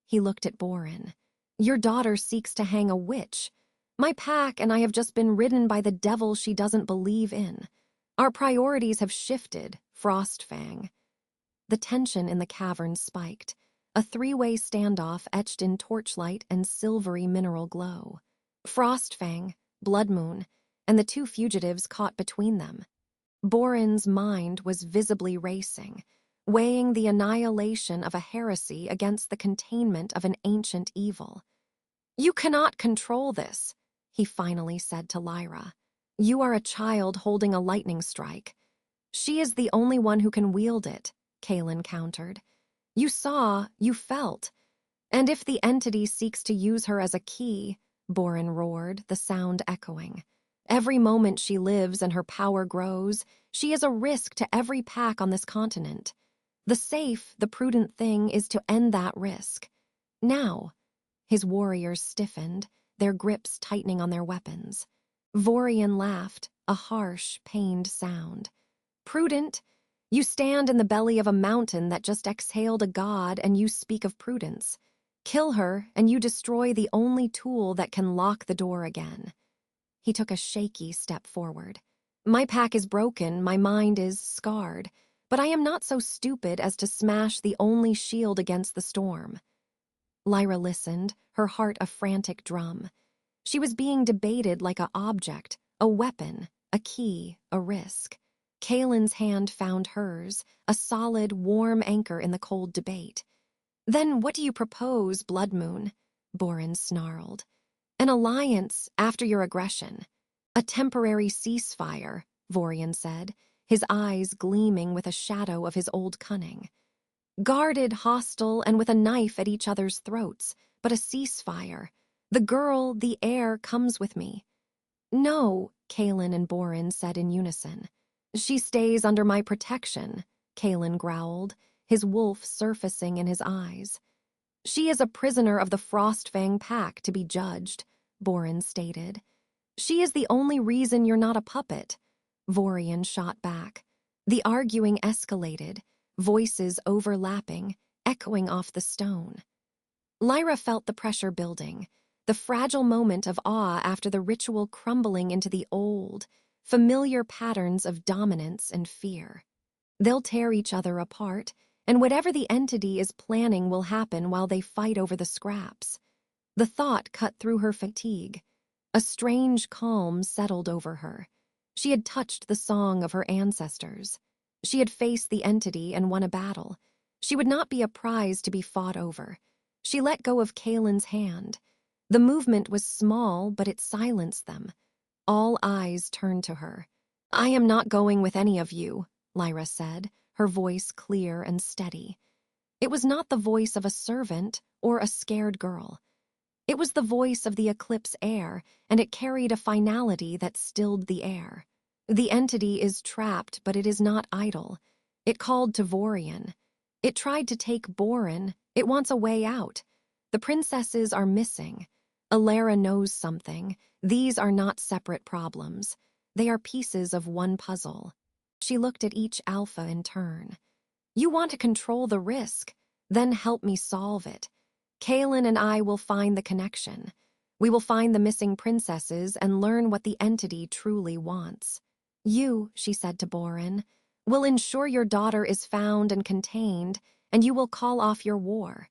He looked at Borin. Your daughter seeks to hang a witch. My pack and I have just been ridden by the devil she doesn't believe in. Our priorities have shifted, Frostfang." The tension in the cavern spiked, a three-way standoff etched in torchlight and silvery mineral glow. Frostfang, Bloodmoon, and the two fugitives caught between them. Boren's mind was visibly racing, weighing the annihilation of a heresy against the containment of an ancient evil. "You cannot control this," he finally said to Lyra. "You are a child holding a lightning strike. She is the only one who can wield it," Kaelen countered. "You saw, you felt. And if the entity seeks to use her as a key," Boren roared, the sound echoing. "Every moment she lives and her power grows, she is a risk to every pack on this continent. The safe, the prudent thing is to end that risk. Now." His warriors stiffened, their grips tightening on their weapons. Vorian laughed, a harsh, pained sound. "Prudent? You stand in the belly of a mountain that just exhaled a god and you speak of prudence. Kill her and you destroy the only tool that can lock the door again." He took a shaky step forward. "My pack is broken, my mind is scarred, but I am not so stupid as to smash the only shield against the storm." Lyra listened, her heart a frantic drum. She was being debated like an object, a weapon, a key, a risk. Kaelen's hand found hers, a solid, warm anchor in the cold debate. "Then what do you propose, Bloodmoon?" Boren snarled. "An alliance after your aggression. A temporary ceasefire," Vorian said, his eyes gleaming with a shadow of his old cunning. "Guarded, hostile, and with a knife at each other's throats, but a ceasefire. The girl, the heir, comes with me." "No," Kaelen and Boren said in unison. "She stays under my protection," Kaelen growled, his wolf surfacing in his eyes. "She is a prisoner of the Frostfang pack to be judged," Boren stated. "She is the only reason you're not a puppet," Vorian shot back. The arguing escalated, voices overlapping, echoing off the stone. Lyra felt the pressure building, the fragile moment of awe after the ritual crumbling into the old, familiar patterns of dominance and fear. They'll tear each other apart, and whatever the entity is planning will happen while they fight over the scraps. The thought cut through her fatigue. A strange calm settled over her. She had touched the song of her ancestors. She had faced the entity and won a battle. She would not be a prize to be fought over. She let go of Kaelen's hand. The movement was small, but it silenced them. All eyes turned to her. "I am not going with any of you," Lyra said, her voice clear and steady. It was not the voice of a servant or a scared girl. It was the voice of the eclipse heir, and it carried a finality that stilled the air. "The entity is trapped, but it is not idle. It called to Vorian. It tried to take Boren. It wants a way out. The princesses are missing. Elara knows something. These are not separate problems. They are pieces of one puzzle." She looked at each alpha in turn. "You want to control the risk? Then help me solve it. Kaelen and I will find the connection. We will find the missing princesses and learn what the entity truly wants. You," she said to Boren, "will ensure your daughter is found and contained, and you will call off your war.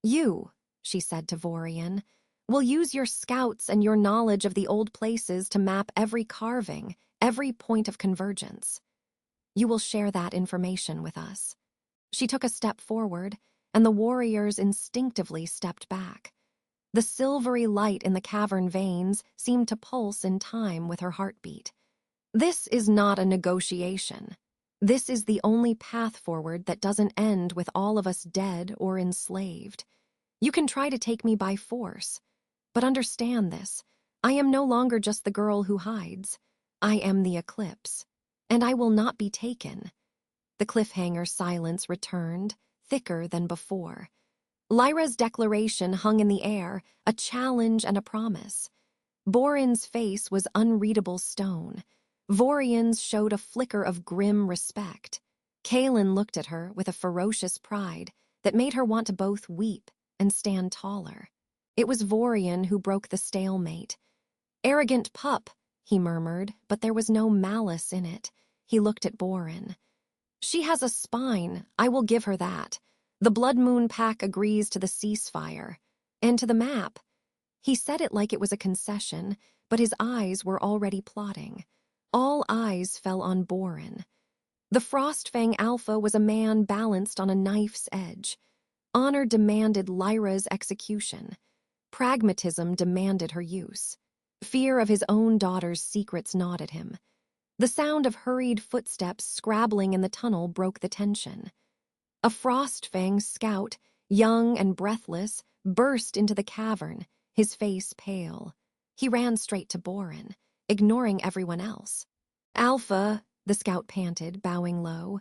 You," she said to Vorian, "will use your scouts and your knowledge of the old places to map every carving, every point of convergence. You will share that information with us." She took a step forward, and the warriors instinctively stepped back. The silvery light in the cavern veins seemed to pulse in time with her heartbeat. "This is not a negotiation. This is the only path forward that doesn't end with all of us dead or enslaved. You can try to take me by force, but understand this. I am no longer just the girl who hides. I am the eclipse, and I will not be taken." The cliffhanger silence returned, thicker than before. Lyra's declaration hung in the air, a challenge and a promise. Boren's face was unreadable stone. Vorian's showed a flicker of grim respect. Kaelen looked at her with a ferocious pride that made her want to both weep and stand taller. It was Vorian who broke the stalemate. "Arrogant pup," he murmured, but there was no malice in it. He looked at Borin. "She has a spine, I will give her that. The Blood Moon Pack agrees to the ceasefire. And to the map." He said it like it was a concession, but his eyes were already plotting. All eyes fell on Borin. The Frostfang Alpha was a man balanced on a knife's edge. Honor demanded Lyra's execution. Pragmatism demanded her use. Fear of his own daughter's secrets gnawed at him. The sound of hurried footsteps scrabbling in the tunnel broke the tension. A Frostfang scout, young and breathless, burst into the cavern, his face pale. He ran straight to Borin, ignoring everyone else. "Alpha," the scout panted, bowing low.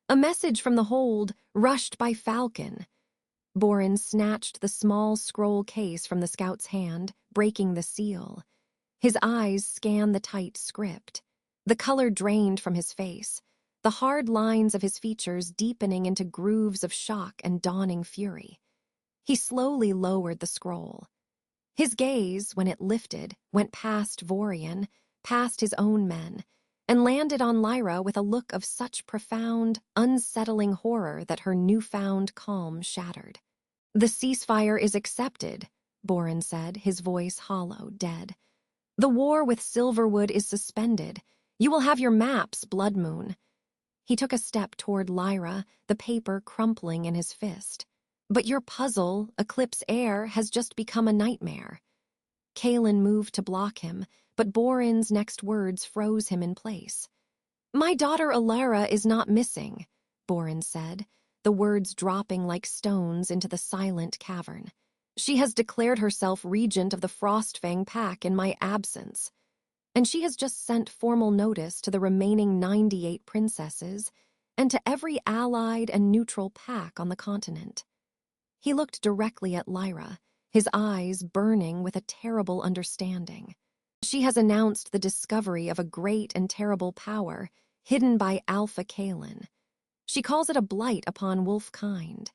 "A message from the hold, rushed by Falcon." Borin snatched the small scroll case from the scout's hand, breaking the seal. His eyes scanned the tight script. The color drained from his face, the hard lines of his features deepening into grooves of shock and dawning fury. He slowly lowered the scroll. His gaze, when it lifted, went past Vorian, past his own men, and landed on Lyra with a look of such profound, unsettling horror that her newfound calm shattered. "The ceasefire is accepted," Borin said, his voice hollow, dead. "The war with Silverwood is suspended. You will have your maps, Blood Moon." He took a step toward Lyra, the paper crumpling in his fist. "But your puzzle, Eclipse Air, has just become a nightmare." Kaelen moved to block him, but Borin's next words froze him in place. "My daughter Elara is not missing," Borin said, the words dropping like stones into the silent cavern. "She has declared herself regent of the Frostfang Pack in my absence. And she has just sent formal notice to the remaining 98 princesses and to every allied and neutral pack on the continent." He looked directly at Lyra, his eyes burning with a terrible understanding. "She has announced the discovery of a great and terrible power hidden by Alpha Kaelen. She calls it a blight upon wolfkind.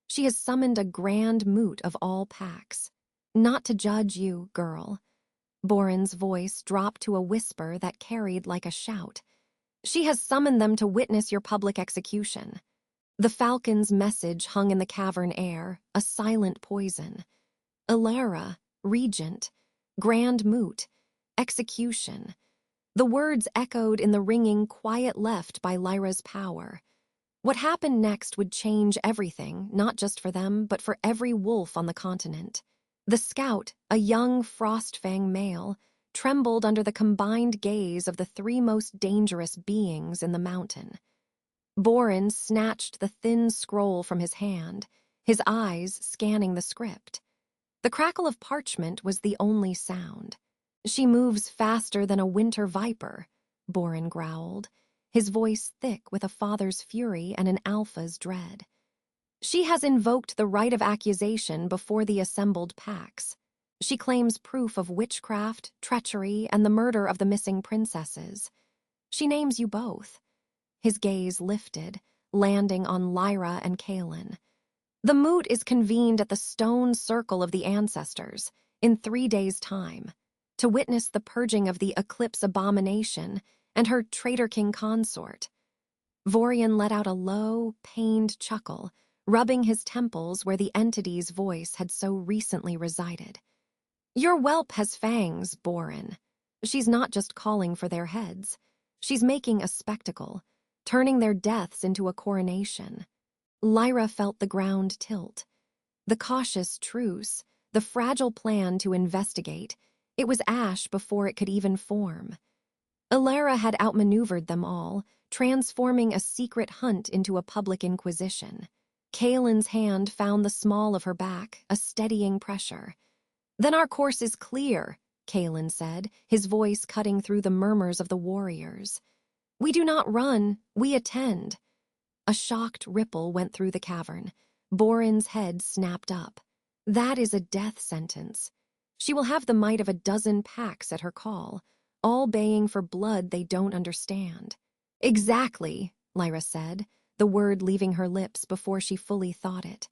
She has summoned a grand moot of all packs. Not to judge you, girl." Borin's voice dropped to a whisper that carried like a shout. "She has summoned them to witness your public execution." The falcon's message hung in the cavern air, a silent poison. Elara, regent, grand moot, execution. The words echoed in the ringing quiet left by Lyra's power. What happened next would change everything, not just for them, but for every wolf on the continent. The scout, a young Frostfang male, trembled under the combined gaze of the three most dangerous beings in the mountain. Borin snatched the thin scroll from his hand, his eyes scanning the script. The crackle of parchment was the only sound. "She moves faster than a winter viper," Borin growled, his voice thick with a father's fury and an alpha's dread. "She has invoked the right of accusation before the assembled packs. She claims proof of witchcraft, treachery, and the murder of the missing princesses. She names you both." His gaze lifted, landing on Lyra and Kaelen. "The moot is convened at the stone circle of the ancestors in 3 days' time to witness the purging of the Eclipse abomination and her traitor king consort." Vorian let out a low, pained chuckle, rubbing his temples where the entity's voice had so recently resided. "Your whelp has fangs, Borin. She's not just calling for their heads. She's making a spectacle, turning their deaths into a coronation." Lyra felt the ground tilt. The cautious truce, the fragile plan to investigate, it was ash before it could even form. Elara had outmaneuvered them all, transforming a secret hunt into a public inquisition. Kaelin's hand found the small of her back, a steadying pressure. "Then our course is clear," Kaelin said, his voice cutting through the murmurs of the warriors. "We do not run, we attend." A shocked ripple went through the cavern. Borin's head snapped up. "That is a death sentence. She will have the might of a dozen packs at her call, all baying for blood they don't understand." "Exactly," Lyra said, the word leaving her lips before she fully thought it.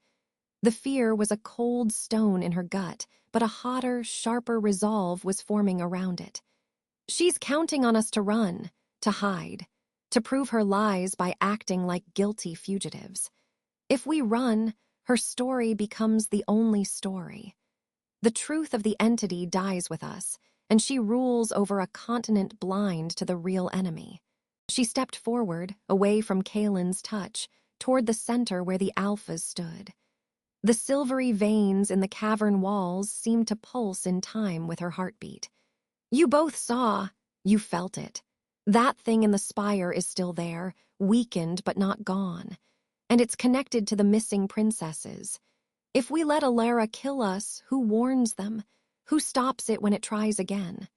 The fear was a cold stone in her gut, but a hotter, sharper resolve was forming around it. She's counting on us to run, to hide, to prove her lies by acting like guilty fugitives. If we run, her story becomes the only story. The truth of the entity dies with us, and she rules over a continent blind to the real enemy. She stepped forward, away from Kaelen's touch, toward the center where the alphas stood. The silvery veins in the cavern walls seemed to pulse in time with her heartbeat. You both saw, you felt it. That thing in the spire is still there, weakened but not gone. And it's connected to the missing princesses. If we let Elara kill us, who warns them? Who stops it when it tries again?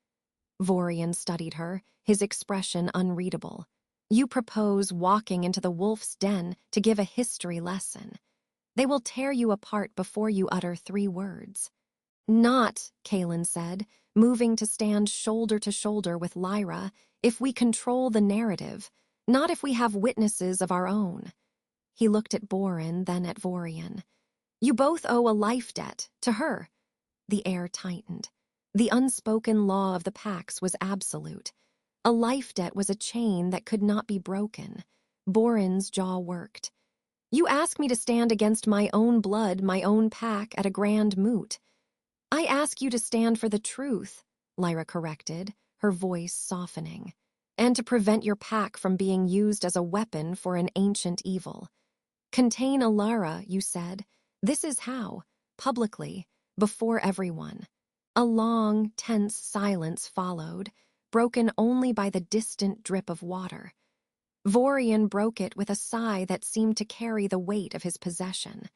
Vorian studied her, his expression unreadable. You propose walking into the wolf's den to give a history lesson. They will tear you apart before you utter 3 words. Not, Kaelen said, moving to stand shoulder to shoulder with Lyra, if we control the narrative, not if we have witnesses of our own. He looked at Borin, then at Vorian. You both owe a life debt to her. The air tightened. The unspoken law of the Pax was absolute. A life debt was a chain that could not be broken. Borin's jaw worked. You ask me to stand against my own blood, my own pack, at a grand moot. I ask you to stand for the truth, Lyra corrected, her voice softening, and to prevent your pack from being used as a weapon for an ancient evil. Contain Elara, you said. This is how, publicly, before everyone. A long, tense silence followed, broken only by the distant drip of water. Vorian broke it with a sigh that seemed to carry the weight of his possession.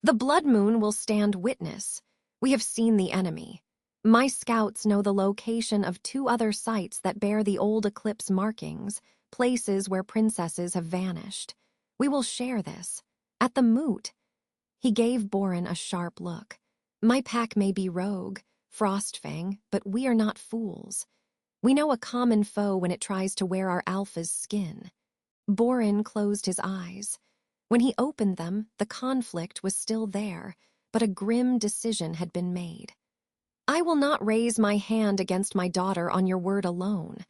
The blood moon will stand witness. We have seen the enemy. My scouts know the location of 2 other sites that bear the old eclipse markings, places where princesses have vanished. We will share this. At the moot. He gave Borin a sharp look. My pack may be rogue, Frostfang, but we are not fools. We know a common foe when it tries to wear our alpha's skin. Borin closed his eyes. When he opened them, the conflict was still there, but a grim decision had been made. I will not raise my hand against my daughter on your word alone,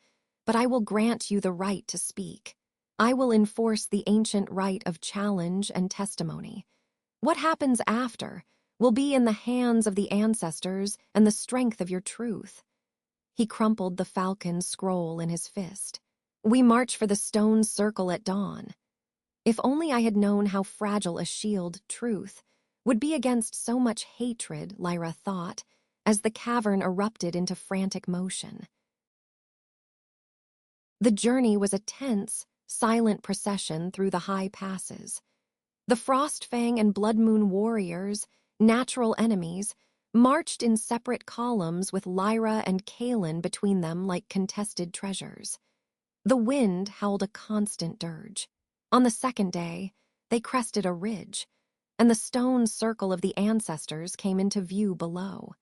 but I will grant you the right to speak. I will enforce the ancient right of challenge and testimony. What happens after will be in the hands of the ancestors and the strength of your truth. He crumpled the falcon scroll in his fist. We march for the stone circle at dawn. If only I had known how fragile a shield truth would be against so much hatred, Lyra thought, as the cavern erupted into frantic motion. The journey was a tense, silent procession through the high passes. The Frostfang and Bloodmoon warriors, natural enemies, marched in separate columns with Lyra and Kaelen between them like contested treasures. The wind howled a constant dirge. On the second day, they crested a ridge, and the stone circle of the ancestors came into view below.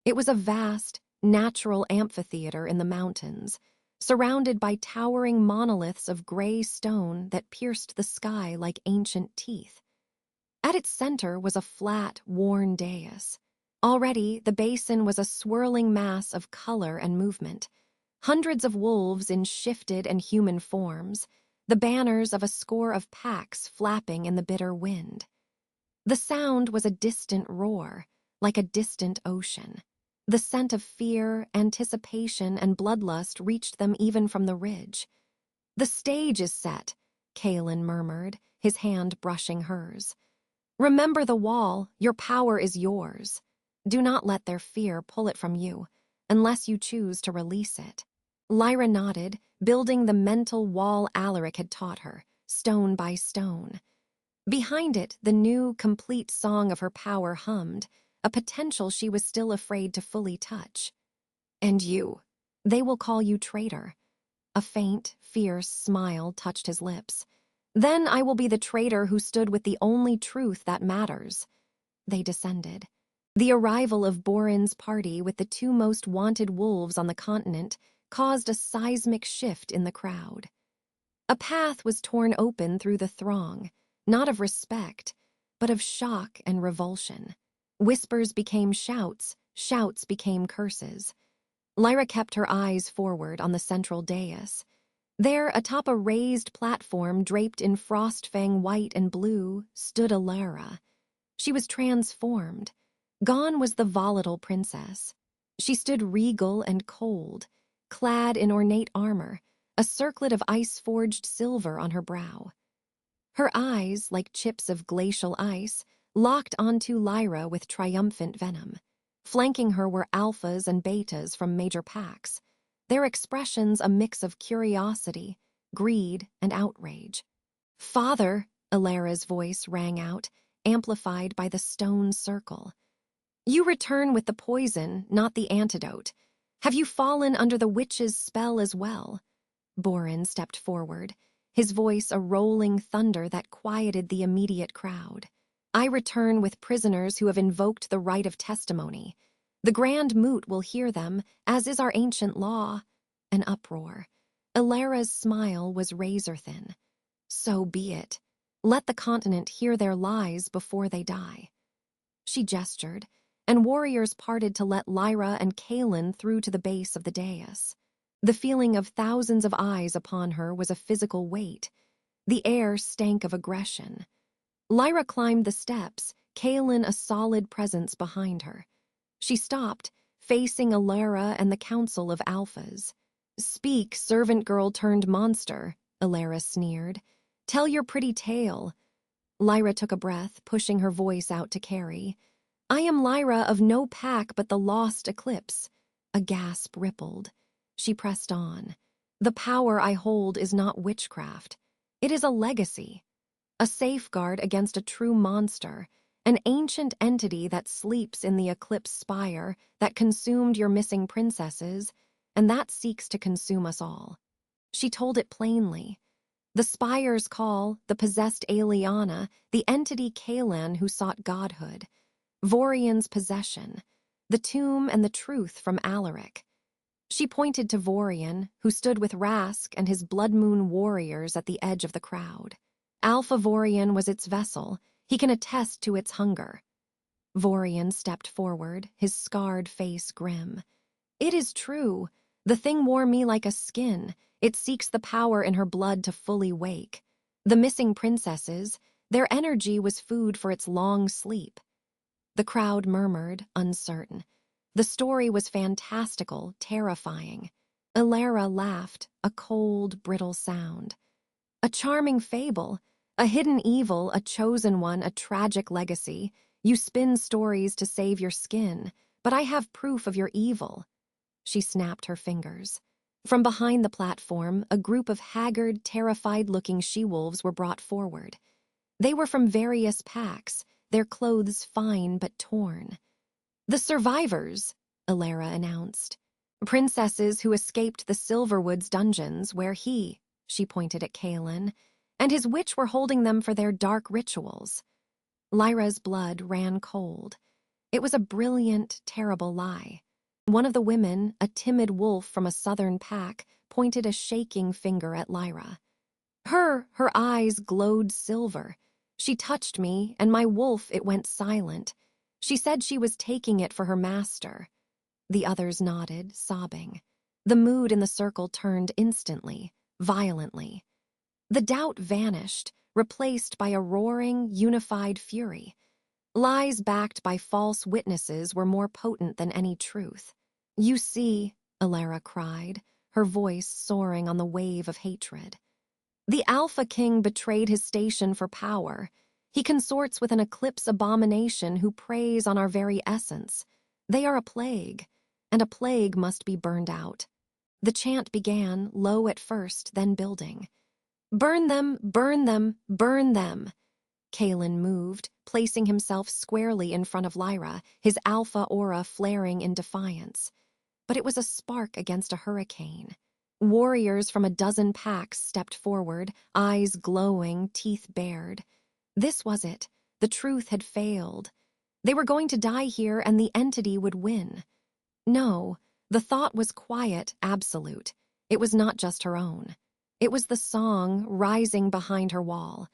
It was a vast, natural amphitheater in the mountains, surrounded by towering monoliths of gray stone that pierced the sky like ancient teeth. At its center was a flat, worn dais. Already, the basin was a swirling mass of color and movement. Hundreds of wolves in shifted and human forms, the banners of a score of packs flapping in the bitter wind. The sound was a distant roar, like a distant ocean. The scent of fear, anticipation, and bloodlust reached them even from the ridge. The stage is set, Kaelen murmured, his hand brushing hers. Remember the wall, your power is yours. Do not let their fear pull it from you, unless you choose to release it. Lyra nodded, building the mental wall Alaric had taught her, stone by stone. Behind it, the new, complete song of her power hummed, a potential she was still afraid to fully touch. And you, they will call you traitor. A faint, fierce smile touched his lips. Then I will be the traitor who stood with the only truth that matters. They descended. The arrival of Borin's party with the 2 most wanted wolves on the continent caused a seismic shift in the crowd. A path was torn open through the throng, not of respect, but of shock and revulsion. Whispers became shouts, shouts became curses. Lyra kept her eyes forward on the central dais. There, atop a raised platform draped in frostfang white and blue, stood Elara. She was transformed. Gone was the volatile princess. She stood regal and cold, clad in ornate armor, a circlet of ice-forged silver on her brow. Her eyes, like chips of glacial ice, locked onto Lyra with triumphant venom. Flanking her were alphas and betas from major packs, their expressions a mix of curiosity, greed, and outrage. "Father," Elara's voice rang out, amplified by the stone circle. "You return with the poison, not the antidote. Have you fallen under the witch's spell as well?" Borin stepped forward, his voice a rolling thunder that quieted the immediate crowd. "I return with prisoners who have invoked the right of testimony. The Grand Moot will hear them, as is our ancient law." An uproar. Elara's smile was razor-thin. "So be it. Let the continent hear their lies before they die." She gestured, and warriors parted to let Lyra and Kaelen through to the base of the dais. The feeling of thousands of eyes upon her was a physical weight. The air stank of aggression. Lyra climbed the steps, Kaelen a solid presence behind her. She stopped, facing Elara and the council of alphas. "Speak, servant girl turned monster," Elara sneered. "Tell your pretty tale." Lyra took a breath, pushing her voice out to carry. "I am Lyra of no pack but the lost eclipse." A gasp rippled. She pressed on. "The power I hold is not witchcraft. It is a legacy. A safeguard against a true monster, an ancient entity that sleeps in the eclipse spire that consumed your missing princesses, and that seeks to consume us all." She told it plainly. The spire's call, the possessed Aliana, the entity Kaelen who sought godhood. Vorian's possession, the tomb and the truth from Alaric. She pointed to Vorian, who stood with Rask and his Blood Moon warriors at the edge of the crowd. Alpha Vorian was its vessel. He can attest to its hunger. Vorian stepped forward, his scarred face grim. "It is true. The thing wore me like a skin. It seeks the power in her blood to fully wake. The missing princesses, their energy was food for its long sleep." The crowd murmured, uncertain. The story was fantastical, terrifying. Elara laughed, a cold, brittle sound. "A charming fable, a hidden evil, a chosen one, a tragic legacy. You spin stories to save your skin, but I have proof of your evil." She snapped her fingers. From behind the platform, a group of haggard, terrified-looking she-wolves were brought forward. They were from various packs, their clothes fine but torn. "The survivors," Elara announced. "Princesses who escaped the Silverwood's dungeons where she pointed at Kaelen, and his witch were holding them for their dark rituals." Lyra's blood ran cold. It was a brilliant, terrible lie. One of the women, a timid wolf from a southern pack, pointed a shaking finger at Lyra. Her eyes glowed silver. "She touched me, and my wolf, it went silent. She said she was taking it for her master." The others nodded, sobbing. The mood in the circle turned instantly, violently. The doubt vanished, replaced by a roaring, unified fury. Lies backed by false witnesses were more potent than any truth. "You see," Elara cried, her voice soaring on the wave of hatred. "The Alpha King betrayed his station for power. He consorts with an eclipse abomination who preys on our very essence. They are a plague, and a plague must be burned out." The chant began, low at first, then building. "Burn them, burn them, burn them." Kaelen moved, placing himself squarely in front of Lyra, his alpha aura flaring in defiance. But it was a spark against a hurricane. Warriors from a dozen packs stepped forward, eyes glowing, teeth bared. This was it. The truth had failed. They were going to die here, and the entity would win. No, the thought was quiet, absolute. It was not just her own. It was the song rising behind her wall.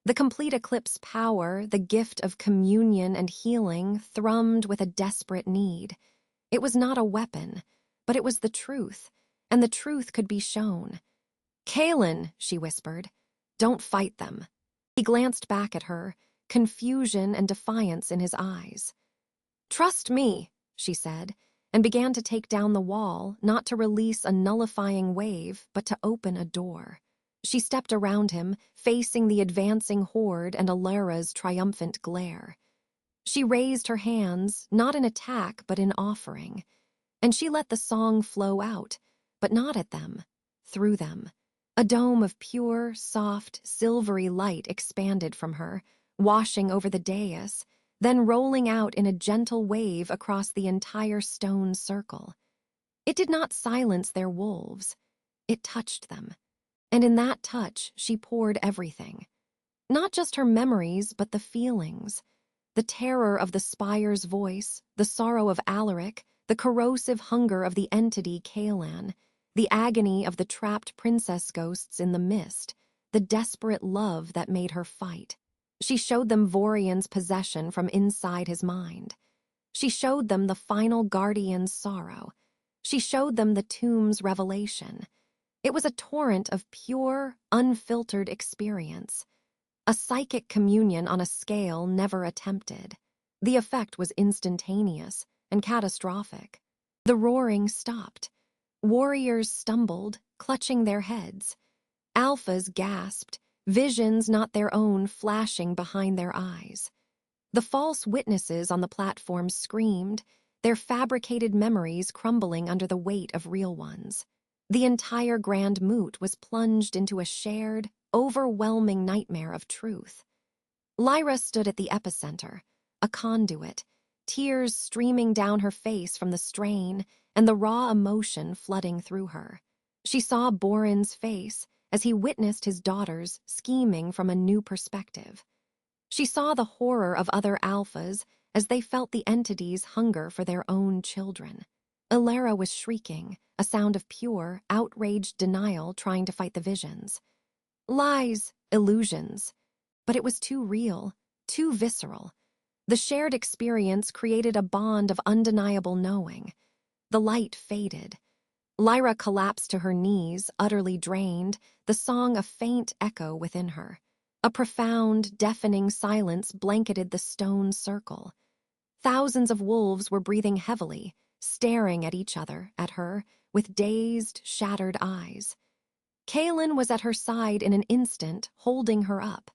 The complete eclipse power, the gift of communion and healing, thrummed with a desperate need. It was not a weapon, but it was the truth, and the truth could be shown. "Kaelen," she whispered, "don't fight them." He glanced back at her, confusion and defiance in his eyes. "Trust me," she said, and began to take down the wall, not to release a nullifying wave, but to open a door. She stepped around him, facing the advancing horde and Elara's triumphant glare. She raised her hands, not in attack but in offering, and she let the song flow out, but not at them, through them. A dome of pure, soft, silvery light expanded from her, washing over the dais, then rolling out in a gentle wave across the entire stone circle. It did not silence their wolves. It touched them. And in that touch, she poured everything. Not just her memories, but the feelings. The terror of the spire's voice, the sorrow of Alaric, the corrosive hunger of the entity Kaelen, the agony of the trapped princess ghosts in the mist, the desperate love that made her fight. She showed them Vorian's possession from inside his mind. She showed them the final guardian's sorrow. She showed them the tomb's revelation. It was a torrent of pure, unfiltered experience. A psychic communion on a scale never attempted. The effect was instantaneous and catastrophic. The roaring stopped. Warriors stumbled, clutching their heads. Alphas gasped, visions not their own flashing behind their eyes. The false witnesses on the platform screamed, their fabricated memories crumbling under the weight of real ones. The entire grand moot was plunged into a shared, overwhelming nightmare of truth. Lyra stood at the epicenter, a conduit, tears streaming down her face from the strain and the raw emotion flooding through her. She saw Borin's face as he witnessed his daughters scheming from a new perspective. She saw the horror of other alphas as they felt the entity's hunger for their own children. Elara was shrieking, a sound of pure, outraged denial trying to fight the visions. Lies, illusions. But it was too real, too visceral. The shared experience created a bond of undeniable knowing. The light faded. Lyra collapsed to her knees, utterly drained, the song a faint echo within her. A profound, deafening silence blanketed the stone circle. Thousands of wolves were breathing heavily, staring at each other, at her, with dazed, shattered eyes. Kaelen was at her side in an instant, holding her up.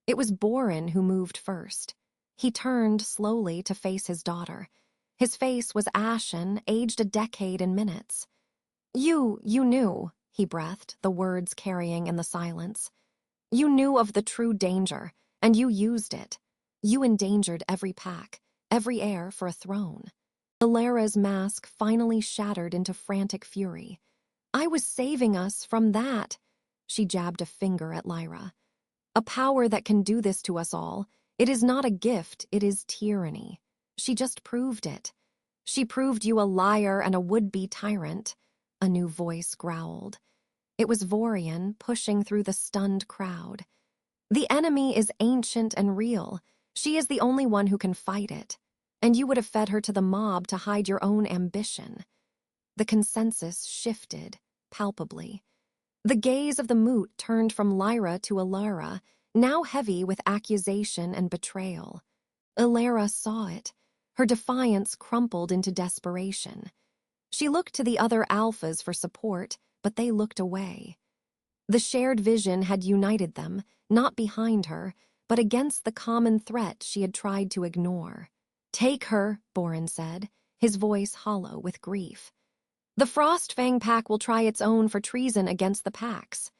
It was Borin who moved first. He turned slowly to face his daughter. His face was ashen, aged a decade in minutes. You knew," he breathed, the words carrying in the silence. "You knew of the true danger, and you used it. You endangered every pack, every heir for a throne." Elara's mask finally shattered into frantic fury. "I was saving us from that." She jabbed a finger at Lyra. "A power that can do this to us all. It is not a gift, it is tyranny. She just proved it. She proved you a liar and a would-be tyrant." A new voice growled. It was Vorian, pushing through the stunned crowd. "The enemy is ancient and real. She is the only one who can fight it. And you would have fed her to the mob to hide your own ambition." The consensus shifted, palpably. The gaze of the moot turned from Lyra to Elara, now heavy with accusation and betrayal. Elara saw it. Her defiance crumpled into desperation. She looked to the other alphas for support, but they looked away. The shared vision had united them, not behind her, but against the common threat she had tried to ignore. "Take her," Borin said, his voice hollow with grief. "The Frostfang pack will try its own for treason against the packs."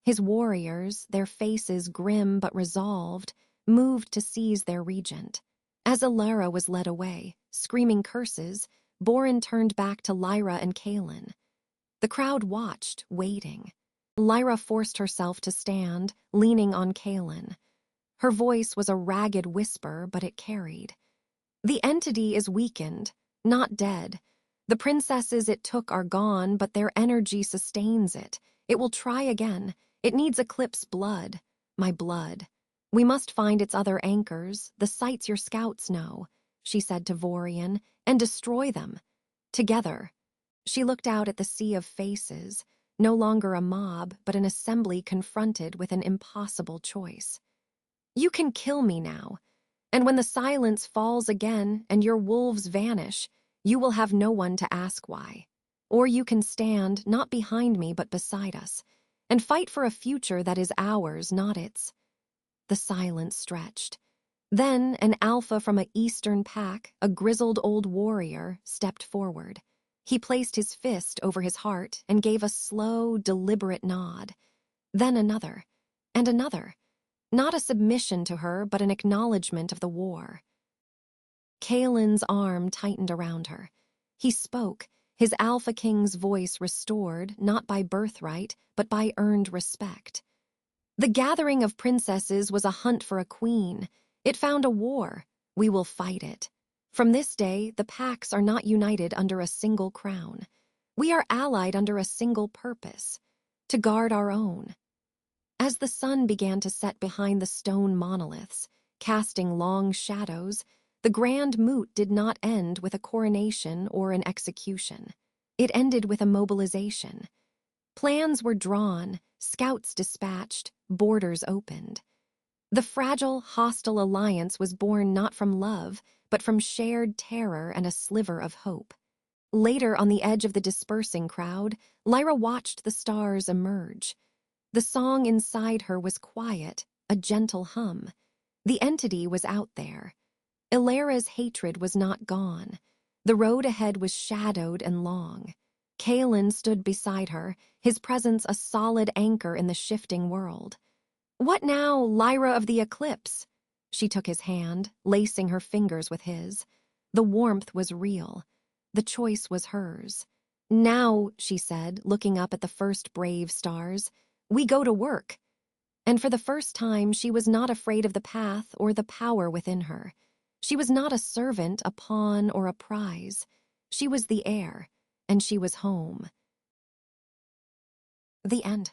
His warriors, their faces grim but resolved, moved to seize their regent. As Elara was led away, screaming curses, Borin turned back to Lyra and Kaelen. The crowd watched, waiting. Lyra forced herself to stand, leaning on Kaelen. Her voice was a ragged whisper, but it carried. "The entity is weakened, not dead. The princesses it took are gone, but their energy sustains it. It will try again. It needs Eclipse blood, my blood." "We must find its other anchors, the sites your scouts know," she said to Vorian, "and destroy them. Together." She looked out at the sea of faces, no longer a mob, but an assembly confronted with an impossible choice. "You can kill me now, and when the silence falls again and your wolves vanish, you will have no one to ask why. Or you can stand, not behind me but beside us, and fight for a future that is ours, not its." The silence stretched. Then an alpha from a eastern pack, a grizzled old warrior, stepped forward. He placed his fist over his heart and gave a slow, deliberate nod. Then another, and another. Not a submission to her, but an acknowledgement of the war. Kaelin's arm tightened around her. He spoke, his Alpha King's voice restored, not by birthright, but by earned respect. "The gathering of princesses was a hunt for a queen. It found a war. We will fight it. From this day, the packs are not united under a single crown. We are allied under a single purpose, to guard our own." As the sun began to set behind the stone monoliths, casting long shadows, the grand moot did not end with a coronation or an execution. It ended with a mobilization. Plans were drawn, scouts dispatched, borders opened. The fragile, hostile alliance was born not from love, but from shared terror and a sliver of hope. Later, on the edge of the dispersing crowd, Lyra watched the stars emerge. The song inside her was quiet, a gentle hum. The entity was out there. Elara's hatred was not gone. The road ahead was shadowed and long. Kaelen stood beside her, his presence a solid anchor in the shifting world. "What now, Lyra of the Eclipse?" She took his hand, lacing her fingers with his. The warmth was real. The choice was hers. "Now," she said, looking up at the first brave stars, "we go to work." And for the first time, she was not afraid of the path or the power within her. She was not a servant, a pawn, or a prize. She was the heir, and she was home. The end.